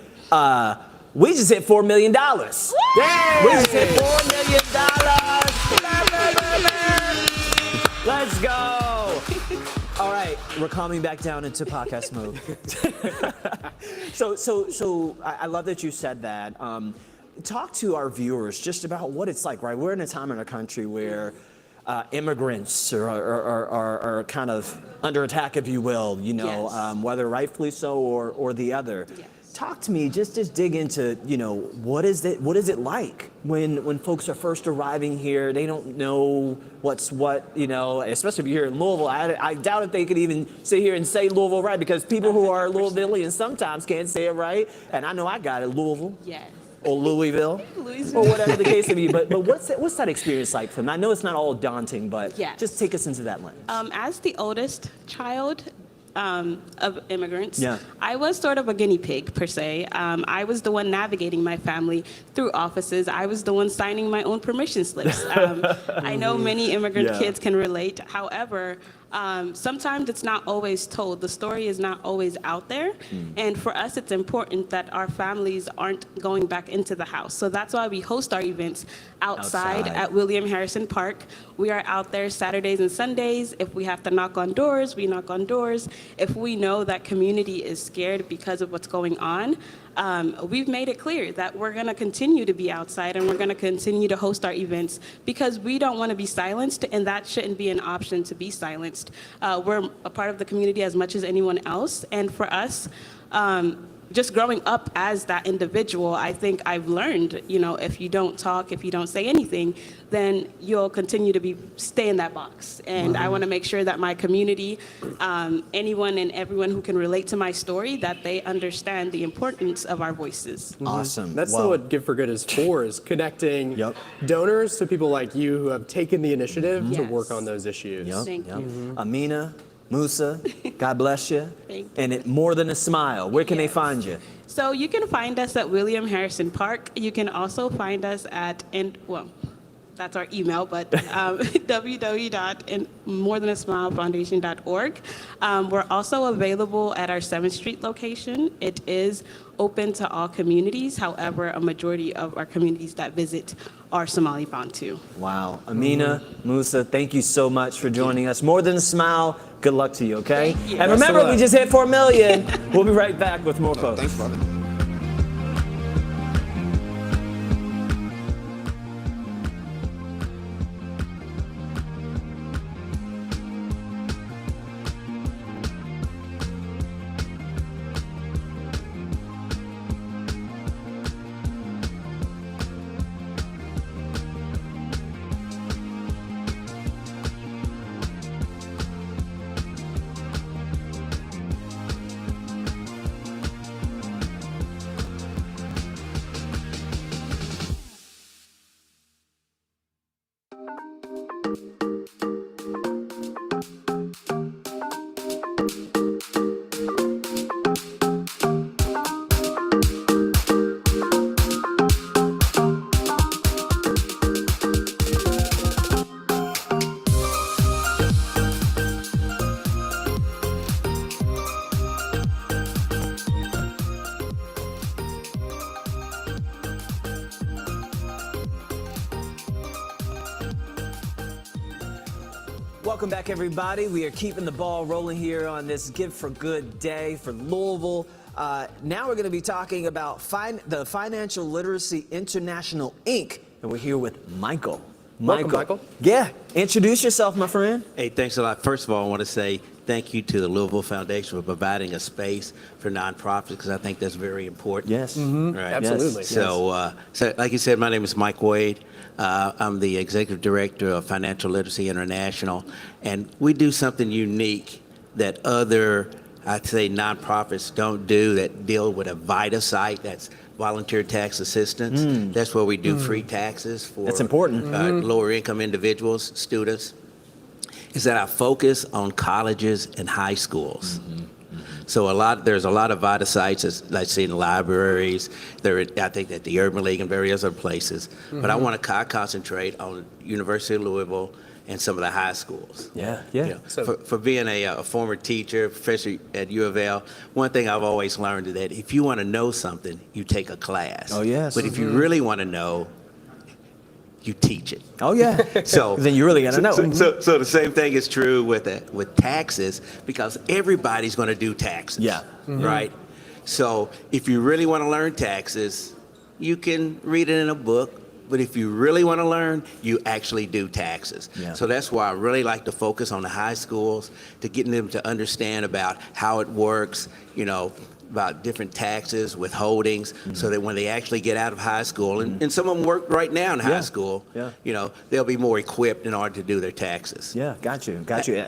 we just hit $4 million. Yeah! We just hit $4 million. Let's go. All right, we're calming back down into podcast mode. So I love that you said that. Talk to our viewers just about what it's like, right? We're in a time in our country where immigrants are kind of under attack, if you will, you know, Yes. whether rightfully so or the other. Yes. Talk to me, just dig into, you know, what is it like when folks are first arriving here? They don't know what's what, you know, especially if you're here in Louisville. I doubt if they could even sit here and say Louisville right, because people who are Louisvillians sometimes can't say it right. And I know I got it, Louisville. Yes. Or Louisville, or whatever the case may be. But what's that experience like for them? I know it's not all daunting, but Yes. just take us into that lens. As the oldest child of immigrants, Yeah. I was sort of a guinea pig, per se. I was the one navigating my family through offices. I was the one signing my own permission slips. I know many immigrant Yeah. kids can relate. However, sometimes it's not always told. The story is not always out there. And for us, it's important that our families aren't going back into the house. So that's why we host our events outside at William Harrison Park. We are out there Saturdays and Sundays. If we have to knock on doors, we knock on doors. If we know that community is scared because of what's going on, we've made it clear that we're going to continue to be outside and we're going to continue to host our events because we don't want to be silenced, and that shouldn't be an option to be silenced. We're a part of the community as much as anyone else, and for us, just growing up as that individual, I think I've learned, you know, if you don't talk, if you don't say anything, then you'll continue to stay in that box. And I want to make sure that my community, anyone and everyone who can relate to my story, that they understand the importance of our voices. Awesome. That's Wow. what Give for Good is for, is connecting donors to people like you who have taken the initiative to work on those issues. Thank you. Amina, Musa, God bless you. Thank you. And it more than a smile. Where can they find you? So you can find us at William Harrison Park. You can also find us at, that's our email, but www.morethanasmilefoundation.org. We're also available at our 7th Street location. It is open to all communities. However, a majority of our communities that visit are Somali Bantu. Wow. Amina, Musa, thank you so much for joining us. More than a smile. Good luck to you, okay? Thank you. And Best remember, of we luck. just hit 4 million. We'll be right back with more folks. Thanks, brother. Welcome back, everybody. We are keeping the ball rolling here on this Give for Good Day for Louisville. Now we're going to be talking about the Financial Literacy International, Inc., and we're here with Michael. Welcome, Michael. Yeah, introduce yourself, my friend. Hey, thanks a lot. First of all, I want to say thank you to the Louisville Foundation for providing a space for nonprofits, because I think that's very important. Yes. Right. Absolutely. Yes. So, like you said, my name is Mike Wade. I'm the Executive Director of Financial Literacy International, and we do something unique that other, I'd say, nonprofits don't do, that deal with a VITA site, that's volunteer tax assistance. That's where we do free taxes for That's important. Lower income individuals, students. Is that I focus on colleges and high schools. So there's a lot of VITA sites, as I see in libraries. I think at the Urban League and various other places. But I want to concentrate on University of Louisville and some of the high schools. Yeah. You know, for being a former teacher, professor at U of L, one thing I've always learned is that if you want to know something, you take a class. Oh, yes. But if you really want to know, you teach it. Oh yeah. So then you really got to know. So the same thing is true with taxes, because everybody's going to do taxes. Yeah. Right. So if you really want to learn taxes, you can read it in a book. But if you really want to learn, you actually do taxes. Yeah. So that's why I really like to focus on the high schools, to getting them to understand about how it works, about different taxes, withholdings, so that when they actually get out of high school, and some of them work right now in high school, they'll be more equipped in order to do their taxes. Yeah, got you.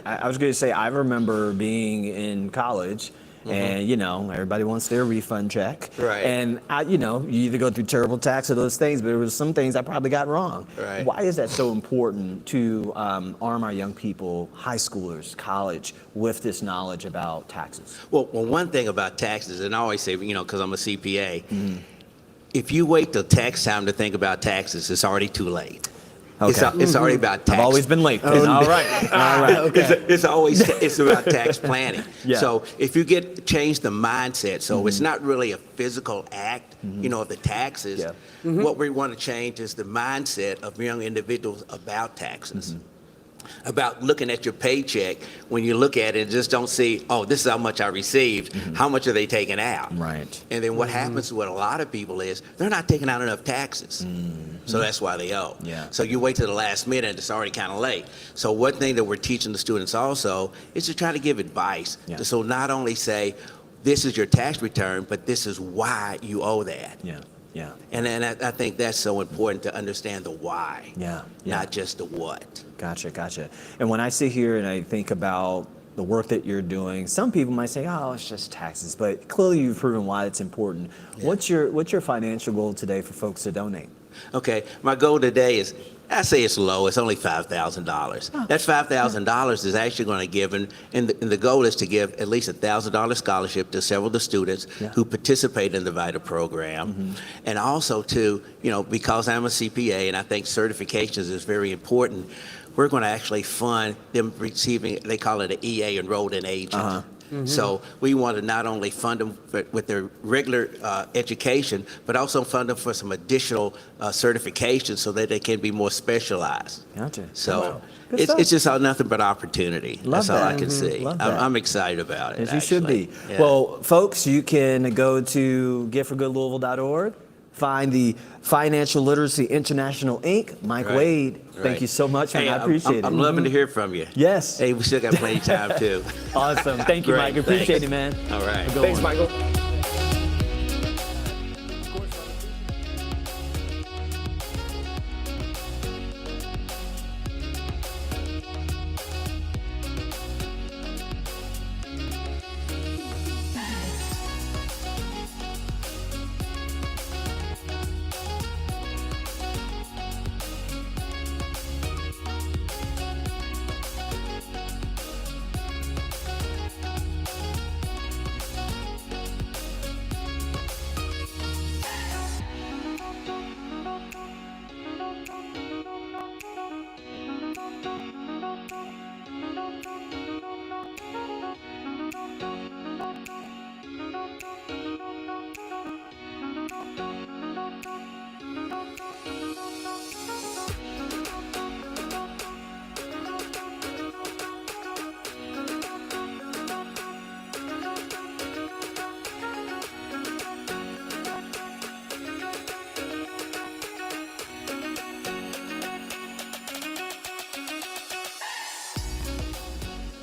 I was going to say, I remember being in college, and everybody wants their refund check. Right. And you either go through terrible tax or those things, but there was some things I probably got wrong. Right. Why is that so important to arm our young people, high schoolers, college, with this knowledge about taxes? Well, one thing about taxes, and I always say, because I'm a CPA, if you wait till tax time to think about taxes, it's already too late. Okay. It's already about tax. I've always been late. All right. Okay. It's about tax planning. Yeah. So if you change the mindset, so it's not really a physical act, of the taxes. Yeah. What we want to change is the mindset of young individuals about taxes. About looking at your paycheck, when you look at it, just don't see, oh, this is how much I received. How much are they taking out? Right. And then what happens with a lot of people is they're not taking out enough taxes. So that's why they owe. Yeah. So you wait till the last minute and it's already kind of late. So one thing that we're teaching the students also is to try to give advice. Yeah. So not only say, this is your tax return, but this is why you owe that. Yeah. Yeah. And I think that's so important to understand the why, Yeah. not just the what. Gotcha. And when I sit here and I think about the work that you're doing, some people might say, oh, it's just taxes, but clearly you've proven why it's important. Yeah. What's your financial goal today for folks to donate? Okay, my goal today is, I say it's low, it's only $5,000. Oh. That $5,000 is actually going to give, and the goal is to give at least $1,000 scholarship to several of the students who participate in the VITA program. And also to, because I'm a CPA and I think certifications is very important, we're going to actually fund them receiving, they call it an EA, enrolled in agent. So we want to not only fund them with their regular education, but also fund them for some additional certifications so that they can be more specialized. Gotcha. So it's just nothing but opportunity. That's all I can see. Love that. I'm excited about it. As you should be. Yeah. Well, folks, you can go to giveforgoodlouisville.org, find the Financial Literacy International Inc. Mike Wade, thank you so much, man. Hey, I appreciate it. I'm loving to hear from you. Yes. Hey, we still got plenty of time too. Awesome. Thank you, Great, Mike. Appreciate thanks. it, man. All right. Thanks, Michael.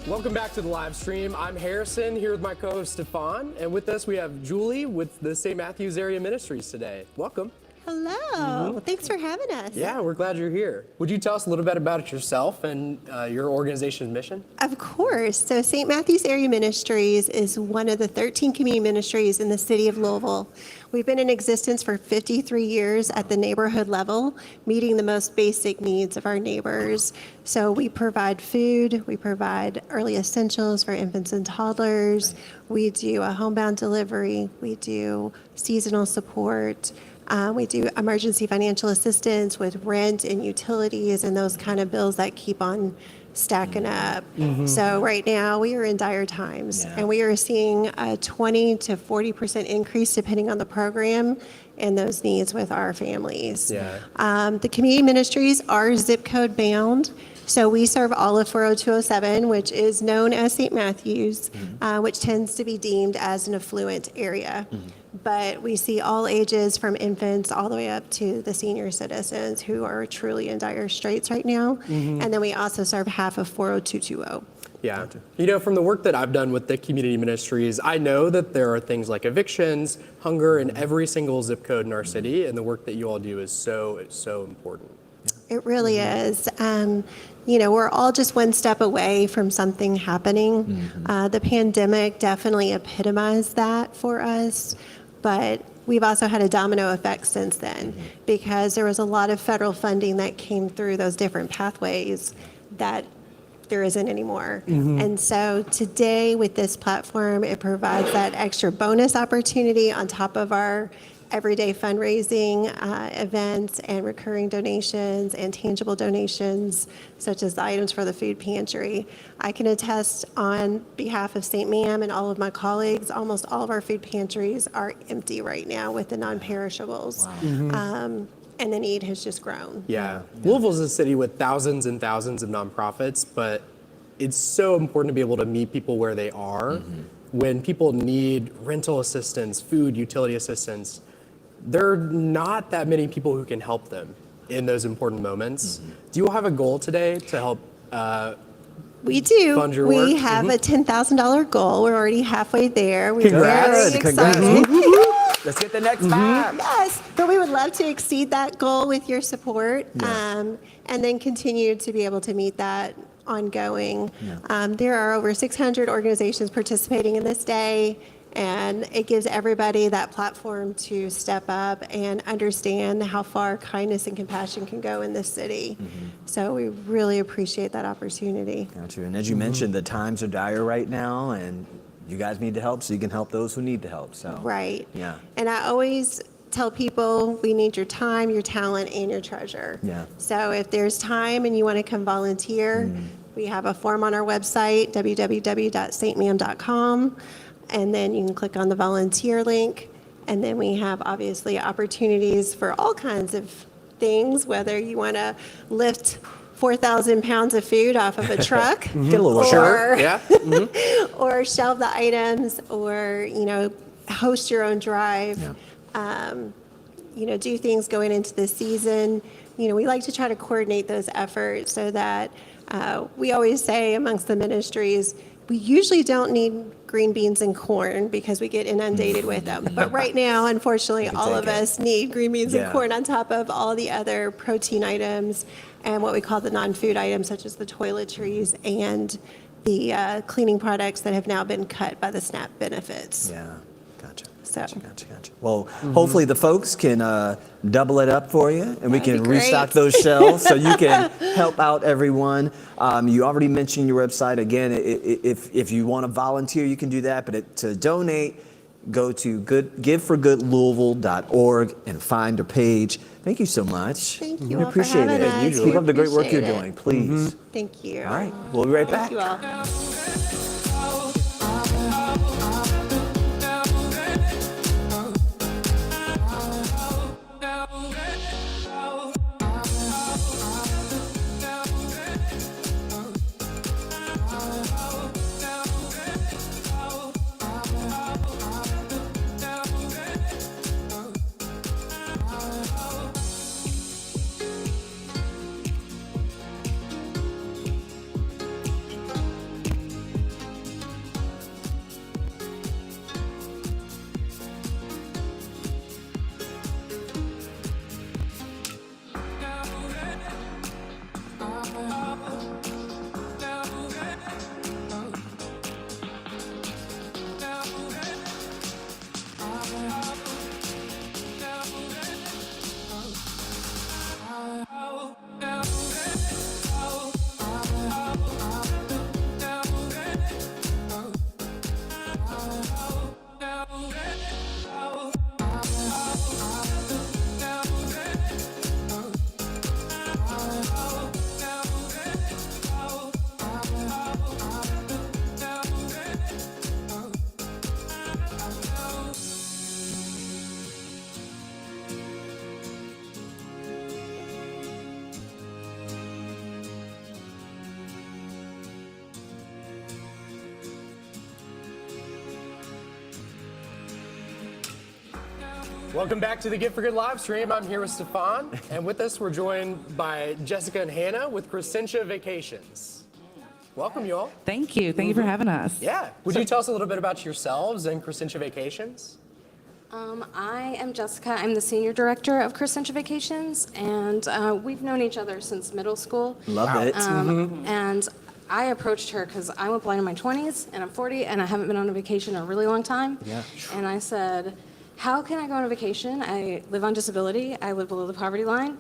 Welcome back to the live stream. I'm Harrison here with my co-host Stefan, and with us we have Julie with the St. Matthews Area Ministries today. Welcome. Hello. Thanks for having us. Yeah, we're glad you're here. Would you tell us a little bit about yourself and your organization's mission? Of course. So St. Matthews Area Ministries is one of the 13 community ministries in the city of Louisville. We've been in existence for 53 years at the neighborhood level, meeting the most basic needs of our neighbors. So we provide food, we provide early essentials for infants and toddlers, we do a homebound delivery, we do seasonal support, we do emergency financial assistance with rent and utilities and those kind of bills that keep on stacking up. So right now we are in dire times and we are seeing a 20 to 40% increase depending on the program and those needs with our families. The community ministries are zip code bound. So we serve all of 40207, which is known as St. Matthews, which tends to be deemed as an affluent area. But we see all ages from infants all the way up to the senior citizens who are truly in dire straits right now. And then we also serve half of 40220. Yeah. You know, from the work that I've done with the community ministries, I know that there are things like evictions, hunger in every single zip code in our city, and the work that you all do is so important. It really is. You know, we're all just one step away from something happening. The pandemic definitely epitomized that for us, but we've also had a domino effect since then because there was a lot of federal funding that came through those different pathways that there isn't anymore. And so today with this platform, it provides that extra bonus opportunity on top of our everyday fundraising events and recurring donations and tangible donations, such as the items for the food pantry. I can attest on behalf of St. Mam and all of my colleagues, almost all of our food pantries are empty right now with the non-perishables. And the need has just grown. Louisville's a city with thousands and thousands of nonprofits, but it's so important to be able to meet people where they are. When people need rental assistance, food, utility assistance, there are not that many people who can help them in those important moments. Do you have a goal today to help We do. fund your We work? have a $10,000 goal. We're already halfway there. We're Congrats. very Congrats. excited. Let's get the next five. Yes, but we would love to exceed that goal with your support, and then continue to be able to meet that ongoing. There are over 600 organizations participating in this day, and it gives everybody that platform to step up and understand how far kindness and compassion can go in this city. So we really appreciate that opportunity. Gotcha. And as you mentioned, the times are dire right now, and you guys need to help so you can help those who need the help. So Right. Yeah. And I always tell people we need your time, your talent, and your treasure. Yeah. So if there's time and you want to come volunteer, we have a form on our website, www.stmam.com, and then you can click on the volunteer link. And then we have obviously opportunities for all kinds of things, whether you want to lift 4,000 pounds of food off of a truck, Get a little or, or or shelve the items, or, you know, host your own drive. You know, do things going into the season. You know, we like to try to coordinate those efforts so that we always say amongst the ministries, we usually don't need green beans and corn because we get inundated with them. But right now, unfortunately, all of us need green beans and corn on top of all the other protein items and what we call the non-food items, such as the toiletries and the cleaning products that have now been cut by the SNAP benefits. Yeah, gotcha. So. Gotcha. Well, hopefully the folks can double it up for you, and we can restock those shelves so you can help out everyone. You already mentioned your website. Again, if you want to volunteer, you can do that. But to donate, go to giveforgoodlouisville.org and find our page. Thank you so much. Thank you We all for appreciate having it. us. Keep up the great work you're Appreciate doing, it. please. Thank you. All right, we'll be right back. Thank you all. Welcome back to the Gift for Good live stream. I'm here with Stefan, and with us we're joined by Jessica and Hannah with Crescentia Vacations. Welcome, you all. Thank you. Thank you for having us. Yeah. Would you tell us a little bit about yourselves and Crescentia Vacations? I am Jessica. I'm the senior director of Crescentia Vacations, and we've known each other since middle school. Love it. And I approached her because I went blind in my 20s, and I'm 40, and I haven't been on a vacation in a really long time. Yeah. And I said, how can I go on a vacation? I live on disability. I live below the poverty line.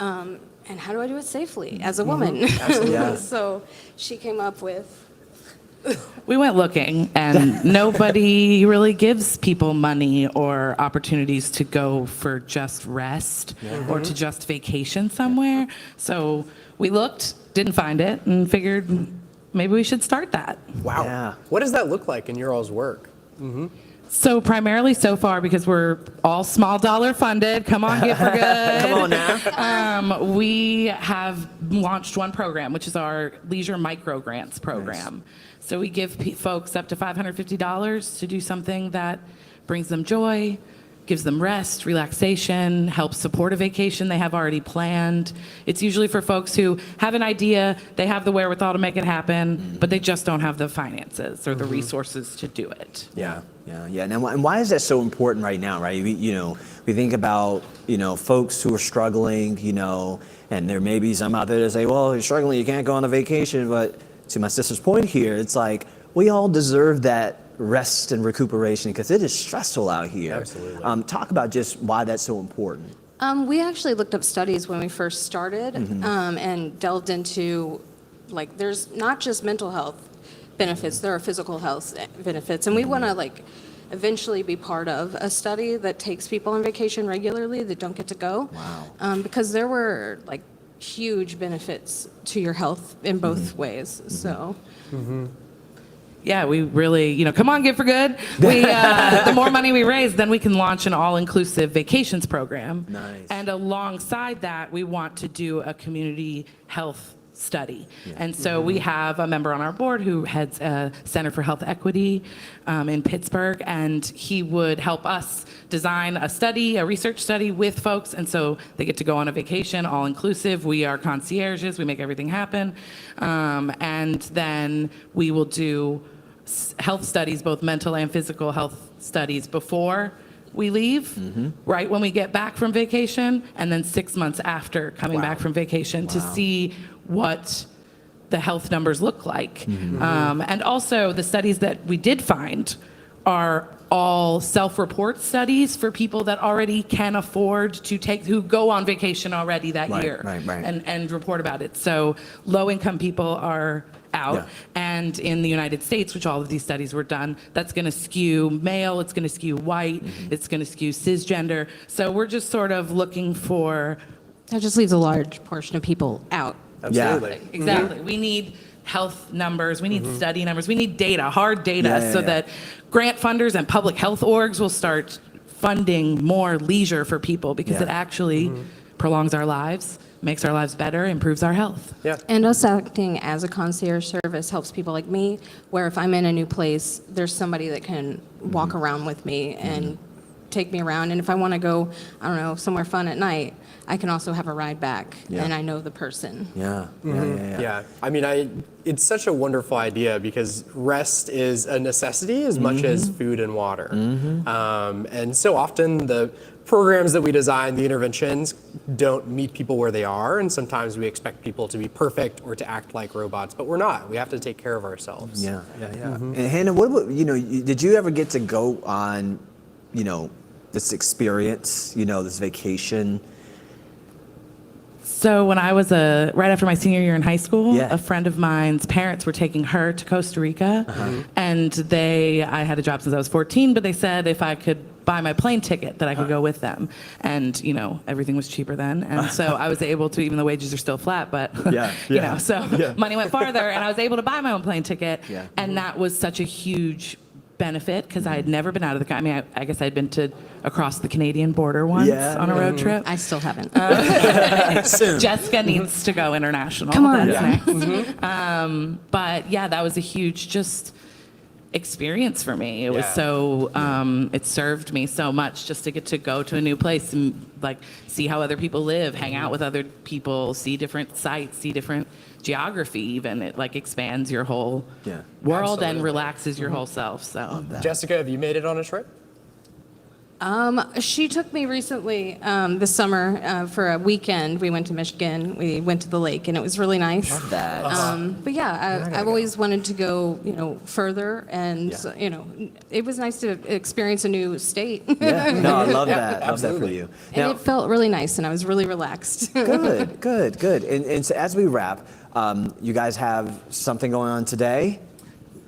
And how do I do it safely as a woman? Absolutely. Yeah. So she came up with, We went looking, and nobody really gives people money or opportunities to go for just rest or to just vacation somewhere. So we looked, didn't find it, and figured maybe we should start that. Wow. Yeah. What does that look like in your all's work? So primarily so far, because we're all small dollar funded, come on, Gift for Good. Come on now. We have launched one program, which is our Leisure Micro Grants program. So we give folks up to $550 to do something that brings them joy, gives them rest, relaxation, helps support a vacation they have already planned. It's usually for folks who have an idea, they have the wherewithal to make it happen, but they just don't have the finances or the resources to do it. Yeah. Now, and why is that so important right now, right? We think about, folks who are struggling, and there may be some out there that say, well, you're struggling, you can't go on a vacation. But to my sister's point here, it's like, we all deserve that rest and recuperation because it is stressful out here. Absolutely. Talk about just why that's so important. we actually looked up studies when we first started and delved into, there's not just mental health benefits, there are physical health benefits. And we want to, eventually be part of a study that takes people on vacation regularly that don't get to go. Wow. Because there were, huge benefits to your health in both ways. So. Yeah, we really, come on, Gift for Good. We, the more money we raise, then we can launch an all-inclusive vacations program. Nice. And alongside that, we want to do a community health study. And so we have a member on our board who heads a Center for Health Equity in Pittsburgh, and he would help us design a study, a research study with folks, and so they get to go on a vacation, all inclusive. We are concierges, we make everything happen. And then we will do health studies, both mental and physical health studies before we leave, right when we get back from vacation, and then 6 months after coming back from vacation to see what the health numbers look like. And also the studies that we did find are all self-report studies for people that already can afford to who go on vacation already that year and report about it. So low-income people are out. And in the United States, which all of these studies were done, that's going to skew male, it's going to skew white, it's going to skew cisgender. So we're just sort of looking for... That just leaves a large portion of people out. Absolutely. Exactly. We need health numbers, we need study numbers, we need data, hard data, so that grant funders and public health orgs will start funding more leisure for people because it actually prolongs our lives, makes our lives better, improves our health. And us acting as a concierge service helps people like me, where if I'm in a new place, there's somebody that can walk around with me and take me around. And if I want to go, I don't know, somewhere fun at night, I can also have a ride back, and I know the person. Yeah. I mean, it's such a wonderful idea because rest is a necessity as much as food and water. And so often the programs that we design, the interventions, don't meet people where they are, and sometimes we expect people to be perfect or to act like robots, but we're not. We have to take care of ourselves. And Hannah, what about, did you ever get to go on, this experience, this vacation? So when I was right after my senior year in high school, a friend of mine's parents were taking her to Costa Rica, and I had a job since I was 14, but they said if I could buy my plane ticket that I could go with them. And, everything was cheaper then. And so I was able to, even though wages are still flat, but, money went farther, and I was able to buy my own plane ticket. And that was such a huge benefit because I had never been out of the country. I mean, I guess I'd been to across the Canadian border once on a road trip. I still haven't. Jessica needs to go international. Come on. That's next. But yeah, that was a huge experience for me. It was so, it served me so much just to get to go to a new place and like see how other people live, hang out with other people, see different sites, see different geography even. It like expands your whole world and relaxes your whole self. So Jessica, have you made it on a trip? She took me recently this summer for a weekend. We went to Michigan. We went to the lake, and it was really nice. Love that. But yeah, I've always wanted to go, further, and it was nice to experience a new state. Yeah, no, I love that. Love that for you. And it felt really nice, and I was really relaxed. Good. And so as we wrap, you guys have something going on today?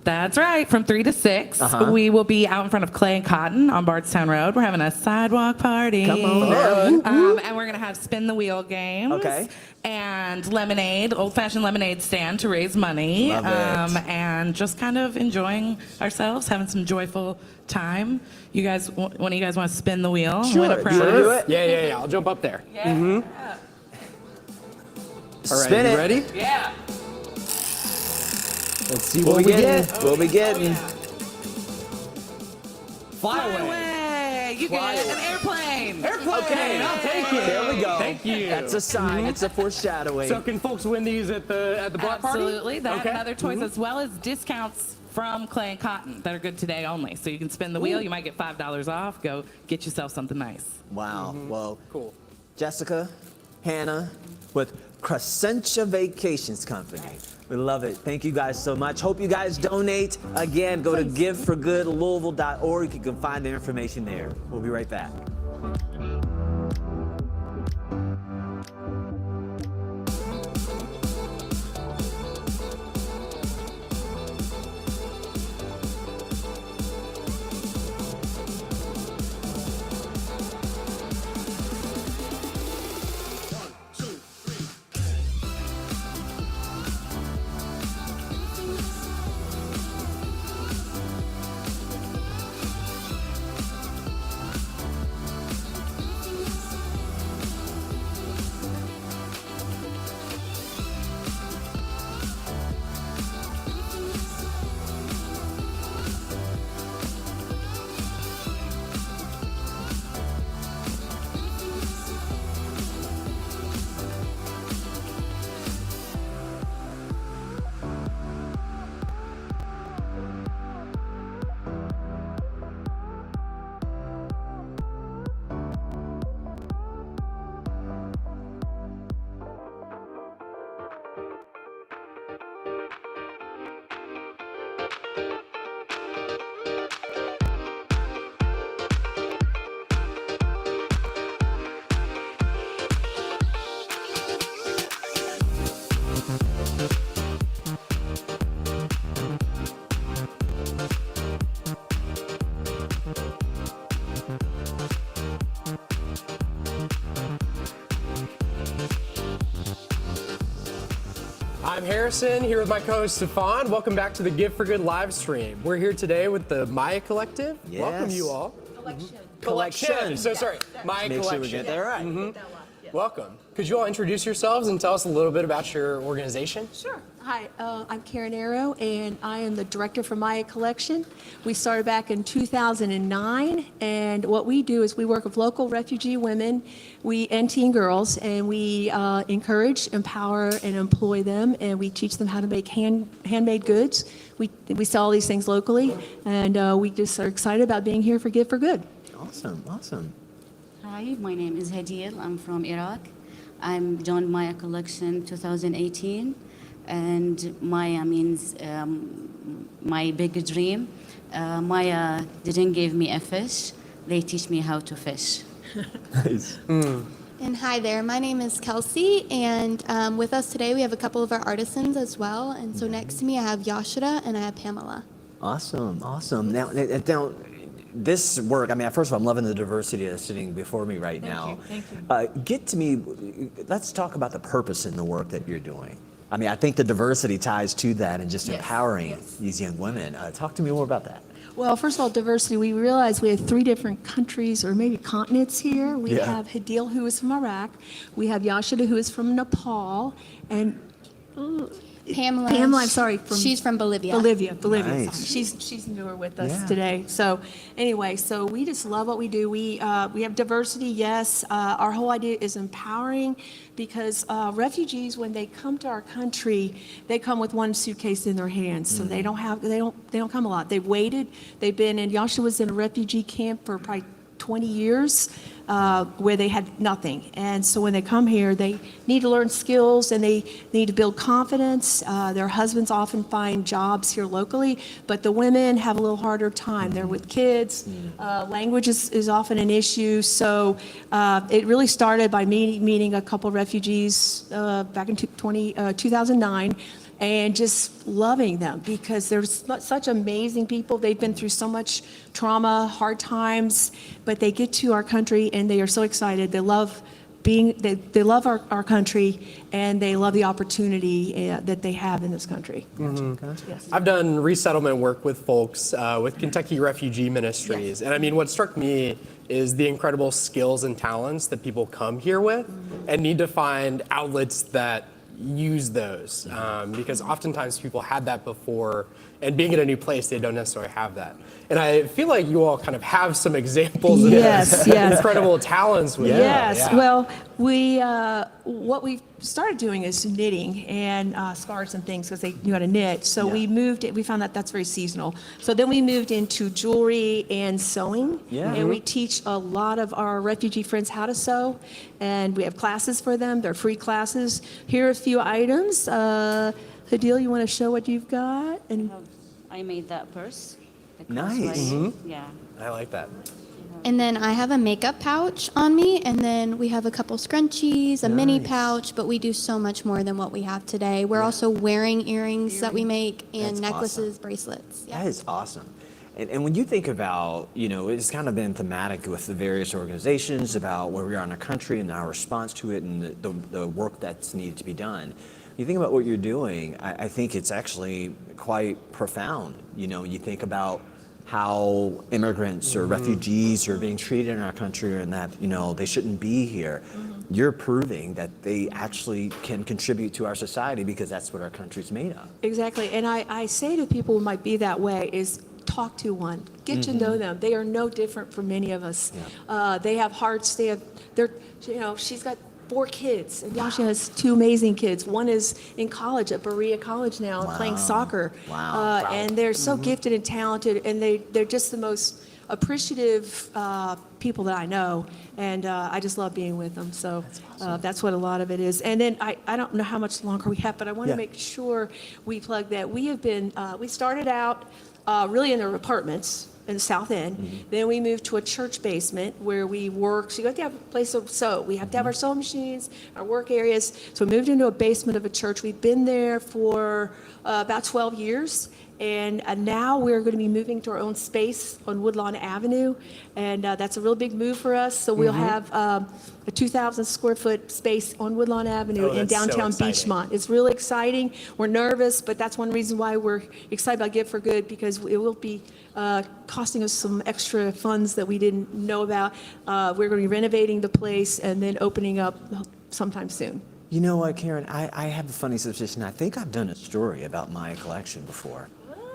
That's right. From 3 to 6, we will be out in front of Clay and Cotton on Bardstown Road. We're having a sidewalk party. Come on. And we're going to have spin the wheel games. Okay. And lemonade, old-fashioned lemonade stand to raise money. Love it. And just kind of enjoying ourselves, having some joyful time. You guys, one of you guys want to spin the wheel? Sure. Win a prize? Do it? Yeah. I'll jump up there. Yeah. All right, Spin you it. ready? Yeah. Let's see what we get. What we getting? Fly away. You get an airplane. Okay, I'll take it. There we go. Thank you. That's a sign. It's a foreshadowing. So can folks win these at the block party? Absolutely. That and other toys Mhm. as well as discounts from Clay and Cotton that are good today only. So you can spin the wheel. You might get $5 off. Go get yourself something nice. Wow. Well, cool. Jessica, Hannah, with Crescentia Vacations Company. We love it. Thank you guys so much. Hope you guys donate. Again, go to giveforgoodlouisville.org. You can find the information there. We'll be right back. I'm Harrison, here with my co-host Stefan. Welcome back to the Give for Good live stream. We're here today with the Maya Collective. Yes. Welcome you all. Collection. So sorry, Maya Make Collection. sure we get that right. Welcome. Could you all introduce yourselves and tell us a little bit about your organization? Sure. Hi, I'm Karen Arrow, and I am the director for Maya Collection. We started back in 2009, and what we do is we work with local refugee women and teen girls, and we encourage, empower, and employ them, and we teach them how to make handmade goods. We sell all these things locally, and we just are excited about being here for Give for Good. Awesome. Hi, my name is Hadil. I'm from Iraq. I'm joined Maya Collection 2018, and Maya means my big dream. Maya didn't give me a fish; they teach me how to fish. Nice. And hi there, my name is Kelsey, and with us today we have a couple of our artisans as well. And so next to me I have Yashira and I have Pamela. Awesome. Now, this work, I mean, first of all, I'm loving the diversity that's sitting before me right now. Thank you. Let's talk about the purpose in the work that you're doing. I mean, I think the diversity ties to that and just empowering these young women. Talk to me more about that. Well, first of all, diversity. We realize we have 3 different countries or maybe continents here. We have Hadil, who is from Iraq. We have Yashida, who is from Nepal. And Pamela. Pamela, I'm sorry. She's from Bolivia. Bolivia. Nice. Sorry. She's newer with us Yeah. today. So anyway, so we just love what we do. We have diversity, yes. Our whole idea is empowering because refugees, when they come to our country, they come with one suitcase in their hands. So they don't come a lot. They've waited. They've been in, Yasha was in a refugee camp for probably 20 years. Where they had nothing. And so when they come here, they need to learn skills and they need to build confidence. Their husbands often find jobs here locally, but the women have a little harder time. They're with kids. Language is often an issue. So it really started by meeting a couple refugees back in 2009. And just loving them because they're such amazing people. They've been through so much trauma, hard times, but they get to our country and they are so excited. They love they love our country and they love the opportunity that they have in this country. Yes. I've done resettlement work with folks with Kentucky Refugee Ministries. And I mean, what struck me is the incredible skills and talents that people come here with and need to find outlets that use those because oftentimes people had that before and being in a new place they don't necessarily have that, and I feel like you all kind of have some examples of incredible talents with Yes. that. Well, we what we started doing is knitting and scarves and things because they knew how to knit. So we found that that's very seasonal. So then we moved into jewelry and sewing. And we teach a lot of our refugee friends how to sew. And we have classes for them. They're free classes. Here are a few items. Hadil, you want to show what you've got? And I made that purse. Nice. Yeah. I like that. And then I have a makeup pouch on me, and then we have a couple scrunchies, a mini pouch, but we do so much more than what we have today. We're also wearing earrings that we make and That's necklaces, bracelets. That is awesome. And when you think about, it's kind of been thematic with the various organizations about where we are in our country and our response to it and the work that's needed to be done. You think about what you're doing, I think it's actually quite profound. You think about how immigrants or refugees are being treated in our country and that, they shouldn't be here. You're proving that they actually can contribute to our society because that's what our country's made of. exactly. And I say to people who might be that way is talk to one, get to know them. They are no different from many of us. They have hearts. She's got 4 kids, and Yasha has 2 amazing kids. One is in college at Barillas College now, playing soccer. And they're so gifted and talented, and they're just the most appreciative people that I know, and I just love being with them. So that's what a lot of it is. And then I don't know how much longer we have, but I want to make sure we plug that. We have been, we started out really in their apartments in the South End. Then we moved to a church basement where we work. So you have to have a place to sew. We have to have our sewing machines, our work areas. So we moved into a basement of a church. We've been there for about 12 years. And now we're going to be moving to our own space on Woodlawn Avenue. And that's a real big move for us. So we'll have a 2,000 square foot space on Woodlawn Avenue in downtown Beachmont. It's really exciting. We're nervous, but that's one reason why we're excited about Give for Good, because it will be costing us some extra funds that we didn't know about. We're going to be renovating the place and then opening up sometime soon. You know what, Karen? I have a funny suspicion. I think I've done a story about my collection before.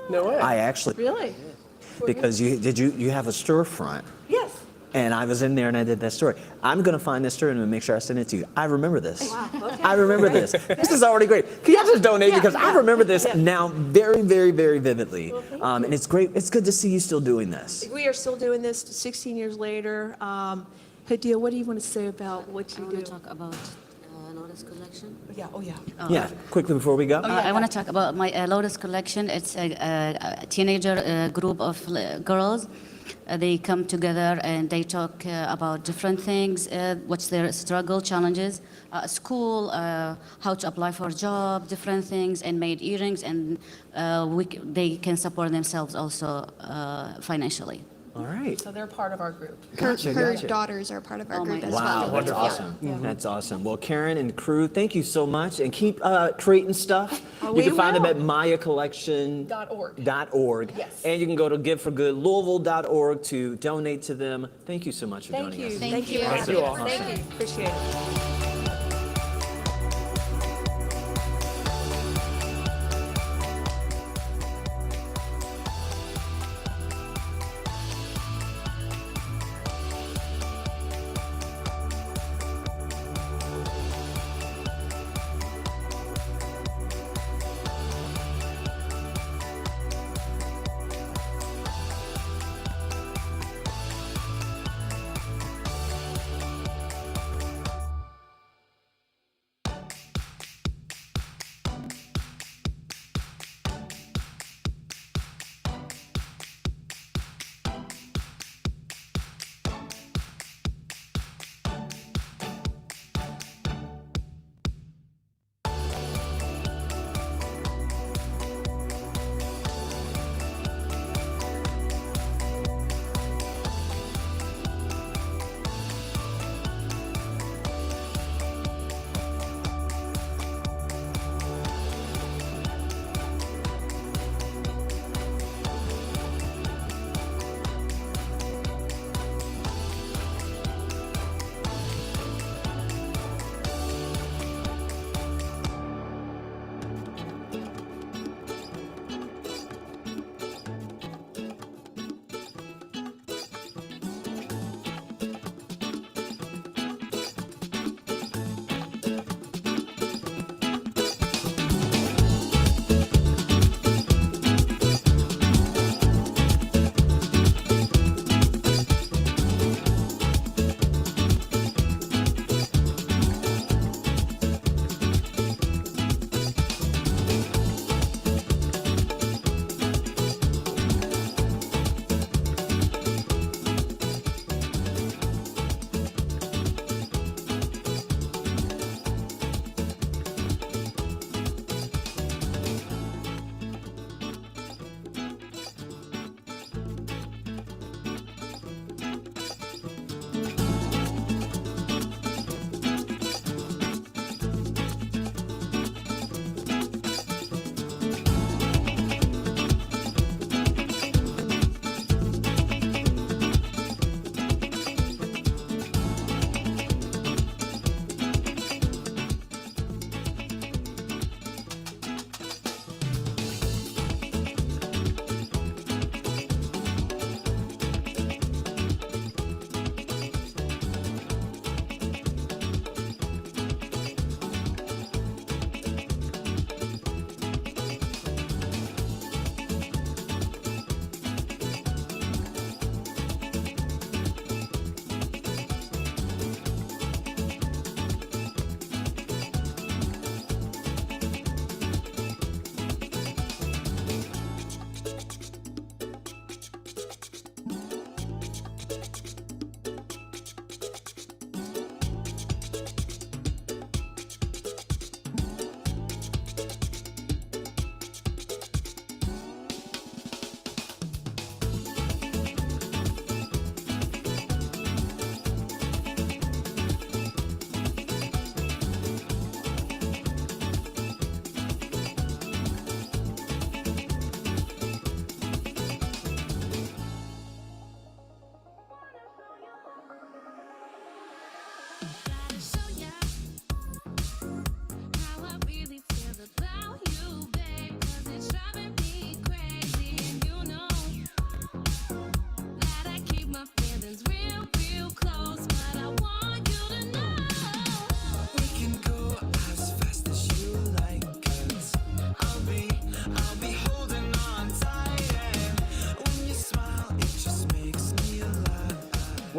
No way. I actually. Really? Because you have a storefront. Yes. And I was in there and I did that story. I'm going to find this story and make sure I send it to you. I remember this. Wow, okay. I remember this. This is already great. Can you just donate? Because I remember this now very, very, very vividly. And it's great. It's good to see you still doing this. We are still doing this 16 years later. Hadil, what do you want to say about what you do? I want to talk about Lotus collection. Yeah, quickly before we go. I want to talk about my Lotus collection. It's a teenager group of girls. They come together and they talk about different things, what's their struggle, challenges, school, how to apply for a job, different things, and made earrings, and they can support themselves also financially. All right. So they're part of our group. Her daughters are part of our group as well. Wow, that's awesome. That's awesome. Well, Karen and crew, thank you so much, and keep creating stuff. You can find them at mayacollection.org. Yes. And you can go to giveforgoodlouisville.org to donate to them. Thank you so much for joining us. Thank you. Thank you all. Thank you. Appreciate it.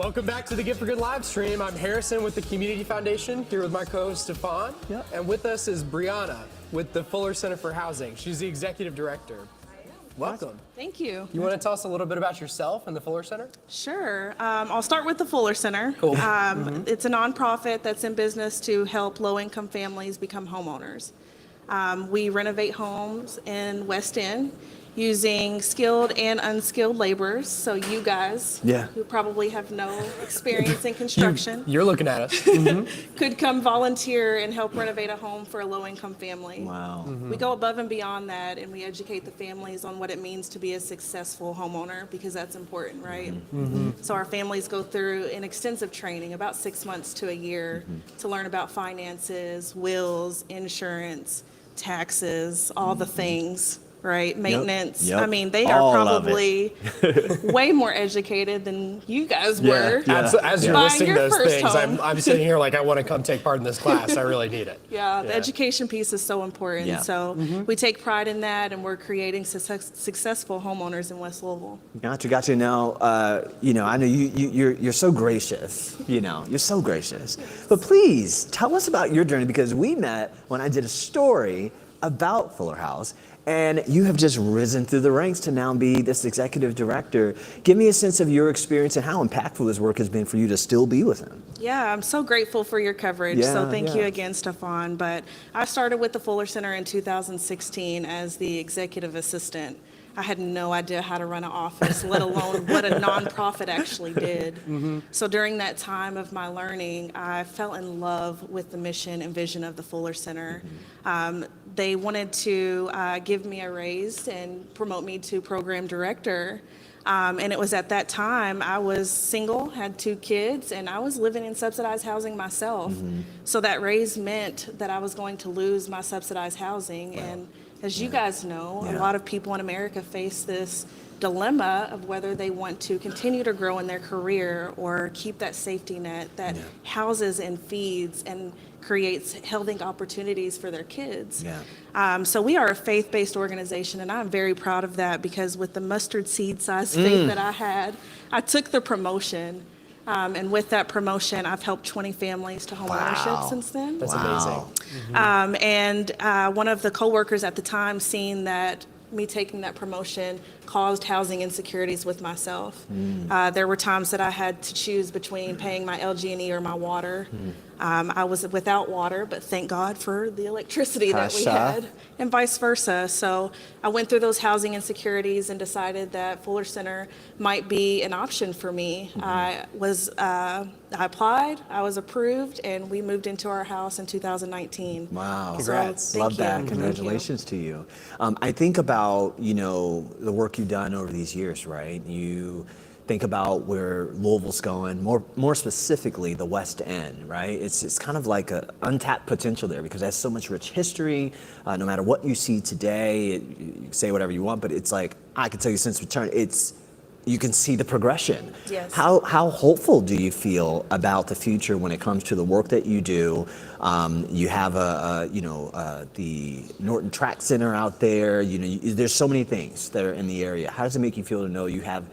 Welcome back to the Gift for Good live stream. I'm Harrison with the Community Foundation, here with my co-host Stefan. Yep. And with us is Brianna with the Fuller Center for Housing. She's the executive director. Welcome. Thank you. You want to tell us a little bit about yourself and the Fuller Center? Sure. I'll start with the Fuller Center. Cool. It's a nonprofit that's in business to help low-income families become homeowners. We renovate homes in West End using skilled and unskilled laborers. So you guys, who probably have no experience in construction, You're looking at us. could come volunteer and help renovate a home for a low-income family. Wow. We go above and beyond that, and we educate the families on what it means to be a successful homeowner, because that's important, right? So our families go through an extensive training, about 6 months to a year, to learn about finances, wills, insurance, taxes, all the things. Right, maintenance. Yep. I mean, they are All probably way more educated than you guys were. As you're buying listing your those first things, home. I'm sitting here like I want to come take part in this class. I really need it. Yeah, the education piece is so important. Yeah. So we take pride in that, and we're creating successful homeowners in West Louisville. Got you. Now, I know you're so gracious. You're so gracious. But please tell us about your journey, because we met when I did a story about Fuller House. And you have just risen through the ranks to now be this executive director. Give me a sense of your experience and how impactful this work has been for you to still be with him. Yeah, I'm so grateful for your coverage. So thank you again, Stefan. But I started with the Fuller Center in 2016 as the executive assistant. I had no idea how to run an office, let alone what a nonprofit actually did. So during that time of my learning, I fell in love with the mission and vision of the Fuller Center. They wanted to give me a raise and promote me to program director. And it was at that time I was single, had 2 kids, and I was living in subsidized housing myself. So that raise meant that I was going to lose my subsidized housing. And as you guys know, a lot of people in America face this dilemma of whether they want to continue to grow in their career or keep that safety net that houses and feeds and creates healthy opportunities for their kids. So we are a faith-based organization, and I'm very proud of that, because with the mustard seed size faith that I had, I took the promotion. And with that promotion, I've helped 20 families to home ownership since then. That's amazing. And one of the coworkers at the time, seeing that me taking that promotion caused housing insecurities with myself. There were times that I had to choose between paying my LG&E or my water. I was without water, but thank God for the electricity that we had, and vice versa. So I went through those housing insecurities and decided that Fuller Center might be an option for me. I applied, I was approved, and we moved into our house in 2019. Wow. Congrats. Love you. that. Congratulations to you. I think about, the work you've done over these years, right? You think about where Louisville's going, more specifically the West End, right? It's kind of like an untapped potential there, because there's so much rich history. No matter what you see today, you can say whatever you want, but it's like, I can tell you since return, you can see the progression. Yes. How hopeful do you feel about the future when it comes to the work that you do? You have the Norton Track Center out there. There's so many things that are in the area. How does it make you feel to know you have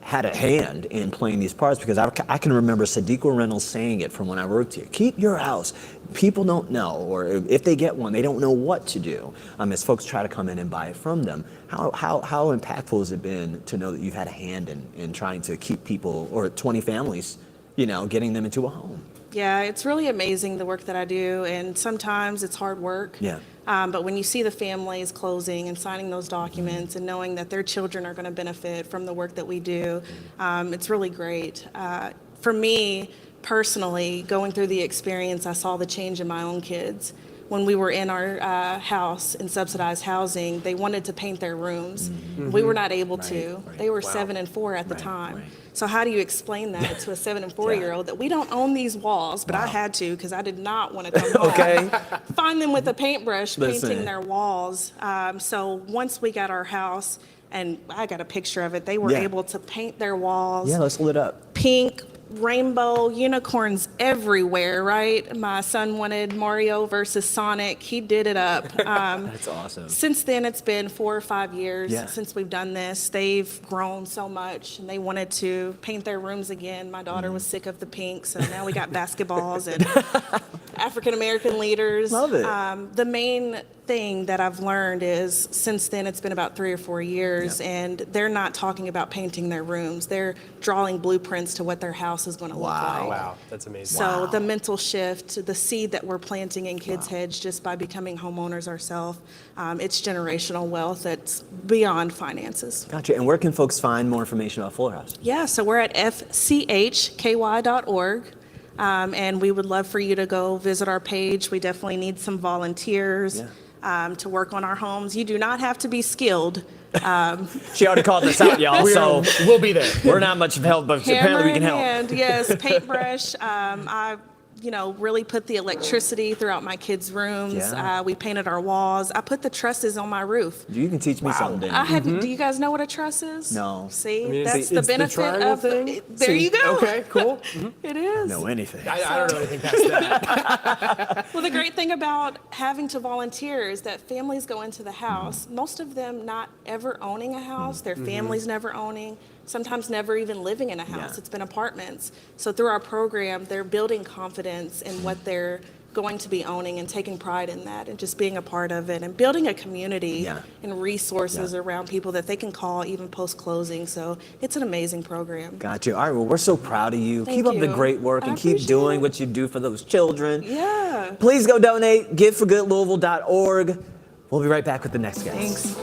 had a hand in playing these parts? Because I can remember Sadiqa Reynolds saying it from when I worked here. Keep your house. People don't know, or if they get one, they don't know what to do as folks try to come in and buy it from them. How impactful has it been to know that you've had a hand in trying to keep people, or 20 families, getting them into a home? Yeah, it's really amazing the work that I do, and sometimes it's hard work. But when you see the families closing and signing those documents and knowing that their children are going to benefit from the work that we do, it's really great. For me, personally, going through the experience, I saw the change in my own kids. When we were in our house in subsidized housing, they wanted to paint their rooms. We were not able to. They were 7 and 4 at the time. So how do you explain that to a 7 and 4-year-old that we don't own these walls, but I had to, because I did not want to come home, find them with a paintbrush painting their walls. So once we got our house, and I got a picture of it, they were able to paint their walls. Yeah, let's hold it up. Pink, rainbow unicorns everywhere, right? My son wanted Mario versus Sonic. He did it up. That's awesome. Since then, it's been 4 or 5 years Yeah. since we've done this. They've grown so much, and they wanted to paint their rooms again. My daughter was sick of the pink, so now we got basketballs and African-American leaders. Love it. The main thing that I've learned is since then, it's been about 3 or 4 years, and they're not talking about painting their rooms. They're drawing blueprints to what their house is going to look like. Wow, that's amazing. So the mental shift, the seed that we're planting in kids' heads just by becoming homeowners ourselves, it's generational wealth that's beyond finances. Gotcha. And where can folks find more information about Fuller House? Yeah, so we're at fchky.org. And we would love for you to go visit our page. We definitely need some volunteers to work on our homes. You do not have to be skilled. She already called us out, y'all, so we'll be there. We're not much of help, but apparently we can help. Hammer in hand, yes, paintbrush. I really put the electricity throughout my kids' rooms. Yeah. We painted our walls. I put the trusses on my roof. You can teach me something, didn't you? I had. Do you guys know what a truss is? No. See, I mean, that's the it's the benefit triangle of. thing? There you go. Okay, cool. It is. Know anything. I don't know anything past that. Well, the great thing about having to volunteer is that families go into the house, most of them not ever owning a house, their families never owning, sometimes never even living in a house. It's been apartments. So through our program, they're building confidence in what they're going to be owning and taking pride in that and just being a part of it and building a community and resources around people that they can call even post-closing. So it's an amazing program. Gotcha. All right, well, we're so proud of you. Thank Keep up the you. great work and keep doing what you do for those children. Yeah. Please go donate, giveforgoodlouisville.org. We'll be right back with the next guest. Thanks.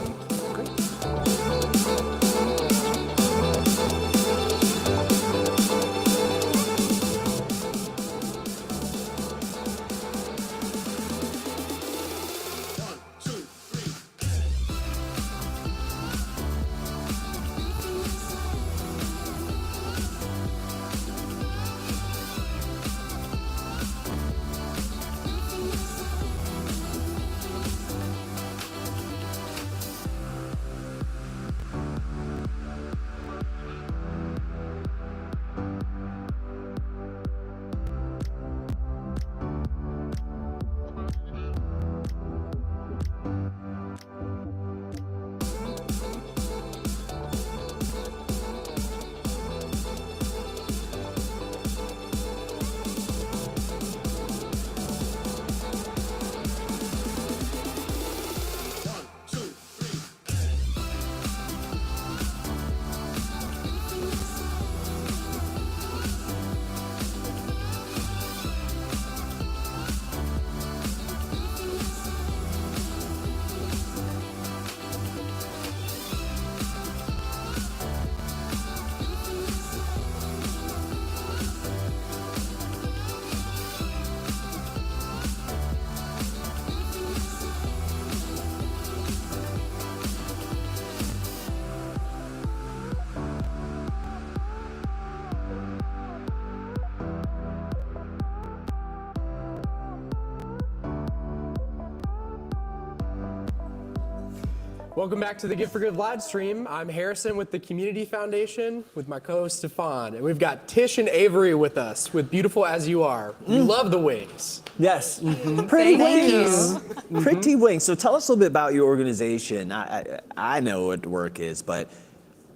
Welcome back to the Gift for Good live stream. I'm Harrison with the Community Foundation with my co-host Stefan. And we've got Tish and Avery with us with Beautiful As You Are. We love the wings. Yes. Pretty Thank wings. Pretty wings. So tell us a little bit about your organization. I know what the work is, but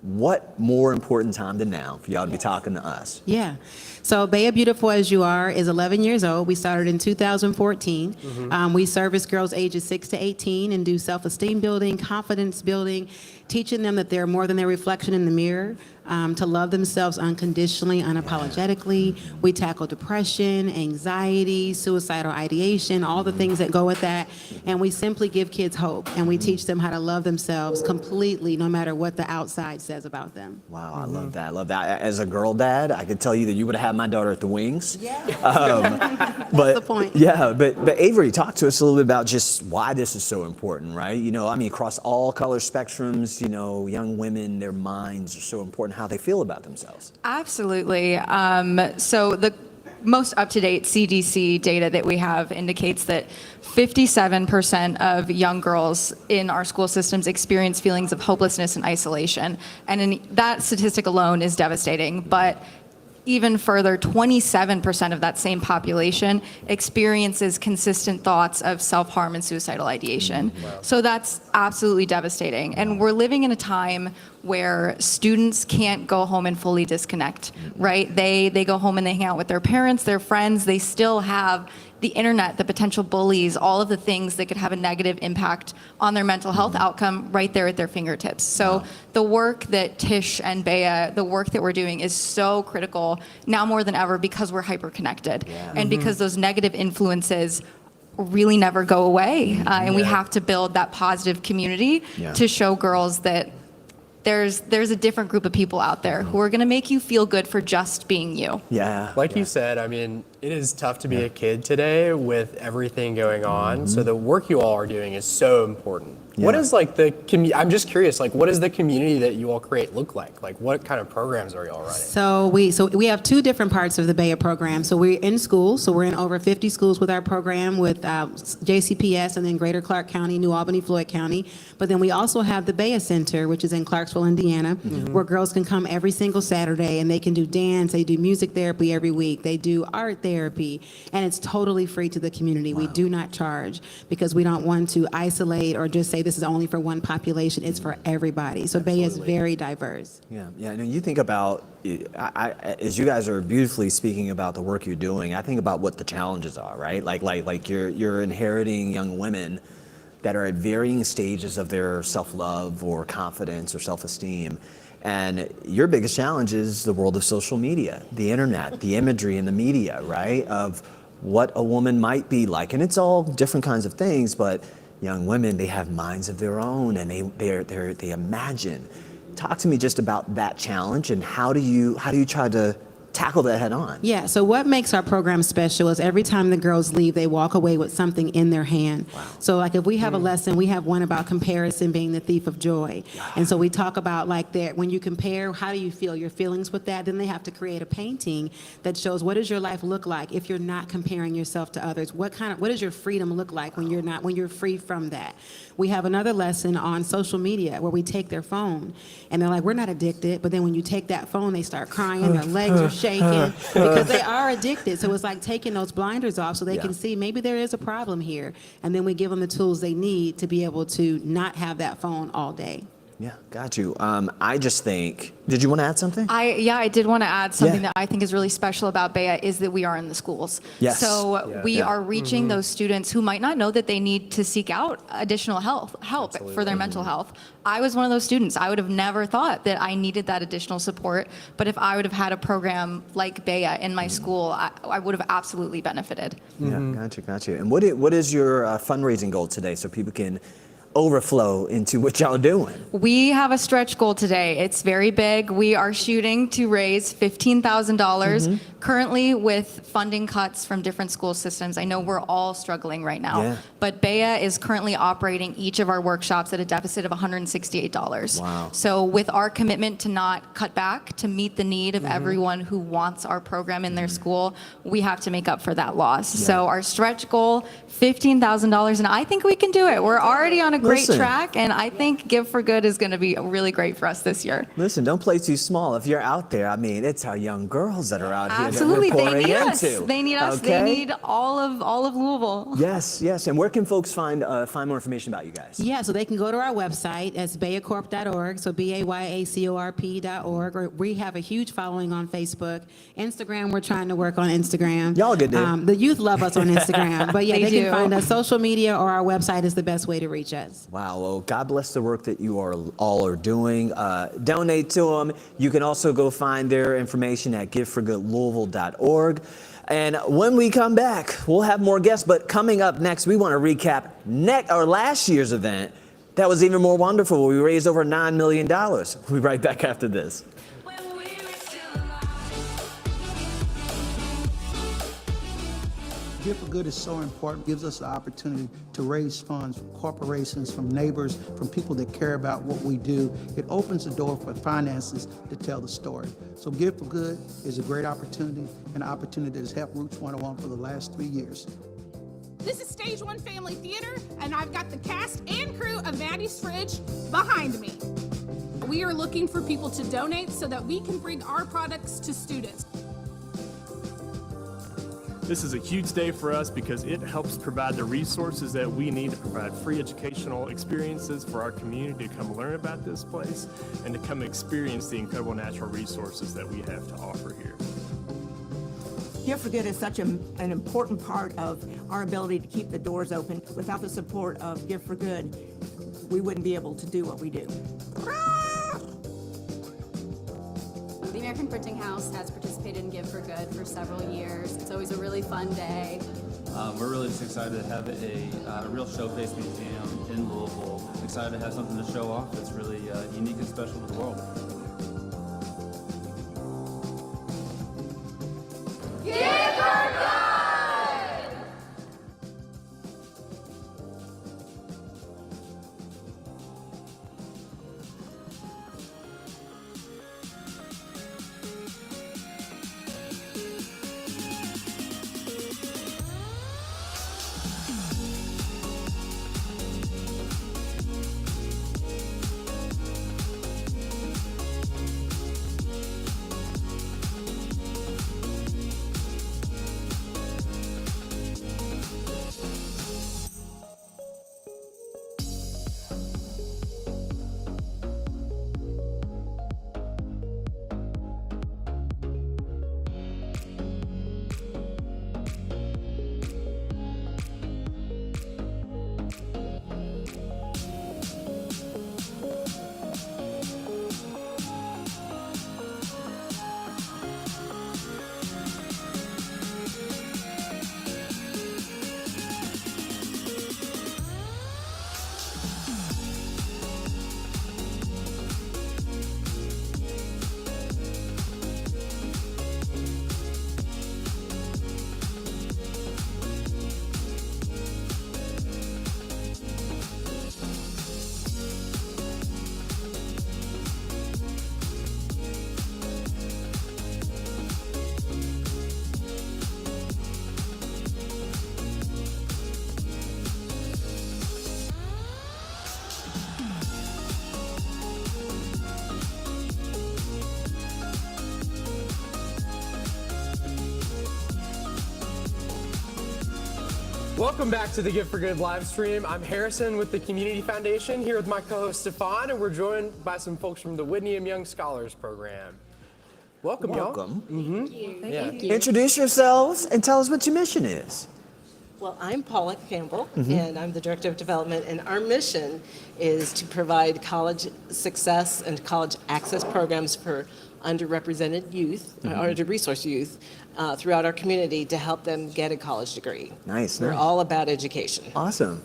what more important time than now for y'all to be talking to us? Yeah. So Bay Beautiful As You Are is 11 years old. We started in 2014. We service girls ages 6 to 18 and do self-esteem building, confidence building, teaching them that they're more than their reflection in the mirror, to love themselves unconditionally, unapologetically. We tackle depression, anxiety, suicidal ideation, all the things that go with that. And we simply give kids hope, and we teach them how to love themselves completely, no matter what the outside says about them. Wow, I love that. I love that. As a girl dad, I could tell you that you would have had my daughter at the wings. Yeah. But the point. Yeah, but Avery, talk to us a little bit about just why this is so important, right? You know, I mean, across all color spectrums, you know, young women, their minds are so important, how they feel about themselves. Absolutely. So the most up-to-date CDC data that we have indicates that 57% of young girls in our school systems experience feelings of hopelessness and isolation. And that statistic alone is devastating. But even further, 27% of that same population experiences consistent thoughts of self-harm and suicidal ideation. So that's absolutely devastating. And we're living in a time where students can't go home and fully disconnect, right? They go home and they hang out with their parents, their friends. They still have the internet, the potential bullies, all of the things that could have a negative impact on their mental health outcome right there at their fingertips. So the work that Tish and Bea, the work that we're doing is so critical now more than ever because we're hyper-connected and because those negative influences really never go away. And we have to build that positive community to show girls that there's a different group of people out there who are going to make you feel good for just being you. Like you said, I mean, it is tough to be a kid today with everything going on. So the work you all are doing is so important. What is like I'm just curious, like what does the community that you all create look like? Like what kind of programs are you all running? So we have two different parts of the Bea program. So we're in schools. So we're in over 50 schools with our program with JCPS and then Greater Clark County, New Albany, Floyd County. But then we also have the Bea Center, which is in Clarksville, Indiana, where girls can come every single Saturday and they can do dance, they do music therapy every week, they do art therapy, and it's totally free to the community. We do not charge because we don't want to isolate or just say this is only for one population. It's for everybody. So Bea is very diverse. Yeah. And you think about, as you guys are beautifully speaking about the work you're doing, I think about what the challenges are, right? Like you're inheriting young women that are at varying stages of their self-love or confidence or self-esteem. And your biggest challenge is the world of social media, the internet, the imagery in the media, right? Of what a woman might be like. And it's all different kinds of things, but young women, they have minds of their own and they imagine. Talk to me just about that challenge and how do you try to tackle that head on? Yeah, so what makes our program special is every time the girls leave, they walk away with something in their hand. So like if we have a lesson, we have one about comparison being the thief of joy. And so we talk about like that when you compare, how do you feel, your feelings with that? Then they have to create a painting that shows what does your life look like if you're not comparing yourself to others? What does your freedom look like when you're free from that? We have another lesson on social media where we take their phone and they're like, we're not addicted. But then when you take that phone, they start crying, their legs are shaking because they are addicted. So it's like taking those blinders off so they can see maybe there is a problem here. And then we give them the tools they need to be able to not have that phone all day. Yeah, got you. I just think, did you want to add something? I did want to add something that I think is really special about Bea is that we are in the schools. Yes. So we are reaching those students who might not know that they need to seek out additional help for their mental health. I was one of those students. I would have never thought that I needed that additional support, but if I would have had a program like Bea in my school, I would have absolutely benefited. Yeah, got you. And what is your fundraising goal today so people can overflow into what y'all doing? We have a stretch goal today. It's very big. We are shooting to raise $15,000. Currently with funding cuts from different school systems, I know we're all struggling right now, but Bea is currently operating each of our workshops at a deficit of $168. Wow. So with our commitment to not cut back, to meet the need of everyone who wants our program in their school, we have to make up for that loss. So our stretch goal, $15,000, and I think we can do it. We're already on a great track, and I think Give for Good is going to be really great for us this year. Listen, don't play too small. If you're out there, I mean, it's our young girls that are out here. Absolutely, that we're they need pouring us. into. They need us. They need all of Louisville. Yes. And where can folks find more information about you guys? Yeah, so they can go to our website. It's bayacorp.org, so BAYACORP.org. Or we have a huge following on Facebook. Instagram, we're trying to work on Instagram. Y'all good, dude. The youth love us on Instagram. But yeah, they do. can find us. Social media or our website is the best way to reach us. Wow. Well, God bless the work that you all are doing. Donate to them. You can also go find their information at giveforgoodlouisville.org. And when we come back, we'll have more guests. But coming up next, we want to recap last year's event that was even more wonderful. We raised over $9 million. We'll be right back after this. Give for Good is so important. It gives us the opportunity to raise funds from corporations, from neighbors, from people that care about what we do. It opens the door for finances to tell the story. So Give for Good is a great opportunity, an opportunity that has helped Roots 101 for the last 3 years. This is Stage 1 Family Theater, and I've got the cast and crew of Maddie's Fridge behind me. We are looking for people to donate so that we can bring our products to students. This is a huge day for us because it helps provide the resources that we need to provide free educational experiences for our community to come learn about this place and to come experience the incredible natural resources that we have to offer here. Gift for Good is such an important part of our ability to keep the doors open. Without the support of Gift for Good, we wouldn't be able to do what we do. The American Printing House has participated in Give for Good for several years. It's always a really fun day. We're really just excited to have a real showcase museum in Louisville. Excited to have something to show off that's really unique and special to the world. Welcome back to the Gift for Good live stream. I'm Harrison with the Community Foundation, here with my co-host Stefan, and we're joined by some folks from the Whitney M. Young Scholars Program. Welcome, y'all. Welcome. Thank you. Introduce yourselves and tell us what your mission is. Well, I'm Paula Campbell, and I'm the Director of Development, and our mission is to provide college success and college access programs for underrepresented youth, or under-resourced youth, throughout our community to help them get a college degree. Nice. We're all about education. Awesome.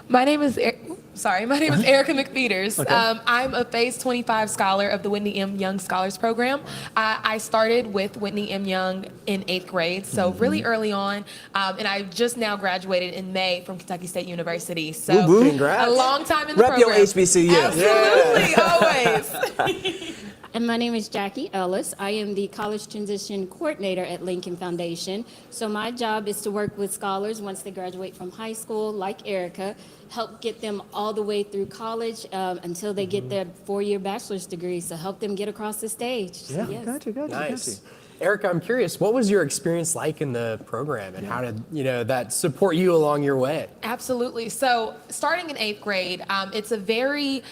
My name is Erica McPeters. Okay. I'm a Phase 25 scholar of the Whitney M. Young Scholars Program. I started with Whitney M. Young in 8th grade, so really early on, and I just now graduated in May from Kentucky State University. So Woo-woo. Congrats. a long time in the Rep program. your HBCU. Absolutely, always. And my name is Jackie Ellis. I am the College Transition Coordinator at Lincoln Foundation. So my job is to work with scholars once they graduate from high school, like Erica, help get them all the way through college until they get their 4-year bachelor's degree. So help them get across the stage. So, yes. Nice. Erica, I'm curious, what was your experience like in the program, and how did that support you along your way? Absolutely. So starting in 8th grade, it's a very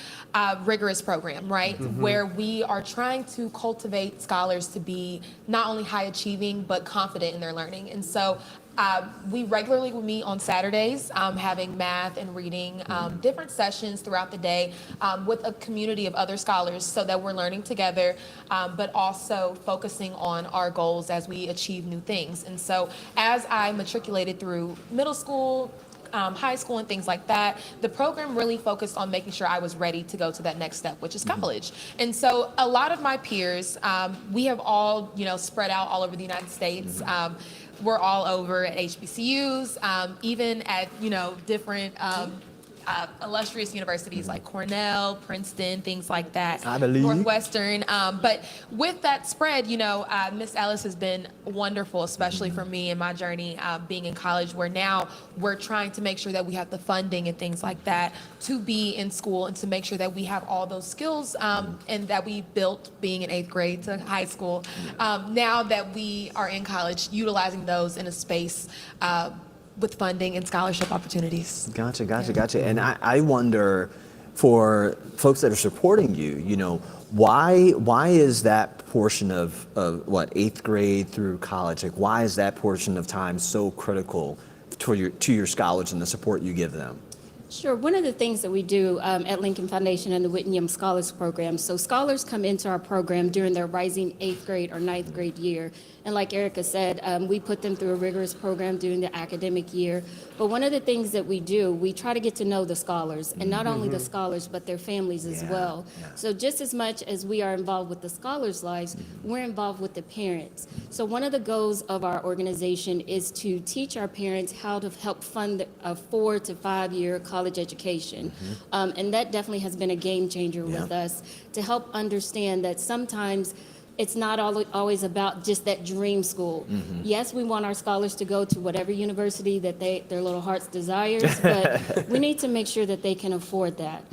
rigorous program, right? Where we are trying to cultivate scholars to be not only high achieving, but confident in their learning. And so we regularly will meet on Saturdays, having math and reading, different sessions throughout the day with a community of other scholars so that we're learning together, but also focusing on our goals as we achieve new things. And so as I matriculated through middle school, high school and things like that, the program really focused on making sure I was ready to go to that next step, which is college. And so a lot of my peers, we have all, spread out all over the United States. We're all over at HBCUs, even at, different illustrious universities like Cornell, Princeton, things like that. I believe. Northwestern. But with that spread, Miss Ellis has been wonderful, especially for me in my journey being in college, where now we're trying to make sure that we have the funding and things like that to be in school and to make sure that we have all those skills and that we built being in 8th grade to high school. Now that we are in college, utilizing those in a space with funding and scholarship opportunities. Gotcha. And I wonder, for folks that are supporting you, why is that portion of 8th grade through college, like why is that portion of time so critical to your scholars and the support you give them? Sure. One of the things that we do at Lincoln Foundation and the Whitney Young Scholars Program, so scholars come into our program during their rising 8th grade or 9th grade year. And like Erica said, we put them through a rigorous program during the academic year. But one of the things that we do, we try to get to know the scholars, and not only the scholars, but their families as well. So just as much as we are involved with the scholars' lives, we're involved with the parents. So one of the goals of our organization is to teach our parents how to help fund a 4 to 5 year college education. And that definitely has been a game changer with us, to help understand that sometimes it's not always about just that dream school. Yes, we want our scholars to go to whatever university that their little hearts desires, but we need to make sure that they can afford that.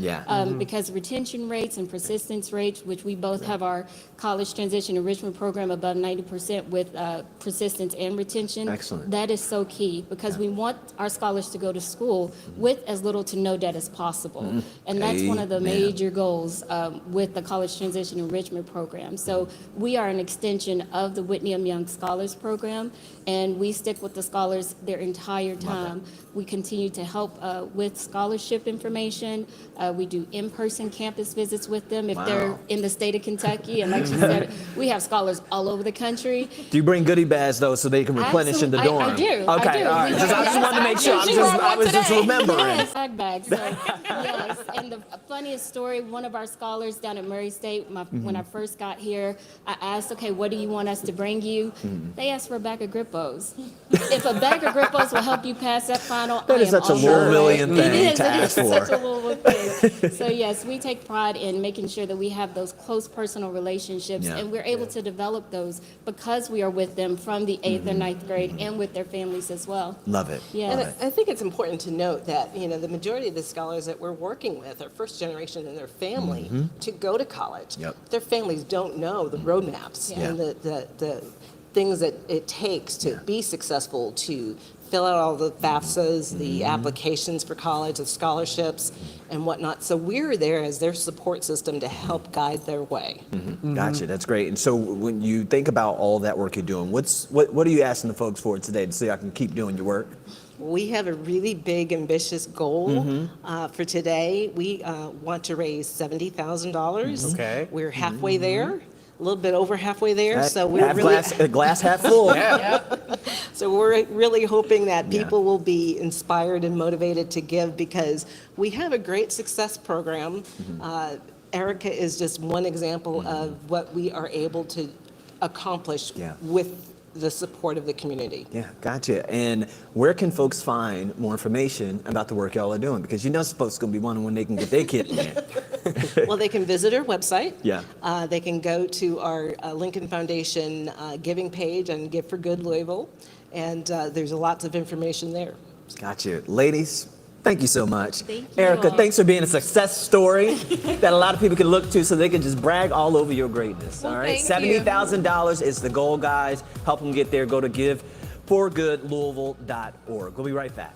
Because retention rates and persistence rates, which we both have our college transition enrichment program above 90% with persistence and retention. Excellent. That is so key, because we want our scholars to go to school with as little to no debt as possible. And that's one of the major goals with the college transition enrichment program. So we are an extension of the Whitney Young Scholars Program, and we stick with the scholars their entire time. We continue to help with scholarship information. We do in-person campus visits with them if they're in the state of Kentucky. And like she said, we have scholars all over the country. Do you bring goodie bags though, so they can replenish in the dorm? I do. Okay, I do. all right. I just wanted to make sure. I was just remembering. Yes, bags. So, yes, and the funniest story, one of our scholars down at Murray State, when I first got here, I asked, okay, what do you want us to bring you? They asked for a bag of Grippos. If a bag of Grippos will help you pass that final, That is such a Louisvillian thing to ask for. It is such a Louisville thing. So yes, we take pride in making sure that we have those close personal relationships, and we're able to develop those because we are with them from the 8th or 9th grade and with their families as well. Love it. Yeah. And I think it's important to note that, the majority of the scholars that we're working with are first generation in their family to go to college. Their families don't know the roadmaps and the things that it takes to be successful, to fill out all the FAFSAs, the applications for college, the scholarships, and whatnot. So we're there as their support system to help guide their way. Gotcha, that's great. And so when you think about all that work you're doing, what are you asking the folks for today to see I can keep doing your work? We have a really big, ambitious goal for today. We want to raise $70,000. Okay. We're halfway there. A little bit over halfway there, so we're glass half full. So we're really hoping that people will be inspired and motivated to give, because we have a great success program. Erica is just one example of what we are able to accomplish with the support of the community. Yeah, gotcha. And where can folks find more information about the work y'all are doing? Because folks are going to be wondering when they can get their kid in there. Well, they can visit our website. Yeah. They can go to our Lincoln Foundation giving page and Give for Good Louisville, and there's lots of information there. Gotcha. Ladies, thank you so much. Thank you. Erica, thanks for being a success story that a lot of people can look to so they can just brag all over your greatness. All right, $70,000 is the goal, guys. Help them get there. Go to giveforgoodlouisville.org. We'll be right back.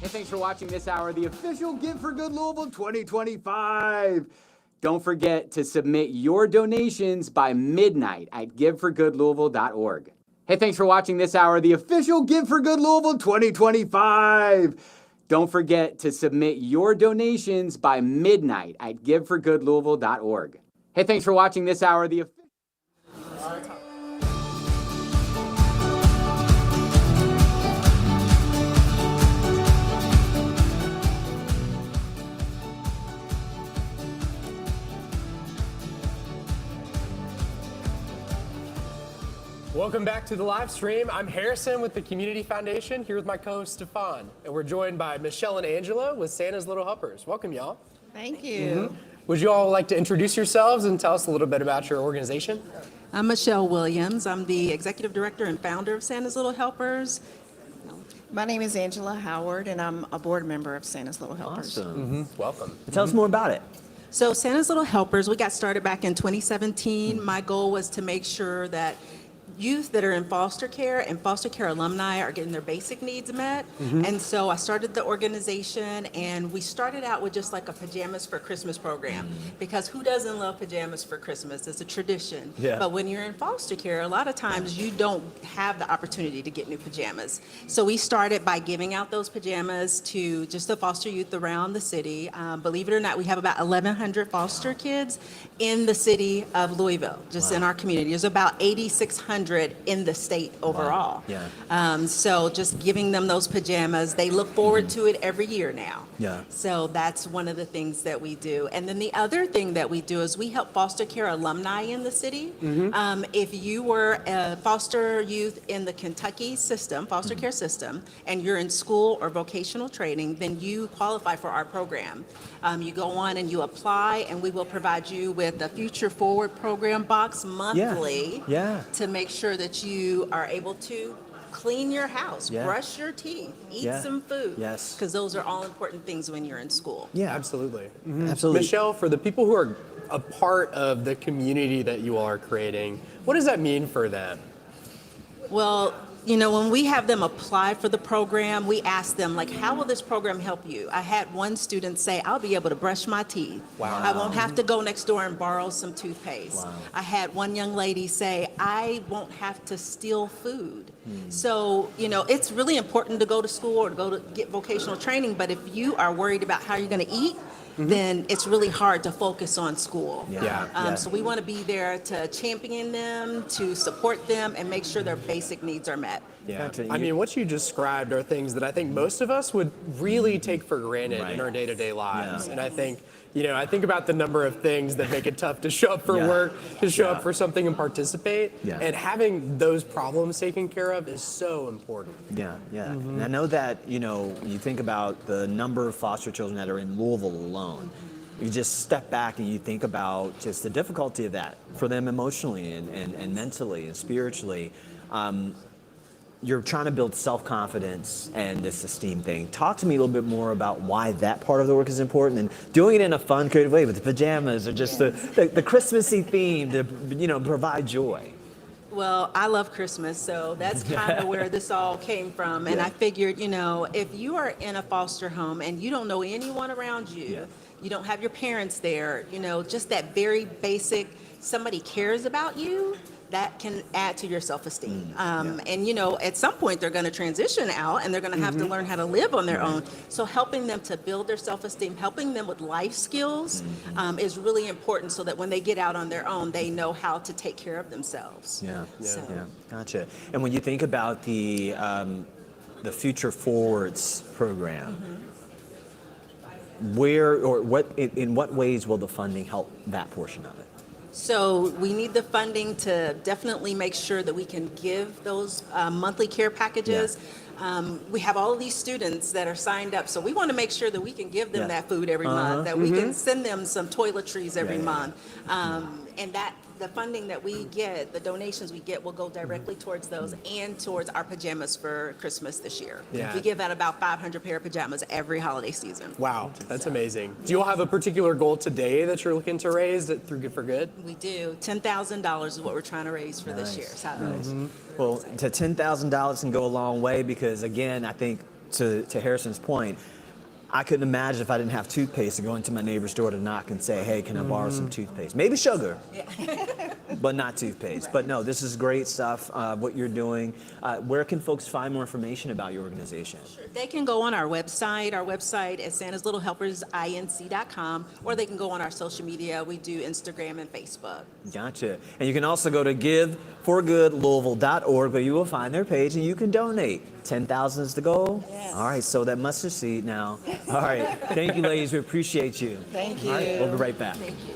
Hey, thanks for watching this hour of the official Give for Good Louisville 2025. Don't forget to submit your donations by midnight at giveforgoodlouisville.org. Hey, thanks for watching this hour of the official Give for Good Louisville 2025. Don't forget to submit your donations by midnight at giveforgoodlouisville.org. Hey, thanks for watching this hour of the official... Welcome back to the live stream. I'm Harrison with the Community Foundation, here with my co-host Stefan. And we're joined by Michelle and Angela with Santa's Little Helpers. Welcome, y'all. Thank you. Would you all like to introduce yourselves and tell us a little bit about your organization? I'm Michelle Williams. I'm the executive director and founder of Santa's Little Helpers. My name is Angela Howard, and I'm a board member of Santa's Little Helpers. Awesome. Welcome. Tell us more about it. So Santa's Little Helpers, we got started back in 2017. My goal was to make sure that youth that are in foster care and foster care alumni are getting their basic needs met. And so I started the organization, and we started out with just like a pajamas for Christmas program, because who doesn't love pajamas for Christmas? It's a tradition. Yeah. But when you're in foster care, a lot of times you don't have the opportunity to get new pajamas. So we started by giving out those pajamas to just the foster youth around the city. Believe it or not, we have about 1,100 foster kids in the city of Louisville, just in our community. There's about 8,600 in the state overall. Yeah. So just giving them those pajamas, they look forward to it every year now. Yeah. So that's one of the things that we do. And then the other thing that we do is we help foster care alumni in the city. If you were a foster youth in the Kentucky system, foster care system, and you're in school or vocational training, then you qualify for our program. You go on and you apply, and we will provide you with a Future Forward program box monthly to make sure that you are able to clean your house, brush your teeth, eat some food. Yes. Because those are all important things when you're in school. Yeah, absolutely. Absolutely. Michelle, for the people who are a part of the community that you all are creating, what does that mean for them? Well, you know, when we have them apply for the program, we ask them, like, how will this program help you? I had one student say, I'll be able to brush my teeth. Wow. I won't have to go next door and borrow some toothpaste. Wow. I had one young lady say, I won't have to steal food. So, you know, it's really important to go to school or to go to get vocational training, but if you are worried about how you're going to eat, then it's really hard to focus on school. So we want to be there to champion them, to support them, and make sure their basic needs are met. Yeah. I mean, what you described are things that I think most of us would really take for granted in our day-to-day lives. And I think, you know, I think about the number of things that make it tough to show up for work, to show up for something and participate. And having those problems taken care of is so important. And I know that, you know, you think about the number of foster children that are in Louisville alone. You just step back and you think about just the difficulty of that for them emotionally and mentally and spiritually. You're trying to build self-confidence and this esteem thing. Talk to me a little bit more about why that part of the work is important and doing it in a fun, creative way with the pajamas or just the Christmassy theme to, you know, provide joy. Well, I love Christmas, so that's kind of where this all came from. And I figured, you know, if you are in a foster home and you don't know anyone around you, you don't have your parents there, you know, just that very basic, somebody cares about you, that can add to your self-esteem. And, you know, at some point they're going to transition out and they're going to have to learn how to live on their own. So helping them to build their self-esteem, helping them with life skills is really important so that when they get out on their own, they know how to take care of themselves. Gotcha. And when you think about the Future Forwards program, where or what in what ways will the funding help that portion of it? So we need the funding to definitely make sure that we can give those monthly care packages. We have all of these students that are signed up, so we want to make sure that we can give them that food every month, that we can send them some toiletries every month, and that the funding that we get, the donations we get, will go directly towards those and towards our pajamas for Christmas this year. We give out about 500 pair of pajamas every holiday season. Wow, that's amazing. Do you all have a particular goal today that you're looking to raise through Good for Good? We do. $10,000 is what we're trying to raise for this year. Well, to $10,000 can go a long way because, again, I think to Harrison's point, I couldn't imagine if I didn't have toothpaste to go into my neighbor's door to knock and say, hey, can I borrow some toothpaste? Maybe sugar, but not toothpaste. But no, this is great stuff, what you're doing. Where can folks find more information about your organization? They can go on our website. Our website is santaslittle.helpers.inc.com, or they can go on our social media. We do Instagram and Facebook. Gotcha. And you can also go to giveforgoodlouisville.org, where you will find their page and you can donate. 10,000 is the goal? Yes. All right, so that mustard seed now. All right, thank you, ladies. We appreciate you. Thank you. All right, we'll be right back. Thank you.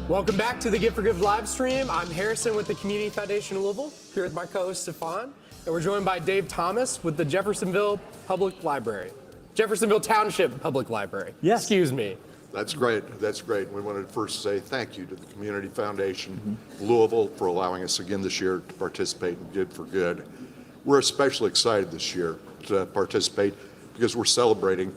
Welcome back to the Give for Good live stream. I'm Harrison with the Community Foundation of Louisville, here with my co-host Stefan, and we're joined by Dave Thomas with the Jeffersonville Public Library. Jeffersonville Township Public Library. Yes. Excuse me. That's great. That's great. We wanted to first say thank you to the Community Foundation Louisville for allowing us again this year to participate in Give for Good. We're especially excited this year to participate because we're celebrating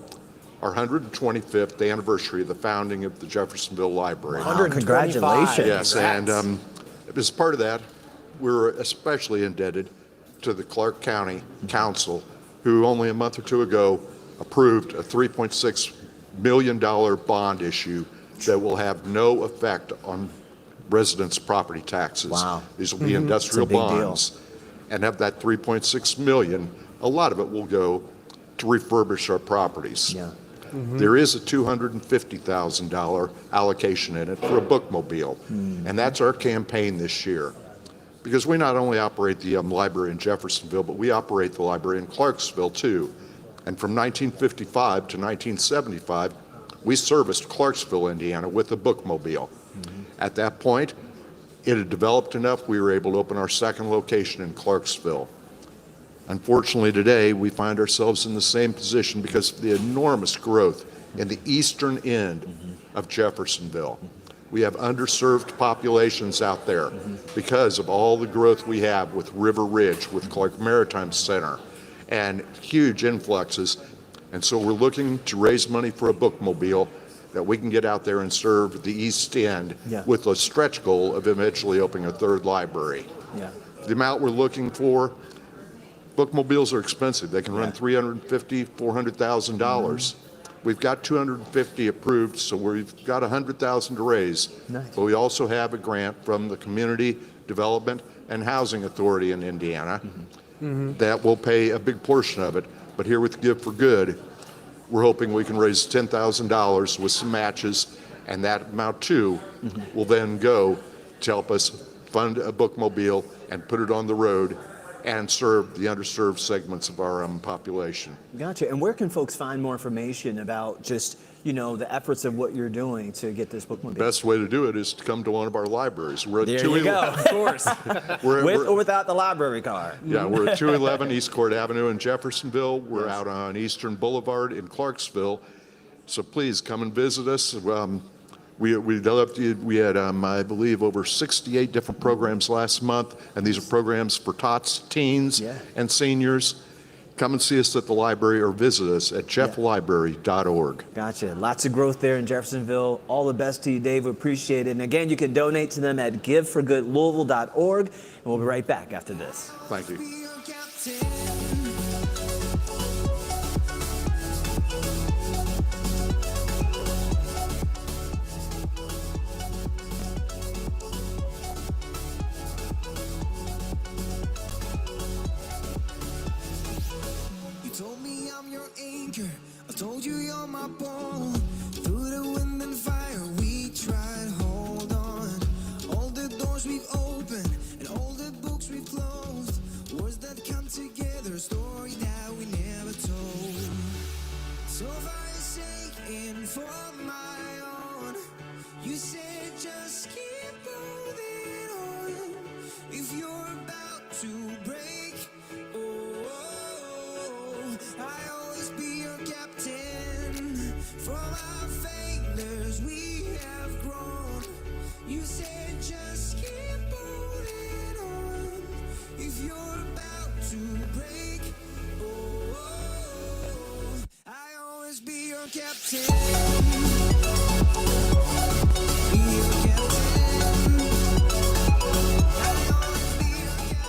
our 125th anniversary of the founding of the Jeffersonville Library. Wow, congratulations. Yes, and as part of that, we're especially indebted to the Clark County Council, who only a month or two ago approved a $3.6 million bond issue that will have no effect on residents' property taxes. Wow. These will be industrial bonds. And of that $3.6 million, a lot of it will go to refurbish our properties. Yeah. There is a $250,000 allocation in it for a bookmobile, and that's our campaign this year. Because we not only operate the library in Jeffersonville, but we operate the library in Clarksville too. And from 1955 to 1975, we serviced Clarksville, Indiana with a bookmobile. At that point, it had developed enough we were able to open our second location in Clarksville. Unfortunately, today, we find ourselves in the same position because of the enormous growth in the eastern end of Jeffersonville. We have underserved populations out there because of all the growth we have with River Ridge, with Clark Maritime Center, and huge influxes. And so we're looking to raise money for a bookmobile that we can get out there and serve the east end with a stretch goal of eventually opening a third library. The amount we're looking for, bookmobiles are expensive. They can run $350,000, $400,000. We've got 250 approved, so we've got 100,000 to raise. Nice. But we also have a grant from the Community Development and Housing Authority in Indiana that will pay a big portion of it. But here with Give for Good, we're hoping we can raise $10,000 with some matches And that amount too will then go to help us fund a bookmobile and put it on the road and serve the underserved segments of our population. Gotcha. And where can folks find more information about just, the efforts of what you're doing to get this bookmobile? The best way to do it is to come to one of our libraries. We're at There you go. Of course. With or without the library card. Yeah, we're at 211 East Court Avenue in Jeffersonville. We're out on Eastern Boulevard in Clarksville. So please come and visit us. We had, I believe, over 68 different programs last month, and these are programs for tots, teens, and seniors. Come and see us at the library or visit us at jefflibrary.org. Gotcha. Lots of growth there in Jeffersonville. All the best to you, Dave. We appreciate it. And again, you can donate to them at giveforgoodlouisville.org, and we'll be right back after this. Thank you. I told you you're my bone. Through the wind and fire, we tried, hold on. All the doors we've opened and all the books we've closed. Words that come together, a story that we never told. So for your sake and for my own, you said just keep holding on. If you're about to break, I'll always be your captain. From our failures we have grown. You said just keep holding on. If you're about to break, I'll always be your captain. Be your captain. I'll always be your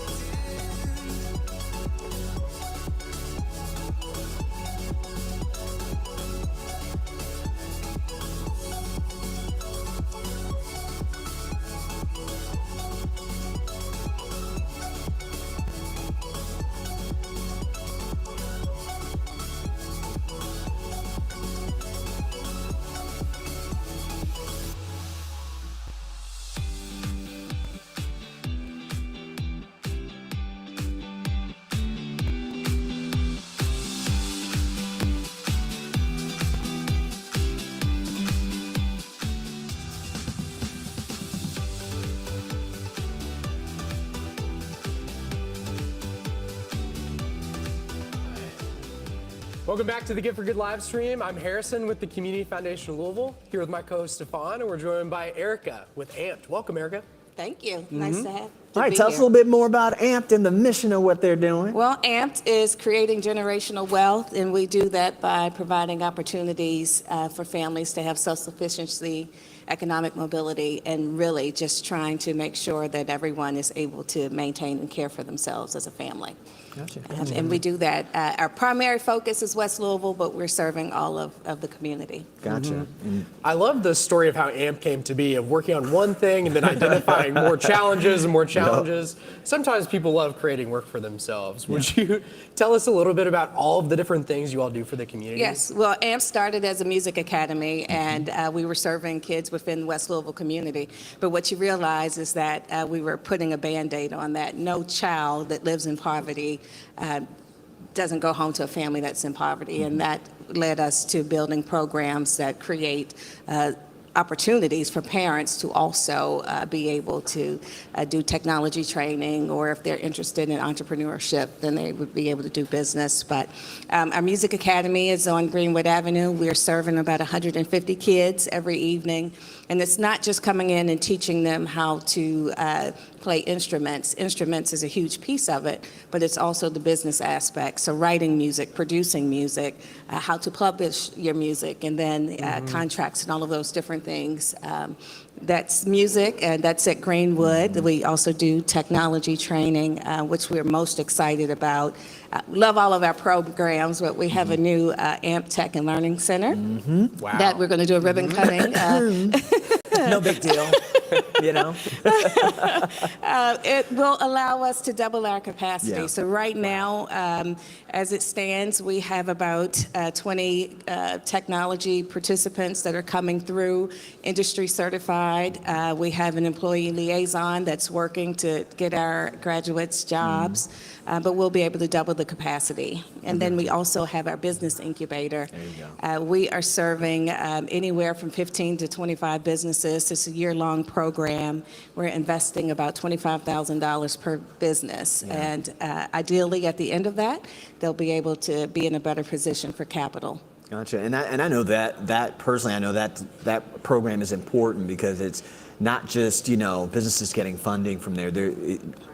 Welcome back to the Give for Good live stream. I'm Harrison with the Community Foundation of Louisville, here with my co-host Stefan, and we're joined by Erica with AMPed. Welcome, Erica. Thank you. Nice to have. All right, tell us a little bit more about AMPed and the mission of what they're doing. Well, AMPed is creating generational wealth, and we do that by providing opportunities for families to have self-sufficiency, economic mobility, and really just trying to make sure that everyone is able to maintain and care for themselves as a family. Gotcha. And we do that. Our primary focus is West Louisville, but we're serving all of the community. Gotcha. I love the story of how AMP came to be, of working on one thing and then identifying more challenges and more challenges. Sometimes people love creating work for themselves. Would you tell us a little bit about all of the different things you all do for the community? Yes. Well, AMP started as a music academy, and we were serving kids within the West Louisville community. But what you realize is that we were putting a Band-Aid on that. No child that lives in poverty doesn't go home to a family that's in poverty, and that led us to building programs that create opportunities for parents to also be able to do technology training, or if they're interested in entrepreneurship, then they would be able to do business. But our music academy is on Greenwood Avenue. We're serving about 150 kids every evening, and it's not just coming in and teaching them how to play instruments. Instruments is a huge piece of it, but it's also the business aspect. So writing music, producing music, how to publish your music, and then contracts and all of those different things. That's music, and that's at Greenwood. We also do technology training, which we're most excited about. Love all of our programs, but we have a new AMP Tech and Learning Center Wow. that we're going to do a ribbon cutting. No big deal. You know? It will allow us to double our capacity. Yeah. So right now, as it stands, we have about 20 technology participants that are coming through, industry certified. We have an employee liaison that's working to get our graduates jobs, but we'll be able to double the capacity. And then we also have our business incubator. There you go. We are serving anywhere from 15 to 25 businesses. It's a year-long program. We're investing about $25,000 per business. And ideally, at the end of that, they'll be able to be in a better position for capital. Gotcha. And I know that personally, I know that program is important because it's not just, businesses getting funding from there.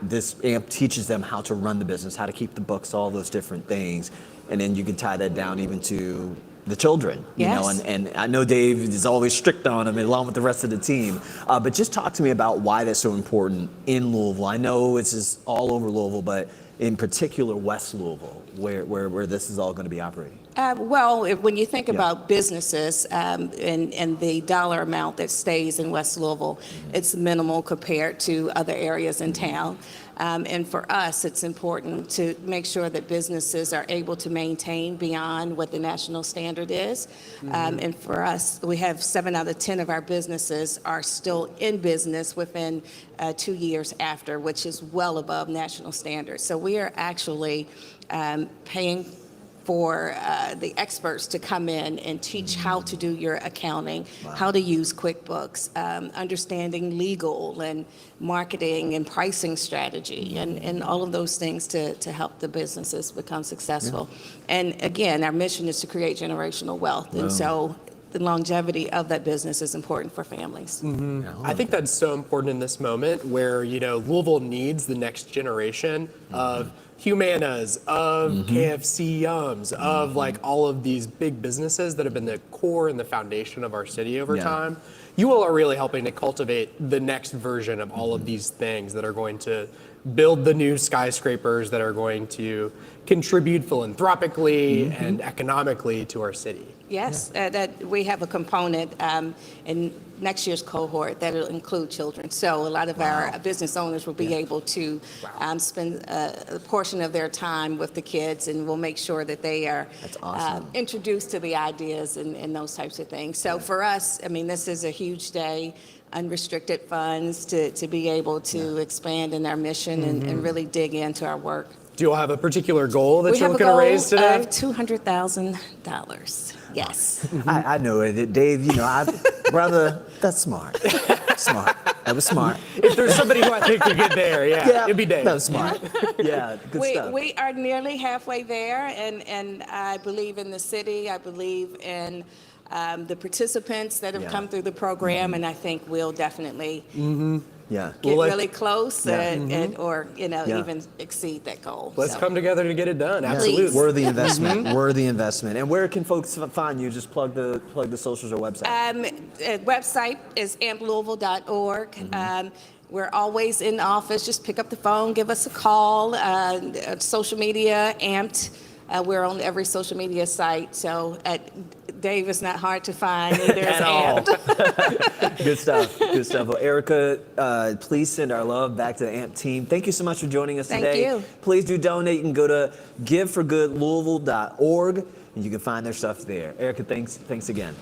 This AMP teaches them how to run the business, how to keep the books, all those different things. And then you can tie that down even to the children, Yes. and I know Dave is always strict on them along with the rest of the team. But just talk to me about why that's so important in Louisville. I know it's just all over Louisville, but in particular West Louisville, where this is all going to be operating. When you think about businesses and the dollar amount that stays in West Louisville, it's minimal compared to other areas in town. And for us, it's important to make sure that businesses are able to maintain beyond what the national standard is. And for us, we have 7 out of 10 of our businesses are still in business within 2 years after, which is well above national standards. So we are actually paying for the experts to come in and teach how to do your accounting, how to use QuickBooks, understanding legal and marketing and pricing strategy, and all of those things to help the businesses become successful. And again, our mission is to create generational wealth. And so the longevity of that business is important for families. I think that's so important in this moment where, Louisville needs the next generation of Humanas, of KFC Yums, of like all of these big businesses that have been the core and the foundation of our city over time. You all are really helping to cultivate the next version of all of these things that are going to build the new skyscrapers that are going to contribute philanthropically and economically to our city. Yes, that we have a component in next year's cohort that will include children. So a lot of our business owners will be able to spend a portion of their time with the kids, and we'll make sure that they are introduced to the ideas and those types of things. So for us, this is a huge day. Unrestricted funds to be able to expand in our mission and really dig into our work. Do you all have a particular goal that you're looking to raise today? We have a goal of $200,000. Yes. I know it, Dave. Brother, that's smart. Smart. That was smart. If there's somebody who I think could get there, it'd be Dave. That was smart. Yeah, good stuff. We are nearly halfway there, and I believe in the city. I believe in the participants that have come through the program, and I think we'll definitely get really close or even exceed that goal. Let's come together to get it done. Yeah. Absolutely. Worthy investment. Worthy investment. And where can folks find you? Just plug the socials or website. Website is amplouisville.org. We're always in the office. Just pick up the phone, give us a call. Social media, amped. We're on every social media site. So Dave is not hard to find. Neither is amped. Good stuff. Good stuff. Well, Erica, please send our love back to the AMP team. Thank you so much for joining us today. Thank you. Please do donate. You can go to giveforgoodlouisville.org and you can find their stuff there. Erica, thanks again.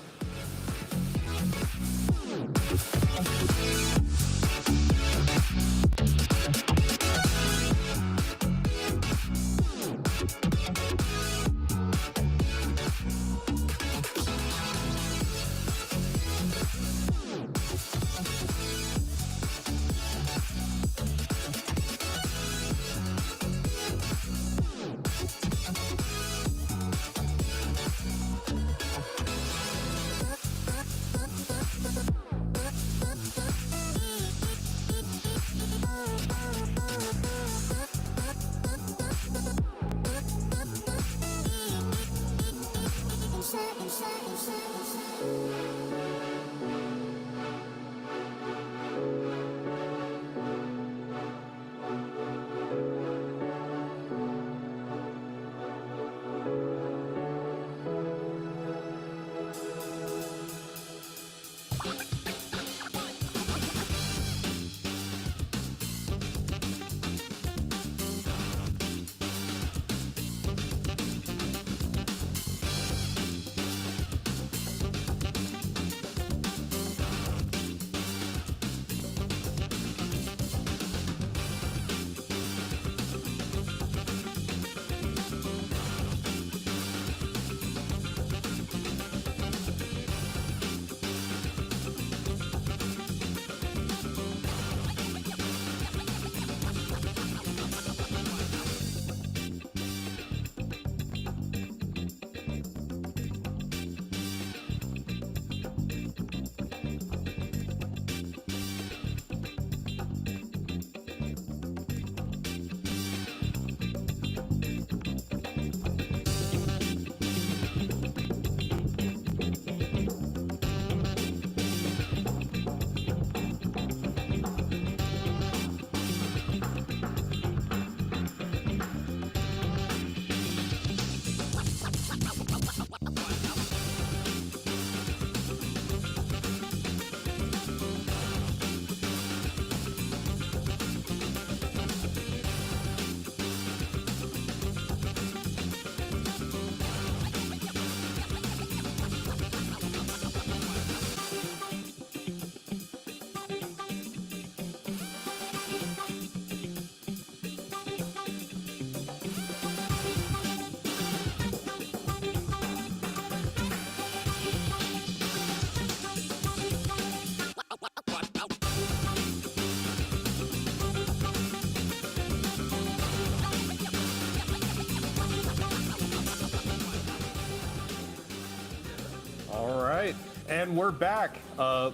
And we're back. Hello,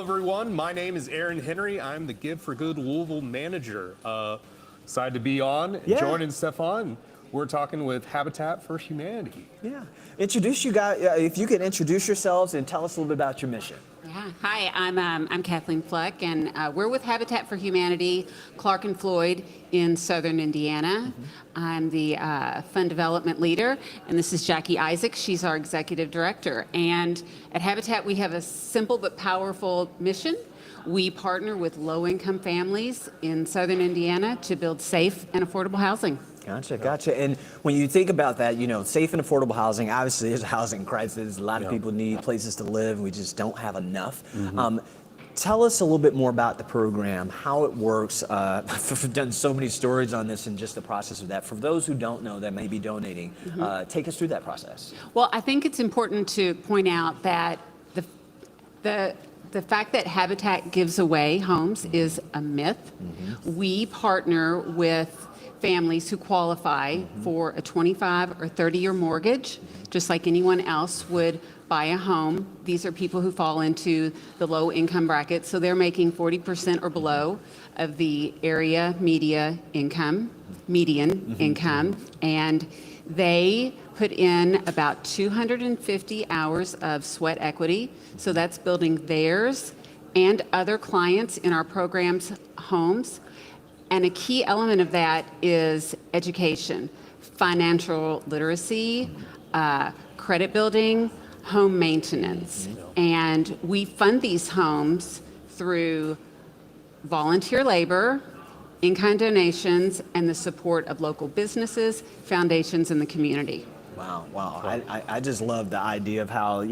everyone. My name is Aaron Henry. I'm the Give for Good Louisville manager. Excited to be on, joining Stefan. We're talking with Habitat for Humanity. Yeah. Introduce you guys, if you could introduce yourselves and tell us a little bit about your mission. Yeah. Hi, I'm Kathleen Fleck, and we're with Habitat for Humanity, Clark and Floyd in Southern Indiana. I'm the fund development leader, and this is Jackie Isaac. She's our executive director. And at Habitat, we have a simple but powerful mission. We partner with low-income families in Southern Indiana to build safe and affordable housing. Gotcha. And when you think about that, safe and affordable housing, obviously there's a housing crisis. A lot of people need places to live. We just don't have enough. Tell us a little bit more about the program, how it works. I've done so many stories on this and just the process of that. For those who don't know that may be donating, take us through that process. Well, I think it's important to point out that the fact that Habitat gives away homes is a myth. We partner with families who qualify for a 25 or 30-year mortgage, just like anyone else would buy a home. These are people who fall into the low income bracket, so they're making 40% or below of the area median income, and they put in about 250 hours of sweat equity, so that's building theirs and other clients in our program's homes. And a key element of that is education, financial literacy, credit building, home maintenance. And we fund these homes through volunteer labor, in-kind donations, and the support of local businesses, foundations, and the community. Wow. I just love the idea of how,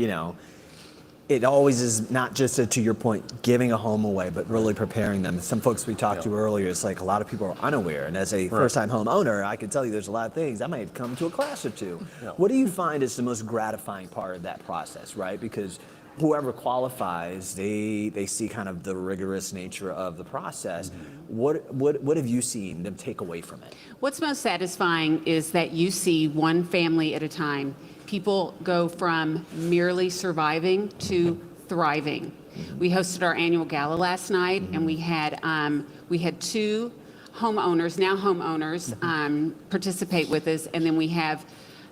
it always is not just, to your point, giving a home away, but really preparing them. Some folks we talked to earlier, it's like a lot of people are unaware. And as a first-time home owner, I can tell you there's a lot of things. I might have come to a class or two. What do you find is the most gratifying part of that process, right? Because whoever qualifies, they see kind of the rigorous nature of the process. What have you seen them take away from it? What's most satisfying is that you see one family at a time. People go from merely surviving to thriving. We hosted our annual gala last night, and we had two homeowners, participate with us, and then we have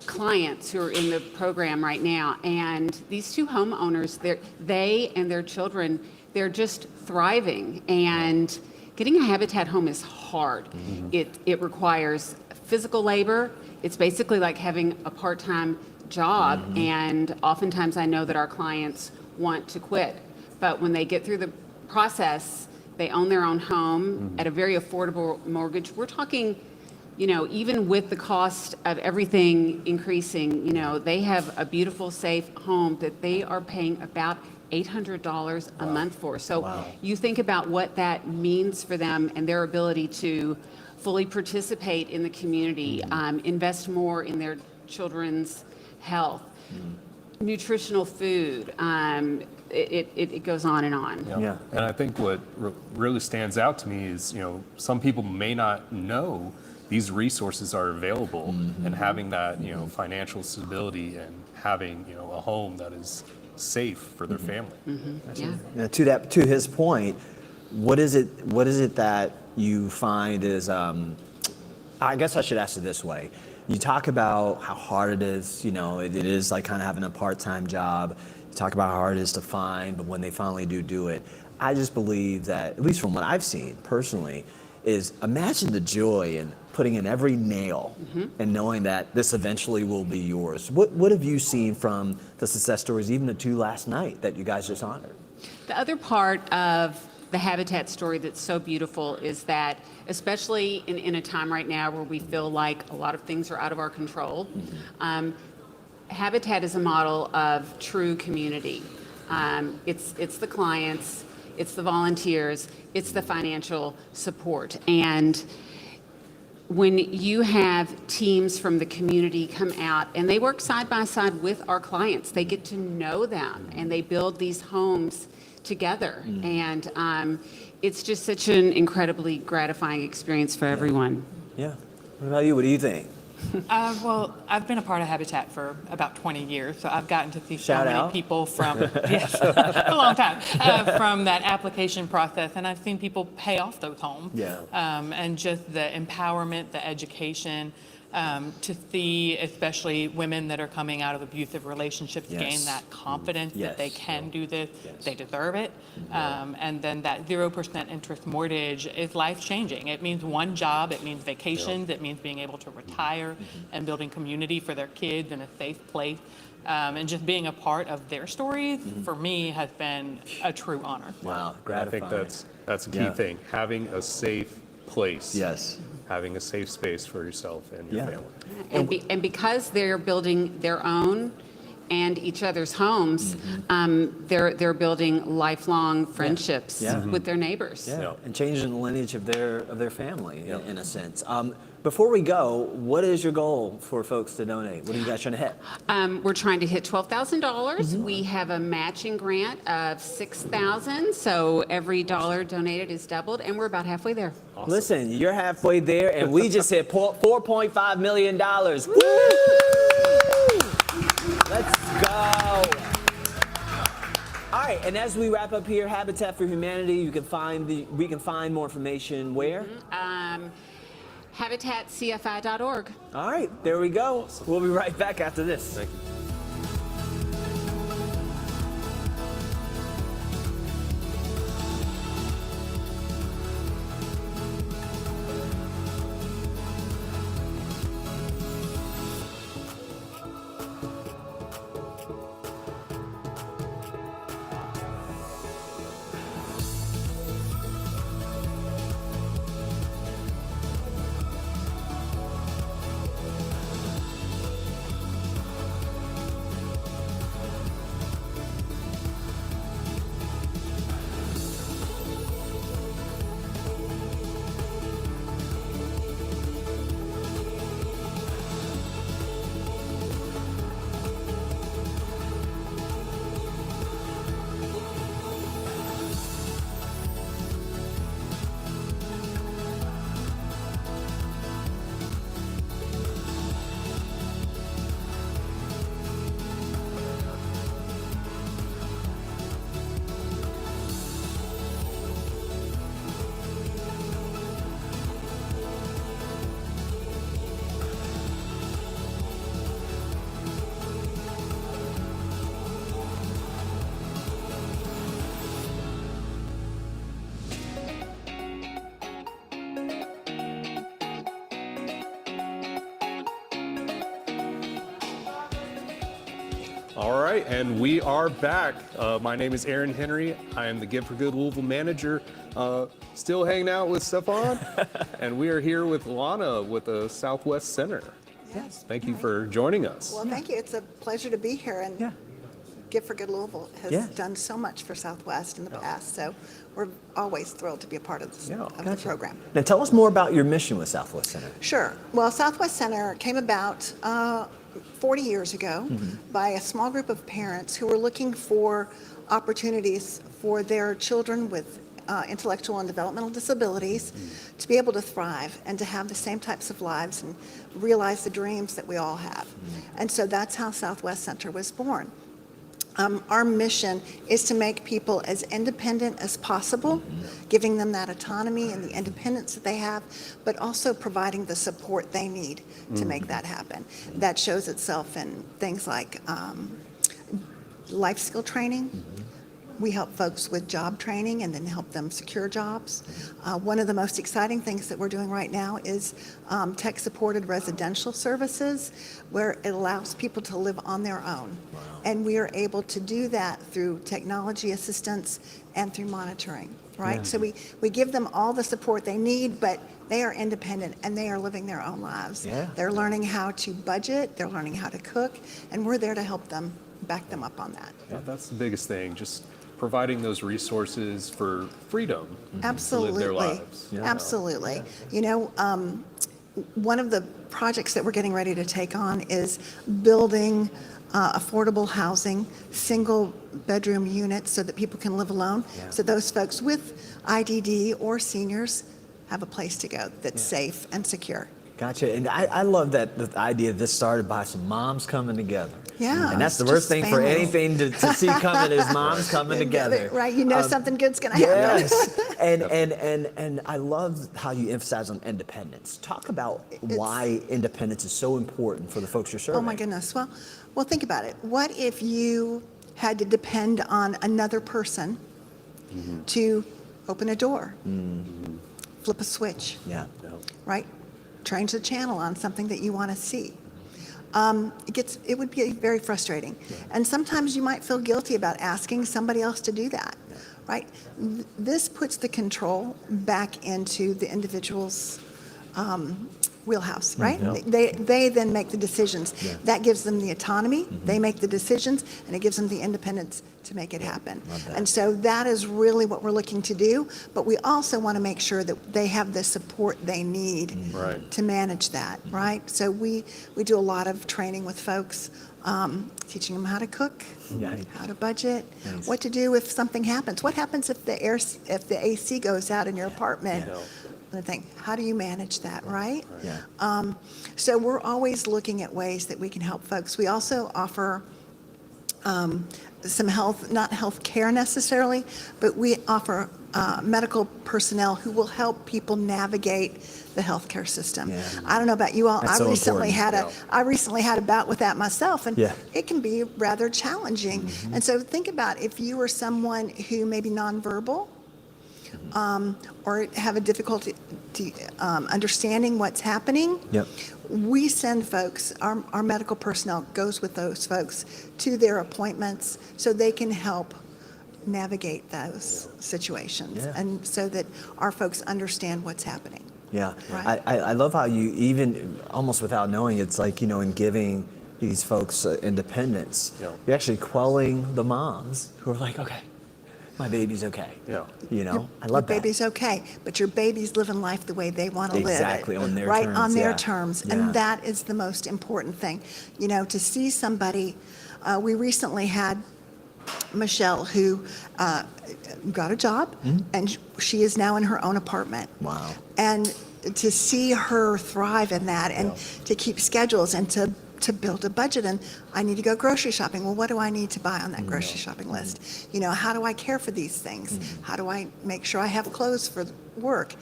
clients who are in the program right now. And these two homeowners, they and their children, they're just thriving. And getting a Habitat home is hard. It requires physical labor. It's basically like having a part-time job, and oftentimes I know that our clients want to quit, but when they get through the process, they own their own home at a very affordable mortgage. We're talking, even with the cost of everything increasing, they have a beautiful, safe home that they are paying about $800 a month for. So you think about what that means for them and their ability to fully participate in the community, invest more in their children's health, nutritional food. It goes on and on. Yeah. And I think what really stands out to me is, some people may not know these resources are available, and having that, financial stability and having, a home that is safe for their family. Now, to his point, what is it that you find is, I guess I should ask it this way. You talk about how hard it is, it is like kind of having a part-time job. You talk about how hard it is to find, but when they finally do it, I just believe that, at least from what I've seen personally, is imagine the joy in putting in every nail and knowing that this eventually will be yours. What have you seen from the success stories, even the two last night that you guys just honored? The other part of the Habitat story that's so beautiful is that, especially in a time right now where we feel like a lot of things are out of our control, Habitat is a model of true community. It's the clients, it's the volunteers, it's the financial support. And when you have teams from the community come out and they work side by side with our clients, they get to know them and they build these homes together. And it's just such an incredibly gratifying experience for everyone. Yeah. What about you? What do you think? Well, I've been a part of Habitat for about 20 years, so I've gotten to see so Shout many out. people from, yes, a long time, from that application process, and I've seen people pay off those homes. Yeah. And just the empowerment, the education, to see especially women that are coming out of abusive relationships Yes. gain that confidence Yes. that they can do this, Yes. they deserve it. And then that 0% interest mortgage is life-changing. It means one job, it means vacations, it means being able to retire and building community for their kids in a safe place. And just being a part of their stories, for me, has been a true honor. Wow, I gratifying. think that's a key Yeah. thing, having a safe place. Yes. Having a safe space for yourself and your family. And because they're building their own and each other's homes, they're building lifelong friendships Yeah. with their neighbors. Yeah. And changing the lineage of their family in a sense. Before we go, what is your goal for folks to donate? What are you guys trying to hit? We're trying to hit $12,000. We have a matching grant of $6,000, so every dollar donated is doubled, and we're about halfway there. Listen, you're halfway there, and we just hit $4.5 million. Woo! Let's go. All right, and as we wrap up here, Habitat for Humanity, we can find more information where? HabitatCFI.org. All right, there we go. We'll be right back after this. Thank you. All right, and we are back. My name is Aaron Henry. I am the Give for Good Louisville manager. Still hanging out with Stefan, and we are here with Lana with the Southwest Center. Yes. Thank you for joining us. Well, thank you. It's a pleasure to be here. And Give for Good Louisville has done so much for Southwest in the past. So we're always thrilled to be a part of, the program. Now tell us more about your mission with Southwest Center. Sure. Well, Southwest Center came about 40 years ago by a small group of parents who were looking for opportunities for their children with intellectual and developmental disabilities to be able to thrive and to have the same types of lives and realize the dreams that we all have. And so that's how Southwest Center was born. Our mission is to make people as independent as possible, giving them that autonomy and the independence that they have, but also providing the support they need to make that happen. That shows itself in things like life skill training. We help folks with job training and then help them secure jobs. One of the most exciting things that we're doing right now is tech-supported residential services, where it allows people to live on their own. And we are able to do that through technology assistance and through monitoring, right? Yeah. So we give them all the support they need, but they are independent and they are living their own lives. Yeah. They're learning how to budget, they're learning how to cook, and we're there to help them, back them up on that. Yeah, that's the biggest thing, just providing those resources for freedom Absolutely. to live their lives. Absolutely. You know, one of the projects that we're getting ready to take on is building affordable housing, single bedroom units so that people can live alone. So those folks with IDD or seniors have a place to go that's safe and secure. Gotcha. And I love that the idea this started by some moms coming together. Yeah. And that's the it's worst just thing for family. anything to see coming is moms coming together. Right, you know something good's going to happen. Yes. and I love how you emphasize on independence. Talk about why independence is so important for the folks you're serving. Oh my goodness. Well, think about it. What if you had to depend on another person to open a door, flip a switch, right? Change the channel on something that you want to see. It would be very frustrating. And sometimes you might feel guilty about asking somebody else to do that, right? This puts the control back into the individual's wheelhouse, right? They then make the decisions. That gives them the autonomy. They make the decisions, and it gives them the independence to make it happen. And so that is really what we're looking to do. But we also want to make sure that they have the support they need to manage that, right? So we do a lot of training with folks, teaching them how to cook, how to budget, what to do if something happens. What happens if the AC goes out in your apartment? And I think, how do you manage that, right? So we're always looking at ways that we can help folks. We also offer some not health care necessarily, but we offer medical personnel who will help people navigate the healthcare system. I don't know about you all. That's I so recently important. had a bout with that myself, and it can be rather challenging. And so think about if you were someone who may be nonverbal, or have a difficulty understanding what's happening, we send folks, our medical personnel goes with those folks to their appointments so they can help navigate those situations, and so that our folks understand what's happening. Right. I love how you, even almost without knowing, it's like, in giving these folks independence, you're actually quelling the moms who are like, okay, my baby's okay. I love that. Your baby's okay, but your baby's living life the way they want to live it. Exactly, on their right, terms. on their terms. And that is the most important thing. To see somebody, we recently had Michelle who got a job, and she is now in her own apartment. Wow. And to see her thrive in that, and to keep schedules, and to build a budget, and I need to go grocery shopping. Well, what do I need to buy on that grocery shopping list? How do I care for these things? How do I make sure I have clothes for work?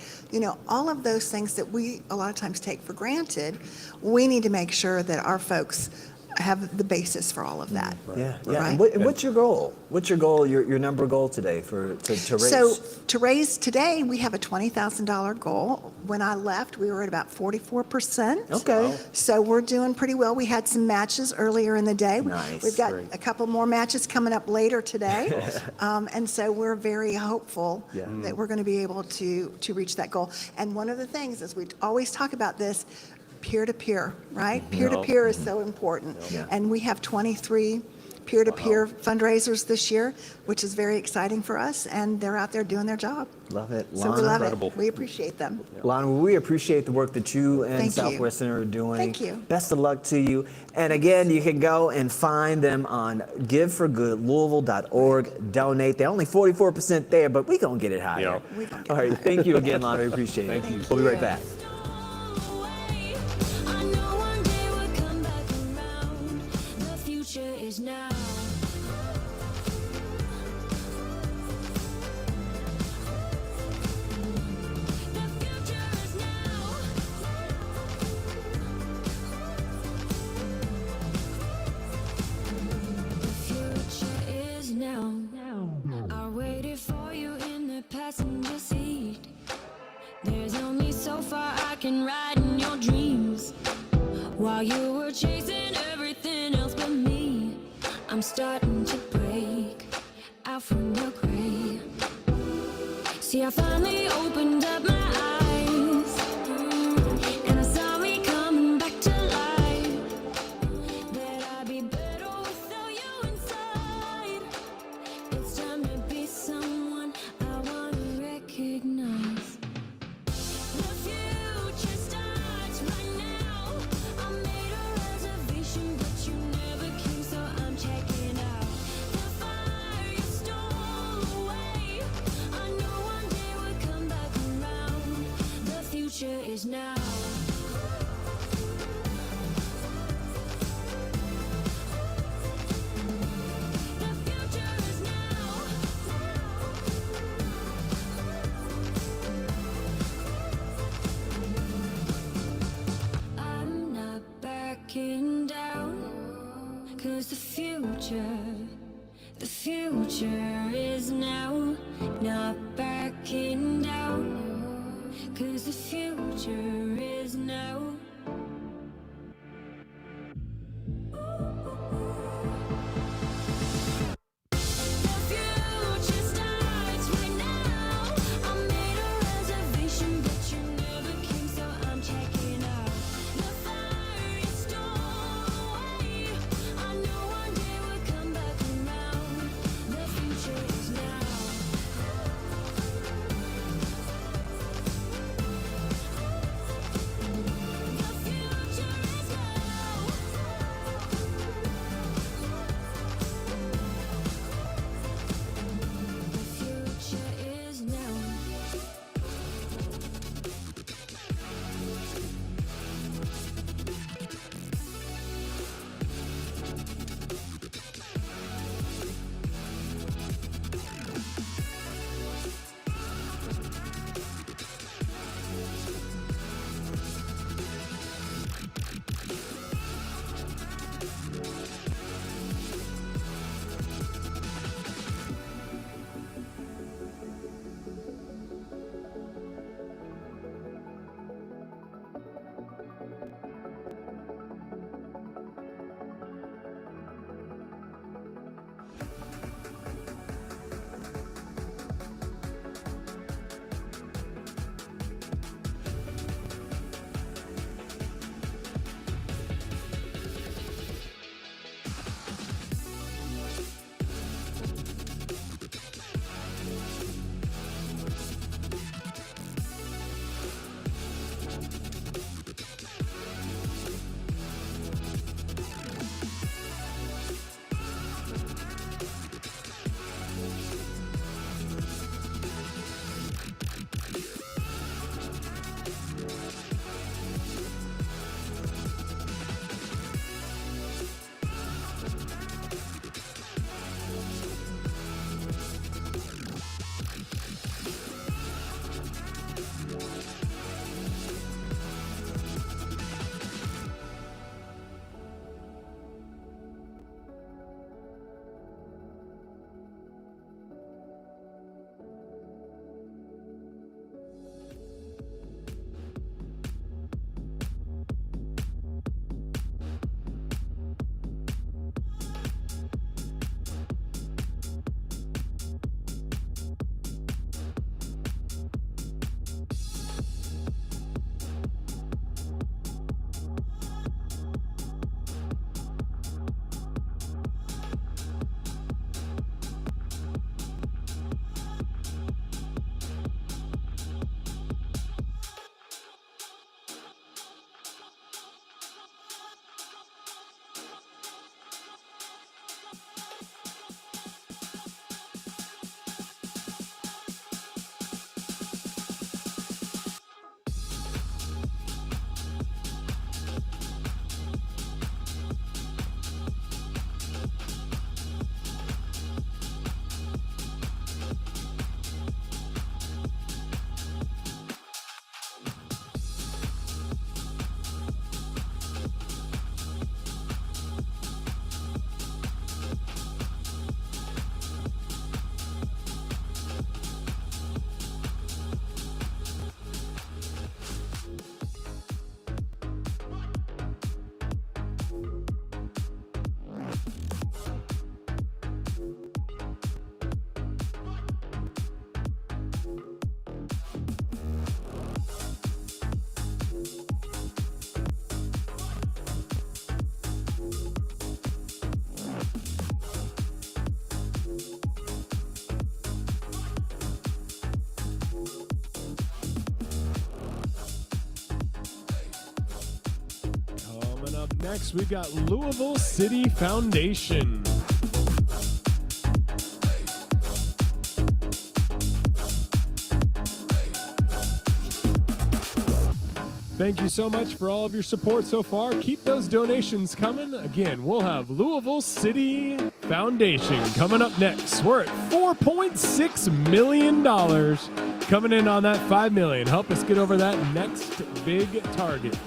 All of those things that we a lot of times take for granted, we need to make sure that our folks have the basis for all of that. Right. Right? And what's your goal? What's your goal? Your number goal today to raise? So to raise today, we have a $20,000 goal. When I left, we were at about 44%. Okay. Wow. So we're doing pretty well. We had some matches earlier in the day. Nice. We've got a couple more matches coming up later today. And so we're very hopeful that we're going to be able to reach that goal. And one of the things is we always talk about this, peer-to-peer, right? Peer-to-peer is so important. And we have 23 peer-to-peer fundraisers this year, which is very exciting for us, and they're out there doing their job. Love it. So we love it. We appreciate them. Lana, we appreciate the work that you and Thank you. Southwest Center are doing. Thank you. Best of luck to you. And again, you can go and find them on giveforgoodlouisville.org. Donate. They're only 44% there, but we're going to get it higher. All right. Thank you again, Lana. We appreciate it. Thank you. We'll be right back. Now. I waited for you in the passenger seat. There's only so far I can ride in your dreams. While you were chasing everything else but me, I'm starting to break out from your grave. See, I finally opened up my eyes, and I saw me coming back to life. That I'd be better without you inside. It's time to be someone I want to recognize. The future starts right now. I made a reservation, but you never came, so I'm checking out. The fire you stole away, I know one day we'll come back around. 'Cause the future is now, not backing down. 'Cause the future is now. Next, we've got Louisville City Foundation. Thank you so much for all of your support so far. Keep those donations coming. Again, we'll have Louisville City Foundation coming up next. We're at $4.6 million. Coming in on that $5 million. Help us get over that next big target.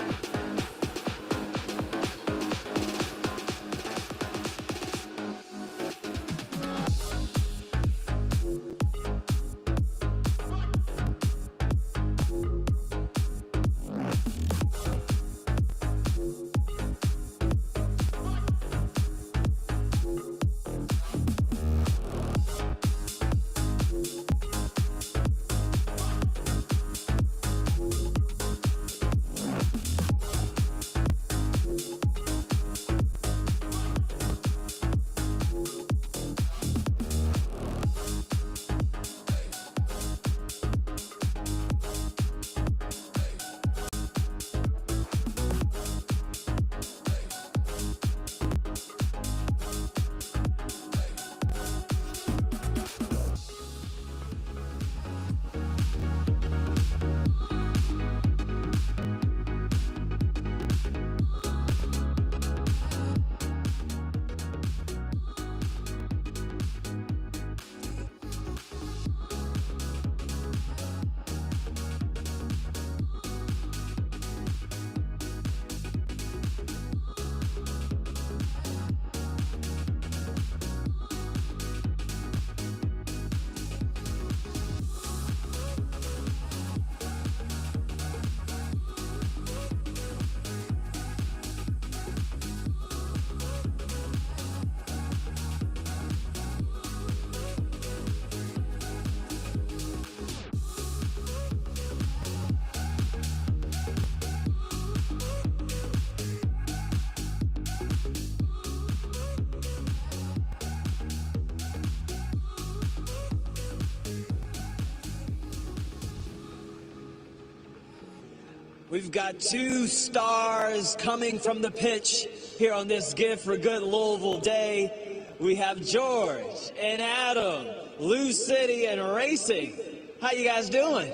We've got two stars coming from the pitch here on this Give for Good Louisville Day. We have George and Adam, Lou City and Racing. How you guys doing?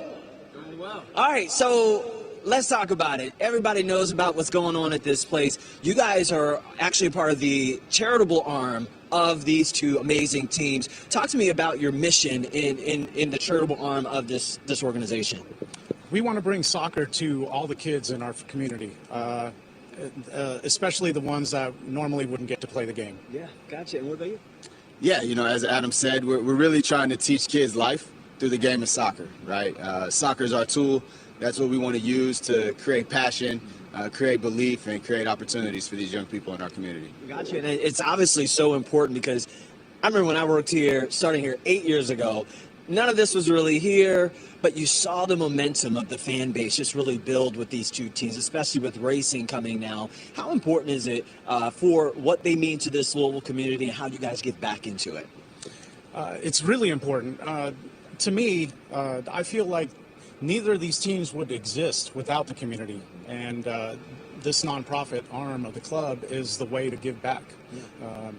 Doing well. All right, so let's talk about it. Everybody knows about what's going on at this place. You guys are actually a part of the charitable arm of these two amazing teams. Talk to me about your mission in the charitable arm of this organization. We want to bring soccer to all the kids in our community, especially the ones that normally wouldn't get to play the game. Yeah, gotcha. And what about you? Yeah, as Adam said, we're really trying to teach kids life through the game of soccer, right? Soccer is our tool. That's what we want to use to create passion, create belief, and create opportunities for these young people in our community. Gotcha. And it's obviously so important because I remember when I worked here, starting here 8 years ago, none of this was really here, but you saw the momentum of the fan base just really build with these two teams, especially with Racing coming now. How important is it for what they mean to this Louisville community and how you guys get back into it? It's really important. To me, I feel like neither of these teams would exist without the community. And this nonprofit arm of the club is the way to give back.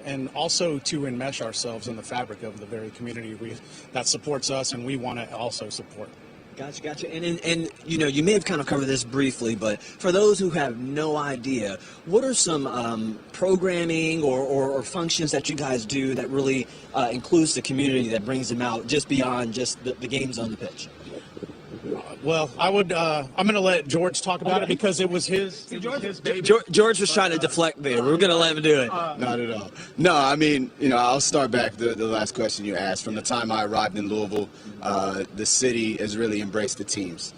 And also to enmesh ourselves in the fabric of the very community that supports us and we want to also support. Gotcha. And you may have kind of covered this briefly, but for those who have no idea, what are some programming or functions that you guys do that really includes the community, that brings them out just beyond just the games on the pitch? Well, I'm going to let George talk about it because it was his baby. George was trying to deflect there. We're going to let him do it. Not at all. No, I mean, I'll start back the last question you asked. From the time I arrived in Louisville, the city has really embraced the teams.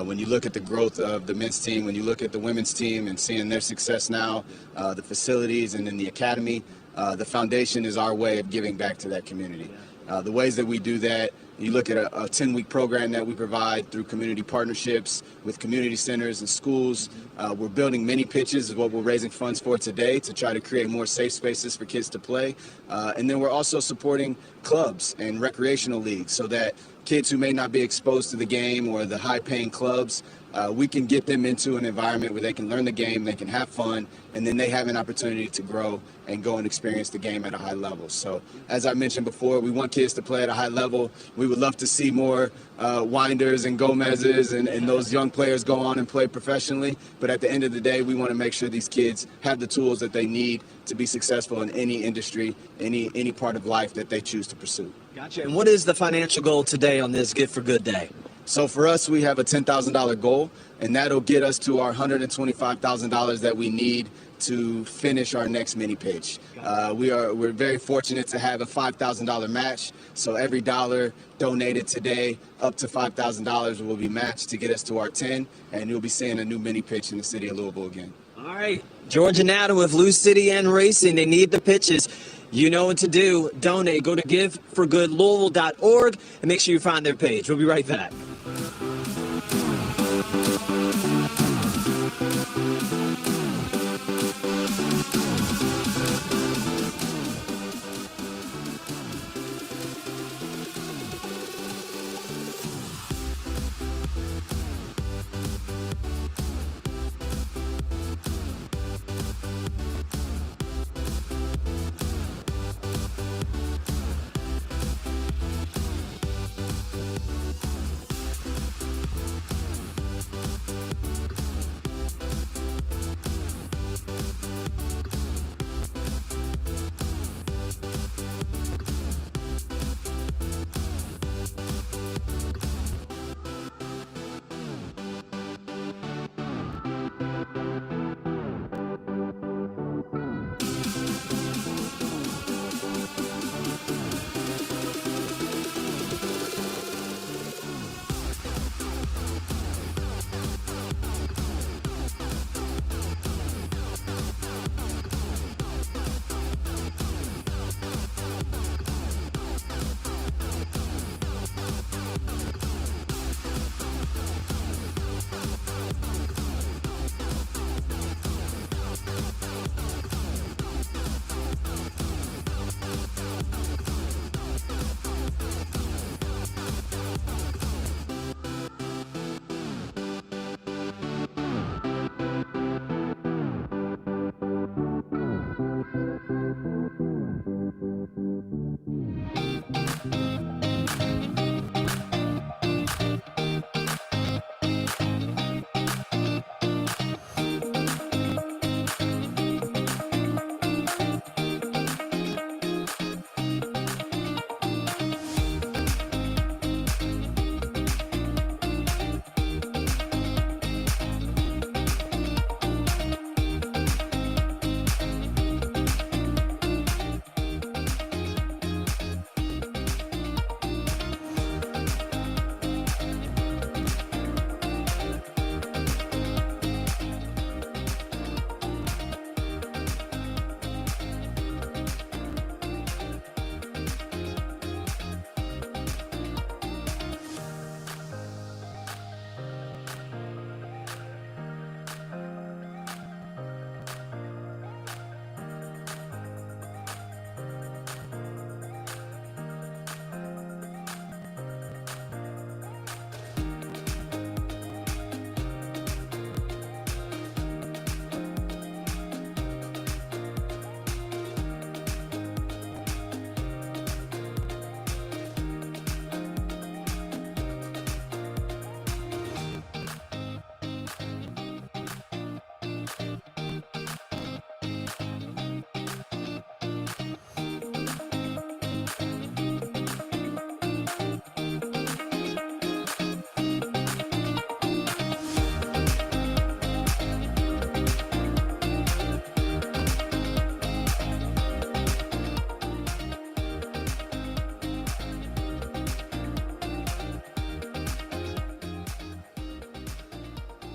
When you look at the growth of the men's team, when you look at the women's team and seeing their success now, the facilities and then the academy, the foundation is our way of giving back to that community. The ways that we do that, you look at a 10-week program that we provide through community partnerships with community centers and schools. We're building mini pitches is what we're raising funds for today to try to create more safe spaces for kids to play. And then we're also supporting clubs and recreational leagues so that kids who may not be exposed to the game or the high-paying clubs, we can get them into an environment where they can learn the game, they can have fun, and then they have an opportunity to grow and go and experience the game at a high level. So as I mentioned before, we want kids to play at a high level. We would love to see more Winders and Gomez's and those young players go on and play professionally. But at the end of the day, we want to make sure these kids have the tools that they need to be successful in any industry, any part of life that they choose to pursue. Gotcha. And what is the financial goal today on this Give for Good Day? So for us, we have a $10,000 goal, and that'll get us to our $125,000 that we need to finish our next mini pitch. We're very fortunate to have a $5,000 match, so every dollar donated today up to $5,000 will be matched to get us to our 10, and you'll be seeing a new mini pitch in the city of Louisville again. All right, George and Adam with Lou City and Racing, they need the pitches. You know what to do. Donate. Go to giveforgoodlouisville.org and make sure you find their page. We'll be right back.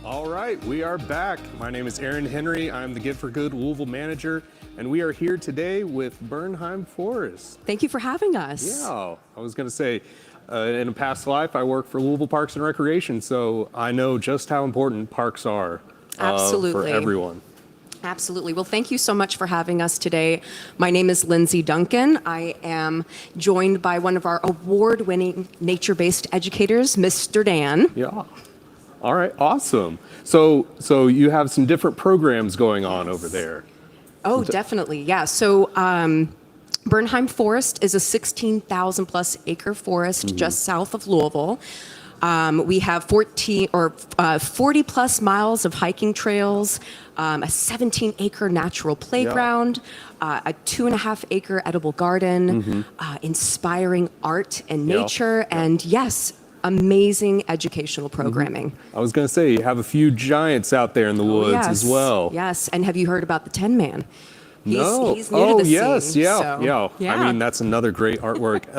All right, we are back. My name is Aaron Henry. I'm the Give for Good Louisville manager, and we are here today with Bernheim Forest. Thank you for having us. Yeah, I was going to say, in a past life, I worked for Louisville Parks and Recreation, so I know just how important parks are for everyone. Absolutely. Well, thank you so much for having us today. My name is Lindsay Duncan. I am joined by one of our award-winning nature-based educators, Mr. Dan. Yeah. All right, awesome. So you have some different programs going on over there. Oh, definitely. Yeah. So Bernheim Forest is a 16,000 plus acre forest just south of Louisville. We have 40 plus miles of hiking trails, a 17-acre natural playground, a 2.5 acre edible garden, inspiring art and nature, and yes, amazing educational programming. I was going to say, you have a few giants out there in the woods as well. Yes, and have you heard about the Tin Man? No. He's new to the yes, scene, yeah, so, yeah. I mean, that's another great artwork.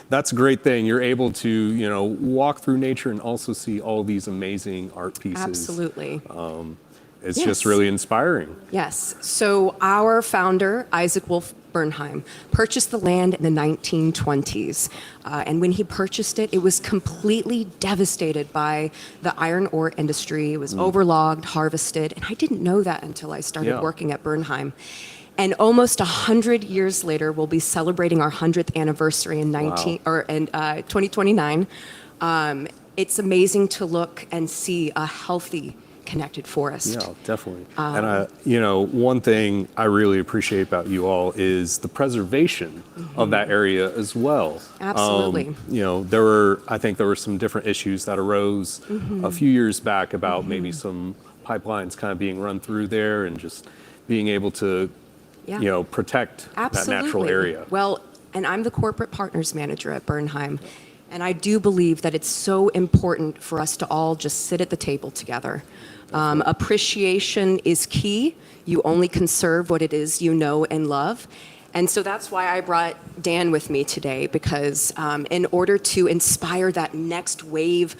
That's a great thing. You're able to, walk through nature and also see all these amazing art pieces. Absolutely. It's just really inspiring. Yes. So our founder, Isaac Wolf Bernheim, purchased the land in the 1920s. And when he purchased it, it was completely devastated by the iron ore industry. It was overlogged, harvested. And I didn't know that until I started working at Bernheim. And almost 100 years later, we'll be celebrating our 100th anniversary in 2029. It's amazing to look and see a healthy, connected forest. Yeah, definitely. And one thing I really appreciate about you all is the preservation of that area as well. Absolutely. I think there were some different issues that arose a few years back about maybe some pipelines kind of being run through there and just being able to, protect that natural area. Well, and I'm the corporate partners manager at Bernheim. And I do believe that it's so important for us to all just sit at the table together. Appreciation is key. You only conserve what it is you know and love. And so that's why I brought Dan with me today, because in order to inspire that next wave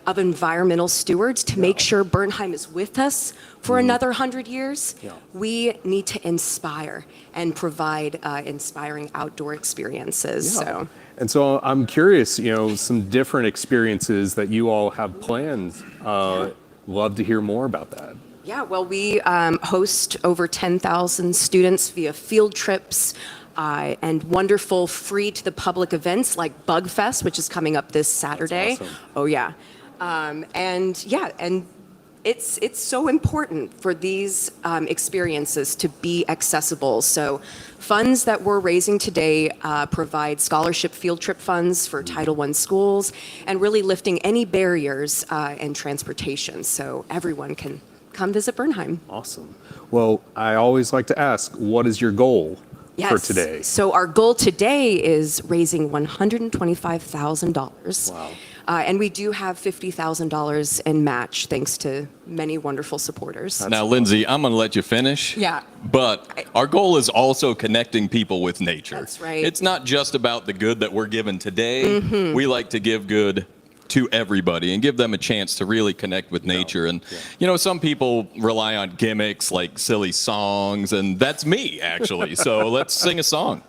of environmental stewards to make sure Bernheim is with us for another 100 years, we need to inspire and provide inspiring outdoor experiences. So. And so I'm curious, some different experiences that you all have planned. Love to hear more about that. Yeah, well, we host over 10,000 students via field trips and wonderful free to the public events like Bug Fest, which is coming up this Saturday. That's awesome. Oh, yeah. And It's so important for these experiences to be accessible. So funds that we're raising today provide scholarship field trip funds for Title I schools and really lifting any barriers in transportation so everyone can come visit Bernheim. Awesome. Well, I always like to ask, what is your goal for today? So our goal today is raising $125,000. Wow. And we do have $50,000 in match, thanks to many wonderful supporters. Now, Lindsay, I'm going to let you finish. Yeah. But our goal is also connecting people with nature. That's right. It's not just about the good that we're given today. Mhm. We like to give good to everybody and give them a chance to really connect with nature. And, you know, some people rely on gimmicks like silly songs, and that's me, actually. So let's sing a song.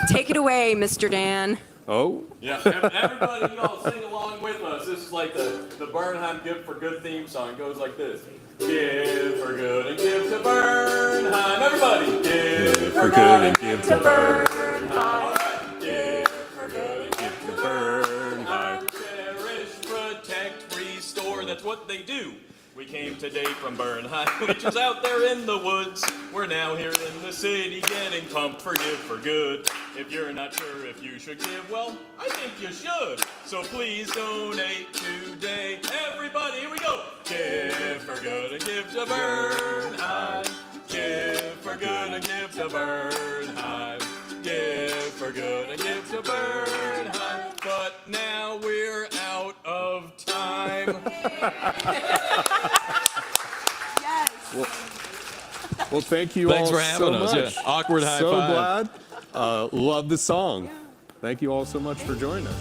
Take it away, Mr. Dan. Oh. Yeah, everybody, you know, sing along with us. This is like the Bernheim Give for Good theme song. It goes like this. Give for good and give to Bernheim. Everybody, give for good and give to Bernheim. All right. Give for good and give to Bernheim. Cherish, protect, restore. That's what they do. We came today from Bernheim, which is out there in the woods. We're now here in the city getting pumped for Give for Good. If you're not sure if you should give, well, I think you should. So please donate today. Everybody, here we go. Give for good and give to Bernheim. Give for good and give to Bernheim. Give for good and give to Bernheim. But now we're out of time. Well, thank you Thanks all for having so us. much. Yeah. Awkward high so five. glad. Love the song. Thank you all so much for joining us.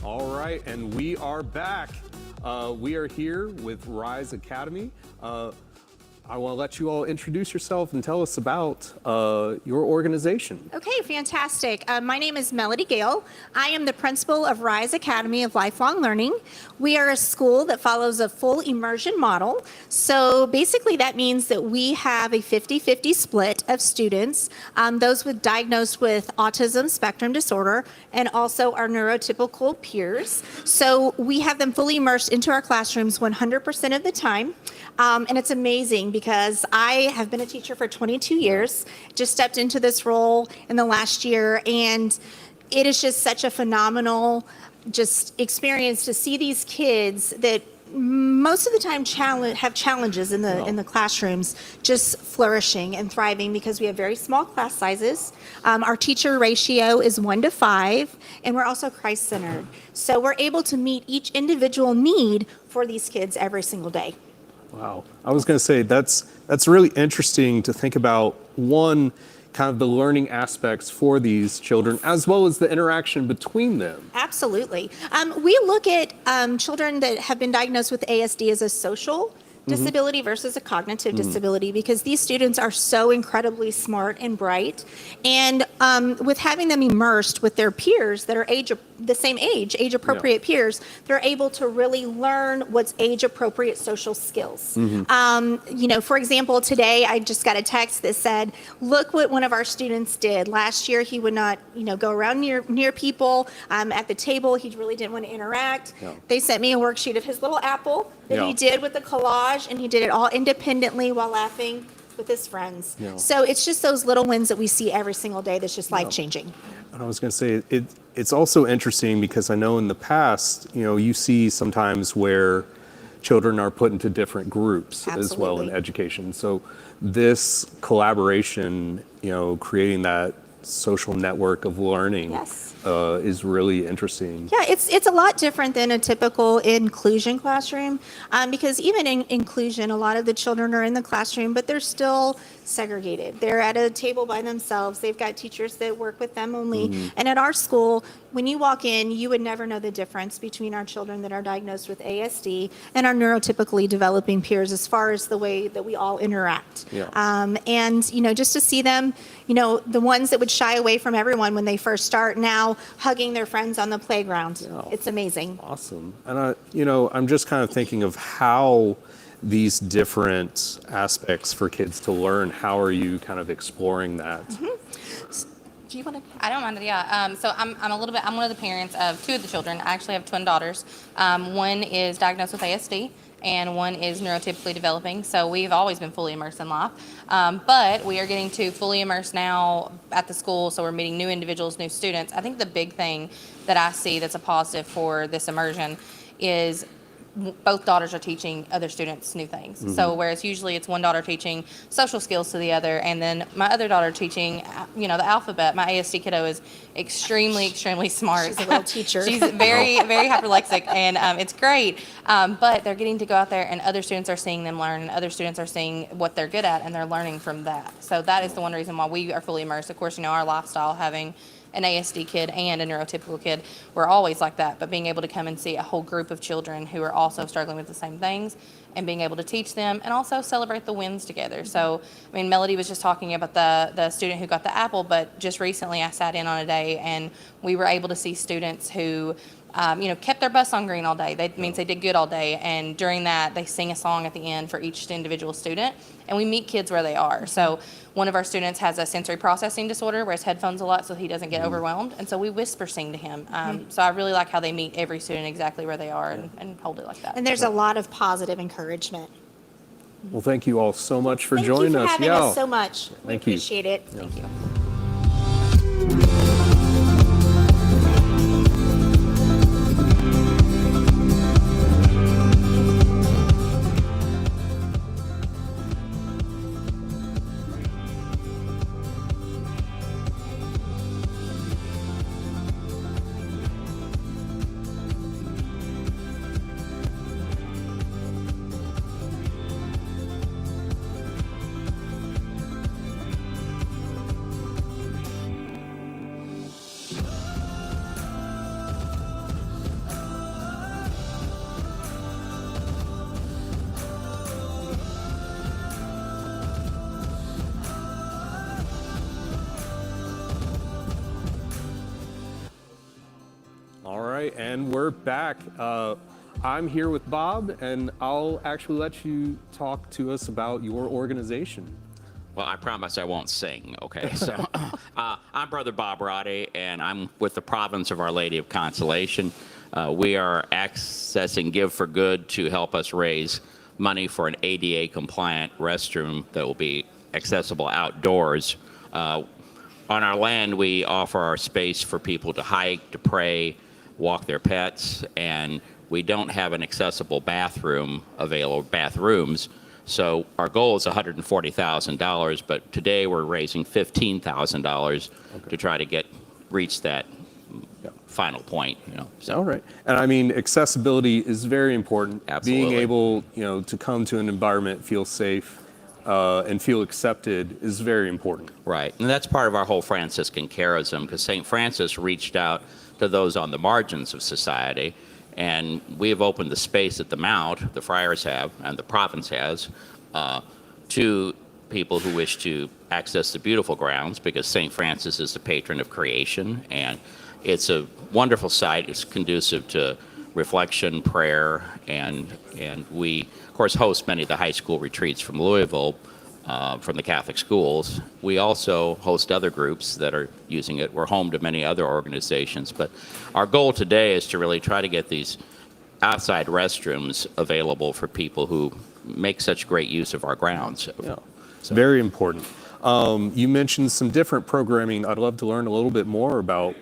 All right, and we are back. We are here with Rise Academy. I want to let you all introduce yourself and tell us about your organization. Okay, fantastic. My name is Melody Gale. I am the principal of Rise Academy of Lifelong Learning. We are a school that follows a full immersion model. So basically that means that we have a 50-50 split of students, those diagnosed with autism spectrum disorder, and also our neurotypical peers. So we have them fully immersed into our classrooms 100% of the time. And it's amazing because I have been a teacher for 22 years, just stepped into this role in the last year, and it is just such a phenomenal just experience to see these kids that most of the time have challenges in the classrooms just flourishing and thriving because we have very small class sizes. Our teacher ratio is 1-5, and we're also Christ-centered. So we're able to meet each individual need for these kids every single day. Wow. I was going to say that's really interesting to think about, one, kind of the learning aspects for these children, as well as the interaction between them. Absolutely. We look at children that have been diagnosed with ASD as a social disability versus a cognitive disability because these students are so incredibly smart and bright. And with having them immersed with their peers that are the same age-appropriate peers, they're able to really learn what's age-appropriate social skills. You know, for example, today I just got a text that said, look what one of our students did. Last year he would not, go around near people at the table. He really didn't want to interact. They sent me a worksheet of his little apple that he did with the collage, and he did it all independently while laughing with his friends. So it's just those little wins that we see every single day that's just life-changing. And I was going to say, it's also interesting because I know in the past, you see sometimes where children are put into different groups as well in education. So this collaboration, creating that social network of learning is really interesting. Yeah, it's a lot different than a typical inclusion classroom, because even in inclusion, a lot of the children are in the classroom, but they're still segregated. They're at a table by themselves. They've got teachers that work with them only. And at our school, when you walk in, you would never know the difference between our children that are diagnosed with ASD and our neurotypically developing peers as far as the way that we all interact. And, just to see them, the ones that would shy away from everyone when they first start now hugging their friends on the playground. It's amazing. Awesome. And, I'm just kind of thinking of how these different aspects for kids to learn, how are you kind of exploring that? Do you want to? I don't mind it, yeah. So I'm one of the parents of two of the children. I actually have twin daughters. One is diagnosed with ASD and one is neurotypically developing. So we've always been fully immersed in life. But we are getting to fully immersed now at the school. So we're meeting new individuals, new students. I think the big thing that I see that's a positive for this immersion is both daughters are teaching other students new things. So whereas usually it's one daughter teaching social skills to the other, and then my other daughter teaching, the alphabet. My ASD kiddo is extremely smart. She's a little teacher. She's very hyperlexic, and it's great. But they're getting to go out there, and other students are seeing them learn, and other students are seeing what they're good at, and they're learning from that. So that is the one reason why we are fully immersed. Of course, our lifestyle, having an ASD kid and a neurotypical kid, we're always like that, but being able to come and see a whole group of children who are also struggling with the same things and being able to teach them and also celebrate the wins together. So, Melody was just talking about the student who got the apple, but just recently I sat in on a day and we were able to see students who kept their bus on green all day. That means they did good all day. And during that, they sing a song at the end for each individual student. And we meet kids where they are. So one of our students has a sensory processing disorder, wears headphones a lot so he doesn't get overwhelmed. And so we whisper sing to him. So I really like how they meet every student exactly where they are and hold it like that. And there's a lot of positive encouragement. Well, thank you all so much for Thank joining you for us. having us so much. We Thank you. appreciate it. Thank you. And we're back. I'm here with Bob, and I'll actually let you talk to us about your organization. Well, I promise I won't sing, okay? So I'm Brother Bob Roddy, and I'm with the Province of Our Lady of Consolation. We are accessing Give for Good to help us raise money for an ADA-compliant restroom that will be accessible outdoors. On our land, we offer our space for people to hike, to pray, walk their pets, and we don't have an accessible bathroom available, bathrooms. So our goal is $140,000, but today we're raising $15,000 to try to reach that final point. So. All right, and accessibility is very important. Absolutely. Being able, to come to an environment, feel safe, and feel accepted is very important. Right, and that's part of our whole Franciscan charism, because St. Francis reached out to those on the margins of society, and we have opened the space at the Mount, the friars have, and the province has, to people who wish to access the beautiful grounds, because St. Francis is the patron of creation, and it's a wonderful site. It's conducive to reflection, prayer, and we, of course, host many of the high school retreats from Louisville, from the Catholic schools. We also host other groups that are using it. We're home to many other organizations, but our goal today is to really try to get these outside restrooms available for people who make such great use of our grounds. Yeah, it's very important. You mentioned some different programming. I'd love to learn a little bit more about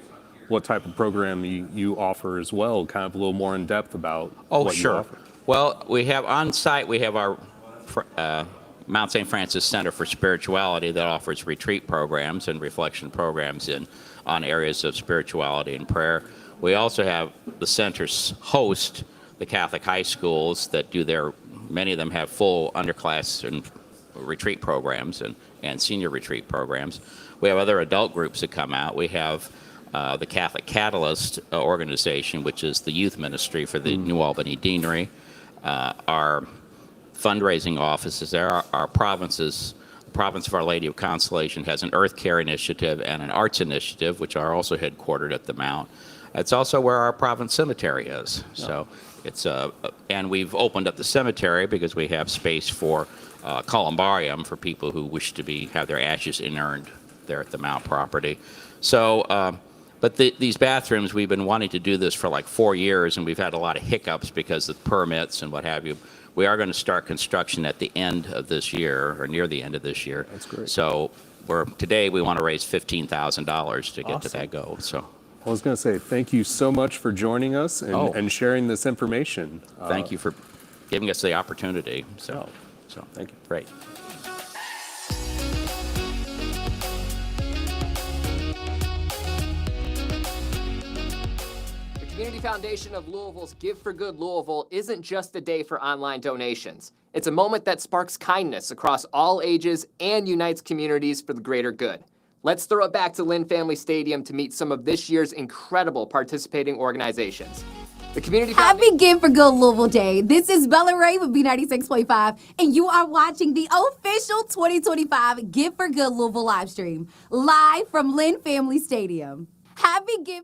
what type of program you offer as well, kind of a little more in depth about what you offer. Well, we have on site, we have our Mount St. Francis Center for Spirituality that offers retreat programs and reflection programs on areas of spirituality and prayer. We also have the centers host the Catholic high schools that many of them have full underclass and retreat programs and senior retreat programs. We have other adult groups that come out. We have the Catholic Catalyst organization, which is the youth ministry for the New Albany Deanery. Our fundraising offices there, our provinces, the province of Our Lady of Consolation has an Earth Care initiative and an arts initiative, which are also headquartered at the Mount. It's also where our province cemetery is. So it's and we've opened up the cemetery because we have space for columbarium for people who wish to have their ashes inurned there at the Mount property. So, but these bathrooms, we've been wanting to do this for like 4 years, and we've had a lot of hiccups because of permits and what have you. We are going to start construction at the end of this year, or near the end of this year. That's great. So today we want to raise $15,000 to get to that goal. So. I was going to say, thank you so much for joining us and sharing this information. Thank you for giving us the opportunity. So thank you. Great. The Community Foundation of Louisville's Give for Good Louisville isn't just a day for online donations. It's a moment that sparks kindness across all ages and unites communities for the greater good. Let's throw it back to Lynn Family Stadium to meet some of this year's incredible participating organizations. The Community Happy Give for Good Louisville Day. This is Bella Ray with B96.5, and you are watching the official 2025 Give for Good Louisville live stream, live from Lynn Family Stadium. Happy Give.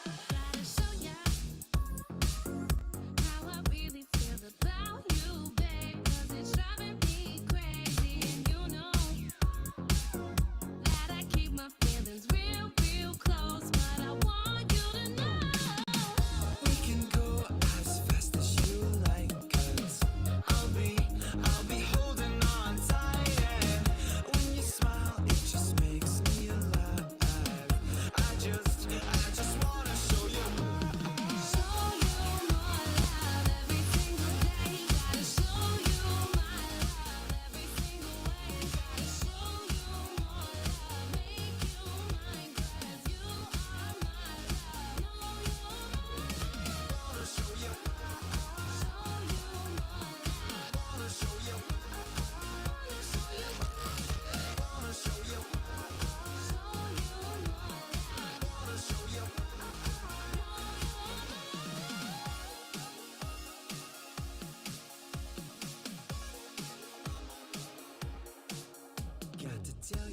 Gotta show ya how I really feel about you, babe. 'Cause it's driving me crazy, and you know that I keep my feelings real, real close. But I want you to know we can go as fast as you like. 'Cause I'll be holding on tight. And when you smile, it just makes me alive. I just wanna show you more love every single day. Gotta show you my love every single way. Gotta show you more love, make you mine. 'Cause you are my love. No, you're mine. Wanna show you more love. Wanna show you wanna show you wanna show you more love. Wanna show you got to tell